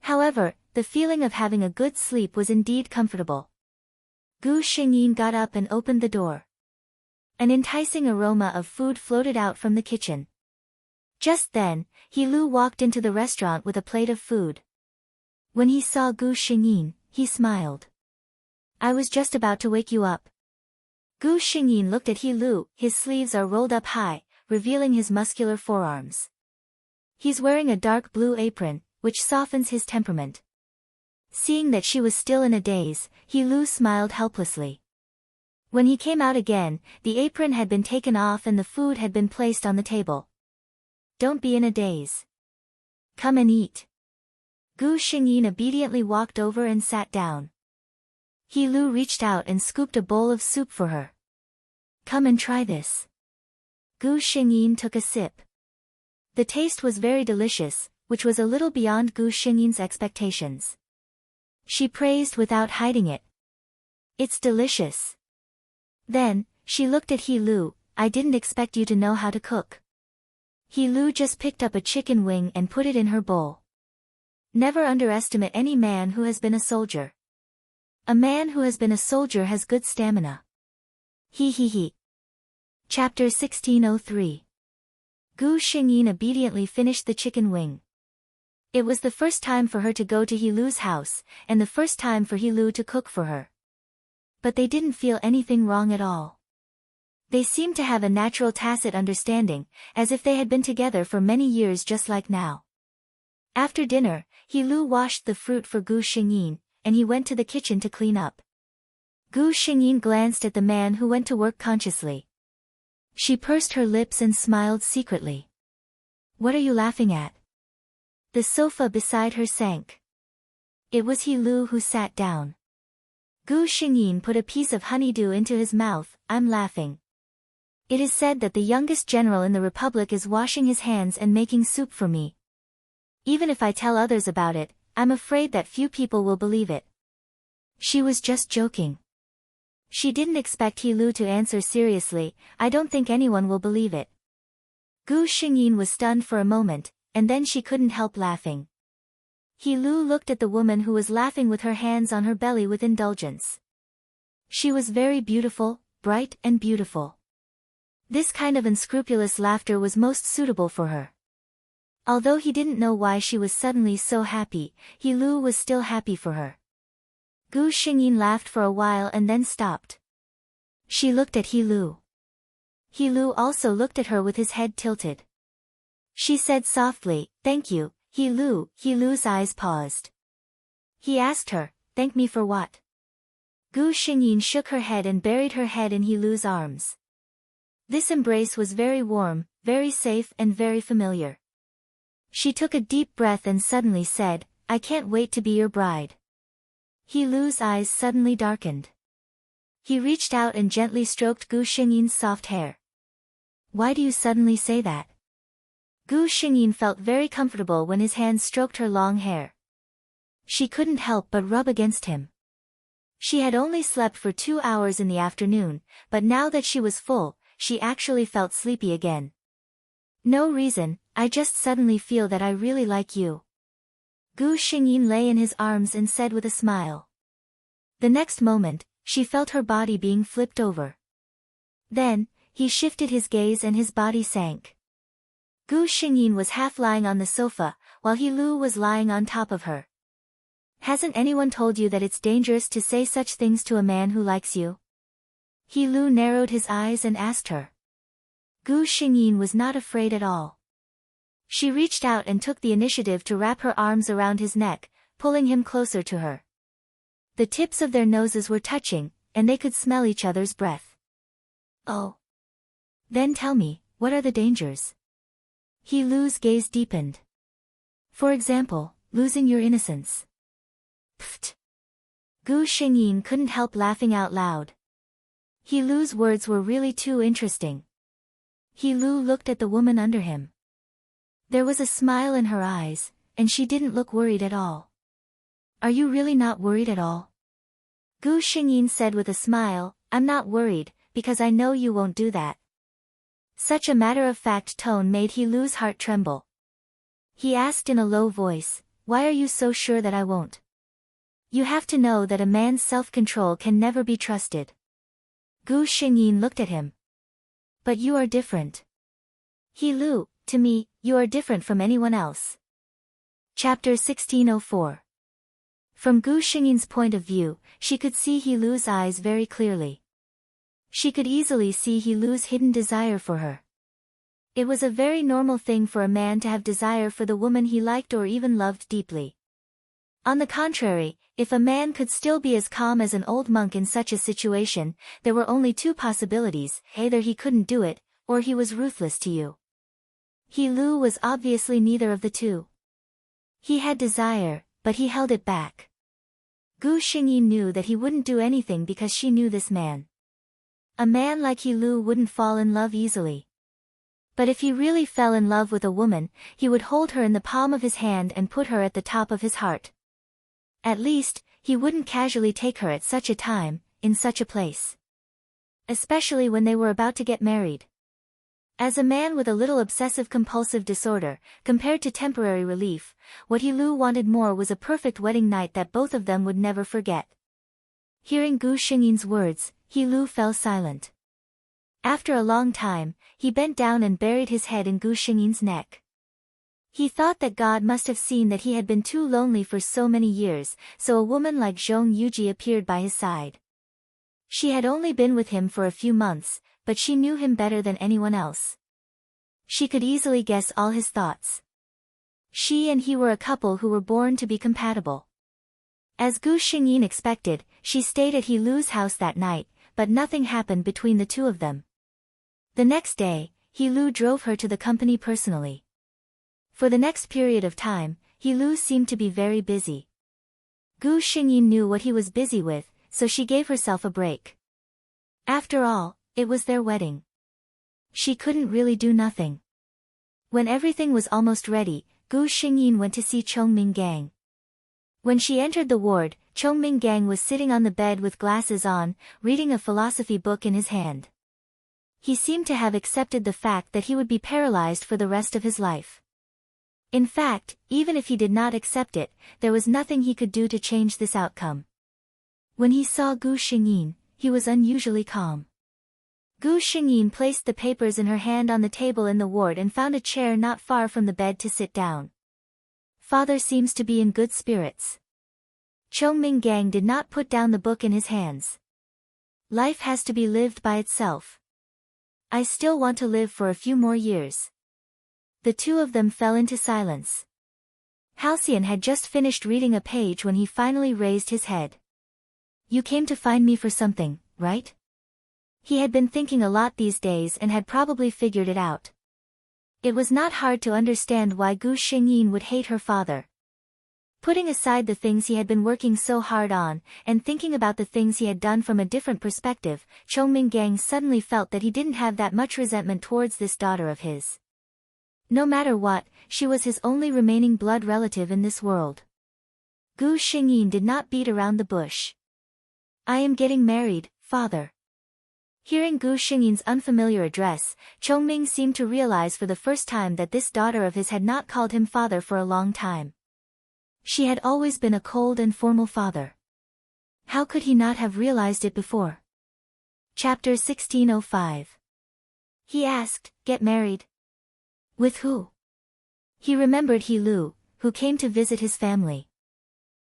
However, the feeling of having a good sleep was indeed comfortable. Gu Xingyin got up and opened the door. An enticing aroma of food floated out from the kitchen. Just then, He Lu walked into the restaurant with a plate of food. When he saw Gu Xingyin, he smiled. "I was just about to wake you up." Gu Xingyin looked at He Lu. His sleeves are rolled up high, revealing his muscular forearms. He's wearing a dark blue apron, which softens his temperament. Seeing that she was still in a daze, He Lu smiled helplessly. When he came out again, the apron had been taken off and the food had been placed on the table. "Don't be in a daze. Come and eat." Gu Xingyin obediently walked over and sat down. He Lu reached out and scooped a bowl of soup for her. "Come and try this." Gu Xingyin took a sip. The taste was very delicious, which was a little beyond Gu Xingyin's expectations. She praised without hiding it. "It's delicious." Then, she looked at He Lu. "I didn't expect you to know how to cook." He Lu just picked up a chicken wing and put it in her bowl. Never underestimate any man who has been a soldier. A man who has been a soldier has good stamina. He. Chapter 1603. Gu Xingyin obediently finished the chicken wing. It was the first time for her to go to He Lu's house, and the first time for He Lu to cook for her. But they didn't feel anything wrong at all. They seemed to have a natural tacit understanding, as if they had been together for many years just like now. After dinner, He Lu washed the fruit for Gu Xingyin, and he went to the kitchen to clean up. Gu Xingyin glanced at the man who went to work consciously. She pursed her lips and smiled secretly. "What are you laughing at?" The sofa beside her sank. It was He Lu who sat down. Gu Xingyin put a piece of honeydew into his mouth. "I'm laughing. It is said that the youngest general in the Republic is washing his hands and making soup for me. Even if I tell others about it, I'm afraid that few people will believe it." She was just joking. She didn't expect He Lu to answer seriously. "I don't think anyone will believe it." Gu Xingyin was stunned for a moment, and then she couldn't help laughing. He Lu looked at the woman who was laughing with her hands on her belly with indulgence. She was very beautiful, bright and beautiful. This kind of unscrupulous laughter was most suitable for her. Although he didn't know why she was suddenly so happy, He Lu was still happy for her. Gu Xingyin laughed for a while and then stopped. She looked at He Lu. He Lu also looked at her with his head tilted. She said softly, "Thank you, He Lu." He Lu's eyes paused. He asked her, "Thank me for what?" Gu Xingyin shook her head and buried her head in He Lu's arms. This embrace was very warm, very safe and very familiar. She took a deep breath and suddenly said, I can't wait to be your bride. He-Lu's eyes suddenly darkened. He reached out and gently stroked Gu Xingyin's soft hair. Why do you suddenly say that? Gu Xingyin felt very comfortable when his hands stroked her long hair. She couldn't help but rub against him. She had only slept for 2 hours in the afternoon, but now that she was full, she actually felt sleepy again. No reason, I just suddenly feel that I really like you. Gu Xingyin lay in his arms and said with a smile. The next moment, she felt her body being flipped over. Then, he shifted his gaze and his body sank. Gu Xingyin was half lying on the sofa, while He-Lu was lying on top of her. Hasn't anyone told you that it's dangerous to say such things to a man who likes you? He-Lu narrowed his eyes and asked her. Gu Xingyin was not afraid at all. She reached out and took the initiative to wrap her arms around his neck, pulling him closer to her. The tips of their noses were touching, and they could smell each other's breath. Oh. Then tell me, what are the dangers? He-Lu's gaze deepened. For example, losing your innocence. Pfft. Gu Xingyin couldn't help laughing out loud. He-Lu's words were really too interesting. He-Lu looked at the woman under him. There was a smile in her eyes, and she didn't look worried at all. Are you really not worried at all? Gu Xingyin said with a smile, I'm not worried, because I know you won't do that. Such a matter-of-fact tone made He-Lu's heart tremble. He asked in a low voice, why are you so sure that I won't? You have to know that a man's self-control can never be trusted. Gu Xingyin looked at him. But you are different. He-Lu, to me, you are different from anyone else. Chapter 1604. From Gu Xingyin's point of view, she could see He-Lu's eyes very clearly. She could easily see He-Lu's hidden desire for her. It was a very normal thing for a man to have desire for the woman he liked or even loved deeply. On the contrary, if a man could still be as calm as an old monk in such a situation, there were only 2 possibilities, either he couldn't do it, or he was ruthless to you. He-Lu was obviously neither of the 2. He had desire, but he held it back. Gu Xingyin knew that he wouldn't do anything because she knew this man. A man like He-Lu wouldn't fall in love easily. But if he really fell in love with a woman, he would hold her in the palm of his hand and put her at the top of his heart. At least, he wouldn't casually take her at such a time, in such a place. Especially when they were about to get married. As a man with a little obsessive-compulsive disorder, compared to temporary relief, what He-Lu wanted more was a perfect wedding night that both of them would never forget. Hearing Gu Xingyin's words, He-Lu fell silent. After a long time, he bent down and buried his head in Gu Xingyin's neck. He thought that God must have seen that he had been too lonely for so many years, so a woman like Zhong Yuji appeared by his side. She had only been with him for a few months, but she knew him better than anyone else. She could easily guess all his thoughts. She and he were a couple who were born to be compatible. As Gu Xingyin expected, she stayed at He-Lu's house that night, but nothing happened between the 2 of them. The next day, He-Lu drove her to the company personally. For the next period of time, He-Lu seemed to be very busy. Gu Xingyin knew what he was busy with, so she gave herself a break. After all, it was their wedding. She couldn't really do nothing. When everything was almost ready, Gu Xingyin went to see Chongming Gang. When she entered the ward, Chongming Gang was sitting on the bed with glasses on, reading a philosophy book in his hand. He seemed to have accepted the fact that he would be paralyzed for the rest of his life. In fact, even if he did not accept it, there was nothing he could do to change this outcome. When he saw Gu Xingyin, he was unusually calm. Gu Xingyin placed the papers in her hand on the table in the ward and found a chair not far from the bed to sit down. Father seems to be in good spirits. Chongming Gang did not put down the book in his hands. Life has to be lived by itself. I still want to live for a few more years. The 2 of them fell into silence. Halcyon had just finished reading a page when he finally raised his head. You came to find me for something, right? He had been thinking a lot these days and had probably figured it out. It was not hard to understand why Gu Xingyin would hate her father. Putting aside the things he had been working so hard on, and thinking about the things he had done from a different perspective, Chongming suddenly felt that he didn't have that much resentment towards this daughter of his. No matter what, she was his only remaining blood relative in this world. Gu Xingyin did not beat around the bush. "I am getting married, father." Hearing Gu Xingyin's unfamiliar address, Chongming seemed to realize for the first time that this daughter of his had not called him father for a long time. She had always been a cold and formal father. How could he not have realized it before? Chapter 1605. He asked, "Get married? With who?" He remembered He Lu, who came to visit his family.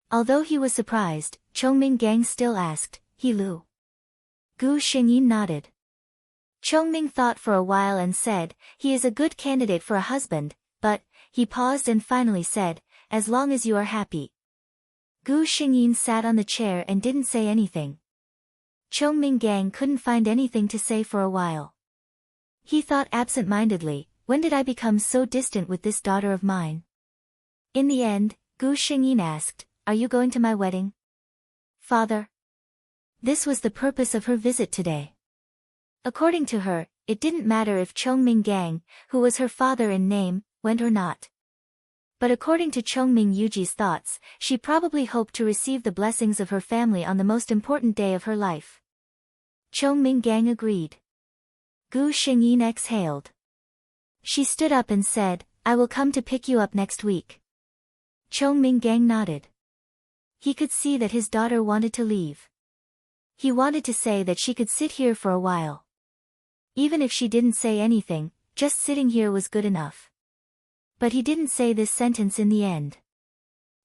Although he was surprised, Chongming still asked, "He Lu?" Gu Xingyin nodded. Chongming thought for a while and said, "He is a good candidate for a husband, but," he paused and finally said, "as long as you are happy." Gu Xingyin sat on the chair and didn't say anything. Chongming couldn't find anything to say for a while. He thought absent-mindedly, when did I become so distant with this daughter of mine? In the end, Gu Xingyin asked, "Are you going to my wedding, father?" This was the purpose of her visit today. According to her, it didn't matter if Chongming, who was her father in name, went or not. But according to Chongming Yuji's thoughts, she probably hoped to receive the blessings of her family on the most important day of her life. Chongming agreed. Gu Xingyin exhaled. She stood up and said, "I will come to pick you up next week." Chongming nodded. He could see that his daughter wanted to leave. He wanted to say that she could sit here for a while. Even if she didn't say anything, just sitting here was good enough. But he didn't say this sentence in the end.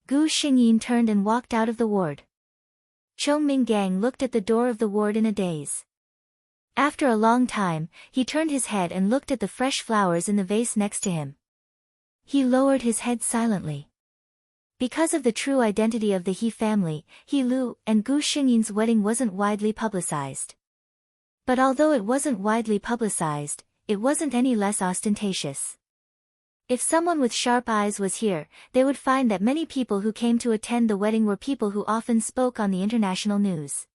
Gu Xingyin turned and walked out of the ward. Chongming looked at the door of the ward in a daze. After a long time, he turned his head and looked at the fresh flowers in the vase next to him. He lowered his head silently. Because of the true identity of the He family, He Lu and Gu Xingyin's wedding wasn't widely publicized. But although it wasn't widely publicized, it wasn't any less ostentatious. If someone with sharp eyes was here, they would find that many people who came to attend the wedding were people who often spoke on the international news.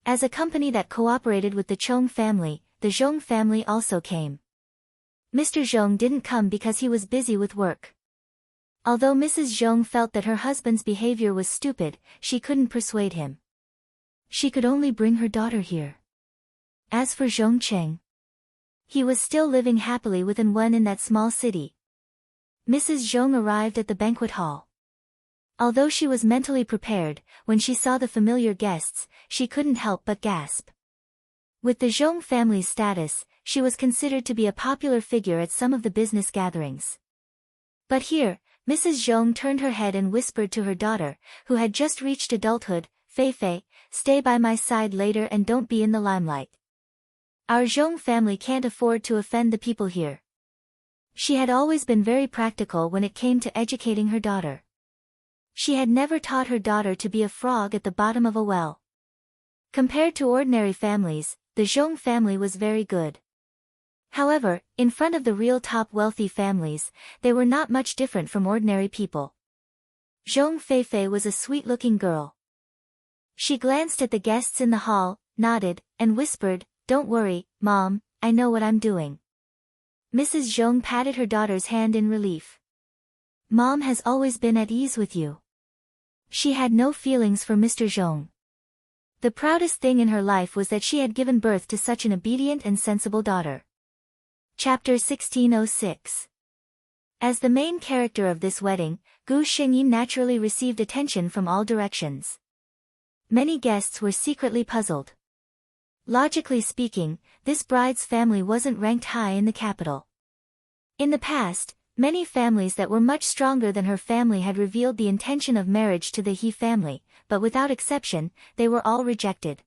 As a company that cooperated with the Chong family, the Zhong family also came. Mr. Zhong didn't come because he was busy with work. Although Mrs. Zhong felt that her husband's behavior was stupid, she couldn't persuade him. She could only bring her daughter here. As for Zhong Cheng, he was still living happily with Wen in that small city. Mrs. Zhong arrived at the banquet hall. Although she was mentally prepared, when she saw the familiar guests, she couldn't help but gasp. With the Zhong family's status, she was considered to be a popular figure at some of the business gatherings. But here, Mrs. Zhong turned her head and whispered to her daughter, who had just reached adulthood, "Fei, stay by my side later and don't be in the limelight. Our Zhong family can't afford to offend the people here." She had always been very practical when it came to educating her daughter. She had never taught her daughter to be a frog at the bottom of a well. Compared to ordinary families, the Zhong family was very good. However, in front of the real top wealthy families, they were not much different from ordinary people. Zhong Fei was a sweet-looking girl. She glanced at the guests in the hall, nodded, and whispered, "Don't worry, Mom, I know what I'm doing." Mrs. Zhong patted her daughter's hand in relief. "Mom has always been at ease with you." She had no feelings for Mr. Zhong. The proudest thing in her life was that she had given birth to such an obedient and sensible daughter. Chapter 1606. As the main character of this wedding, Gu Xingyin naturally received attention from all directions. Many guests were secretly puzzled. Logically speaking, this bride's family wasn't ranked high in the capital. In the past, many families that were much stronger than her family had revealed the intention of marriage to the He family, but without exception, they were all rejected.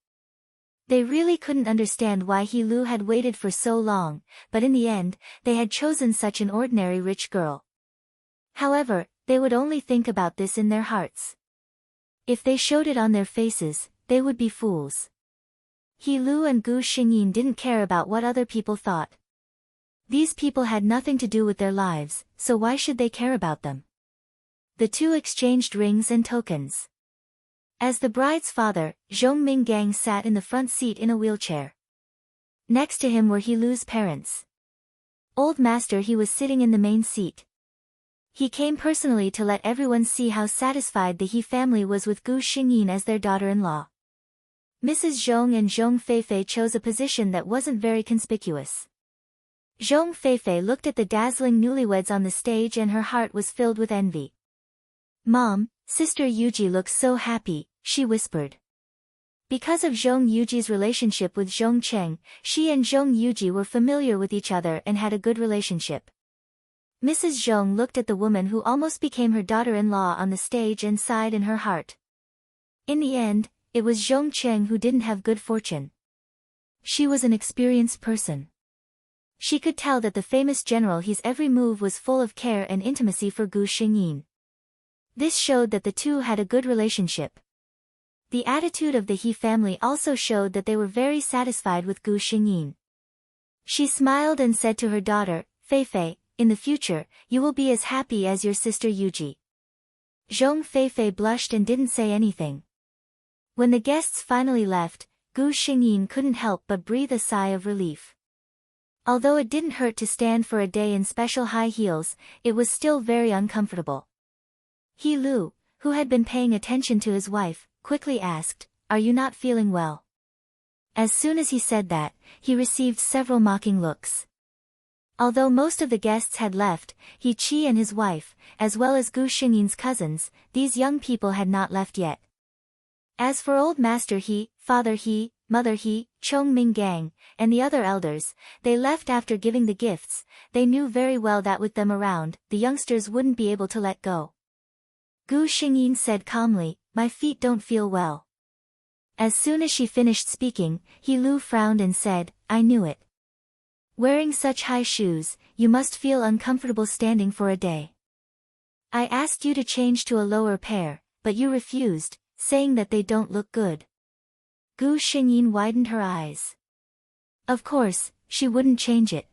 They really couldn't understand why He Lu had waited for so long, but in the end, they had chosen such an ordinary rich girl. However, they would only think about this in their hearts. If they showed it on their faces, they would be fools. He Lu and Gu Xingyin didn't care about what other people thought. These people had nothing to do with their lives, so why should they care about them? The two exchanged rings and tokens. As the bride's father, Zhong Minggang sat in the front seat in a wheelchair. Next to him were Helu's parents. Old Master He was sitting in the main seat. He came personally to let everyone see how satisfied the He family was with Gu Xingyin as their daughter-in-law. Mrs. Zhong and Zhong Feifei chose a position that wasn't very conspicuous. Zhong Feifei looked at the dazzling newlyweds on the stage and her heart was filled with envy. "Mom, Sister Yuji looks so happy," she whispered. Because of Zhong Yuji's relationship with Zhong Cheng, she and Zhong Yuji were familiar with each other and had a good relationship. Mrs. Zhong looked at the woman who almost became her daughter-in-law on the stage and sighed in her heart. In the end, it was Zhong Cheng who didn't have good fortune. She was an experienced person. She could tell that the famous general He's every move was full of care and intimacy for Gu Xingyin. This showed that the two had a good relationship. The attitude of the He family also showed that they were very satisfied with Gu Xingyin. She smiled and said to her daughter, "Feifei, in the future, you will be as happy as your sister Yuji." Zhong Feifei blushed and didn't say anything. When the guests finally left, Gu Xingyin couldn't help but breathe a sigh of relief. Although it didn't hurt to stand for a day in special high heels, it was still very uncomfortable. He Lu, who had been paying attention to his wife, quickly asked, "Are you not feeling well?" As soon as he said that, he received several mocking looks. Although most of the guests had left, He Qi and his wife, as well as Gu Xingyin's cousins, these young people had not left yet. As for Old Master He, Father He, Mother He, Chong Minggang, and the other elders, they left after giving the gifts. They knew very well that with them around, the youngsters wouldn't be able to let go. Gu Xingyin said calmly, "My feet don't feel well." As soon as she finished speaking, He Lu frowned and said, "I knew it. Wearing such high shoes, you must feel uncomfortable standing for a day. I asked you to change to a lower pair, but you refused, saying that they don't look good." Gu Xingyin widened her eyes. Of course, she wouldn't change it.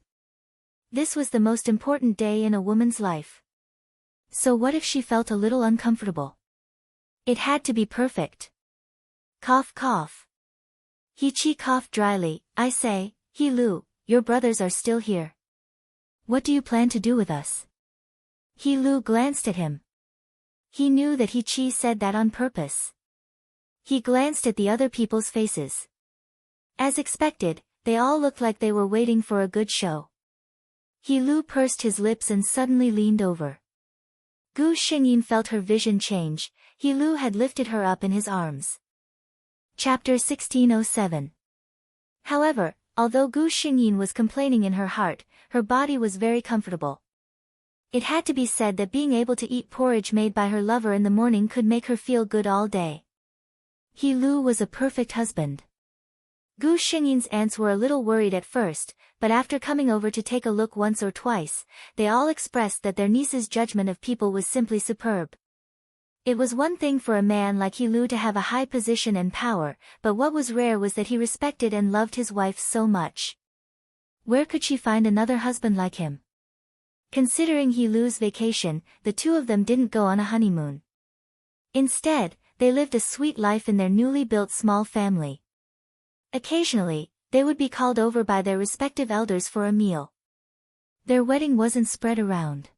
This was the most important day in a woman's life. So what if she felt a little uncomfortable? It had to be perfect. Cough cough. He Qi coughed dryly. "I say, He Lu, your brothers are still here. What do you plan to do with us?" He Lu glanced at him. He knew that He Qi said that on purpose. He glanced at the other people's faces. As expected, they all looked like they were waiting for a good show. He Lu pursed his lips and suddenly leaned over. Gu Xingyin felt her vision change. He Lu had lifted her up in his arms. Chapter 1607. However, although Gu Xingyin was complaining in her heart, her body was very comfortable. It had to be said that being able to eat porridge made by her lover in the morning could make her feel good all day. He Lu was a perfect husband. Gu Xingyin's aunts were a little worried at first, but after coming over to take a look once or twice, they all expressed that their niece's judgment of people was simply superb. It was one thing for a man like He Lu to have a high position and power, but what was rare was that he respected and loved his wife so much. Where could she find another husband like him? Considering He Lu's vacation, the two of them didn't go on a honeymoon. Instead, they lived a sweet life in their newly built small family. Occasionally, they would be called over by their respective elders for a meal. Their wedding wasn't spread around.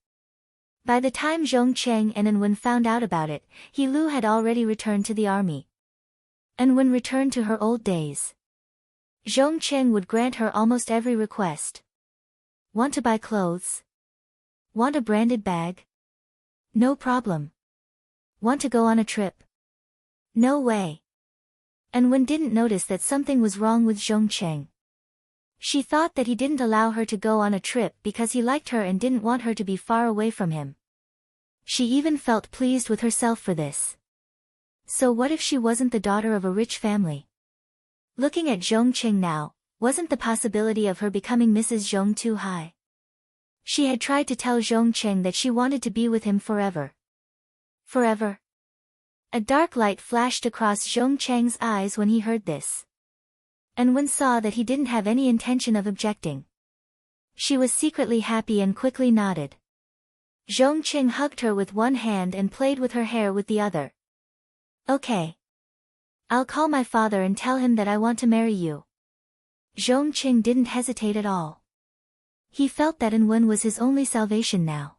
By the time Zhong Cheng and Anwen found out about it, He Lu had already returned to the army. Anwen returned to her old days. Zhong Cheng would grant her almost every request. Want to buy clothes? Want a branded bag? No problem. Want to go on a trip? No way. Anwen didn't notice that something was wrong with Zhong Cheng. She thought that he didn't allow her to go on a trip because he liked her and didn't want her to be far away from him. She even felt pleased with herself for this. So what if she wasn't the daughter of a rich family? Looking at Zhong Cheng now, wasn't the possibility of her becoming Mrs. Zhong too high? She had tried to tell Zhong Cheng that she wanted to be with him forever. Forever? A dark light flashed across Zhong Cheng's eyes when he heard this. Anwen saw that he didn't have any intention of objecting. She was secretly happy and quickly nodded. Zhong Qing hugged her with one hand and played with her hair with the other. Okay. I'll call my father and tell him that I want to marry you. Zhong Qing didn't hesitate at all. He felt that Wen was his only salvation now.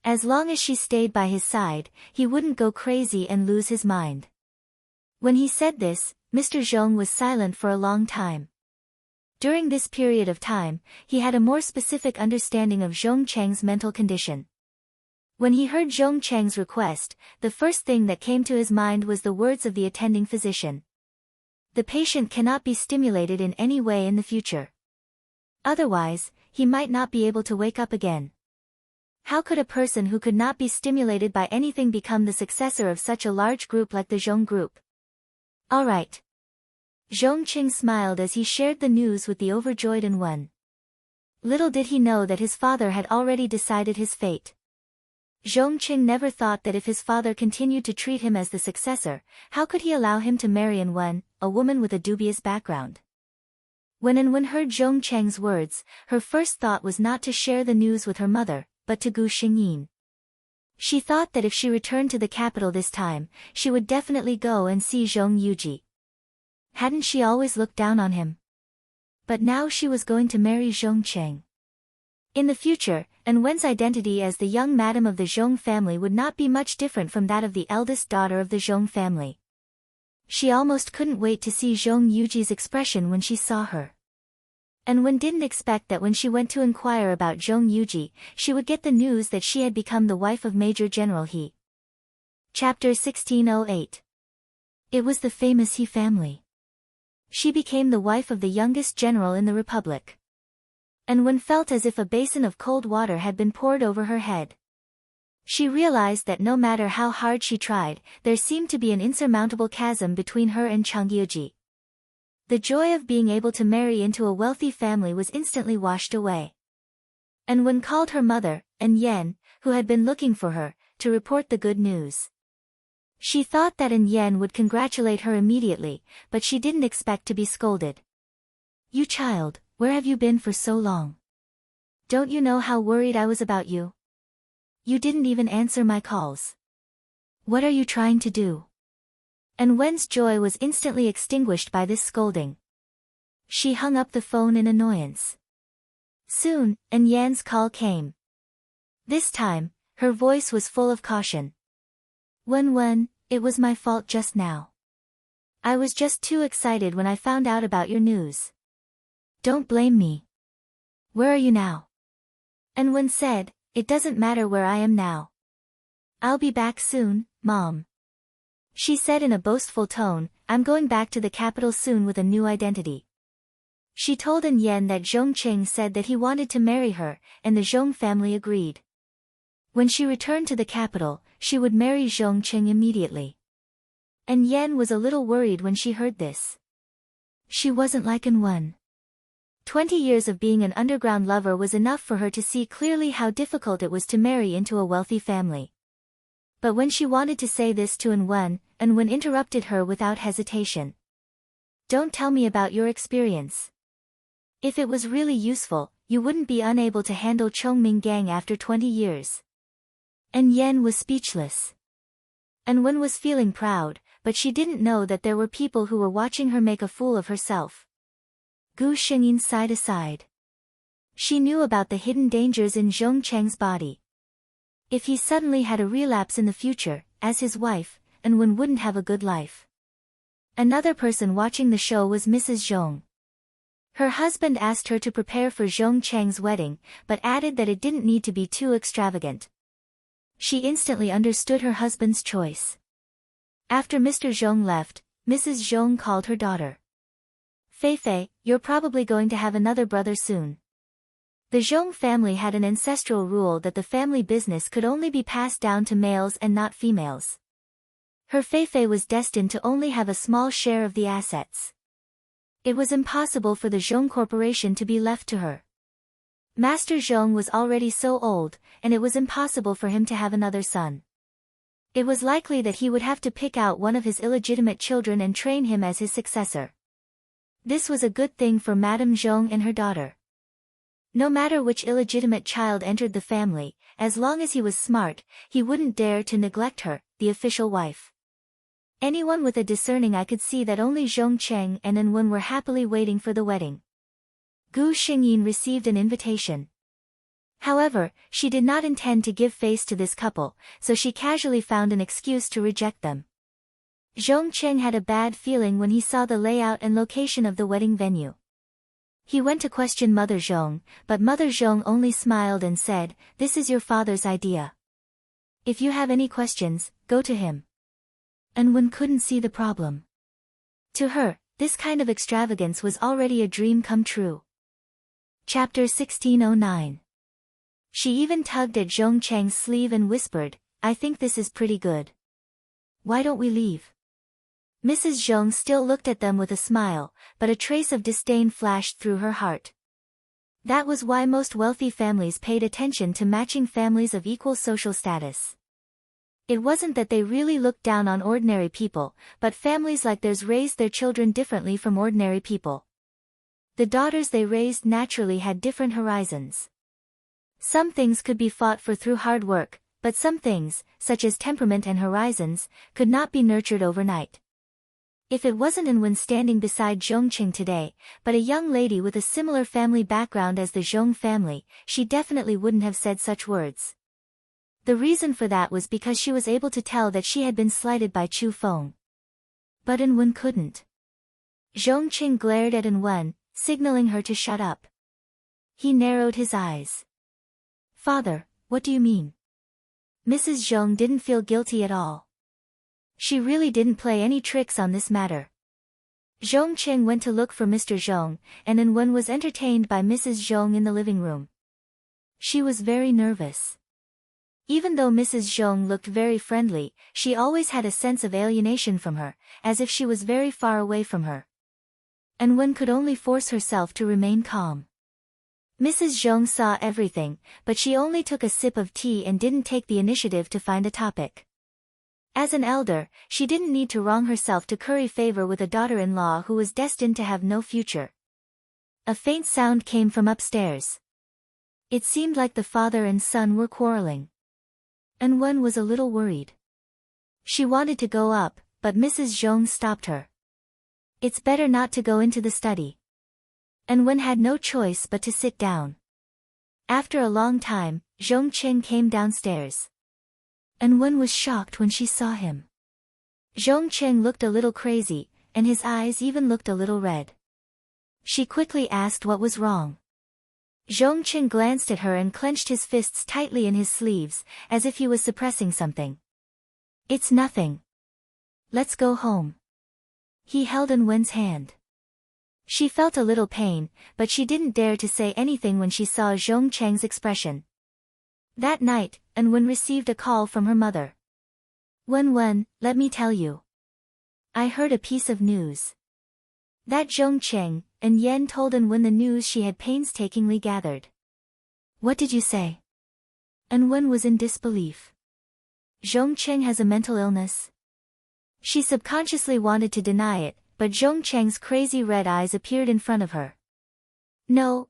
As long as she stayed by his side, he wouldn't go crazy and lose his mind. When he said this, Mr. Zhong was silent for a long time. During this period of time, he had a more specific understanding of Zhong Cheng's mental condition. When he heard Zhong Cheng's request, the first thing that came to his mind was the words of the attending physician. The patient cannot be stimulated in any way in the future. Otherwise, he might not be able to wake up again. How could a person who could not be stimulated by anything become the successor of such a large group like the Zhong group? All right. Zhong Qing smiled as he shared the news with the overjoyed Wen. Little did he know that his father had already decided his fate. Zhong Qing never thought that if his father continued to treat him as the successor, how could he allow him to marry Wen, a woman with a dubious background? When Wen heard Zhong Cheng's words, her first thought was not to share the news with her mother, but to Gu Xingyin. She thought that if she returned to the capital this time, she would definitely go and see Zhong Yuji. Hadn't she always looked down on him? But now she was going to marry Zhong Cheng. In the future, Wen's identity as the young madam of the Zhong family would not be much different from that of the eldest daughter of the Zhong family. She almost couldn't wait to see Zhong Yuji's expression when she saw her. Wen didn't expect that when she went to inquire about Zhong Yuji, she would get the news that she had become the wife of Major General He. Chapter 1608. It was the famous He family. She became the wife of the youngest general in the Republic. Wen felt as if a basin of cold water had been poured over her head. She realized that no matter how hard she tried, there seemed to be an insurmountable chasm between her and Changyuji. The joy of being able to marry into a wealthy family was instantly washed away. Wen called her mother, Yen, who had been looking for her, to report the good news. She thought that Yen would congratulate her immediately, but she didn't expect to be scolded. "You child, where have you been for so long? Don't you know how worried I was about you? You didn't even answer my calls. What are you trying to do?" Wen's joy was instantly extinguished by this scolding. She hung up the phone in annoyance. Soon, Yen's call came. This time, her voice was full of caution. Wen, it was my fault just now. I was just too excited when I found out about your news. Don't blame me. Where are you now? Wen said, "It doesn't matter where I am now. I'll be back soon, Mom." She said in a boastful tone, "I'm going back to the capital soon with a new identity." She told Yen that Zhong Qing said that he wanted to marry her, and the Zhong family agreed. When she returned to the capital, she would marry Zhong Qing immediately. Yen was a little worried when she heard this. She wasn't like Wen. 20 years of being an underground lover was enough for her to see clearly how difficult it was to marry into a wealthy family. But when she wanted to say this to Wen interrupted her without hesitation. "Don't tell me about your experience. If it was really useful, you wouldn't be unable to handle Chongming Gang after 20 years. Yen was speechless. Wen was feeling proud, but she didn't know that there were people who were watching her make a fool of herself. Gu Xingyin sighed aside. She knew about the hidden dangers in Zhong Cheng's body. If he suddenly had a relapse in the future, as his wife, Wen wouldn't have a good life. Another person watching the show was Mrs. Zhong. Her husband asked her to prepare for Zhong Cheng's wedding, but added that it didn't need to be too extravagant. She instantly understood her husband's choice. After Mr. Zhong left, Mrs. Zhong called her daughter. "Fei, you're probably going to have another brother soon." The Zhong family had an ancestral rule that the family business could only be passed down to males and not females. Her Fei was destined to only have a small share of the assets. It was impossible for the Zhong corporation to be left to her. Master Zhong was already so old, and it was impossible for him to have another son. It was likely that he would have to pick out one of his illegitimate children and train him as his successor. This was a good thing for Madame Zhong and her daughter. No matter which illegitimate child entered the family, as long as he was smart, he wouldn't dare to neglect her, the official wife. Anyone with a discerning eye could see that only Zhong Cheng and An Wen were happily waiting for the wedding. Gu Xingyin received an invitation. However, she did not intend to give face to this couple, so she casually found an excuse to reject them. Zhong Cheng had a bad feeling when he saw the layout and location of the wedding venue. He went to question Mother Zhong, but Mother Zhong only smiled and said, "This is your father's idea. If you have any questions, go to him." An Wen couldn't see the problem. To her, this kind of extravagance was already a dream come true. Chapter 1609. She even tugged at Zhong Cheng's sleeve and whispered, "I think this is pretty good. Why don't we leave?" Mrs. Zhong still looked at them with a smile, but a trace of disdain flashed through her heart. That was why most wealthy families paid attention to matching families of equal social status. It wasn't that they really looked down on ordinary people, but families like theirs raised their children differently from ordinary people. The daughters they raised naturally had different horizons. Some things could be fought for through hard work, but some things, such as temperament and horizons, could not be nurtured overnight. If it wasn't An Wen standing beside Zhong Cheng today, but a young lady with a similar family background as the Zhong family, she definitely wouldn't have said such words. The reason for that was because she was able to tell that she had been slighted by Chu Feng. But An Wen couldn't. Zhong Cheng glared at An Wen, signaling her to shut up. He narrowed his eyes. "Father, what do you mean?" Mrs. Zhong didn't feel guilty at all. She really didn't play any tricks on this matter. Zhong Cheng went to look for Mr. Zhong, and An Wen was entertained by Mrs. Zhong in the living room. She was very nervous. Even though Mrs. Zhong looked very friendly, she always had a sense of alienation from her, as if she was very far away from her. An Wen could only force herself to remain calm. Mrs. Zhong saw everything, but she only took a sip of tea and didn't take the initiative to find a topic. As an elder, she didn't need to wrong herself to curry favor with a daughter-in-law who was destined to have no future. A faint sound came from upstairs. It seemed like the father and son were quarreling. An Wen was a little worried. She wanted to go up, but Mrs. Zhong stopped her. "It's better not to go into the study." An Wen had no choice but to sit down. After a long time, Zhong Cheng came downstairs. An Wen was shocked when she saw him. Zhong Cheng looked a little crazy, and his eyes even looked a little red. She quickly asked what was wrong. Zhong Cheng glanced at her and clenched his fists tightly in his sleeves, as if he was suppressing something. "It's nothing. Let's go home." He held An Wen's hand. She felt a little pain, but she didn't dare to say anything when she saw Zhong Cheng's expression. That night, An Wen received a call from her mother. "Wen, let me tell you. I heard a piece of news." That Zhong Cheng and Yen told An Wen the news she had painstakingly gathered. "What did you say?" An Wen was in disbelief. "Zhong Cheng has a mental illness?" She subconsciously wanted to deny it, but Zhong Cheng's crazy red eyes appeared in front of her. No,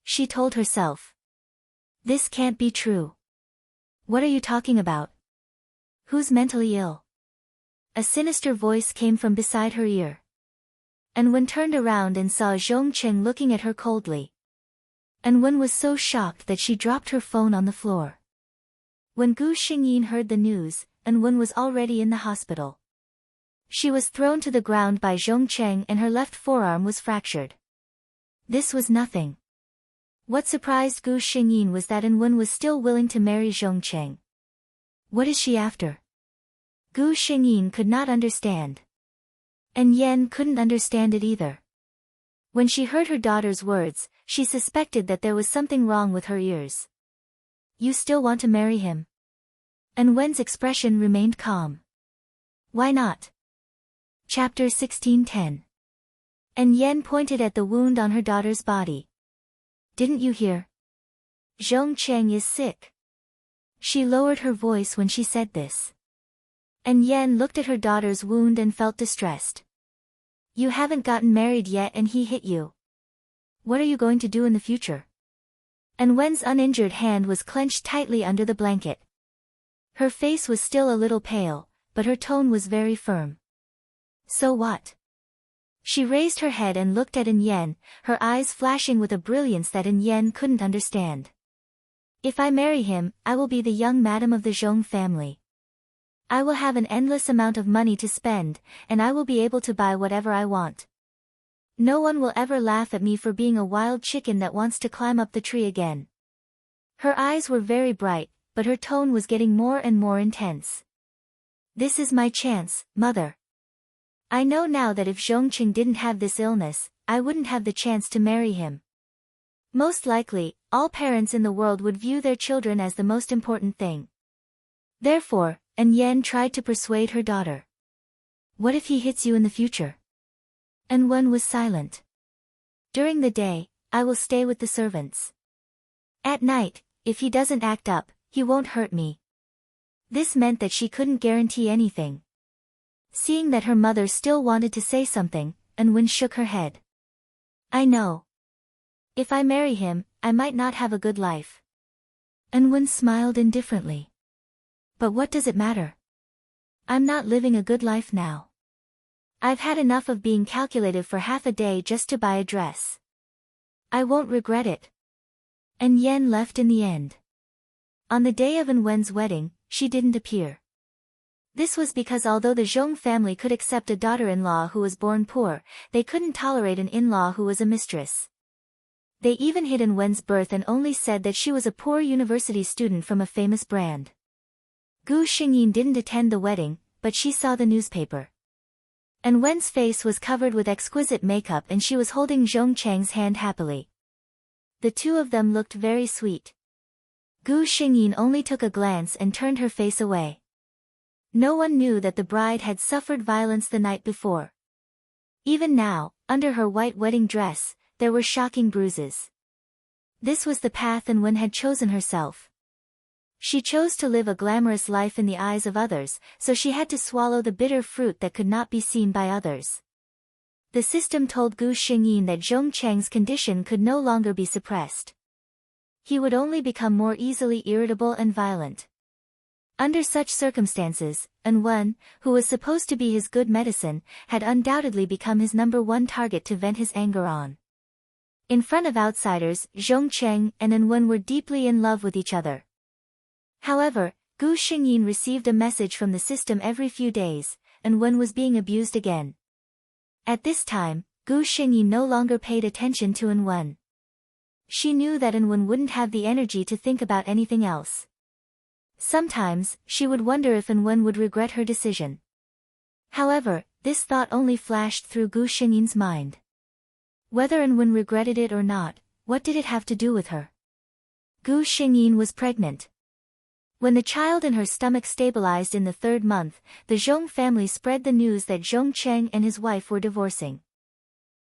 she told herself. This can't be true. "What are you talking about? Who's mentally ill?" A sinister voice came from beside her ear. An Wen turned around and saw Zhong Cheng looking at her coldly. An Wen was so shocked that she dropped her phone on the floor. When Gu Xingyin heard the news, An Wen was already in the hospital. She was thrown to the ground by Zhong Cheng and her left forearm was fractured. This was nothing. What surprised Gu Xingyin was that An Wen was still willing to marry Zhong Cheng. What is she after? Gu Xingyin could not understand. And Yen couldn't understand it either. When she heard her daughter's words, she suspected that there was something wrong with her ears. "You still want to marry him?" An Wen's expression remained calm. "Why not?" Chapter 1610. And Yen pointed at the wound on her daughter's body. "Didn't you hear? Zhong Cheng is sick." She lowered her voice when she said this. And Yen looked at her daughter's wound and felt distressed. "You haven't gotten married yet and he hit you. What are you going to do in the future?" and Wen's uninjured hand was clenched tightly under the blanket. Her face was still a little pale, but her tone was very firm. So what? She raised her head and looked at Yen, her eyes flashing with a brilliance that Yen couldn't understand. If I marry him, I will be the young madam of the Zhong family. I will have an endless amount of money to spend, and I will be able to buy whatever I want. No one will ever laugh at me for being a wild chicken that wants to climb up the tree again. Her eyes were very bright, but her tone was getting more and more intense. This is my chance, mother. I know now that if Zhongqing didn't have this illness, I wouldn't have the chance to marry him. Most likely, all parents in the world would view their children as the most important thing. Therefore, Yen tried to persuade her daughter. What if he hits you in the future? Wen was silent. During the day, I will stay with the servants. At night, if he doesn't act up, he won't hurt me. This meant that she couldn't guarantee anything. Seeing that her mother still wanted to say something, Wen shook her head. I know. If I marry him, I might not have a good life. Wen smiled indifferently. But what does it matter? I'm not living a good life now. I've had enough of being calculated for half a day just to buy a dress. I won't regret it. Yen left in the end. On the day of Wen's wedding, she didn't appear. This was because although the Zhong family could accept a daughter-in-law who was born poor, they couldn't tolerate an in-law who was a mistress. They even hid Wen's birth and only said that she was a poor university student from a famous brand. Gu Xingyin didn't attend the wedding, but she saw the newspaper. Wen's face was covered with exquisite makeup and she was holding Zhong Chang's hand happily. The two of them looked very sweet. Gu Xingyin only took a glance and turned her face away. No one knew that the bride had suffered violence the night before. Even now, under her white wedding dress, there were shocking bruises. This was the path Wen had chosen herself. She chose to live a glamorous life in the eyes of others, so she had to swallow the bitter fruit that could not be seen by others. The system told Gu Xingyin that Zhong Chang's condition could no longer be suppressed. He would only become more easily irritable and violent. Under such circumstances, Wen, who was supposed to be his good medicine, had undoubtedly become his #1 target to vent his anger on. In front of outsiders, Zhong Chang and Wen were deeply in love with each other. However, Gu Xingyin received a message from the system every few days, and Wen was being abused again. At this time, Gu Xingyin no longer paid attention to Wen. She knew that Wen wouldn't have the energy to think about anything else. Sometimes, she would wonder if Wen would regret her decision. However, this thought only flashed through Gu Xingyin's mind. Whether Wen regretted it or not, what did it have to do with her? Gu Xingyin was pregnant. When the child in her stomach stabilized in the 3rd month, the Zhong family spread the news that Zhong Cheng and his wife were divorcing.